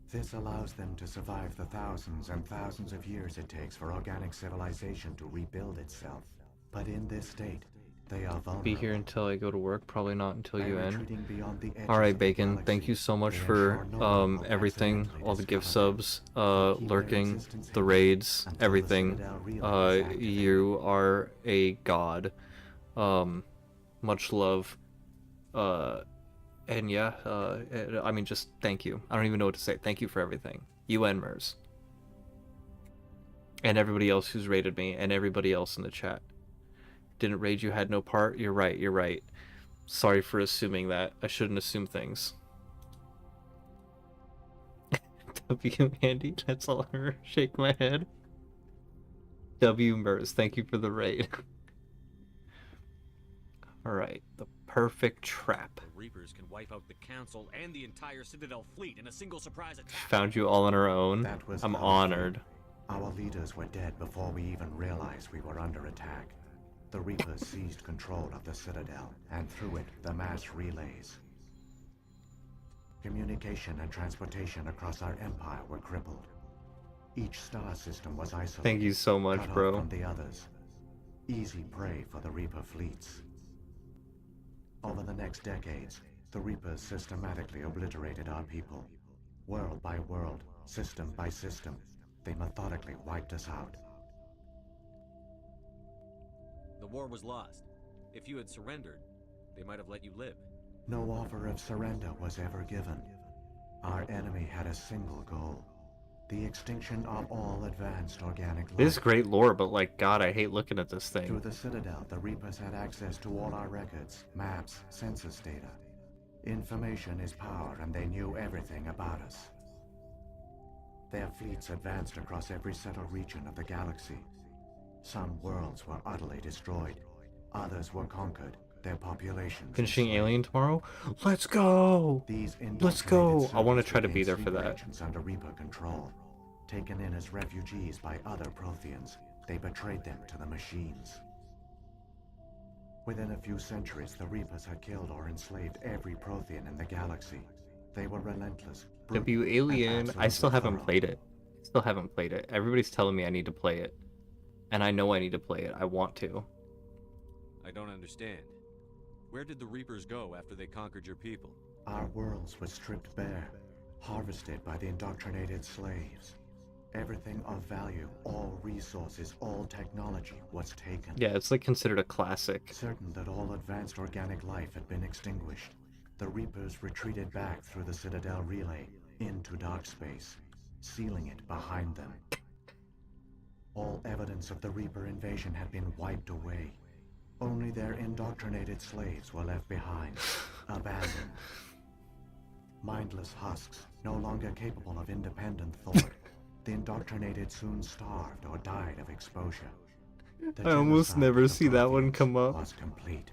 This allows them to survive the thousands and thousands of years it takes for organic civilization to rebuild itself. But in this state, they are vulnerable. Be here until I go to work, probably not until By you retreating end. beyond the edges Alright, of the Bacon, galaxy, thank you so much they for ensure no one will everything, accidentally all the gift discover subs, them. Keep their lurking, existence the hidden raids, until the everything. Citadel relay is activated. You are a god. Much love. And yeah, I mean, just thank you. I don't even know what to say. Thank you for everything. You and Mers. And everybody else who's raided me, and everybody else in the chat. Didn't raid you, had no part? You're right, you're right. Sorry for assuming that. I shouldn't assume things. W Andy, that's all her. Shake my head. W Mers, thank you for the raid. Alright, the perfect trap. The Reapers can wipe out the Council and the entire Citadel fleet in a single surprise attack. Found you all on our own. That was I'm powerful. honored. Our leaders were dead before we even realized we were under attack. the Reapers seized control of the Citadel, and through it, the mass relays. Communication and transportation across our empire were crippled. Each star system was isolated. Thank you so much, cut off bro. from the others. Easy prey for the Reaper fleets. Over the next decades, the Reapers systematically obliterated our people. World by world, system by system, they methodically wiped us out. The war was lost. If you had surrendered, they might have let you live. No offer of surrender was ever given. Our enemy had a single goal: the extinction of all advanced organic life. This is great lore, but like, God, I hate looking at this thing. Through the Citadel, the Reapers had access to all our records, maps, census data. Information is power, and they knew everything about us. Their fleets advanced across every settled region of the galaxy. Some worlds were utterly destroyed. Others were conquered, their populations Finishing Alien tomorrow? Let's go! Let's go! I want to try to be there for that. Under Reaper control. Taken in as refugees by other Protheans, they betrayed them to the machines. Within a few centuries, the Reapers had killed or enslaved every Prothean in the galaxy. They were relentless. W Alien, I still haven't played it. Still haven't played it. Everybody's telling me I need to play it. And I know I need to play it. I want to. I don't understand. Where did the Reapers go after they conquered your people? Our worlds were stripped bare, harvested by the indoctrinated slaves. Everything of value, all resources, all technology was taken. Yeah, it's like considered a classic. Certain that all advanced organic life had been extinguished, the Reapers retreated back through the Citadel relay into dark space, sealing it behind them. All evidence of the Reaper invasion had been wiped away. Only their indoctrinated slaves were left behind, abandoned. Mindless husks, no longer capable of independent thought. The indoctrinated soon starved or died of exposure. I almost never see that one come up. Was complete.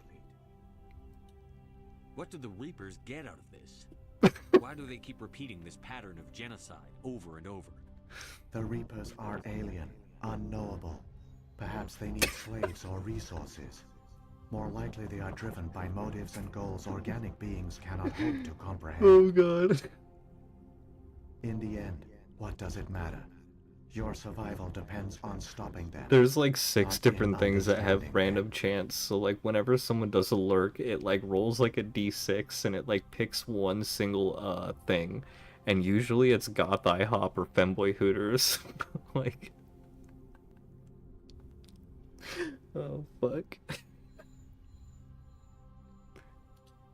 What do the Reapers get out of this? Why do they keep repeating this pattern of genocide over and over? The Reapers are alien, unknowable. Perhaps they need slaves or resources. More likely they are driven by motives and goals organic beings cannot hope to comprehend. Oh god. In the end, what does it matter? Your survival depends on stopping them. There's like 6 different things that have random chance. So like whenever someone does a lurk, it like rolls like a d6 and it like picks one single thing. And usually it's Goth IHOP or Femboy Hooters. Like, oh fuck.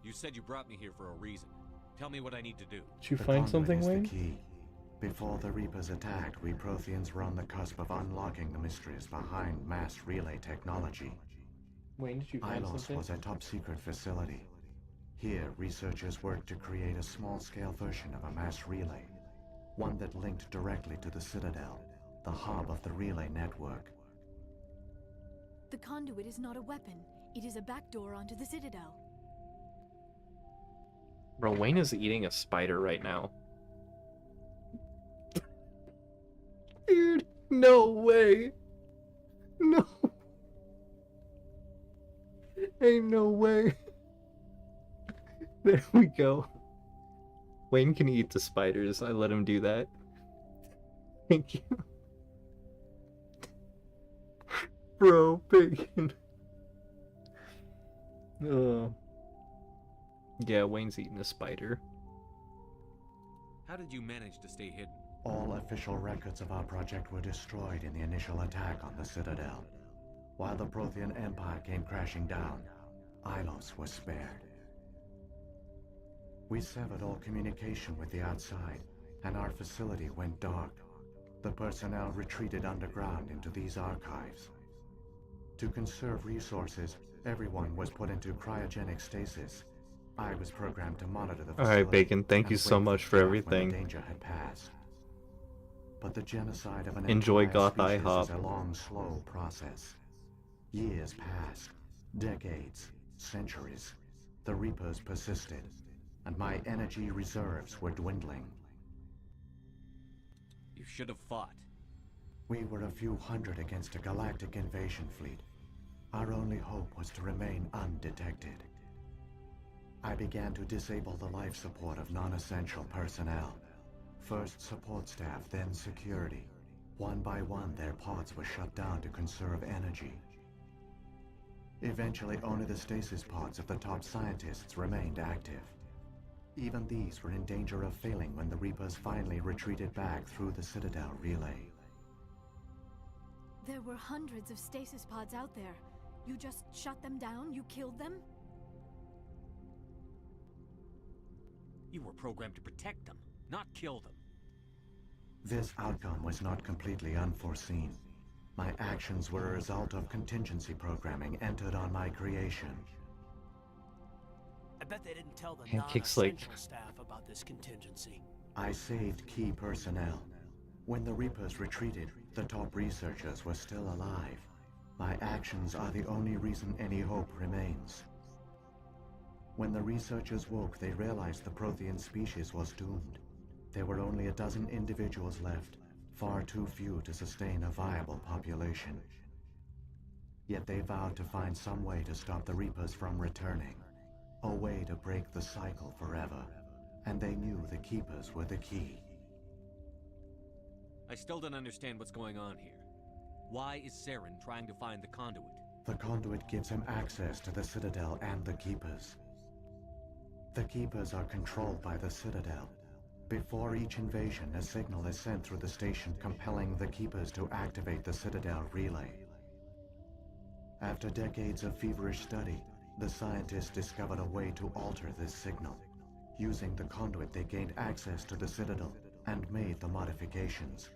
You said you brought me here for a reason. Tell me what I need to do. Did you find something, is Wayne? The key. Before the Reapers attacked, we Protheans were on the cusp of unlocking the mysteries behind mass relay technology. Wayne, did you find Ilos something? was a top-secret facility. Here, researchers worked to create a small-scale version of a mass relay, one that linked directly to the Citadel, the hub of the relay network. The conduit is not a weapon. It is a backdoor onto the Citadel. Bro, Wayne is eating a spider right now. Dude, no way. No. Ain't no way. There we go. Wayne can eat the spiders. I let him do that. Thank you. Bro, bacon. Yeah, Wayne's eating a spider. How did you manage to stay hidden? All official records of our project were destroyed in the initial attack on the Citadel. While the Prothean Empire came crashing down, Ilos was spared. We severed all communication with the outside, and our facility went dark. The personnel retreated underground into these archives. To conserve resources, everyone was put into cryogenic stasis. I was programmed to monitor the facility. Alright, Bacon, thank you and so wait much for for death everything. when the danger had passed. But the genocide of an Enjoy entire Goth species IHOP. is a long, slow process. Years passed, decades, centuries. The Reapers persisted, and my energy reserves were dwindling. You should have fought. We were a few hundred against a galactic invasion fleet. Our only hope was to remain undetected. I began to disable the life support of non-essential personnel. First support staff, then security. One by one, their pods were shut down to conserve energy. Eventually, only the stasis pods of the top scientists remained active. Even these were in danger of failing when the Reapers finally retreated back through the Citadel relay. There were hundreds of stasis pods out there. You just shut them down? You killed them? You were programmed to protect them, not kill them. This outcome was not completely unforeseen. My actions were a result of contingency programming entered on my creation. I bet they didn't tell the Pancakes like- non-essential staff about this contingency. I saved key personnel. When the Reapers retreated, the top researchers were still alive. My actions are the only reason any hope remains. When the researchers woke, they realized the Prothean species was doomed. There were only a dozen individuals left, far too few to sustain a viable population. Yet they vowed to find some way to stop the Reapers from returning. A way to break the cycle forever. And they knew the Keepers were the key. I still don't understand what's going on here. Why is Saren trying to find the conduit? The conduit gives him access to the Citadel and the Keepers. The Keepers are controlled by the Citadel. Before each invasion, a signal is sent through the station compelling the Keepers to activate the Citadel relay. After decades of feverish study, the scientists discovered a way to alter this signal. Using the conduit, they gained access to the Citadel and made the modifications.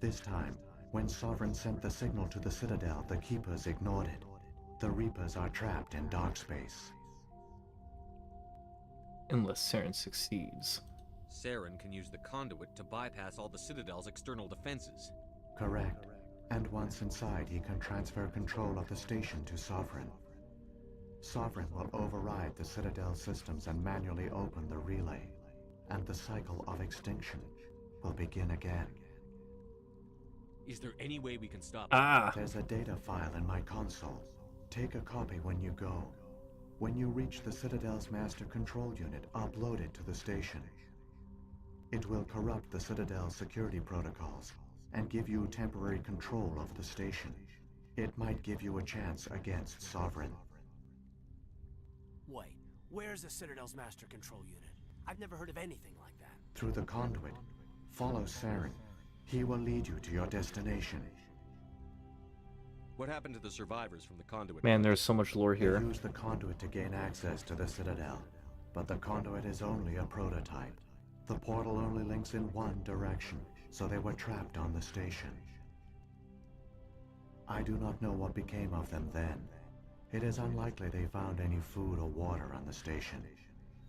This time, when Sovereign sent the signal to the Citadel, the Keepers ignored it. The Reapers are trapped in dark space. Unless Saren succeeds. Saren can use the conduit to bypass all the Citadel's external defenses. Correct. And once inside, he can transfer control of the station to Sovereign. Sovereign will override the Citadel systems and manually open the relay. And the cycle of extinction will begin again. Is there any way we can stop it? There's a data file in my console. Take a copy when you go. When you reach the Citadel's master control unit, upload it to the station. It will corrupt the Citadel's security protocols and give you temporary control of the station. It might give you a chance against Sovereign. Wait, where's the Citadel's master control unit? I've never heard of anything like that. Through the conduit, follow Saren. He will lead you to your destination. What happened to the survivors from the conduit? Man, there's so much lore here. They use the conduit to gain access to the Citadel, but the conduit is only a prototype. The portal only links in one direction, so they were trapped on the station. I do not know what became of them then. It is unlikely they found any food or water on the station.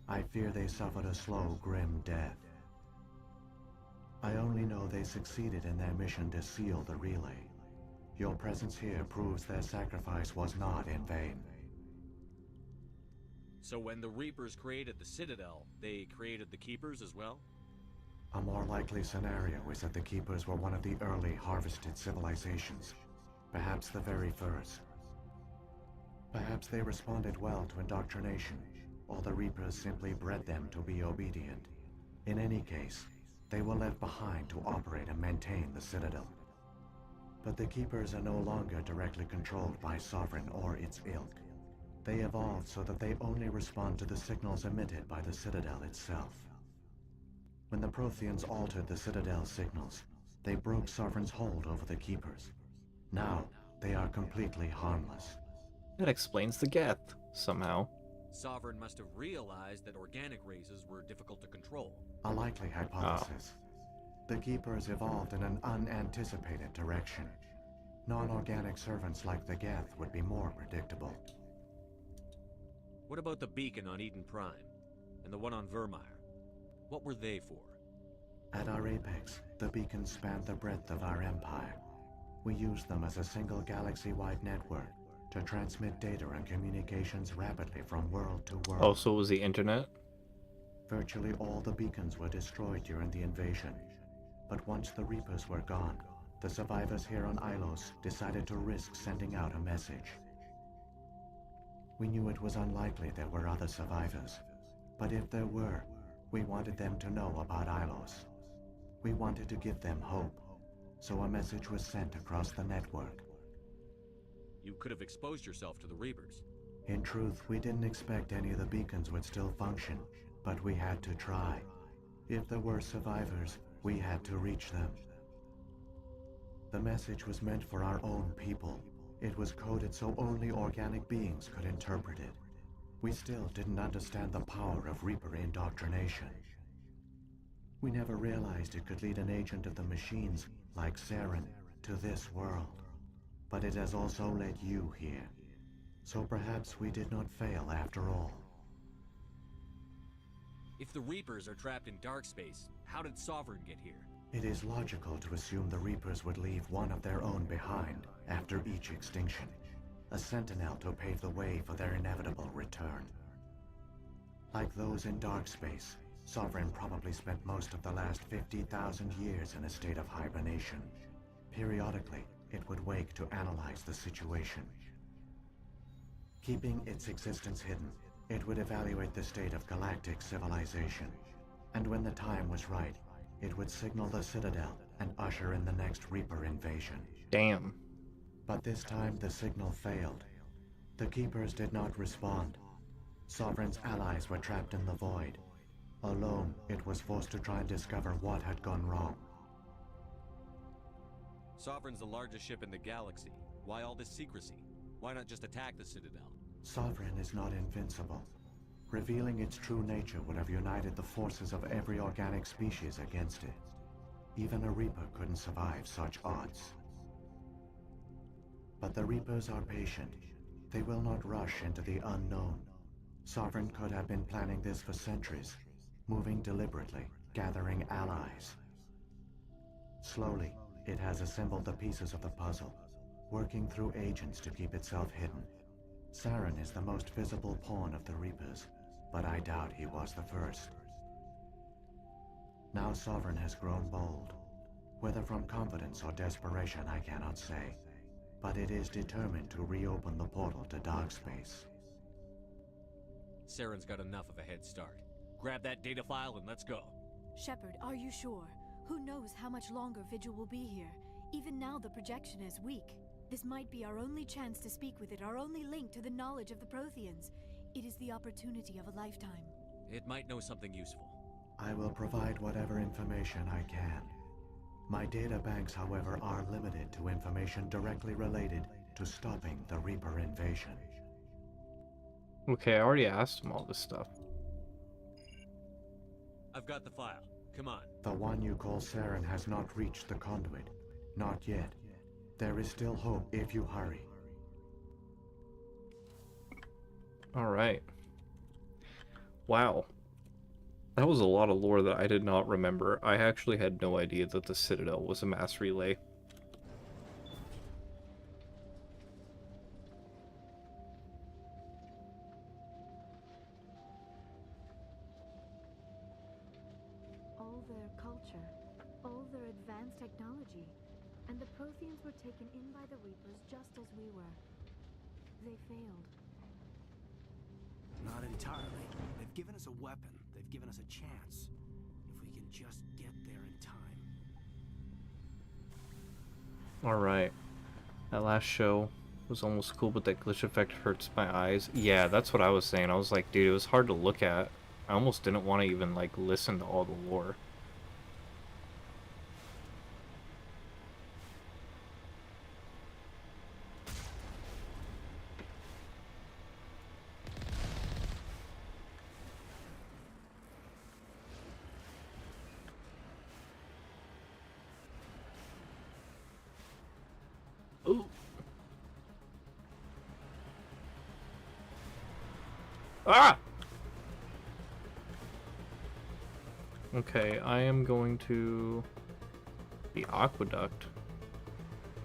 I fear they suffered a slow, grim death. I only know they succeeded in their mission to seal the relay. Your presence here proves their sacrifice was not in vain. So when the Reapers created the Citadel, they created the Keepers as well? A more likely scenario is that the Keepers were one of the early harvested civilizations. Perhaps the very first. Perhaps they responded well to indoctrination, or the Reapers simply bred them to be obedient. In any case, they were left behind to operate and maintain the Citadel. But the Keepers are no longer directly controlled by Sovereign or its ilk. They evolved so that they only respond to the signals emitted by the Citadel itself. When the Protheans altered the Citadel's signals, they broke Sovereign's hold over the Keepers. Now, they are completely harmless. That explains the Geth, somehow. Sovereign must have realized that organic races were difficult to control. A likely hypothesis. The Keepers evolved in an unanticipated direction. Non-organic servants like the Geth would be more predictable. What about the beacon on Eden Prime? And the one on Vermeer? What were they for? At our apex, the beacons spanned the breadth of our empire. We used them as a single galaxy-wide network to transmit data and communications rapidly from world to world. Also, was the internet? Virtually all the beacons were destroyed during the invasion. But once the Reapers were gone, the survivors here on Ilos decided to risk sending out a message. We knew it was unlikely there were other survivors, but if there were, we wanted them to know about Ilos. We wanted to give them hope, so a message was sent across the network. You could have exposed yourself to the Reapers. In truth, we didn't expect any of the beacons would still function, but we had to try. If there were survivors, we had to reach them. The message was meant for our own people. It was coded so only organic beings could interpret it. We still didn't understand the power of Reaper indoctrination. We never realized it could lead an agent of the machines, like Saren, to this world. But it has also led you here. So perhaps we did not fail after all. If the Reapers are trapped in dark space, how did Sovereign get here? It is logical to assume the Reapers would leave one of their own behind after each extinction. A sentinel to pave the way for their inevitable return. Like those in dark space, Sovereign probably spent most of the last 50,000 years in a state of hibernation. Periodically, it would wake to analyze the situation. Keeping its existence hidden, it would evaluate the state of galactic civilization. And when the time was right, it would signal the Citadel and usher in the next Reaper invasion. Damn. But this time the signal failed. The Keepers did not respond. Sovereign's allies were trapped in the void. Alone, it was forced to try and discover what had gone wrong. Sovereign's the largest ship in the galaxy. Why all this secrecy? Why not just attack the Citadel? Sovereign is not invincible. Revealing its true nature would have united the forces of every organic species against it. Even a Reaper couldn't survive such odds. But the Reapers are patient. They will not rush into the unknown. Sovereign could have been planning this for centuries, moving deliberately, gathering allies. Slowly, it has assembled the pieces of the puzzle, working through agents to keep itself hidden. Saren is the most visible pawn of the Reapers, but I doubt he was the first. Now Sovereign has grown bold. Whether from confidence or desperation, I cannot say. But it is determined to reopen the portal to dark space. Saren's got enough of a head start. Grab that data file and let's go. Shepard, are you sure? Who knows how much longer Vigil will be here? Even now the projection is weak. This might be our only chance to speak with it, our only link to the knowledge of the Protheans. It is the opportunity of a lifetime. It might know something useful. I will provide whatever information I can. My data banks, however, are limited to information directly related to stopping the Reaper invasion. Okay, I already asked him all this stuff. I've got the file. Come on. The one you call Saren has not reached the conduit. Not yet. There is still hope if you hurry. Alright. Wow. That was a lot of lore that I did not remember. I actually had no idea that the Citadel was a mass relay. All their culture, all their advanced technology, and the Protheans were taken in by the Reapers just as we were. They failed. Not entirely. They've given us a weapon. They've given us a chance. If we can just get there in time. Alright. That last show was almost cool, but that glitch effect hurts my eyes. Yeah, that's what I was saying. I was like, dude, it was hard to look at. I almost didn't want to even, like, listen to all the lore. Ooh. Ah! Okay, I am going to the aqueduct.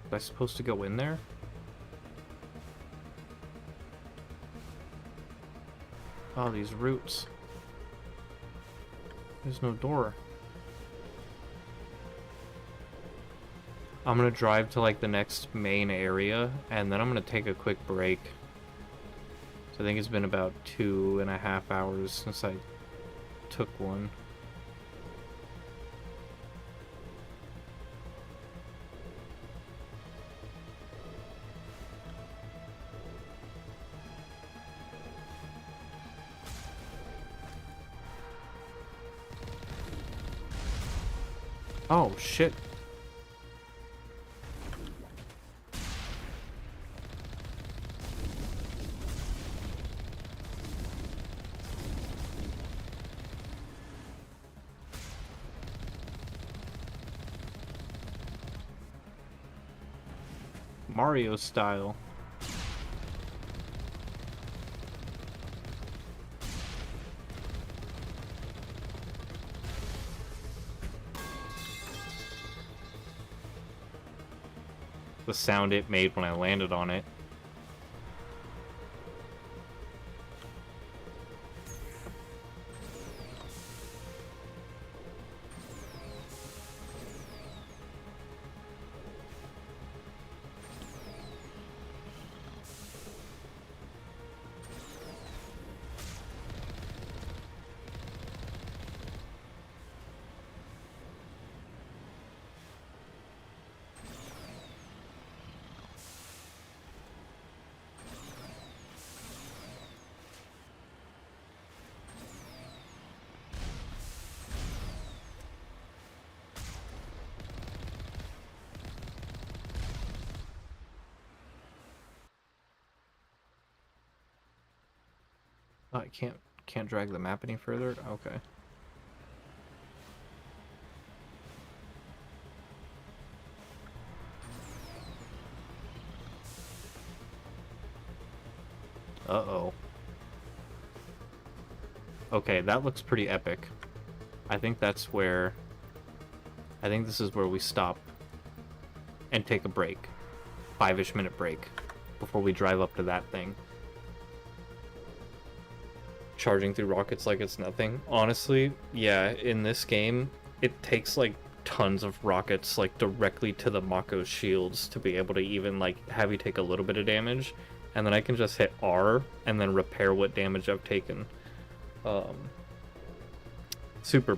Am I supposed to go in there? Oh, these roots. There's no door. I'm gonna drive to like the next main area, and then I'm gonna take a quick break. So I think it's been about 2.5 hours since I took one. Oh, shit. Mario style. The sound it made when I landed on it. Oh, I can't drag the map any further? Okay. Uh-oh. Okay, that looks pretty epic. I think that's where... I think this is where we stop and take a break. 5-ish minute break before we drive up to that thing. Charging through rockets like it's nothing. Honestly, yeah, in this game, it takes like tons of rockets like directly to the Mako's shields to be able to even like have you take a little bit of damage, and then I can just hit R and then repair what damage I've taken. Super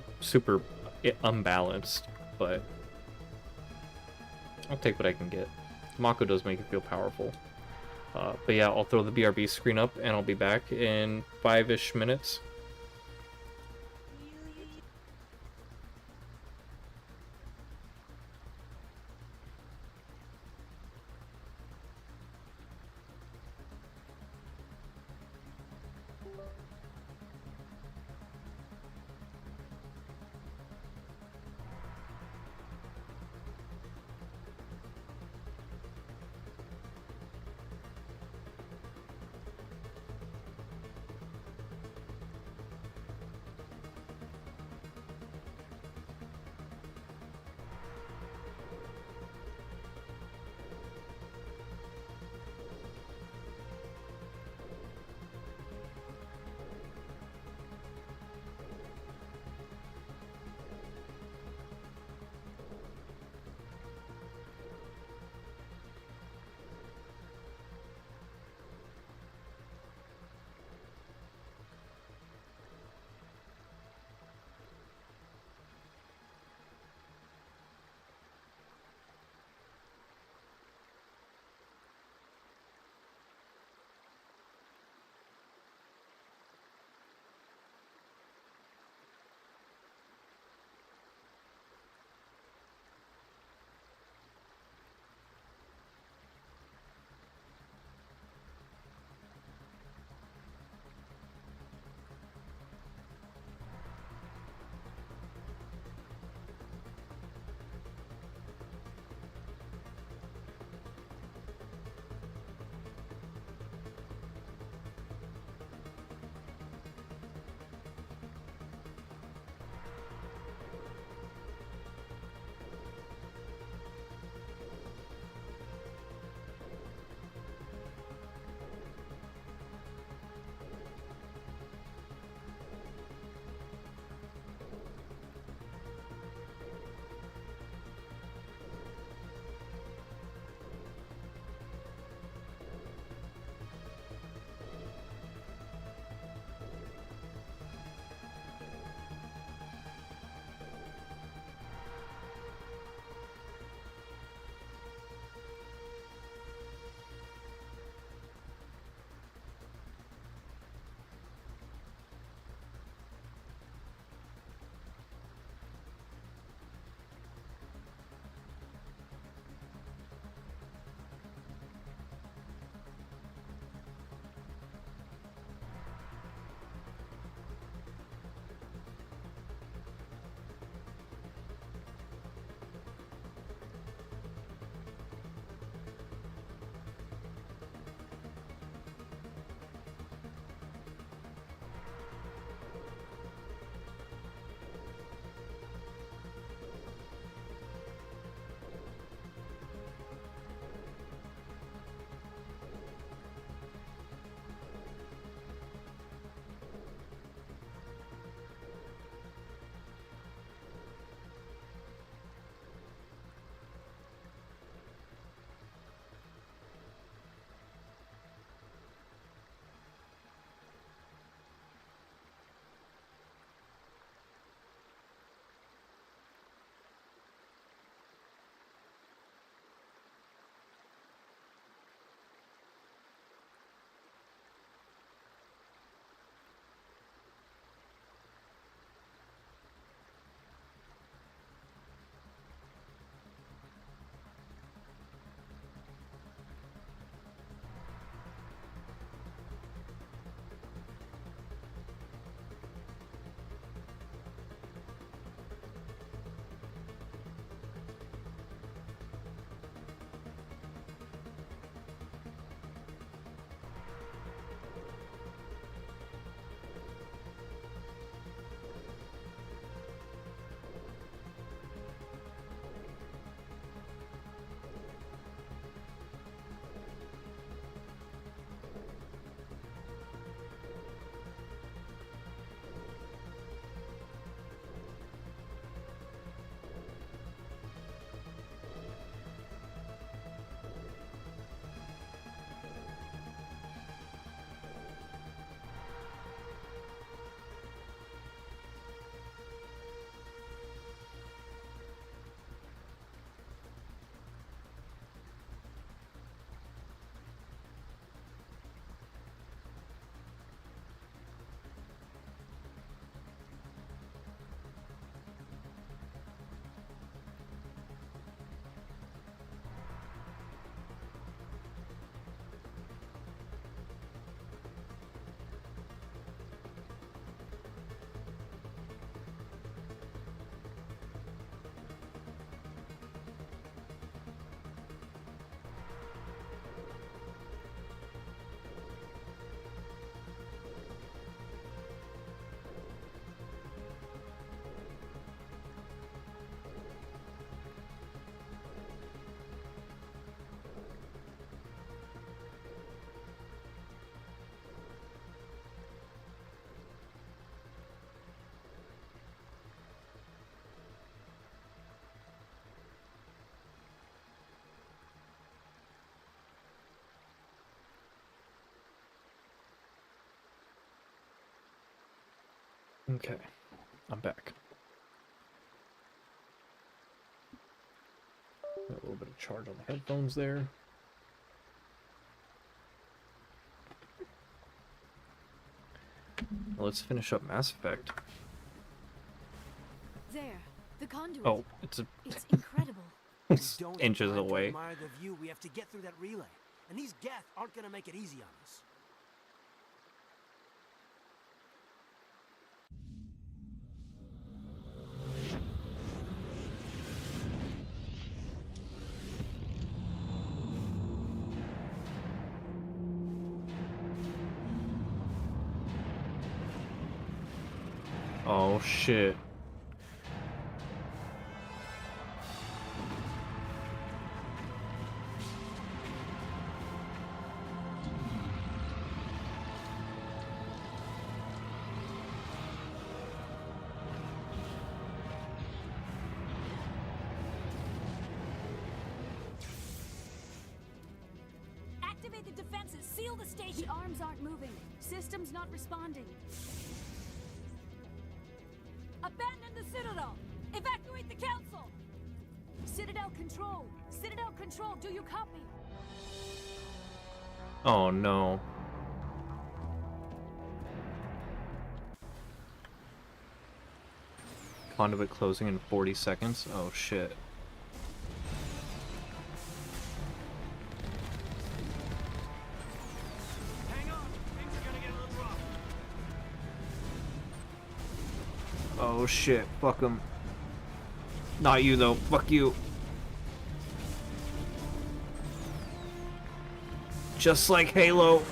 unbalanced, but I'll take what I can get. Mako does make it feel powerful. But yeah, I'll throw the BRB screen up and I'll be back in 5-ish minutes. Okay, I'm back. Got a little bit of charge on the headphones there. Well, let's finish up Mass Effect. There, the conduit. Oh, it's incredible. it's Don't have inches time to away. admire the view. We have to get through that relay. And these Geth aren't gonna make it easy on us. Oh shit. Activate the defenses. Seal the station. The arms aren't moving. Systems not responding. Abandon the Citadel! Evacuate the Council! Citadel Control! Citadel Control, do you copy? Oh no. Conduit closing in 40 seconds. Oh shit. Hang on, things are gonna get a little rough. Oh shit. Fuck him. Not you though. Fuck you. Just like Halo.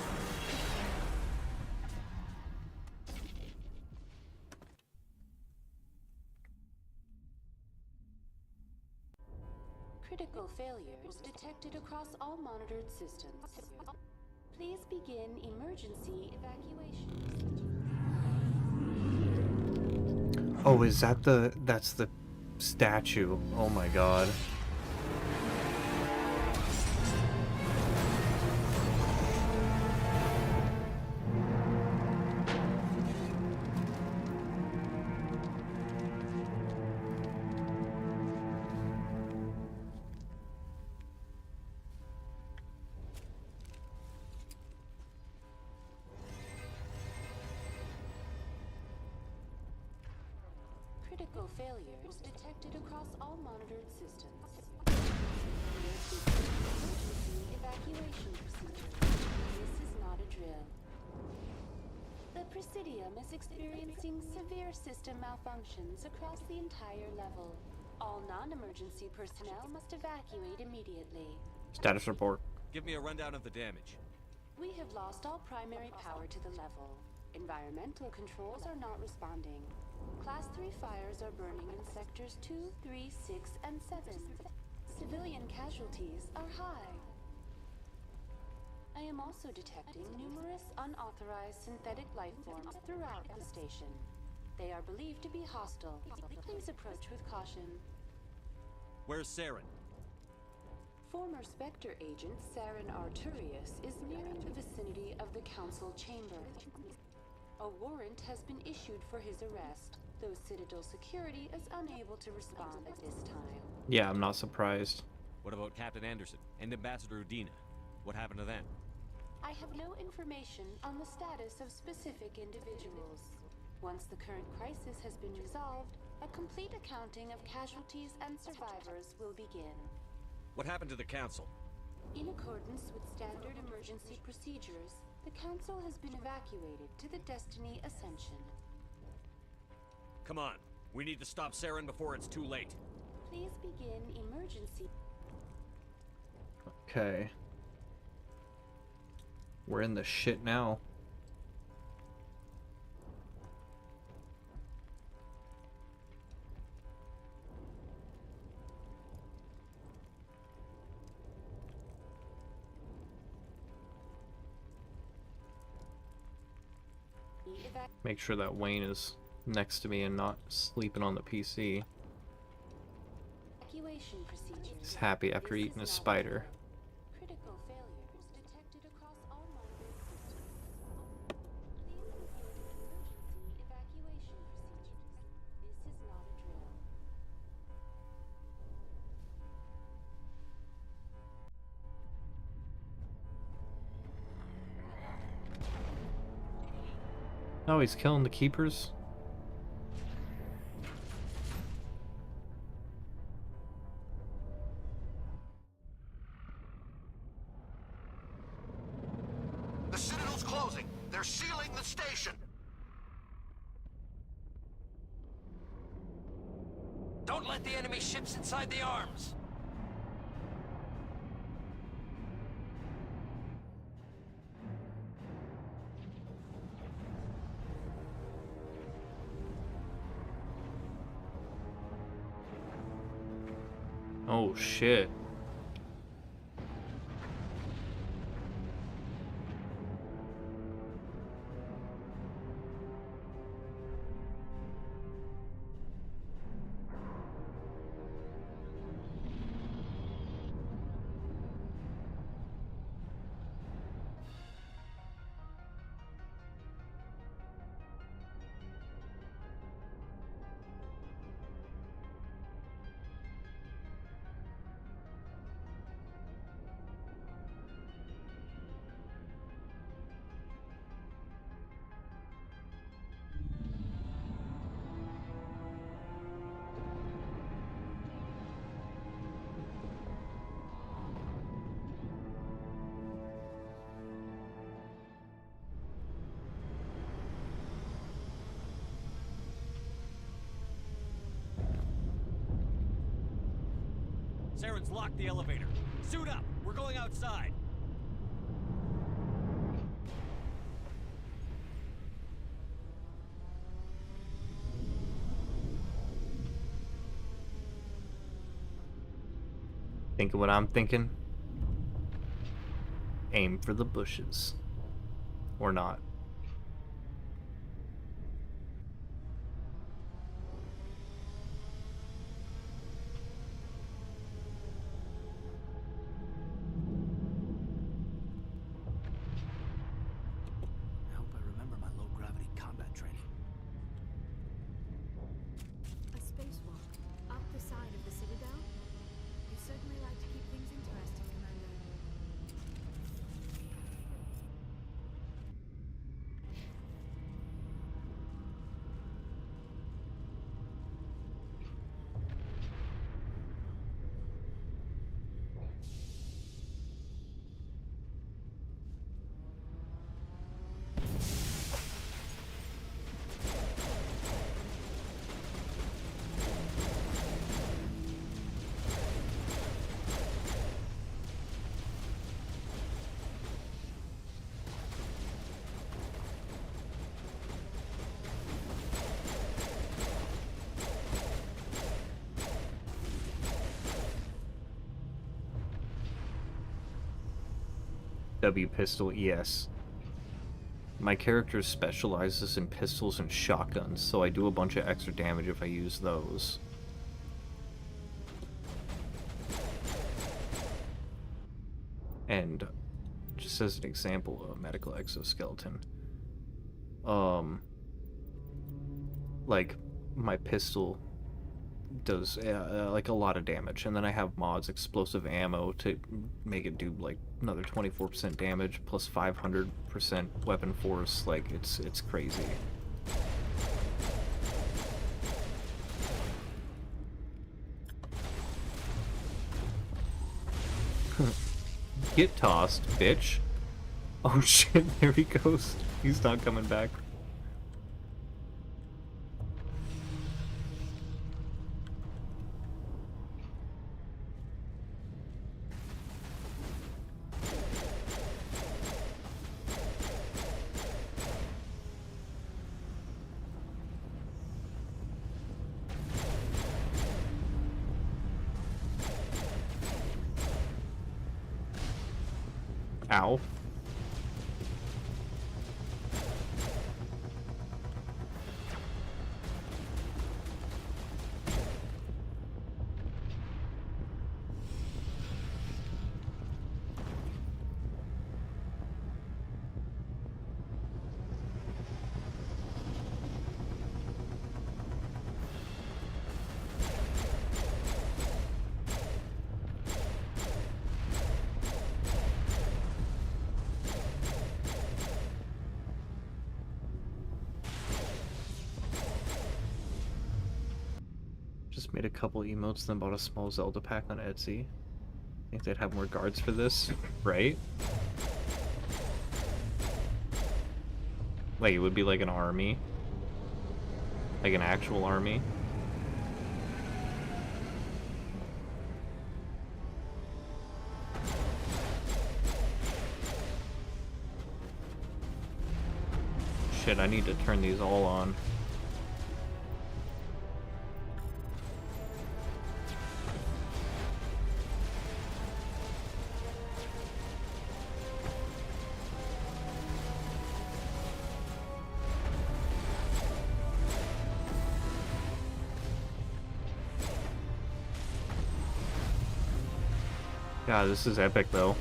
Critical failures detected across all monitored systems. Please begin emergency evacuation. Oh, is that that's the statue. Oh my god. Critical failures detected across all monitored systems. Emergency evacuation procedure. This is not a drill. The Presidium is experiencing severe system malfunctions across the entire level. All non-emergency personnel must evacuate immediately. Status report. Give me a rundown of the damage. We have lost all primary power to the level. Environmental controls are not responding. Class 3 fires are burning in sectors 2, 3, 6, and 7. Civilian casualties are high. I am also detecting numerous unauthorized synthetic life forms throughout the station. They are believed to be hostile. Please approach with caution. Where's Saren? Former Spectre agent Saren Arturius is nearing the vicinity of the Council chamber. A warrant has been issued for his arrest, though Citadel security is unable to respond at this time. Yeah, I'm not surprised. What about Captain Anderson and Ambassador Udina? What happened to them? I have no information on the status of specific individuals. Once the current crisis has been resolved, a complete accounting of casualties and survivors will begin. What happened to the Council? In accordance with standard emergency procedures, the Council has been evacuated to the Destiny Ascension. Come on, we need to stop Saren before it's too late. Please begin emergency. Okay. We're in the shit now. Make sure that Wayne is next to me and not sleeping on the PC. Evacuation procedures. He's happy after eating a spider. Critical failures detected across all monitored systems. Please begin emergency evacuation Oh, he's killing the keepers? The Citadel's closing. They're sealing the station. Don't let the enemy ships inside the arms. Oh shit. Saren's locked the elevator. Suit up! We're going outside! Thinking what I'm thinking? Aim for the bushes. Or not. I hope I remember my low-gravity combat training. A spacewalk up the side of the Citadel? You certainly like to keep things interesting, Commander. W pistol, yes. My character specializes in pistols and shotguns, so I do a bunch of extra damage if I use those. And just as an example of a medical exoskeleton, like my pistol does like a lot of damage, and then I have mods explosive ammo to make it do like another 24% damage plus 500% weapon force. Like it's crazy. Get tossed, bitch. Oh shit, there he goes. He's not coming back. Ow. Just made a couple emotes, then bought a small Zelda pack on Etsy. Think they'd have more guards for this, right? Like, it would be like an army. Like an actual army. Shit, I need to turn these all on. God, this is epic though.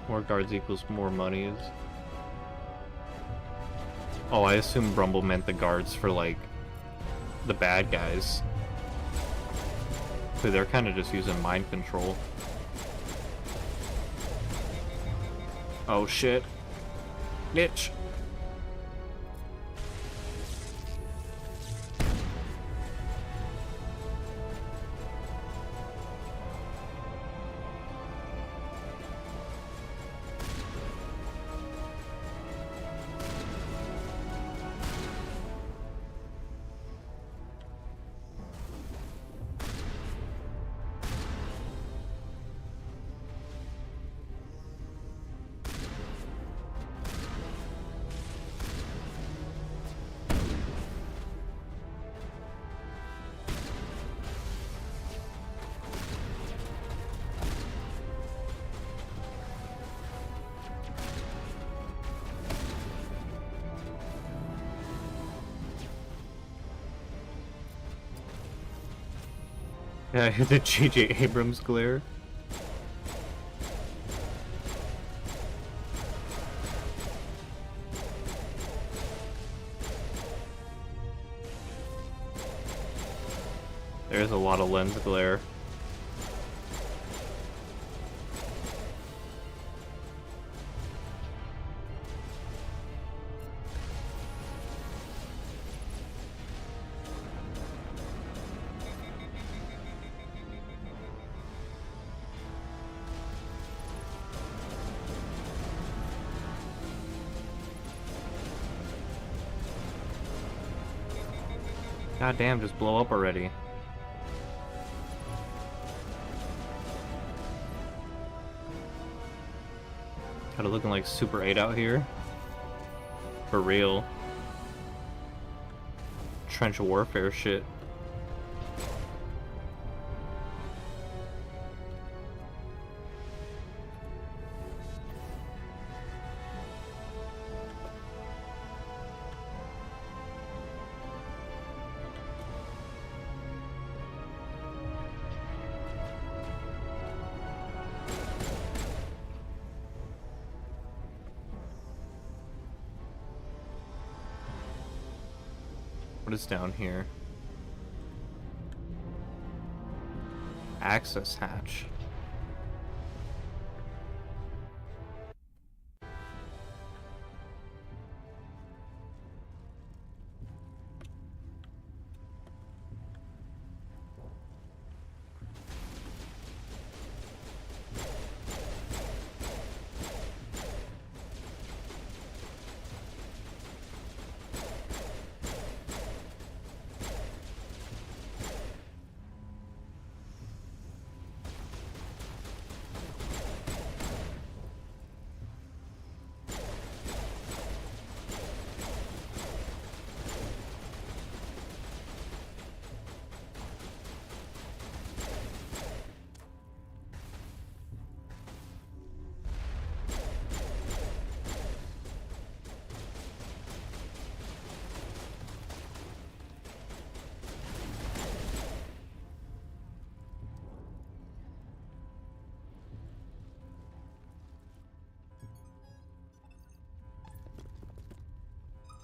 More guards equals more monies. Oh, I assume Brumble meant the guards for, like, the bad guys. So they're kind of just using mind control. Oh shit. Bitch. Yeah, the J.J. Abrams glare. There's a lot of lens glare. God damn, just blow up already. Kinda looking like Super 8 out here. For real. Trench warfare shit. What is down here? Access hatch.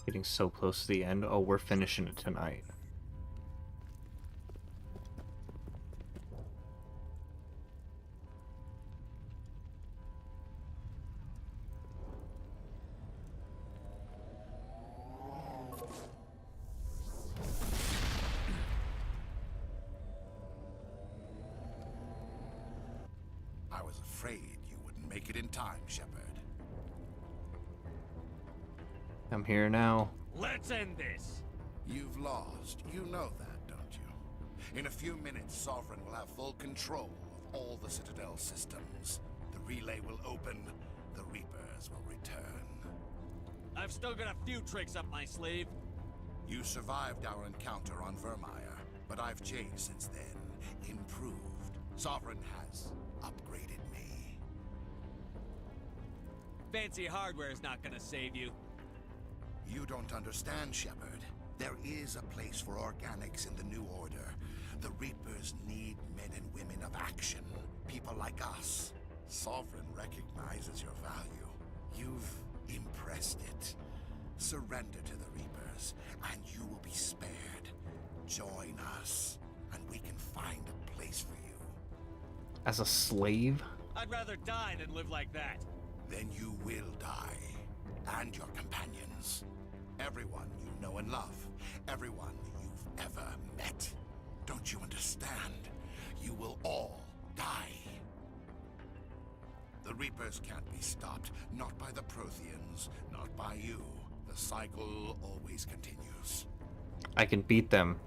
Getting so close to the end. Oh, we're finishing it tonight. I was afraid you wouldn't make it in time, Shepard. I'm here now. Let's end this. You've lost. You know that, don't you? In a few minutes, Sovereign will have full control of all the Citadel systems. The relay will open. The Reapers will return. I've still got a few tricks up my sleeve. You survived our encounter on Vermeer, but I've changed since then. Improved. Sovereign has upgraded me. Fancy hardware is not gonna save you. You don't understand, Shepard. There is a place for organics in the New Order. The Reapers need men and women of action. People like us. Sovereign recognizes your value. You've impressed it. Surrender to the Reapers, and you will be spared. Join us, and we can find a place for you. As a slave? I'd rather die than live like that. Then you will die. And your companions. Everyone you know and love. Everyone you've ever met. Don't you understand? You will all die. The Reapers can't be stopped. Not by the Protheans. Not by you. The cycle always continues. I can beat them.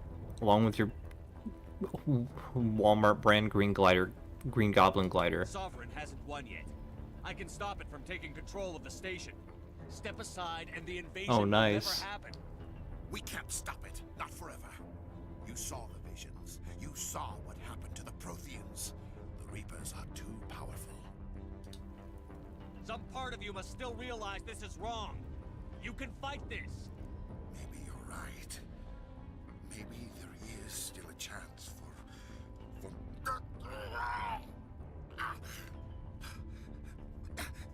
Along with your Walmart brand Green Goblin glider. Sovereign hasn't won yet. I can stop it from taking control of the station. Step aside and the invasion will never happen. We can't stop it. Not forever. You saw the visions. You saw what happened to the Protheans. The Reapers are too powerful. Some part of you must still realize this is wrong. You can fight this. Maybe you're right. Maybe there is still a chance for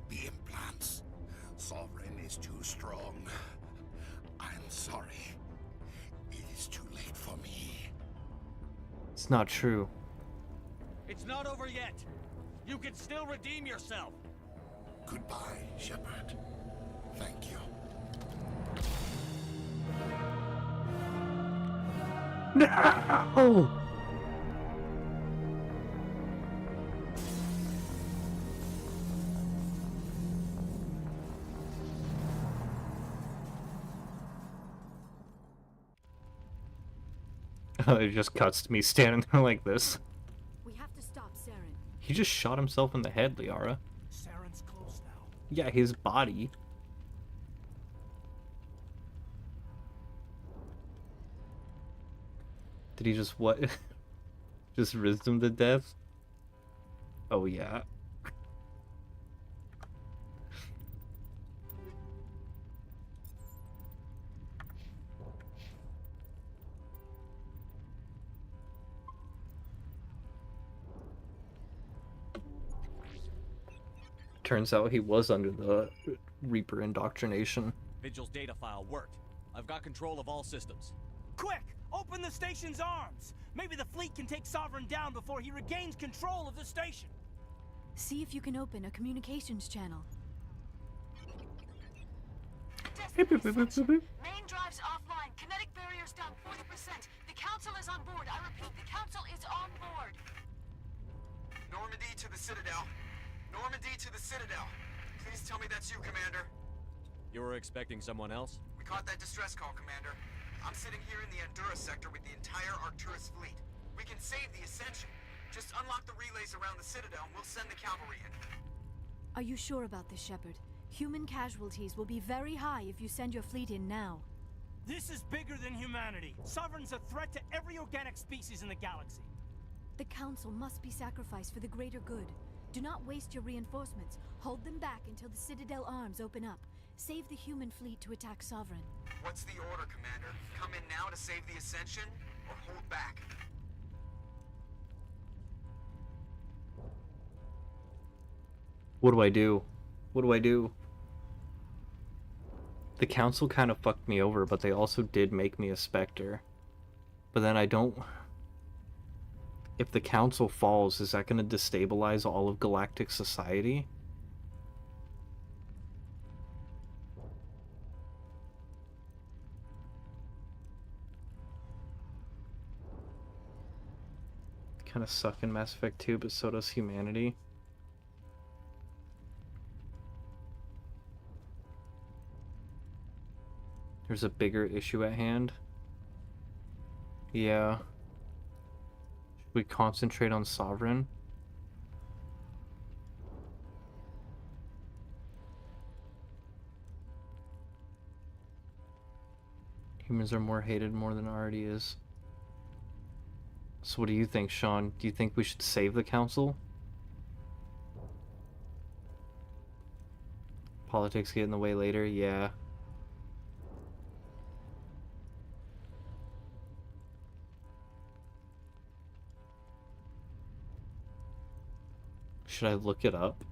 the implants. Sovereign is too strong. I'm sorry. It is too late for me. It's not true. It's not over yet. You can still redeem yourself. Goodbye, Shepard. Thank you. No! It just cuts to me standing there like this. We have to stop Saren. He just shot himself in the head, Liara. Saren's close now. Yeah, his body. Did he just what? Just rizzed him to death? Oh yeah. Turns out he was under the Reaper indoctrination. Vigil's data file worked. I've got control of all systems. Quick! Open the station's arms! Maybe the fleet can take Sovereign down before he regains control of the station. See if you can open a communications channel. Main drives offline. Kinetic barriers down 40%. The Council is on board. I repeat, the Council is on board. Normandy to the Citadel. Normandy to the Citadel. Please tell me that's you, Commander. You were expecting someone else? We caught that distress call, Commander. I'm sitting here in the Endura sector with the entire Arcturus fleet. We can save the Ascension. Just unlock the relays around the Citadel and we'll send the cavalry in. Are you sure about this, Shepard? Human casualties will be very high if you send your fleet in now. This is bigger than humanity. Sovereign's a threat to every organic species in the galaxy. The Council must be sacrificed for the greater good. Do not waste your reinforcements. Hold them back until the Citadel arms open up. Save the human fleet to attack Sovereign. What's the order, Commander? Come in now to save the Ascension, or hold back? What do I do? What do I do? The council kind of fucked me over, but they also did make me a Spectre. But then I don't... If the council falls, is that going to destabilize all of galactic society? Kind of suck in Mass Effect 2, but so does humanity. There's a bigger issue at hand. Yeah. Should we concentrate on Sovereign? Humans are more hated more than already is. So what do you think, Sean? Do you think we should save the council? Politics get in the way later? Yeah. Should I look it up?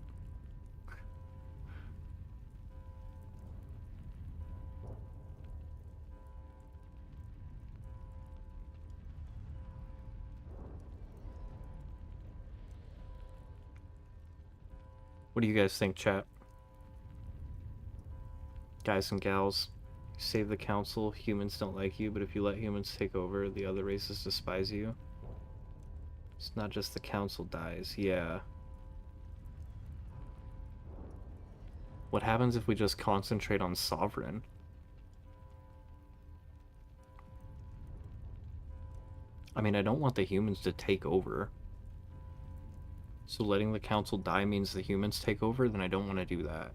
What do you guys think, chat? Guys and gals, save the council. Humans don't like you, but if you let humans take over, the other races despise you. It's not just the council dies, yeah. What happens if we just concentrate on Sovereign? I mean, I don't want the humans to take over. So letting the council die means the humans take over? Then I don't want to do that.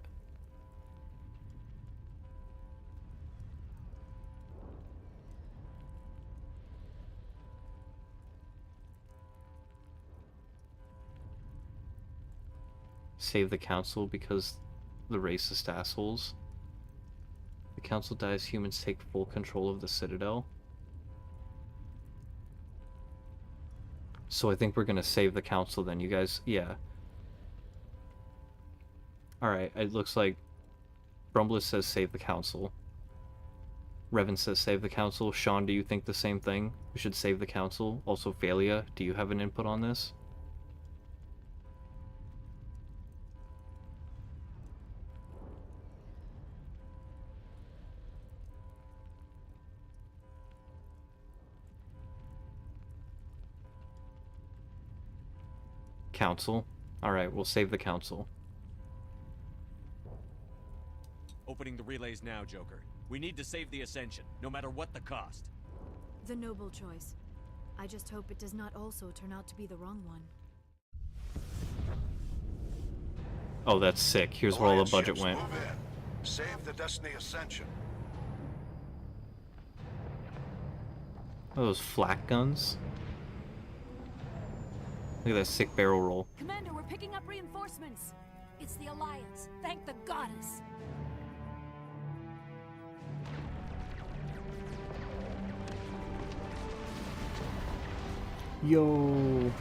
Save the council because the racist assholes. The council dies, humans take full control of the Citadel. So I think we're gonna save the council then, you guys. Yeah. Alright, it looks like Brumbliss says save the council. Revan says save the council. Sean, do you think the same thing? We should save the council. Also, Phalia, do you have an input on this? Council. Alright, we'll save the council. Opening the relays now, Joker. We need to save the Ascension, no matter what the cost. The noble choice. I just hope it does not also turn out to be the wrong one. Oh, that's sick. Here's where all the budget went. Move in. Save the Destiny Ascension. Oh, those flak guns. Look at that sick barrel roll. Commander, we're picking up reinforcements. It's the Alliance. Thank the goddess. Yo.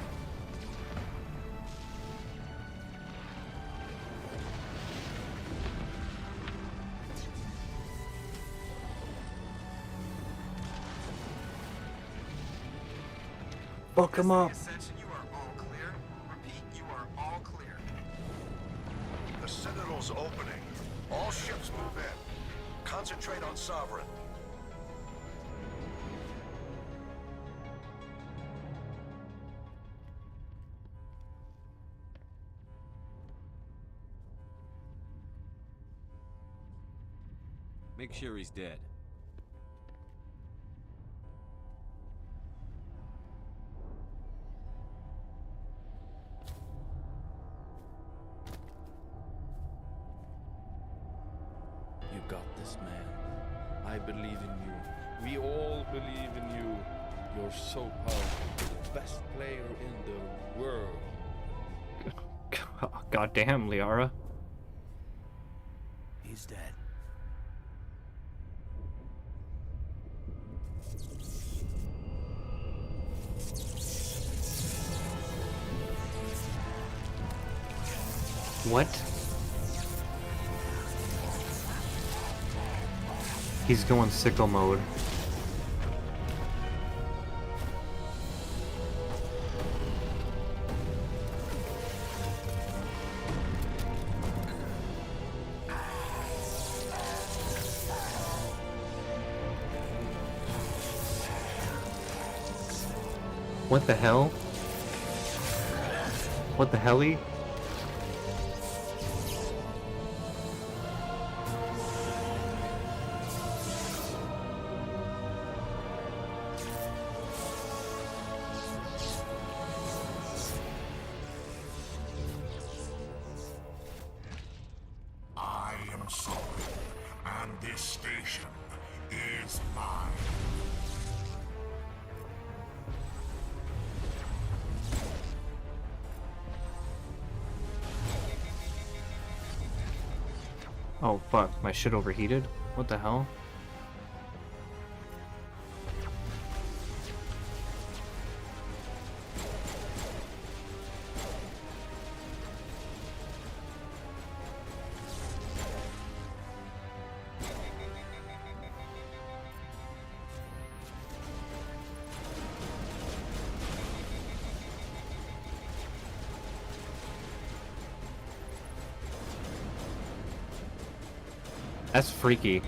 Fuck him up. You are all clear. Repeat, you are all clear. The Citadel's opening. All ships move in. Concentrate on Sovereign. Make sure he's dead. You got this, man. I believe in you. We all believe in you. You're so powerful. The best player in the world. Goddamn, Liara. He's dead. What? He's going sicko mode. What the hell? What the helly? I am sorry, and this station is mine. Oh fuck, my shit overheated? What the hell? That's freaky.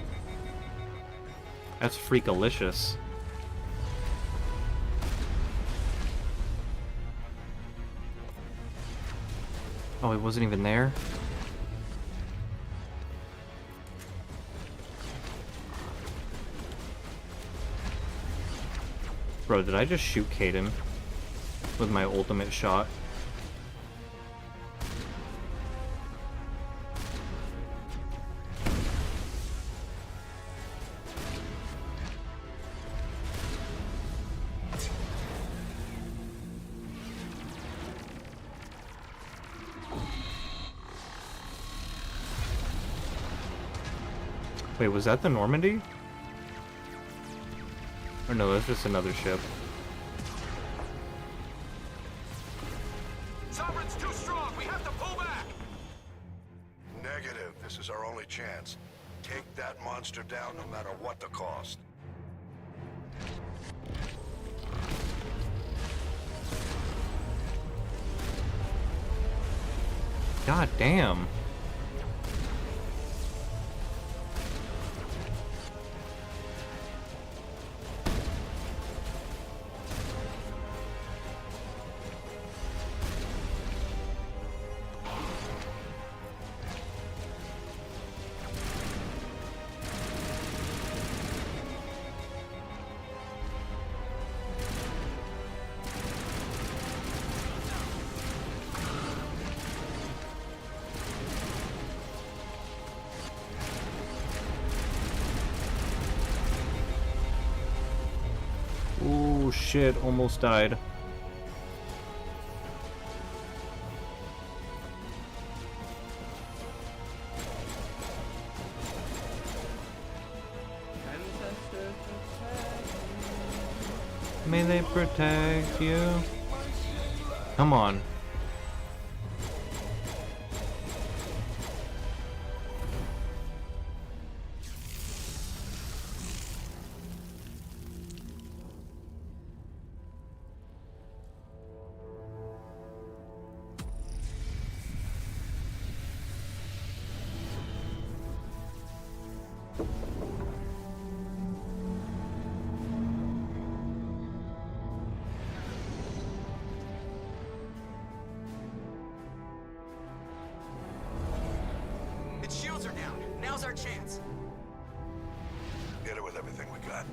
That's freakalicious. Oh, he wasn't even there? Bro, did I just shoot Caden with my ultimate shot? Wait, was that the Normandy? Or no, that's just another ship. Sovereign's too strong. We have to pull back. Negative. This is our only chance. Take that monster down no matter what the cost. God damn. Oh shit, almost died. May they protect you. Come on. Its shields are down. Now's our chance. Get it with everything we got.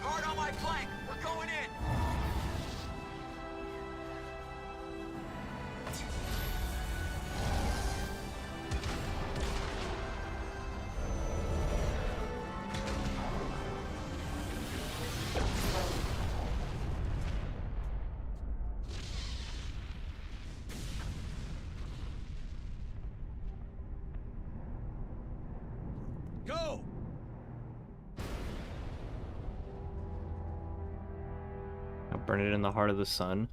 Hard on my flank. We're going in. Go! Burn it in the heart of the sun.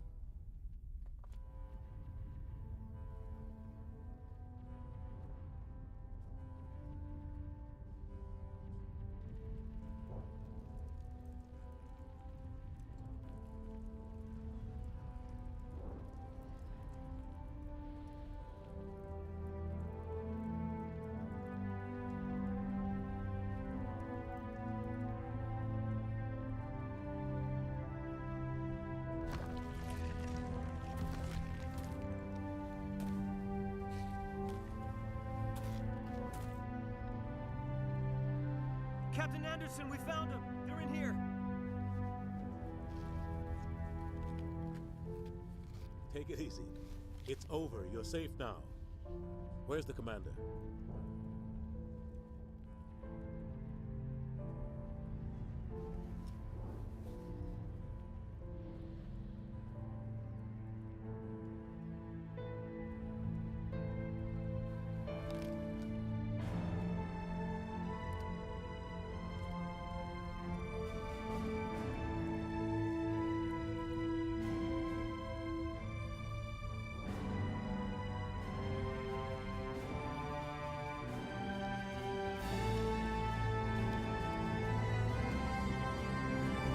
Captain Anderson, we found them. They're in here. Take it easy. It's over. You're safe now. Where's the commander?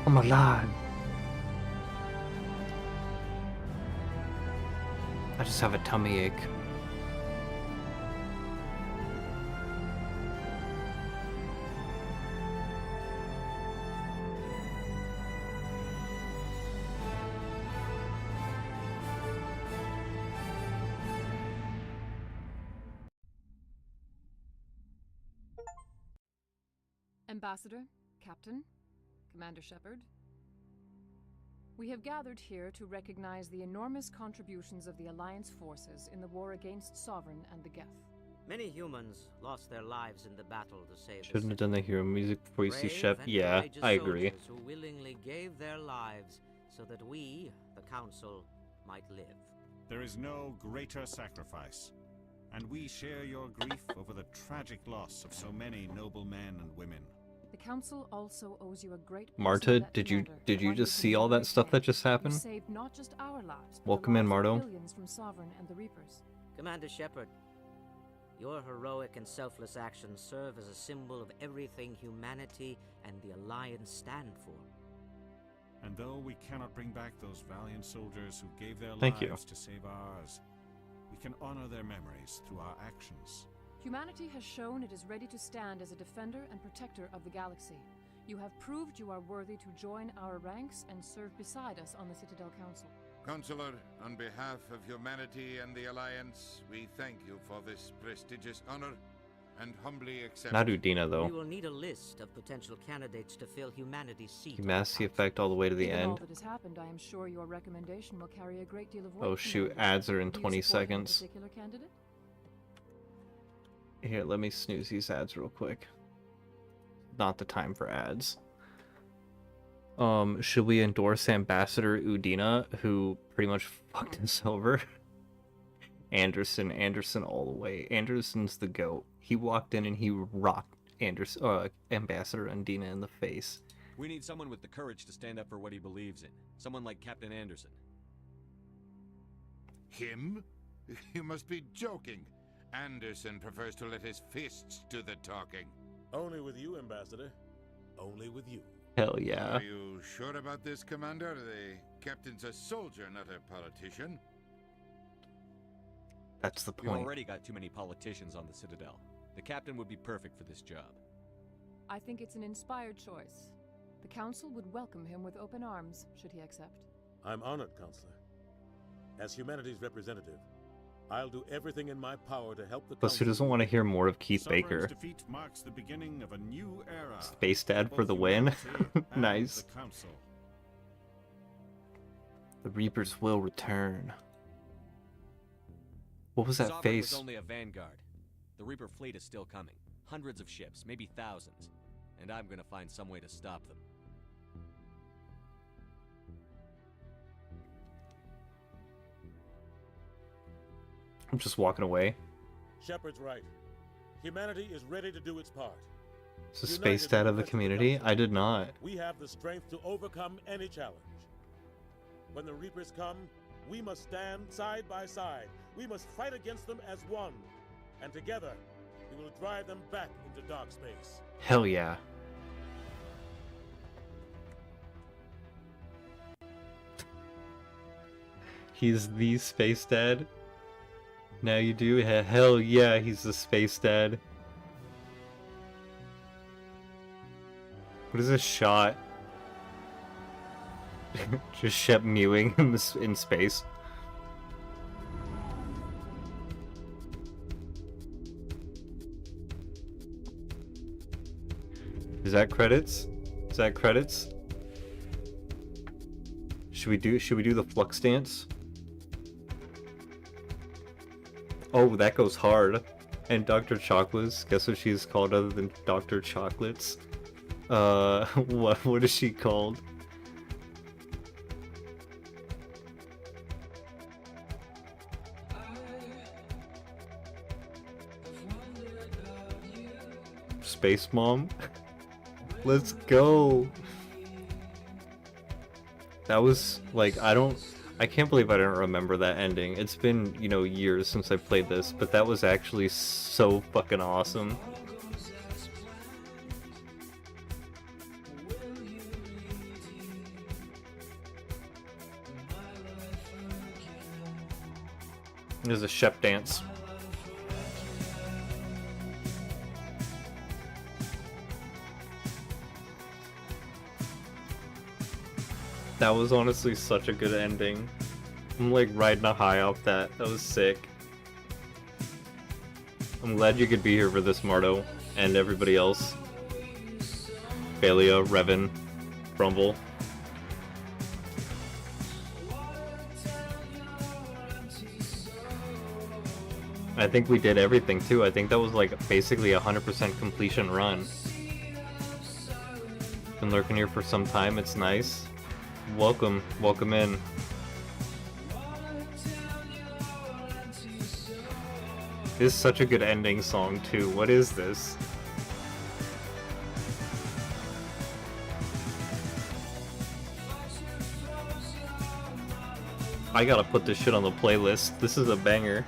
I'm alive. I just have a tummy ache. Ambassador, Captain, Commander Shepard, we have gathered here to recognize the enormous contributions of the Alliance forces in the war against Sovereign and the Geth. Many humans lost their lives in the battle to save Shouldn't have done the hero music before you see Shep. Brave and Yeah, courageous I agree. soldiers who willingly gave their lives so that we, the Council, might live. There is no greater sacrifice, and we share your grief over the tragic loss of so many noble men and women. The Council also owes you a great Marta, did you just see all that stuff that just happened? Saved not just our lives, but Welcome in, Marto. billions from Sovereign and the Reapers. Commander Shepard, your heroic and selfless actions serve as a symbol of everything humanity and the Alliance stand for. And though we cannot bring back those valiant soldiers who gave their Thank you. lives to save ours, we can honor their memories through our actions. Humanity has shown it is ready to stand as a defender and protector of the galaxy. You have proved you are worthy to join our ranks and serve beside us on the Citadel Council. Counselor, on behalf of humanity and the Alliance, we thank you for this prestigious honor and humbly accept. Not Udina, though. We will need a list of potential candidates to fill humanity's seat. You mask the effect all the way to the Given all end. that has happened, I am sure your recommendation will carry a great deal of weight. Oh shoot, Commander. ads are in Do you 20 support any seconds. particular candidate? Here, let me snooze these ads real quick. Not the time for ads. Should we endorse Ambassador Udina, who pretty much fucked us over? Anderson all the way. Anderson's the GOAT. He walked in and he rocked Ambassador Udina in the face. We need someone with the courage to stand up for what he believes in. Someone like Captain Anderson. Him? You must be joking. Anderson prefers to let his fists do the talking. Only with you, Ambassador. Only with you. Hell yeah. Are you sure about this, Commander? The captain's a soldier, not a politician. That's the We've point. already got too many politicians on the Citadel. The captain would be perfect for this job. I think it's an inspired choice. The Council would welcome him with open arms, should he accept. I'm honored, Counselor. As humanity's representative, I'll do everything in my power to help the Plus, who doesn't want to hear more of Keith Sovereign's Baker? defeat marks the beginning of a new era. Space Dad for for the both win. humanity and Nice. the Council. The Reapers will return. What was that Sovereign face? was only a vanguard. The Reaper fleet is still coming. Hundreds of ships, maybe thousands. And I'm gonna find some way to stop them. I'm just walking away. Shepard's right. Humanity is ready to do its part. Is the United Space Dad we of the press community? Council. I did not. We have the strength to overcome any challenge. When the Reapers come, we must stand side by side. We must fight against them as one. And together, we will drive them back into dark space. Hell yeah. He's the space dad. Now you do? Hell yeah, he's the space dad. What is this shot? Just Shep mewing in space. Is that credits? Is that credits? Should we do the flux dance? Oh, that goes hard. And Dr. Chocolates, guess what she's called other than Dr. Chocolates? What is she called? Space Mom? Let's go! That was, like, I can't believe I don't remember that ending. It's been, you know, years since I played this, but that was actually so fucking awesome. There's a Shep dance. That was honestly such a good ending. I'm like riding a high off that. That was sick. I'm glad you could be here for this, Marto, and everybody else. Balia, Revan, Rumble. I think we did everything too. I think that was like basically 100% completion run. Been lurking here for some time, it's nice. Welcome in. This is such a good ending song too. What is this? I gotta put this shit on the playlist. This is a banger.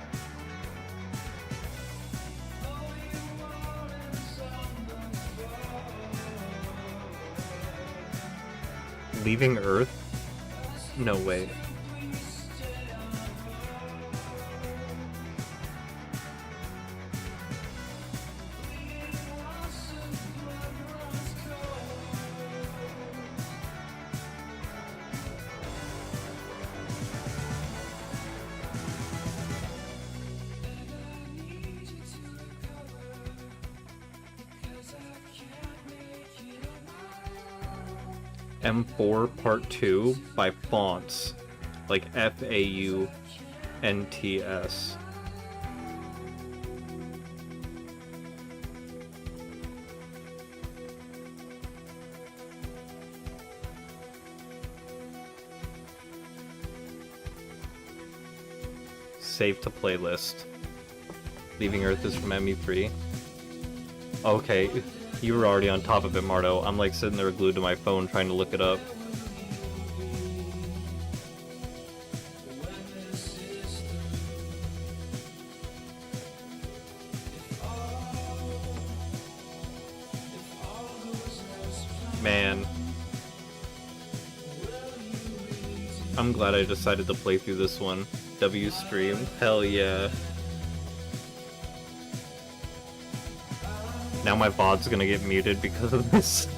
Leaving Earth? No way. M4 Part 2 by Fonts, like F-A-U-N-T-S. Save to playlist. Leaving Earth is from ME3. Okay. You were already on top of it, Marto. I'm like sitting there glued to my phone trying to look it up. Man. I'm glad I decided to play through this one. W stream. Hell yeah. Now my VOD's gonna get muted because of this.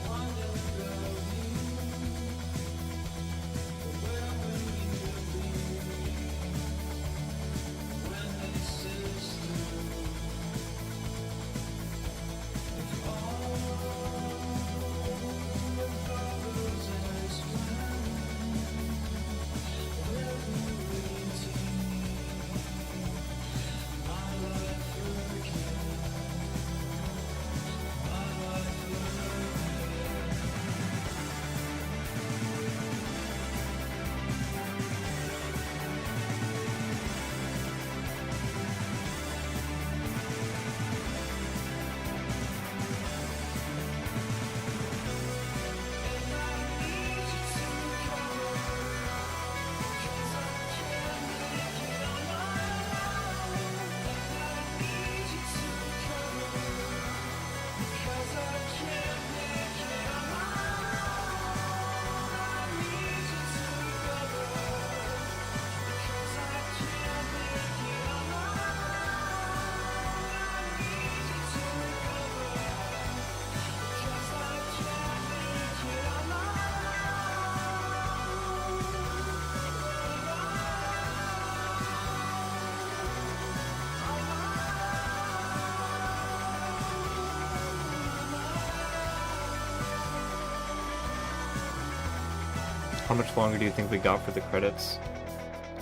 How much longer do you think we got for the credits?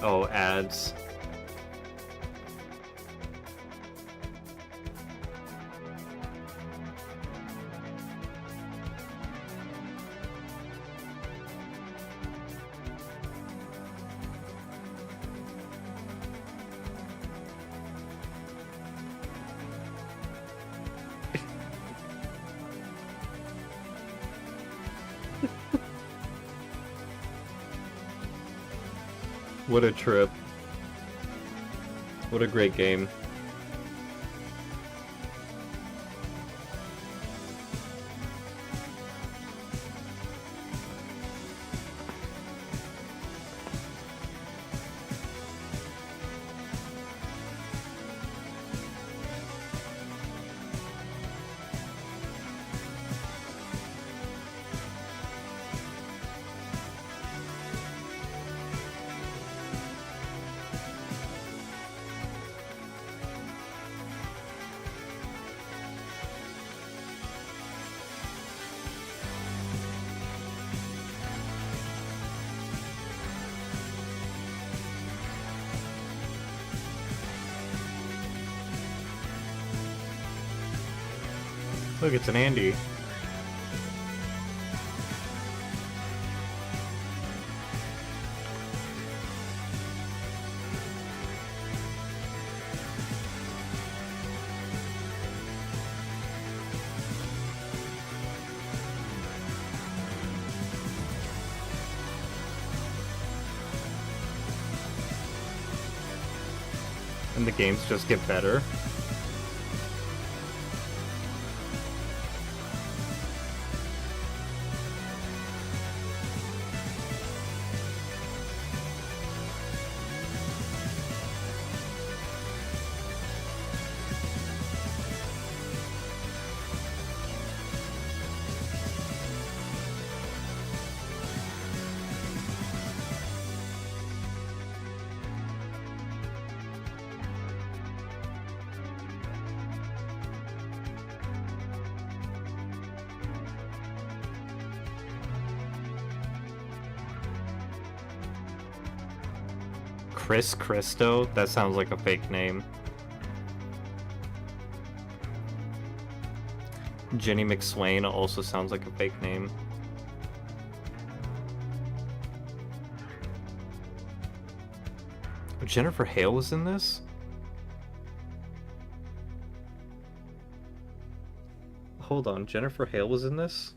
Oh, ads. What a trip. What a great game. Look, it's an Andy. And the games just get better. Chris Christo? That sounds like a fake name. Jenny McSwain also sounds like a fake name. Jennifer Hale was in this? Hold on, Jennifer Hale was in this?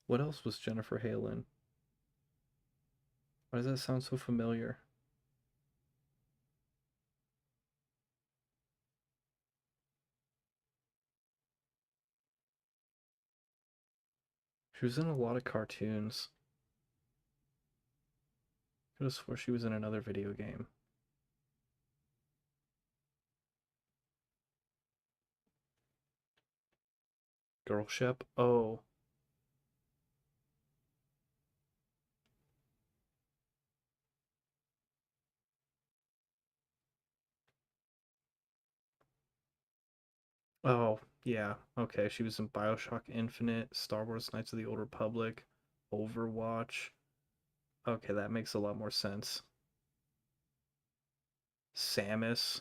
What else was Jennifer Hale in? Why does that sound so familiar? She was in a lot of cartoons. I could have swore she was in another video game. Girl Shep? Oh. Oh, yeah. Okay, she was in BioShock Infinite, Star Wars Knights of the Old Republic, Overwatch. Okay, that makes a lot more sense. Samus.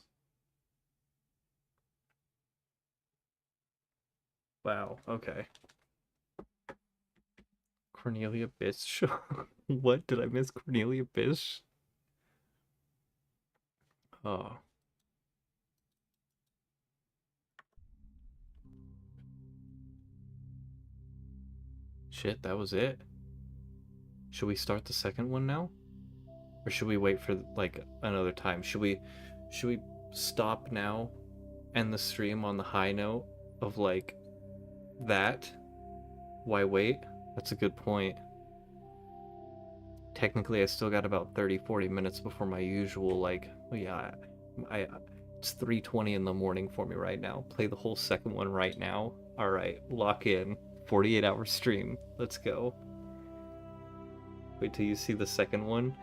Wow, okay. Cornelia Bish. What? Did I miss Cornelia Bish? Oh. Shit, that was it. Should we start the second one now? Or should we wait for like another time? Should we stop now, end the stream on the high note of like that? Why wait? That's a good point. Technically I still got about 30-40 minutes before my usual like, well, yeah, it's 3:20 in the morning for me right now. Play the whole second one right now. All right, lock in. 48-hour stream. Let's go. Wait till you see the second one.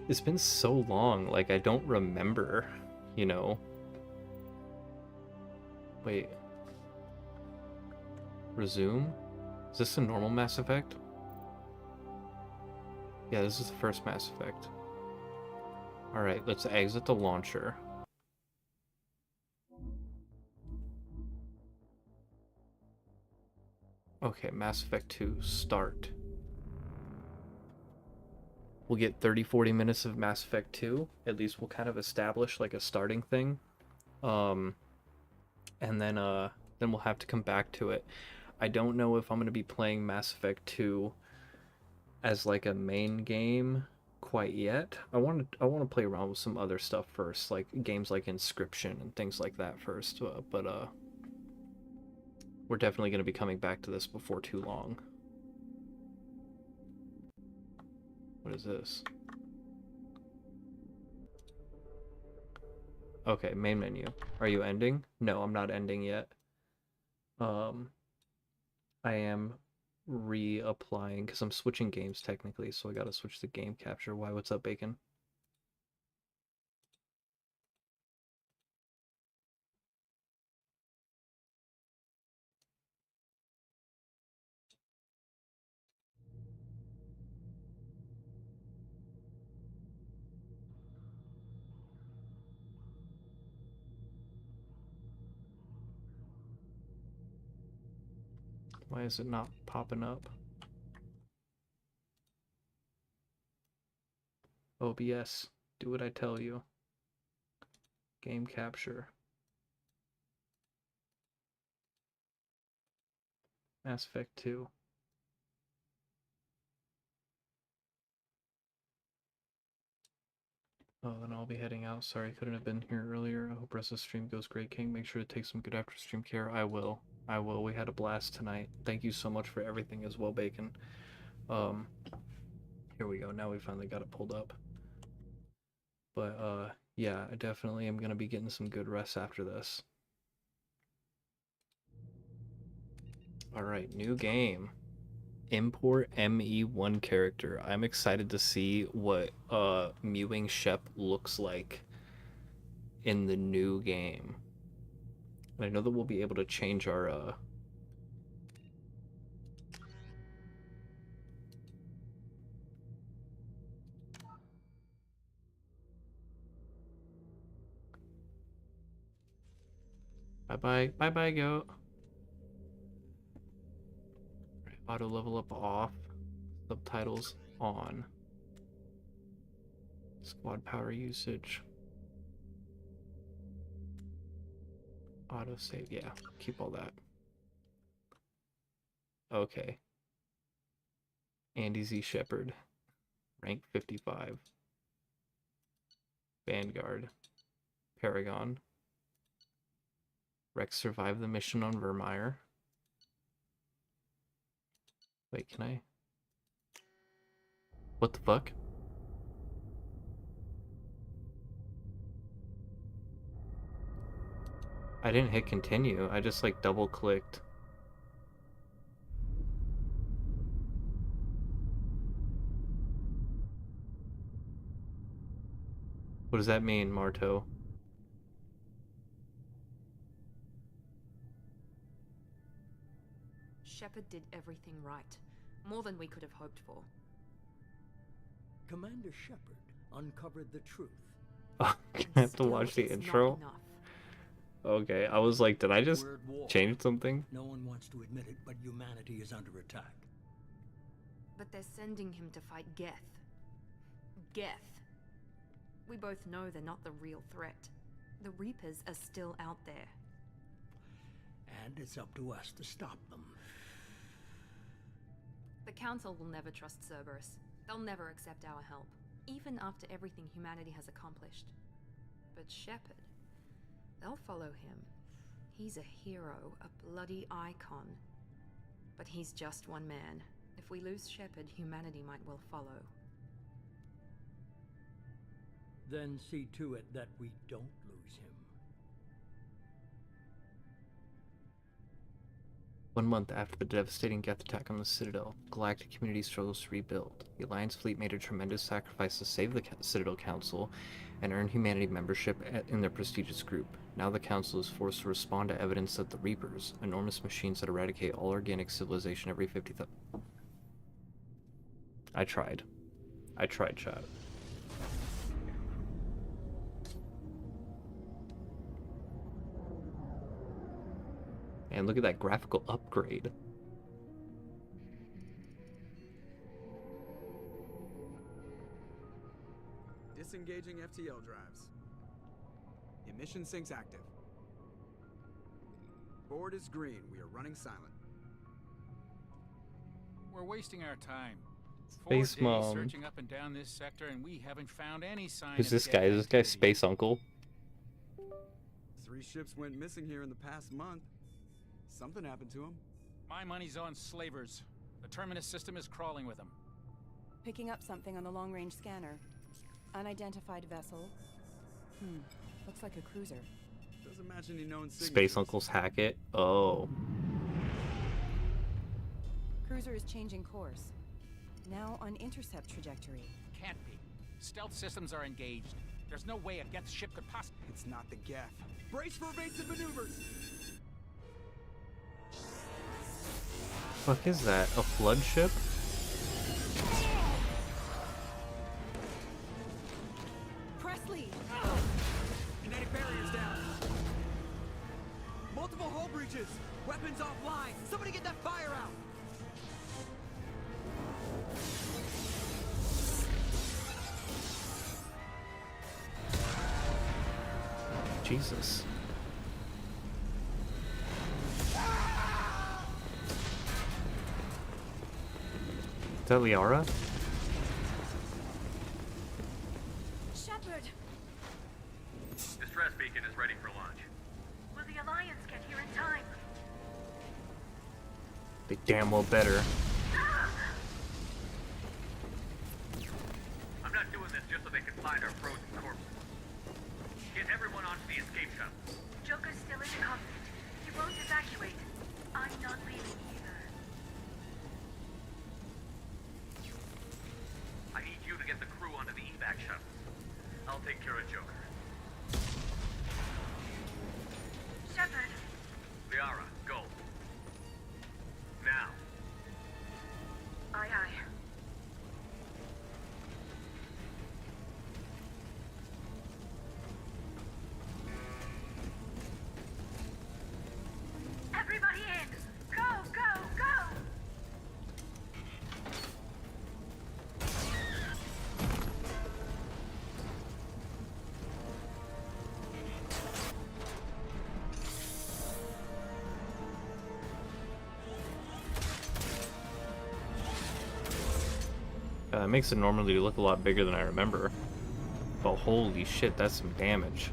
It's been so long, like I don't remember, you know. Wait. Resume? Is this a normal Mass Effect? Yeah, this is the first Mass Effect. Alright, let's exit the launcher. Okay, Mass Effect 2, start. We'll get 30-40 minutes of Mass Effect 2. At least we'll kind of establish like a starting thing. And then we'll have to come back to it. I don't know if I'm going to be playing Mass Effect 2 as like a main game quite yet. I want to play around with some other stuff first, like games like Inscription and things like that first. But we're definitely going to be coming back to this before too long. What is this? Okay, main menu. Are you ending? No, I'm not ending yet. I am reapplying because I'm switching games technically, so I gotta switch to game capture. Why? What's up, Bacon? Why is it not popping up? OBS, do what I tell you. Game capture. Mass Effect 2. Oh, then I'll be heading out. Sorry, I couldn't have been here earlier. I hope rest of the stream goes great, King. Make sure to take some good after stream care. I will. I will. We had a blast tonight. Thank you so much for everything as well, Bacon. Here we go. Now we finally got it pulled up. But yeah, I definitely am gonna be getting some good rest after this. Alright, new game. Import ME1 character. I'm excited to see what Mewing Shep looks like in the new game. And I know that we'll be able to change our bye-bye. Bye-bye, go. Auto level up off. Subtitles on. Squad power usage. Auto save, yeah, keep all that. Okay. Andy Z. Shepard. Rank 55. Vanguard. Paragon. Rex survived the mission on Vermeer. Wait, can I? What the fuck? I didn't hit continue. I just like double clicked. What does that mean, Marto? Shepard did everything right. More than we could have hoped for. Commander Shepard uncovered the truth. I have to watch the intro? Okay, I was like, did I just change something? No one wants to admit it, but humanity is under attack. But they're sending him to fight Geth. Geth. We both know they're not the real threat. The Reapers are still out there. And it's up to us to stop them. The Council will never trust Cerberus. They'll never accept our help, even after everything humanity has accomplished. But Shepard, they'll follow him. He's a hero, a bloody icon. But he's just one man. If we lose Shepard, humanity might well follow. Then see to it that we don't lose him. 1 month after the devastating Geth attack on the Citadel, Galactic community struggles to rebuild. The Alliance fleet made a tremendous sacrifice to save the Citadel Council and earn humanity membership in their prestigious group. Now the Council is forced to respond to evidence that the Reapers, enormous machines that eradicate all organic civilization every 50,000... I tried, chat. And look at that graphical upgrade. Disengaging FTL drives. Emission sinks active. Board is green. We are running silent. We're wasting our time. Space 4 days Mom. searching up and down this sector, and we haven't found any sign Who's of this Geth guy? Is this guy activity. Space Uncle? 3 ships went missing here in the past month. Something happened to them. My money's on slavers. The Terminus system is crawling with them. Picking up something on the long-range scanner. Unidentified vessel. Looks like a cruiser. Doesn't match any known signatures. Space Uncle's Hackett? Oh. Cruiser is changing course. Now on intercept trajectory. Can't be. Stealth systems are engaged. There's no way a Geth ship could possibly... It's not the Geth. Brace for evasive maneuvers! Fuck is that? A flood ship? Presley! Kinetic barriers down. Multiple hull breaches. Weapons offline. Somebody get that fire out. Jesus. Is that Liara? Shepard! Distress beacon is ready for launch. Will the Alliance get here in time? They damn well better. I'm not doing this just so they can find our frozen corpses. Get everyone onto the escape shuttle. Joker's still in the cockpit. He won't evacuate. I'm not leaving either. I need you to get the crew onto the evac shuttle. I'll take care of Joker. Shepard! Liara, go. Now. Aye, aye. Everybody in! Go, go, go! It makes it normally look a lot bigger than I remember. But holy shit, that's some damage.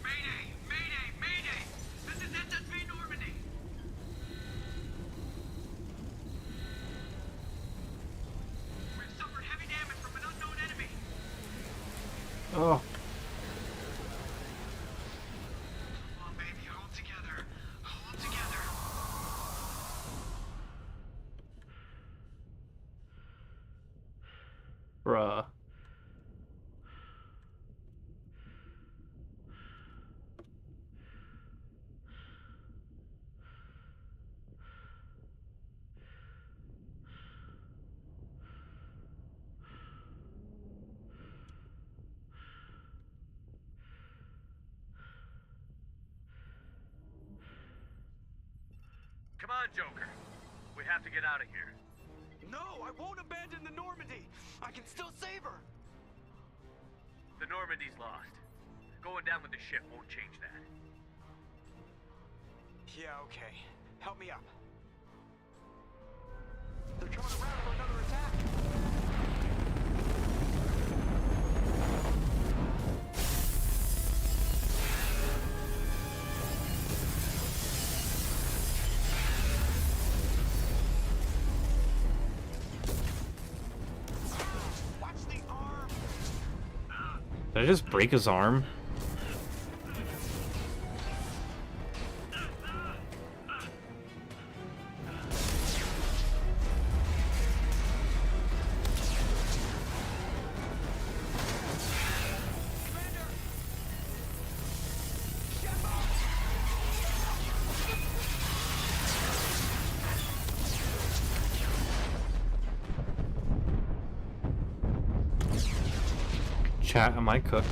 Mayday! Mayday! Mayday! This is SSV Normandy! We've suffered heavy damage from an unknown enemy. Oh. Come on, baby, hold together. Hold together. Bruh. Come on, Joker. We have to get out of here. No, I won't abandon the Normandy. I can still save her. The Normandy's lost. Going down with the ship won't change that. Yeah, okay. Help me up. They're coming around for another attack. Did I just break his arm? Chat, am I cooked?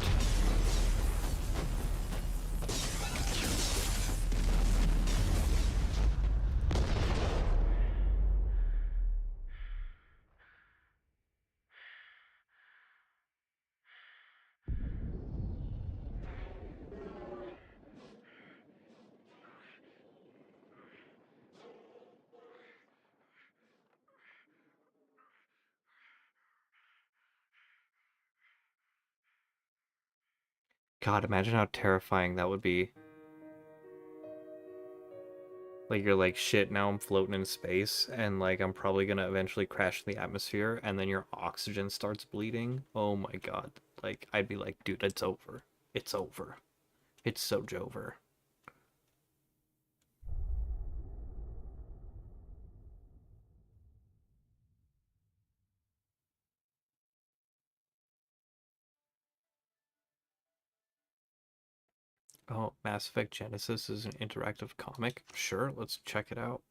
God, imagine how terrifying that would be. Like, you're like, shit, now I'm floating in space, and like, I'm probably gonna eventually crash in the atmosphere, and then your oxygen starts bleeding. Oh my god. Like, I'd be like, dude, it's over. It's over. It's so jover. Oh, Mass Effect Genesis is an interactive comic? Sure, let's check it out.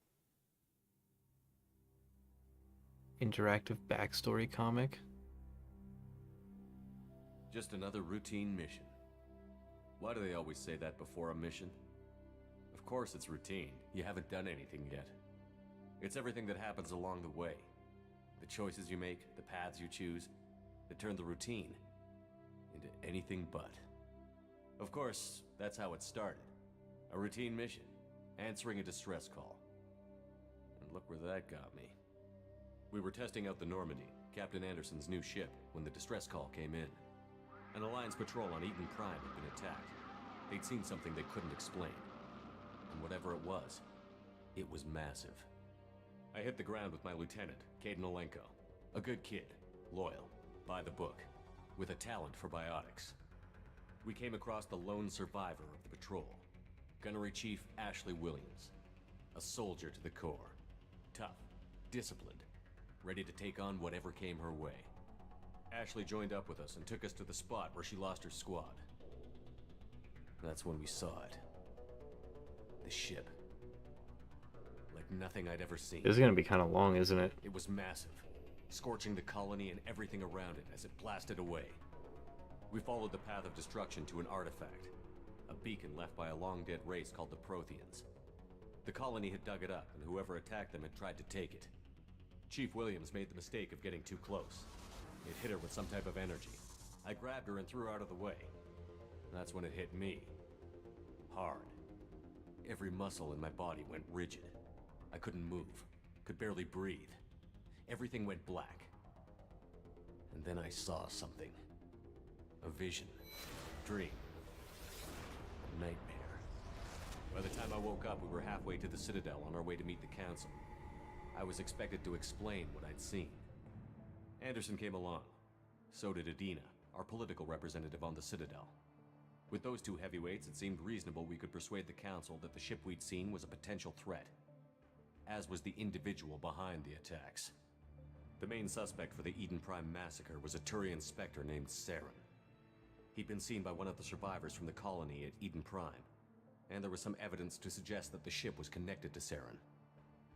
Interactive backstory comic? Just another routine mission. Why do they always say that before a mission? Of course it's routine. You haven't done anything yet. It's everything that happens along the way. The choices you make, the paths you choose, that turn the routine into anything but. Of course, that's how it started. A routine mission, answering a distress call. And look where that got me. We were testing out the Normandy, Captain Anderson's new ship, when the distress call came in. An Alliance patrol on Eden Prime had been attacked. They'd seen something they couldn't explain. And whatever it was massive. I hit the ground with my lieutenant, Caden Olenko. A good kid, loyal, by the book, with a talent for biotics. We came across the lone survivor of the patrol, Gunnery Chief Ashley Williams. A soldier to the core. Tough, disciplined, ready to take on whatever came her way. Ashley joined up with us and took us to the spot where she lost her squad. That's when we saw it. The ship. Like nothing I'd ever seen. This is gonna be kind of long, isn't it? It was massive, scorching the colony and everything around it as it blasted away. We followed the path of destruction to an artifact, a beacon left by a long-dead race called the Protheans. The colony had dug it up, and whoever attacked them had tried to take it. Chief Williams made the mistake of getting too close. It hit her with some type of energy. I grabbed her and threw her out of the way. That's when it hit me. Hard. Every muscle in my body went rigid. I couldn't move, could barely breathe. Everything went black. And then I saw something. A vision. Dream. A nightmare. By the time I woke up, we were halfway to the Citadel on our way to meet the Council. I was expected to explain what I'd seen. Anderson came along. So did Adina, our political representative on the Citadel. With those two heavyweights, it seemed reasonable we could persuade the Council that the ship we'd seen was a potential threat, as was the individual behind the attacks. The main suspect for the Eden Prime massacre was a Turian Spectre named Saren. He'd been seen by one of the survivors from the colony at Eden Prime, and there was some evidence to suggest that the ship was connected to Saren.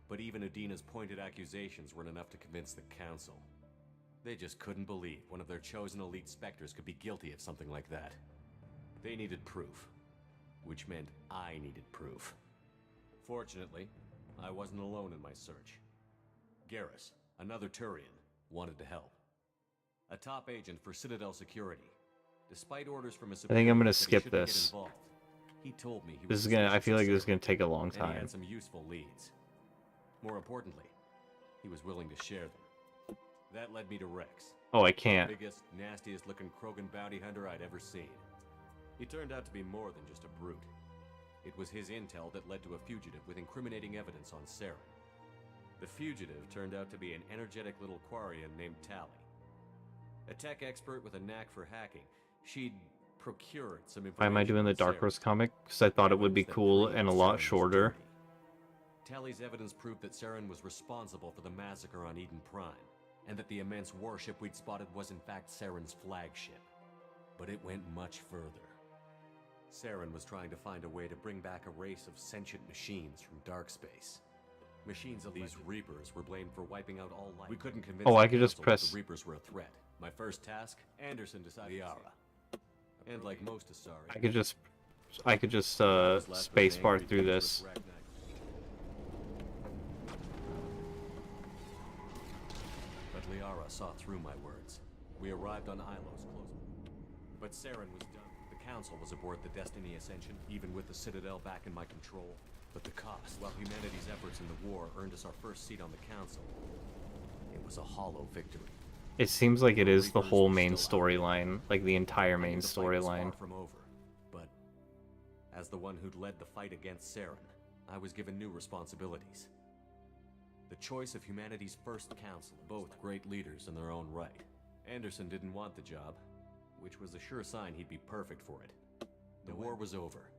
But even Adina's pointed accusations weren't enough to convince the Council. They just couldn't believe one of their chosen elite Spectres could be guilty of something like that. They needed proof, which meant I needed proof. Fortunately, I wasn't alone in my search. Garrus, another Turian, wanted to help. A top agent for Citadel Security. Despite orders from a I think I'm gonna superior that he skip shouldn't get this. involved, he told me he This was is gonna. I suspicious feel of like this is Saren, gonna take a long and he time. had some useful leads. More importantly, he was willing to share them. That led me to Rex. Oh, I can't. The biggest, nastiest looking Krogan bounty hunter I'd ever seen. He turned out to be more than just a brute. It was his intel that led to a fugitive with incriminating evidence on Saren. The fugitive turned out to be an energetic little Quarian named Tally. A tech expert with a knack for hacking, She'd procured some information. Why am I doing the from Dark Sarah. Horse comic? Because I thought it would be cool and a lot shorter. Tally's evidence proved that Saren was responsible for the massacre on Eden Prime, and that the immense warship we'd spotted was in fact Saren's flagship. But it went much further. Saren was trying to find a way to bring back a race of sentient machines from dark space. Machines of these Reapers were blamed for wiping out all life. We couldn't convince Oh, the I could just Council that press- the Reapers were a threat. My first task, Anderson decided Liara. And like most Asari, I could just spacebar through this. But Liara saw through my words. We arrived on Ilos close. But Saren was done. The Council was aboard the Destiny Ascension, even with the Citadel back in my control. But the cost, while humanity's efforts in the war earned us our first seat on the Council, it was a hollow victory. It seems like it is the whole main storyline, like the entire main storyline. From over, but as the one who'd led the fight against Saren, I was given new responsibilities. The choice of humanity's first council, both great leaders in their own right. Anderson didn't want the job, which was a sure sign he'd be perfect for it. The war was over.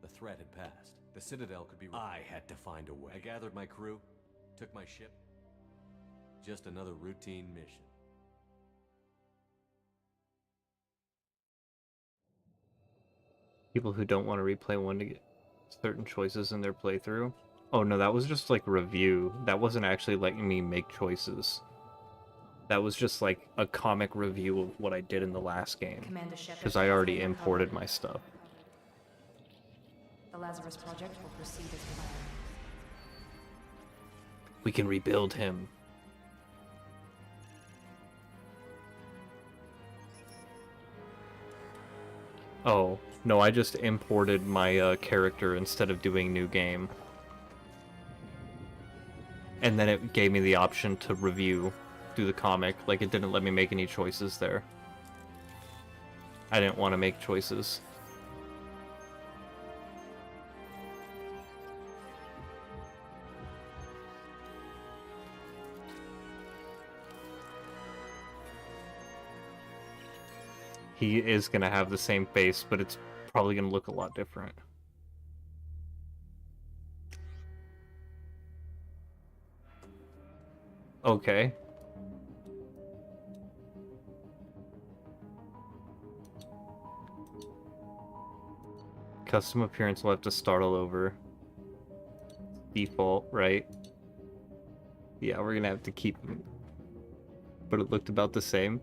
The threat had passed. The Citadel could be... I had to find a way. I gathered my crew, took my ship. Just another routine mission. People who don't want to replay one to get certain choices in their playthrough. Oh no, that was just like review. That wasn't actually letting me make choices. That was just like a comic review of what I did in the last game. Because I already imported my stuff. The Lazarus Project will proceed as planned. We can rebuild him. Oh, no, I just imported my character instead of doing new game. And then it gave me the option to review through the comic. Like, it didn't let me make any choices there. I didn't want to make choices. He is going to have the same face, but it's probably going to look a lot different. Okay. Custom appearance will have to start all over. Default, right? Yeah, we're going to have to keep him. But it looked about the same.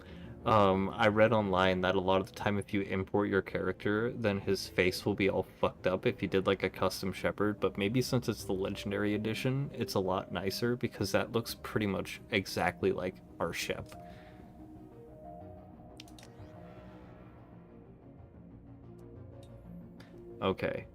I read online that a lot of the time if you import your character, then his face will be all fucked up if you did like a custom shepherd, but maybe since it's the Legendary Edition, it's a lot nicer because that looks pretty much exactly like our ship. Okay,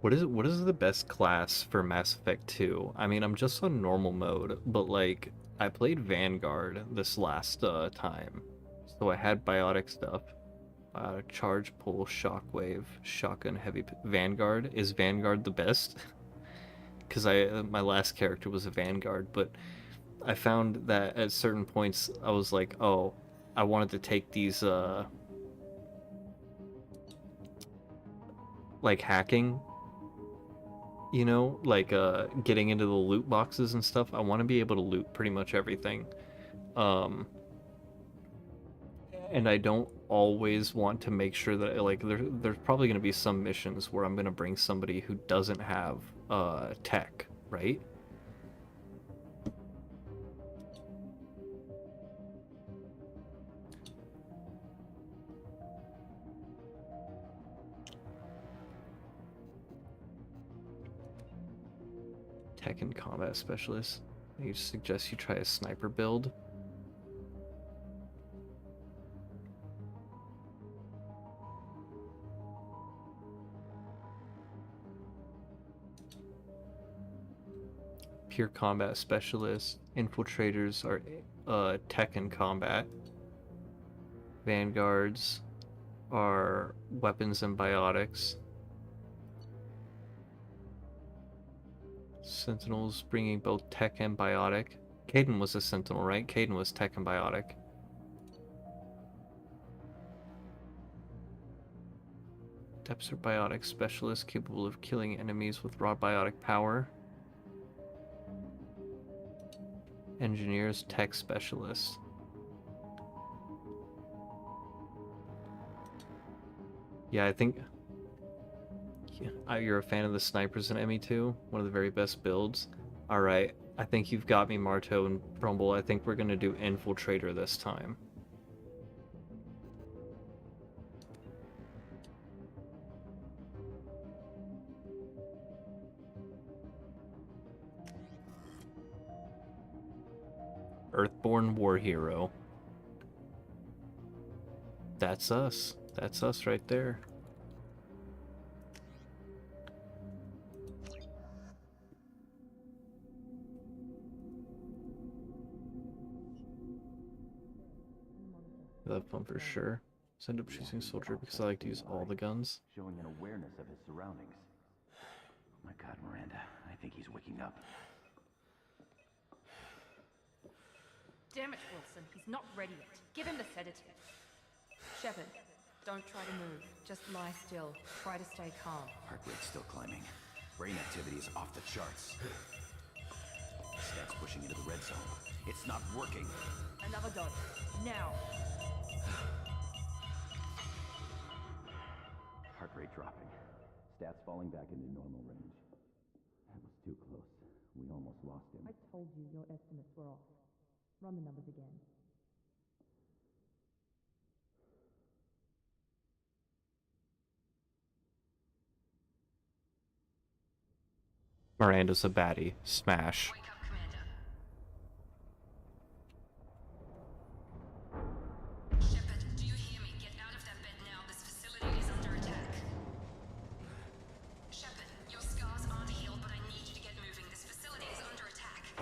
what is the best class for Mass Effect 2? I mean, I'm just on normal mode, but like I played Vanguard this last time. So I had biotic stuff. Charge, pull, shockwave, shotgun, heavy. Vanguard? Is Vanguard the best? Because my last character was a Vanguard, but I found that at certain points I was like, oh, I wanted to take these like hacking, you know, like getting into the loot boxes and stuff. I want to be able to loot pretty much everything. And I don't always want to make sure that, like, there's probably going to be some missions where I'm going to bring somebody who doesn't have tech, right? Tech and combat specialist. I suggest you try a sniper build. pure combat specialists. Infiltrators are tech and combat. Vanguards are weapons and biotics. Sentinels bringing both tech and biotic. Caden was a sentinel, right? Caden was tech and biotic. Depths are biotic specialists capable of killing enemies with raw biotic power. Engineers, tech specialists. Yeah, I think you're a fan of the snipers in ME2, one of the very best builds. Alright, I think you've got me, Marto and Rumble. I think we're gonna do Infiltrator this time. Earthborn War Hero. That's us. That's us right there. That fun for sure. End up choosing soldier because I like to use all the guns. Showing an awareness of his surroundings. Oh my God, Miranda, I think he's waking up. Damn it, Wilson. He's not ready yet. Give him the sedative. Shepard, don't try to move. Just lie still. Try to stay calm. Heart rate's still climbing. Brain activity is off the charts. Stats pushing into the red zone. It's not working. Another dose. Now. Heart rate dropping. Stats falling back into normal range. That was too close. We almost lost him. I told you your estimates were off. Run the numbers again. Miranda's a baddie. Smash. Wake up, Commander. Shepard, do you hear me? Get out of that bed now. This facility is under attack. Shepard, your scars aren't healed, but I need you to get moving. This facility is under attack.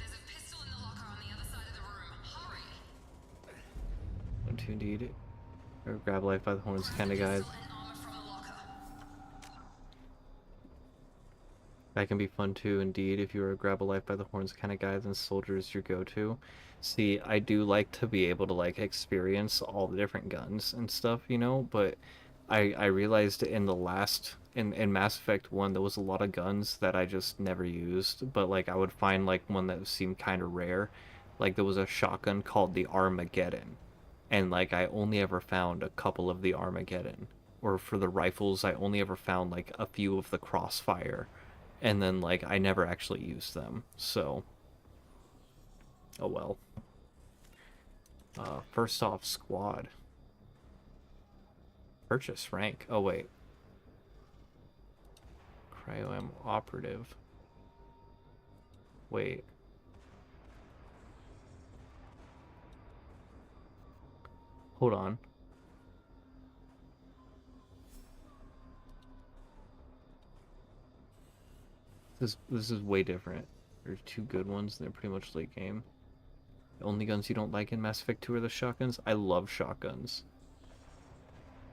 There's a pistol in the locker on the other side of the room. Hurry! 1-2 indeed. Or grab life by the horns kind of guy. That can be fun too, indeed. If you're a grab a life by the horns kind of guy, then soldier is your go-to. See, I do like to be able to like experience all the different guns and stuff, you know, but I realized in the last in Mass Effect 1 there was a lot of guns that I just never used, but like I would find like one that seemed kind of rare. Like there was a shotgun called the Armageddon, and like I only ever found a couple of the Armageddon. Or for the rifles, I only ever found like a few of the Crossfire. And then, like, I never actually used them, so... Oh well. First off, squad. Purchase rank. Oh, wait. Cryo-M operative. Wait. Hold on. This is way different. There's two good ones, and they're pretty much late game. The only guns you don't like in Mass Effect 2 are the shotguns. I love shotguns.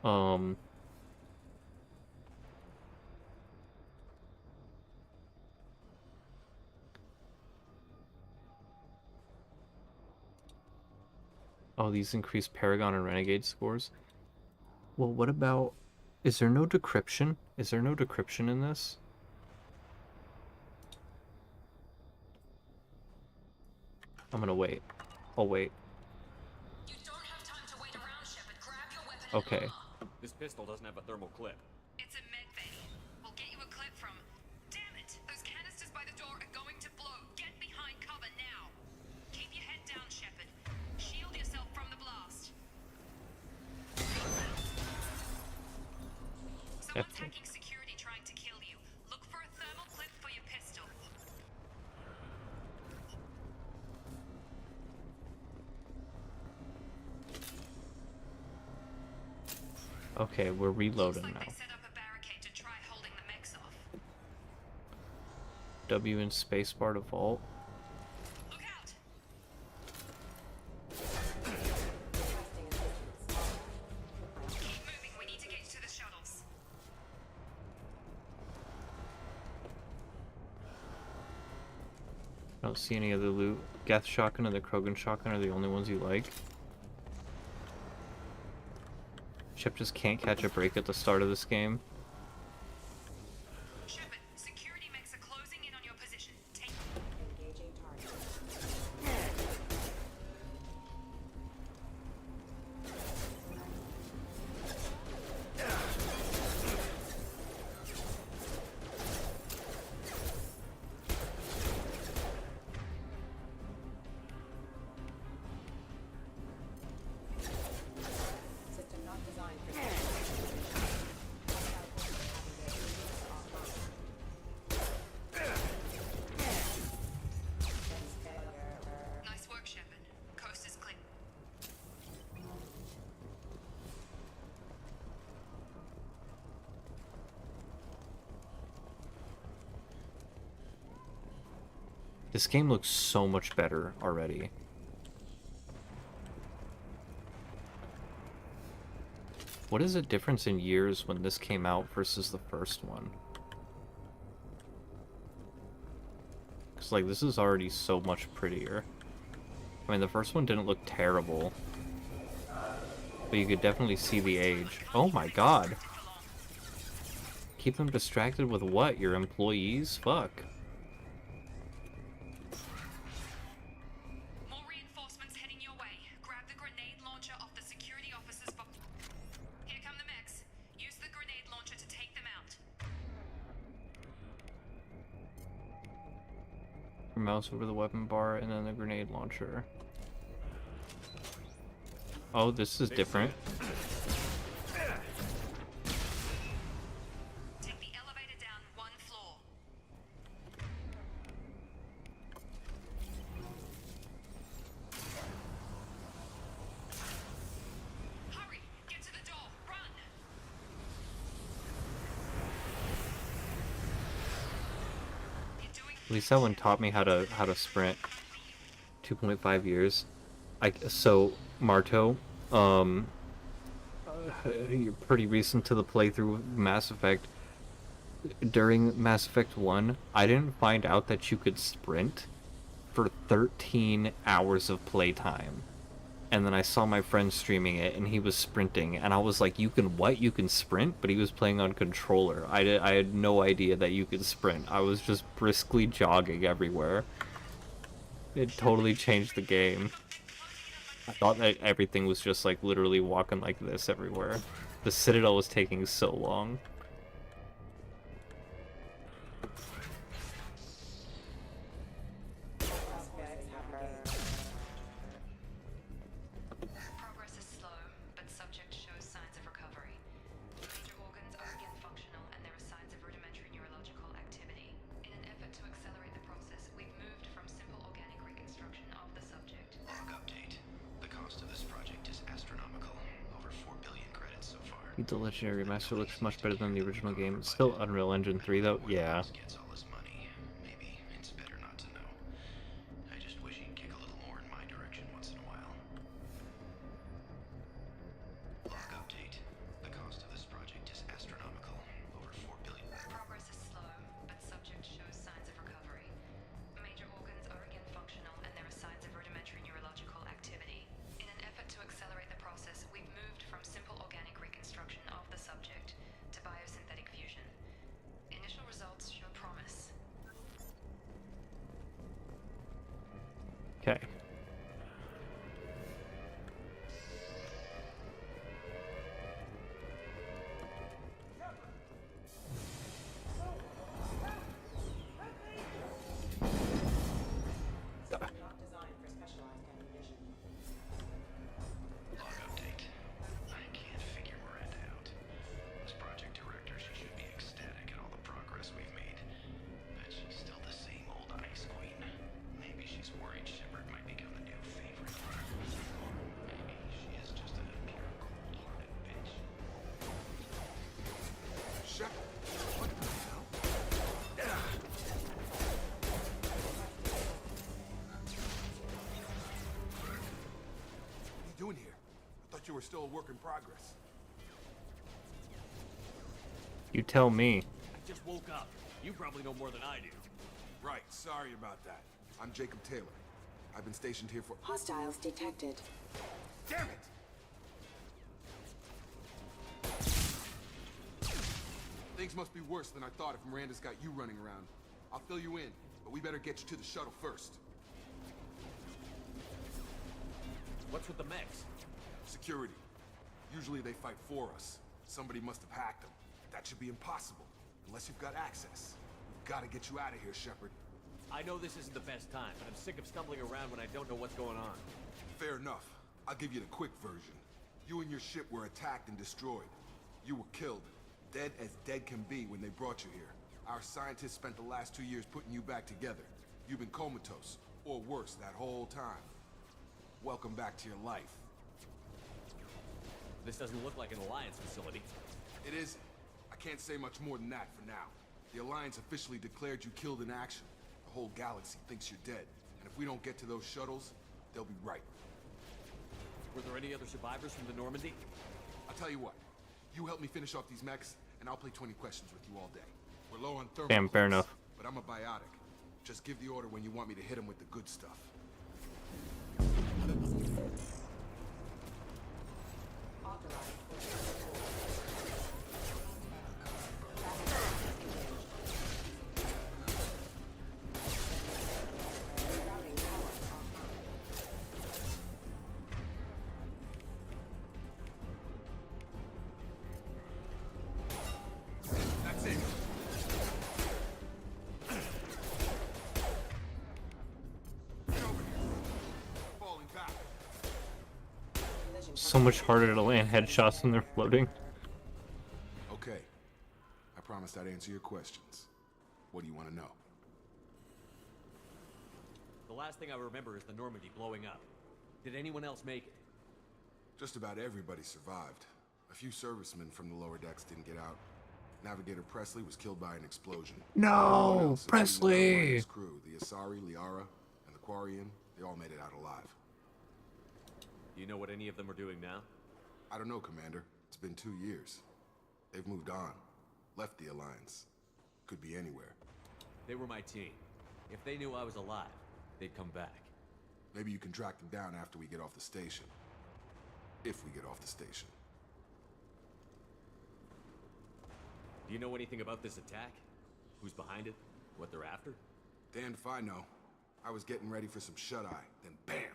Oh, these increase Paragon and Renegade scores. Well, what about... Is there no decryption? Is there no decryption in this? I'm gonna wait. I'll wait. You don't have time to wait around, Shepard. Grab your weapon. Okay. This pistol doesn't have a thermal clip. It's a med bay. We'll get you a clip from... Damn it! Those canisters by the door are going to blow. Get behind cover now. Keep your head down, Shepard. Shield yourself from the blast. Someone's hacking security trying to kill you. Look for a thermal clip for your pistol. Okay, we're reloading now. Set up a barricade to try holding the mechs off. W and spacebar to vault. I don't see any other loot. Geth shotgun and the Krogan shotgun are the only ones you like. Shep just can't catch a break at the start of this game. Shepard, security mechs are closing in on your position. Take Engaging target. System not designed for Nice work, Shepard. Coast is clear. This game looks so much better already. What is the difference in years when this came out versus the first one? Because, like, this is already so much prettier. I mean, the first one didn't look terrible. But you could definitely see the age. Oh my god. Keep them distracted with what? Your employees? Fuck. More reinforcements heading your way. Grab the grenade launcher off the security officer's box. Here come the mechs. Use the grenade launcher to take them out. Your mouse over the weapon bar and then the grenade launcher. Oh, this is different. Take the elevator down one floor. Hurry! Get to the door! Run! At least that one taught me how to sprint. 2.5 years. So Marto, you're pretty recent to the playthrough of Mass Effect. During Mass Effect 1, I didn't find out that you could sprint for 13 hours of playtime. And then I saw my friend streaming it, and he was sprinting, and I was like, you can what? You can sprint? But he was playing on controller. I had no idea that you could sprint. I was just briskly jogging everywhere. It totally changed the game. I thought that everything was just like literally walking like this everywhere. The Citadel was taking so long. Progress is slow, but subject shows signs of recovery. Major organs are again functional, and there are signs of rudimentary neurological activity. In an effort to accelerate the process, we've moved from simple organic reconstruction of the subject. Log update. The cost of this project is astronomical. Over 4 billion credits so far. The Legendary Remaster looks much better than the original game. Still Unreal Engine 3 though? Yeah. Gets all this money. Maybe it's better not to know. I just wish he'd kick a little more in my direction once in a while. Log update. The cost of this project is astronomical. Over 4 billion. Progress is slow, but subject shows signs of recovery. Major organs are again functional, and there are signs of rudimentary neurological activity. In an effort to accelerate the process, we've moved from simple organic reconstruction of the subject to biosynthetic fusion. Initial results show promise. Okay. Not designed for specialized ammunition. Log update. I can't figure Miranda out. As project director, she should be ecstatic at all the progress we've made. But she's still the same old Ice Queen. Maybe she's worried Shepard might become doing here? I thought you were still a work in progress. You tell me. I just woke up. You probably know more than I do. Right, sorry about that. I'm Jacob Taylor. I've been stationed here for— Hostiles detected. Damn it! Things must be worse than I thought if Miranda's got you running around. I'll fill you in, but we better get you to the shuttle first. What's with the mechs? Security. Usually they fight for us. Somebody must have hacked them. That should be impossible, unless you've got access. We've got to get you out of here, Shepard. I know this isn't the best time, but I'm sick of stumbling around when I don't know what's going on. Fair enough. I'll give you the quick version. You and your ship were attacked and destroyed. You were killed. Dead as dead can be when they brought you here. Our scientists spent the last 2 years putting you back together. You've been comatose, or worse, that whole time. Welcome back to your life. This doesn't look like an Alliance facility. It isn't. I can't say much more than that for now. The Alliance officially declared you killed in action. The whole galaxy thinks you're dead. And if we don't get to those shuttles, they'll be right. Were there any other survivors from the Normandy? I'll tell you what. You help me finish off these mechs, and I'll play 20 questions with you all day. We're low on thermal. Damn, fair enough. But I'm a biotic. Just give the order when you want me to hit them with the good stuff. So much harder to land headshots when they're floating. Okay. I promised I'd answer your questions. What do you want to know? The last thing I remember is the Normandy blowing up. Did anyone else make it? Just about everybody survived. A few servicemen from the lower decks didn't get out. Navigator Presley was killed by an explosion. No, Presley! His crew, the Asari, Liara, and the Quarian, they all made it out alive. Do you know what any of them are doing now? I don't know, Commander. It's been 2 years. They've moved on. Left the Alliance. Could be anywhere. They were my team. If they knew I was alive, they'd come back. Maybe you can track them down after we get off the station. If we get off the station. Do you know anything about this attack? Who's behind it? What they're after? Damned if I know. I was getting ready for some shut-eye, then bam!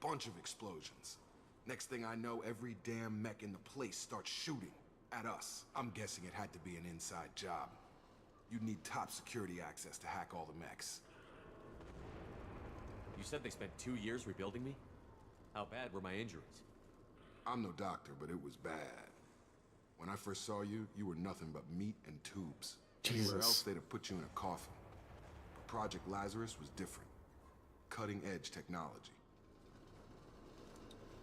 Bunch of explosions. Next thing I know, every damn mech in the place starts shooting at us. I'm guessing it had to be an inside job. You'd need top security access to hack all the mechs. You said they spent 2 years rebuilding me? How bad were my injuries? I'm no doctor, but it was bad. When I first saw you, you were nothing but meat and tubes. Jesus. Anywhere else, they'd have put you in a coffin. But Project Lazarus was different. Cutting-edge technology.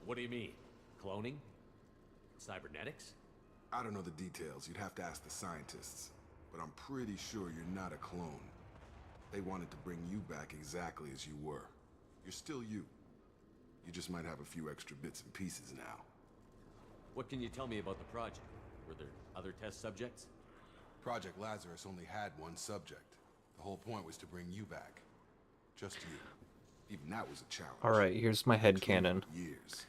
What do you mean? Cloning? Cybernetics? I don't know the details. You'd have to ask the scientists. But I'm pretty sure you're not a clone. They wanted to bring you back exactly as you were. You're still you. You just might have a few extra bits and pieces now. What can you tell me about the project? Were there other test subjects? Project Lazarus only had one subject. The whole point was to bring you back. Just you. Even that was a challenge. Alright, here's my headcanon. 2 years.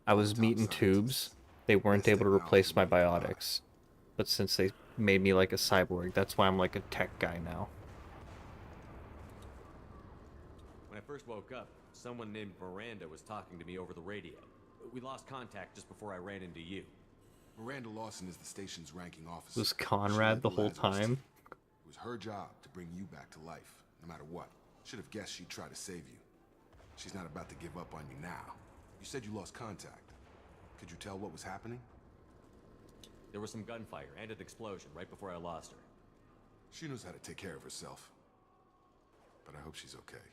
I was meat and tubes. They weren't able to replace my biotics. But since they made me like a cyborg, that's why I'm like a tech guy now. When I first woke up, someone named Miranda was talking to me over the radio. We lost contact just before I ran into you. Miranda Lawson is the station's ranking officer. Was Conrad the whole time? It was her job to bring you back to life, no matter what. Should have guessed she'd try to save you. She's not about to give up on you now. You said you lost contact. Could you tell what was happening? There was some gunfire and an explosion right before I lost her. She knows how to take care of herself. But I hope she's okay.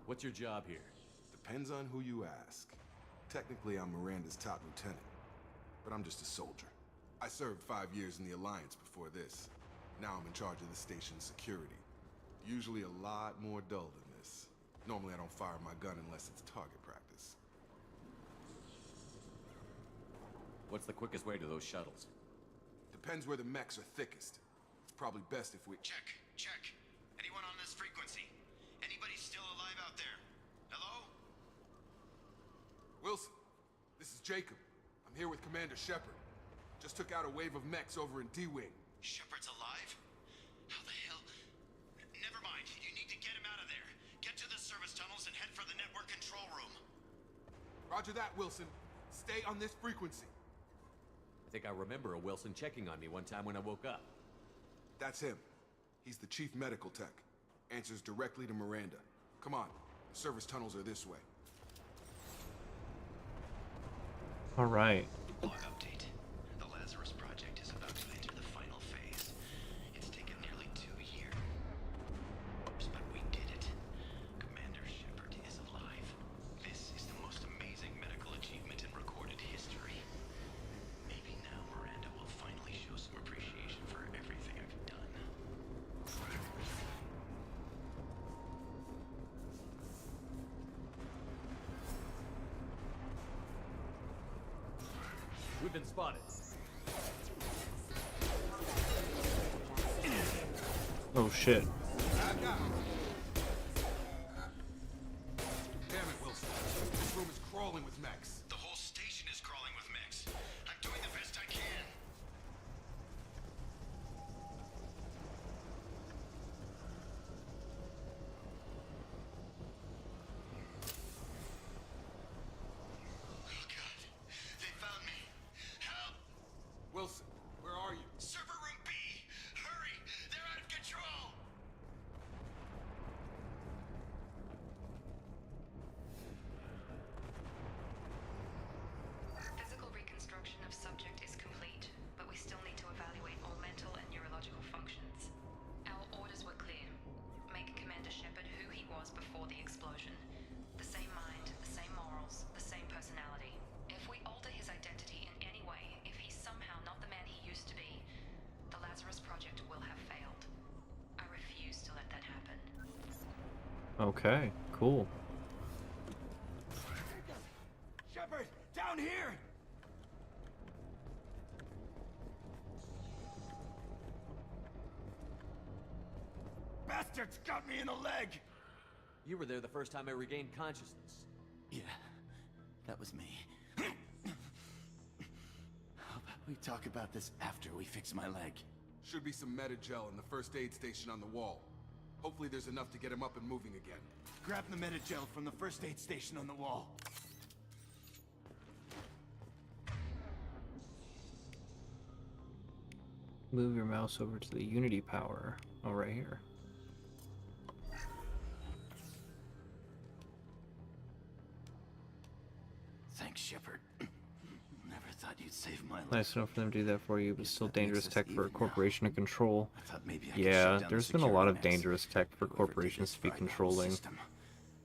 What's your job here? Depends on who you ask. Technically, I'm Miranda's top lieutenant. But I'm just a soldier. I served 5 years in the Alliance before this. Now I'm in charge of the station's security. Usually a lot more dull than this. Normally I don't fire my gun unless it's target practice. What's the quickest way to those shuttles? Depends where the mechs are thickest. It's probably best if we... Check. Anyone on this frequency? Anybody still alive out there? Hello? Wilson, this is Jacob. I'm here with Commander Shepard. Just took out a wave of mechs over in D-Wing. Shepard's alive? How the hell? Never mind. You need to get him out of there. Get to the service tunnels and head for the network control room. Roger that, Wilson. Stay on this frequency. I think I remember a Wilson checking on me one time when I woke up. That's him. He's the chief medical tech. Answers directly to Miranda. Come on. The service tunnels are this way. All right. Log update. The Lazarus Project is about to enter the final phase. It's taken nearly 2 years, but we did it. Commander Shepard is alive. This is the most amazing medical achievement in recorded history. Maybe now Miranda will finally show some appreciation for everything I've done. We've been spotted. Oh shit. Damn it, Wilson. This room is crawling with mechs. The whole station is crawling with mechs. I'm doing the best I can. Oh God, they found me. Help! Wilson, where are you? Server room B! Hurry! They're out of control! Physical reconstruction of subject is complete, but we still need to evaluate all mental and neurological functions. Our orders were clear. Make Commander Shepard who he was before the explosion. The same mind, the same morals, the same personality. If we alter his identity in any way, if he's somehow not the man he used to be, the Lazarus Project will have failed. I refuse to let that happen. Okay, cool. Shepard, down here! Bastards got me in the leg! You were there the first time I regained consciousness. Yeah, that was me. How about we talk about this after we fix my leg? Should be some Metagel in the first aid station on the wall. Hopefully there's enough to get him up and moving again. Grab the Metagel from the first aid station on the wall. Move your mouse over to the Unity power. Oh, right here. Thanks, Shepard. Never thought you'd save my life. Nice enough for them to do that for you, but still dangerous tech for a corporation to control. I thought maybe I could Yeah, shut down there's the been a lot of security nets. dangerous tech for Whoever did corporations this to be fried the whole controlling. system.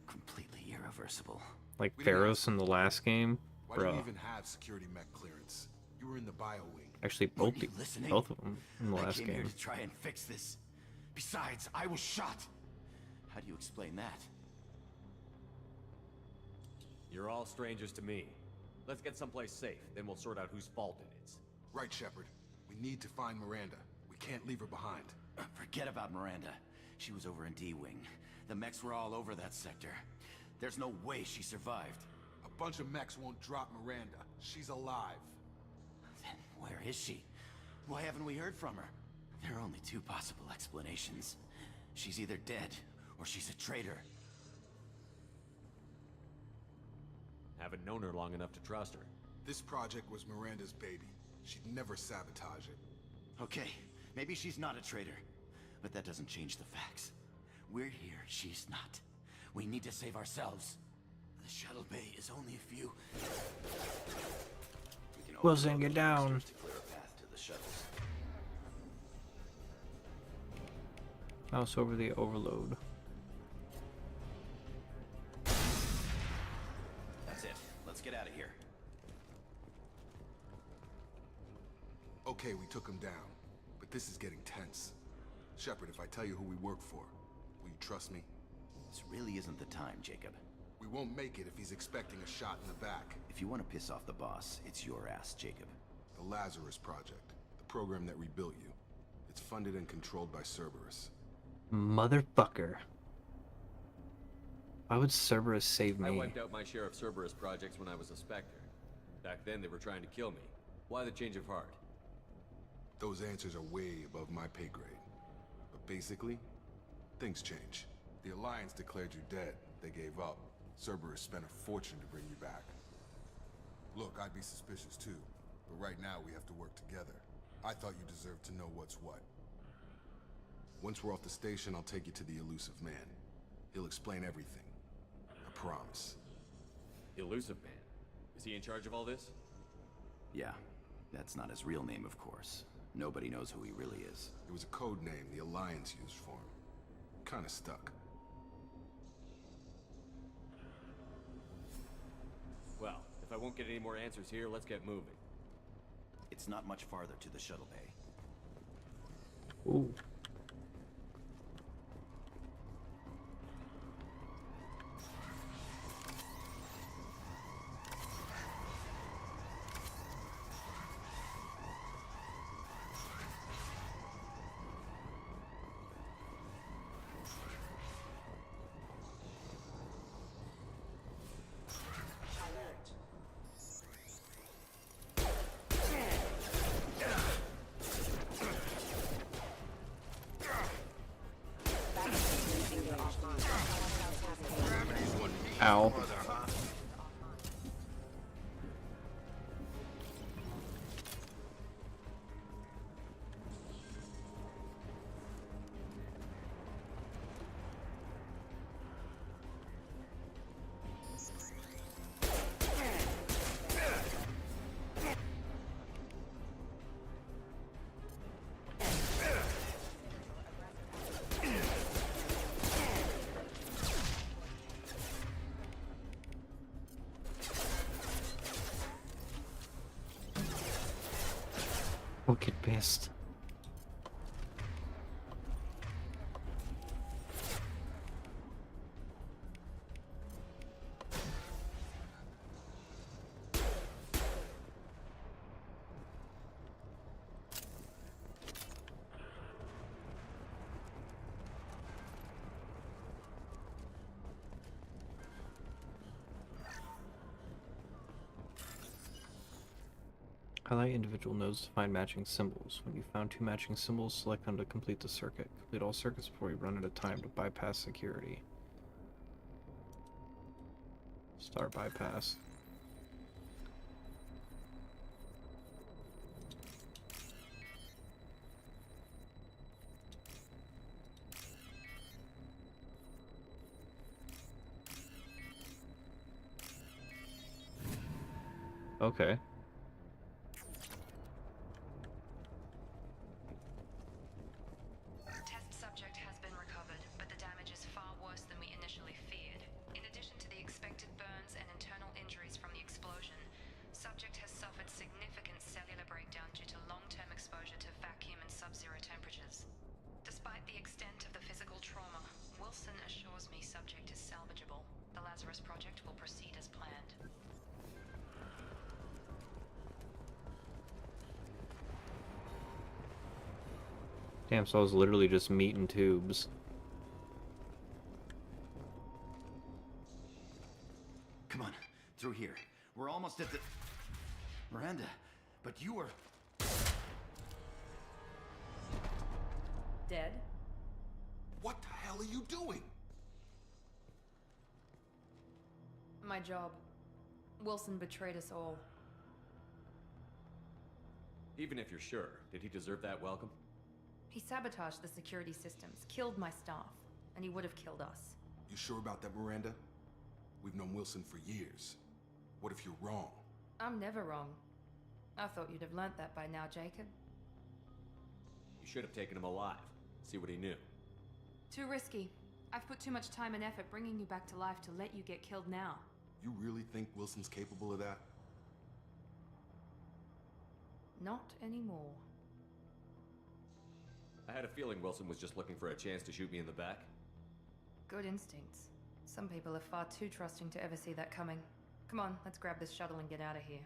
Completely irreversible. Like We didn't Pharaohs in the last game. Why do you Bruh. even have security mech clearance? You were in the bio wing. Actually, Weren't both you listening? both of them in the I last came here game. to try and fix this. Besides, I was shot. How do you explain that? You're all strangers to me. Let's get someplace safe, then we'll sort out whose fault it is. Right, Shepard. We need to find Miranda. We can't leave her behind. Forget about Miranda. She was over in D-Wing. The mechs were all over that sector. There's no way she survived. A bunch of mechs won't drop Miranda. She's alive. Then where is she? Why haven't we heard from her? There are only two possible explanations. She's either dead, or she's a traitor. Haven't known her long enough to trust her. This project was Miranda's baby. She'd never sabotage it. Okay, maybe she's not a traitor. But that doesn't change the facts. We're here, she's not. We need to save ourselves. The shuttle bay is only a few... Wilson, get down. To clear a path to the shuttles. Mouse over the overload. That's it. Let's get out of here. Okay, we took him down. But this is getting tense. Shepard, if I tell you who we work for, will you trust me? This really isn't the time, Jacob. We won't make it if he's expecting a shot in the back. If you want to piss off the boss, it's your ass, Jacob. The Lazarus Project, the program that rebuilt you. It's funded and controlled by Cerberus. Motherfucker. Why would Cerberus save me? I wiped out my share of Cerberus projects when I was a Spectre. Back then, they were trying to kill me. Why the change of heart? Those answers are way above my pay grade. But basically, things change. The Alliance declared you dead. They gave up. Cerberus spent a fortune to bring you back. Look, I'd be suspicious too. But right now, we have to work together. I thought you deserved to know what's what. Once we're off the station, I'll take you to the Elusive Man. He'll explain everything. I promise. Elusive Man? Is he in charge of all this? Yeah, that's not his real name, of course. Nobody knows who he really is. It was a code name the Alliance used for him. Kinda stuck. Well, if I won't get any more answers here, let's get moving. It's not much farther to the shuttle bay. Ooh. Ow. Wicked pissed. Highlight individual nodes to find matching symbols. When you found two matching symbols, select them to complete the circuit. Complete all circuits before you run out of time to bypass security. Start bypass. Okay. Test subject has been recovered, but the damage is far worse than we initially feared. In addition to the expected burns and internal injuries from the explosion, subject has suffered significant cellular breakdown due to long-term exposure to vacuum and sub-zero temperatures. Despite the extent of the physical trauma, Wilson assures me subject is salvageable. The Lazarus Project will proceed as planned. Damn, so I was literally just meat and tubes. Come on, through here. We're almost at the... Miranda, but you were... Dead? What the hell are you doing? My job. Wilson betrayed us all. Even if you're sure, did he deserve that welcome? He sabotaged the security systems, killed my staff, and he would have killed us. You sure about that, Miranda? We've known Wilson for years. What if you're wrong? I'm never wrong. I thought you'd have learnt that by now, Jacob. You should have taken him alive. See what he knew. Too risky. I've put too much time and effort bringing you back to life to let you get killed now. You really think Wilson's capable of that? Not anymore. I had a feeling Wilson was just looking for a chance to shoot me in the back. Good instincts. Some people are far too trusting to ever see that coming. Come on, let's grab this shuttle and get out of here.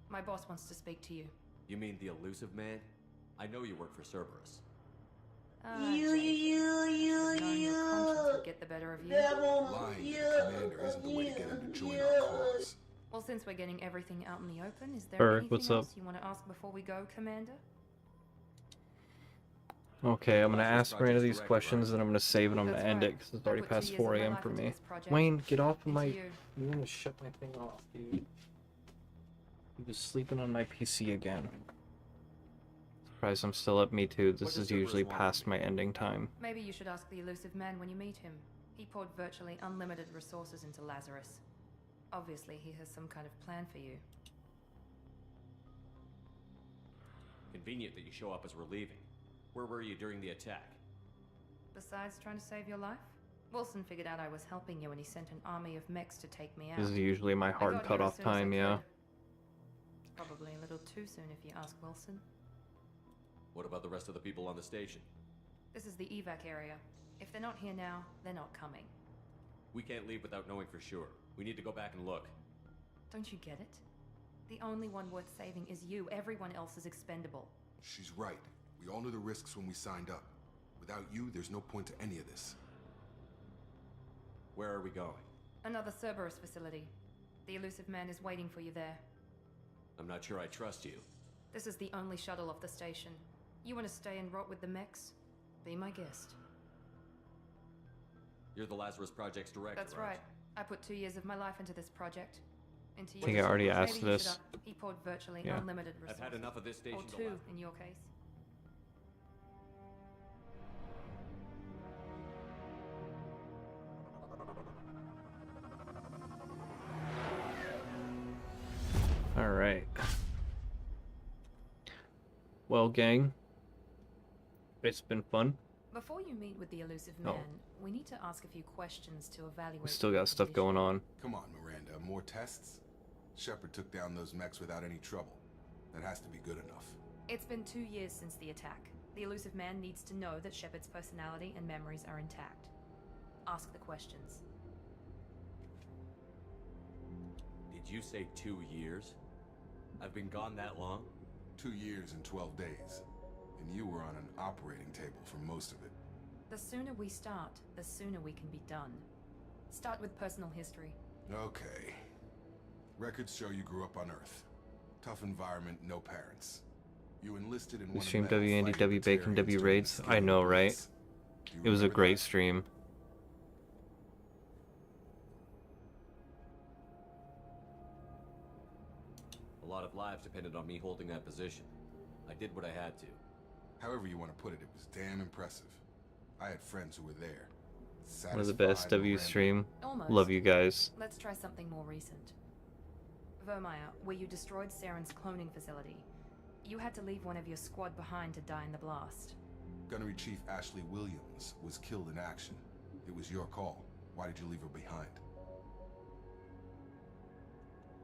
My boss wants to speak to you. You mean the elusive man? I know you work for Cerberus. Your conscience would get the better of you. Lying to the commander isn't the way to get him to join our cause. Well, since we're getting everything out in the open, is there Burr, anything what's up? else you want to ask before we go, Commander? Okay, I'm gonna ask Miranda these questions, and I'm gonna save and I'm gonna end it because it's already past 4 a.m. for me. Wayne, get off of my. You wanna shut my thing off, dude? He was sleeping on my PC again. Surprised I'm still up. Me too. This is usually past my ending time. Maybe you should ask the elusive man when you meet him. He poured virtually unlimited resources into Lazarus. Obviously, he has some kind of plan for you. Convenient that you show up as we're leaving. Where were you during the attack? Besides trying to save your life, Wilson figured out I was helping you and he sent an army of mechs to take me out. This is usually my hard cutoff time, yeah. Probably a little too soon if you ask Wilson. What about the rest of the people on the station? This is the evac area. If they're not here now, they're not coming. We can't leave without knowing for sure. We need to go back and look. Don't you get it? The only one worth saving is you. Everyone else is expendable. She's right. We all knew the risks when we signed up. Without you, there's no point to any of this. Where are we going? Another Cerberus facility. The elusive man is waiting for you there. I'm not sure I trust you. This is the only shuttle off the station. You want to stay and rot with the mechs? Be my guest. You're the Lazarus Project's director, That's right. I put 2 years of my life into this project. Into I think I already asked this. He poured virtually Yeah. unlimited resources. I've had enough of this station. Or two, in your case. All right. Well, gang, it's been fun. Before you meet with the elusive man, we need to ask a few questions to evaluate. We still got stuff going on. Come on, Miranda. More tests? Shepard took down those mechs without any trouble. That has to be good enough. It's been 2 years since the attack. The elusive man needs to know that Shepard's personality and memories are intact. Ask the questions. Did you say 2 years? I've been gone that long? 2 years and 12 days. And you were on an operating table for most of it. The sooner we start, the sooner we can be done. Start with personal history. Okay. Records show you grew up on Earth. Tough environment, no parents. You enlisted in We one of streamed Metal's WND, fighting W Bacon, battalions W during the Raids. Skin I know, right? Blitz. Do you It was a remember great that? stream. A lot of lives depended on me holding that position. I did what I had to. However you want to put it, it was damn impressive. I had friends who were there. One of the best Satisfied, W Miranda. stream. Almost. Love you guys. Let's try something more recent. Vermeer, where you destroyed Saren's cloning facility. You had to leave one of your squad behind to die in the blast. Gunnery Chief Ashley Williams was killed in action. It was your call. Why did you leave her behind?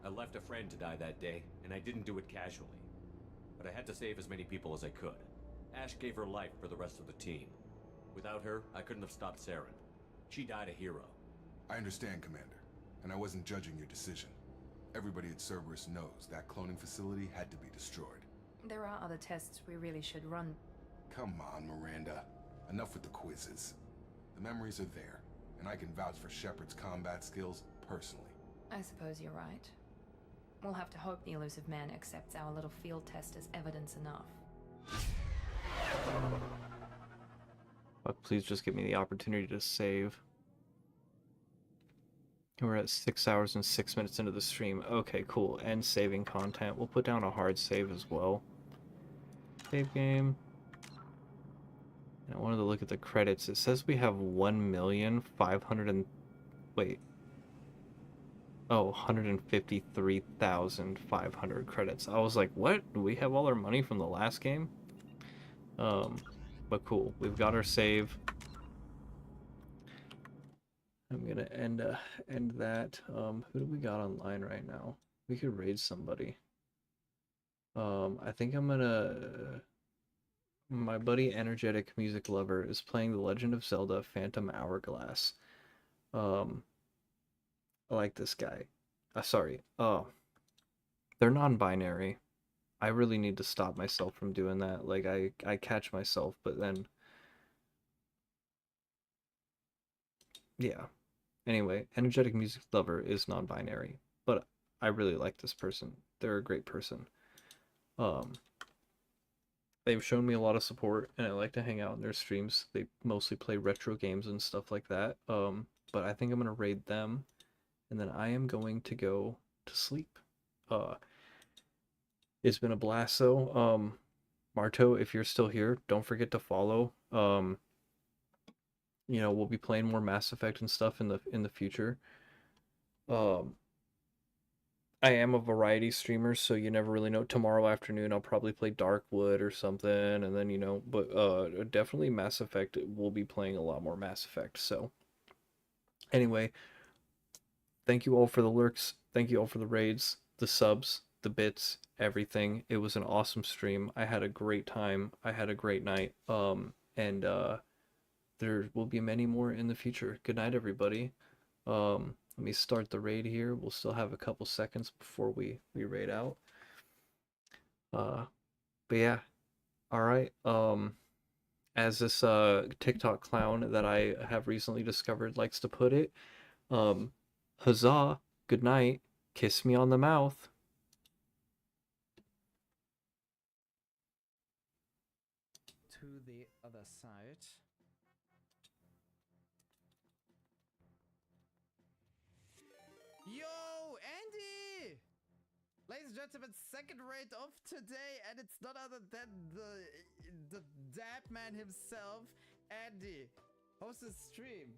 I left a friend to die that day, and I didn't do it casually. But I had to save as many people as I could. Ash gave her life for the rest of the team. Without her, I couldn't have stopped Saren. She died a hero. I understand, Commander, and I wasn't judging your decision. Everybody at Cerberus knows that cloning facility had to be destroyed. There are other tests we really should run. Come on, Miranda. Enough with the quizzes. The memories are there, and I can vouch for Shepard's combat skills personally. I suppose you're right. We'll have to hope the elusive man accepts our little field test as evidence enough. Fuck, please just give me the opportunity to save. We're at 6 hours and 6 minutes into the stream. Okay, cool. And saving content. We'll put down a hard save as well. Save game. And I wanted to look at the credits. It says we have 1,500,000 and... Wait. Oh, 153,500 credits. I was like, what? Do we have all our money from the last game? But cool. We've got our save. I'm gonna end that. Who do we got online right now? We could raid somebody. I think I'm gonna... My buddy Energetic Music Lover is playing The Legend of Zelda Phantom Hourglass. I like this guy. Sorry. They're non-binary. I really need to stop myself from doing that. Like I catch myself, but then yeah. Anyway, energetic music lover is non-binary, but I really like this person. They're a great person. They've shown me a lot of support, and I like to hang out in their streams. They mostly play retro games and stuff like that. But I think I'm gonna raid them, and then I am going to go to sleep. It's been a blast though. Marto, if you're still here, don't forget to follow. You know, we'll be playing more Mass Effect and stuff in the future. I am a variety streamer, so you never really know. Tomorrow afternoon, I'll probably play Darkwood or something, and then, you know, but definitely Mass Effect. We'll be playing a lot more Mass Effect. So, anyway, thank you all for the lurks. Thank you all for the raids, the subs, the bits, everything. It was an awesome stream. I had a great time. I had a great night. And there will be many more in the future. Good night, everybody. Let me start the raid here. We'll still have a couple seconds before we raid out. But yeah. Alright. As this TikTok clown that I have recently discovered likes to put it, huzzah, good night, kiss me on the mouth. To the other side. Yo, Andy! Ladies and gentlemen, second raid of today, and it's none other than the dab man himself, Andy. Host the stream.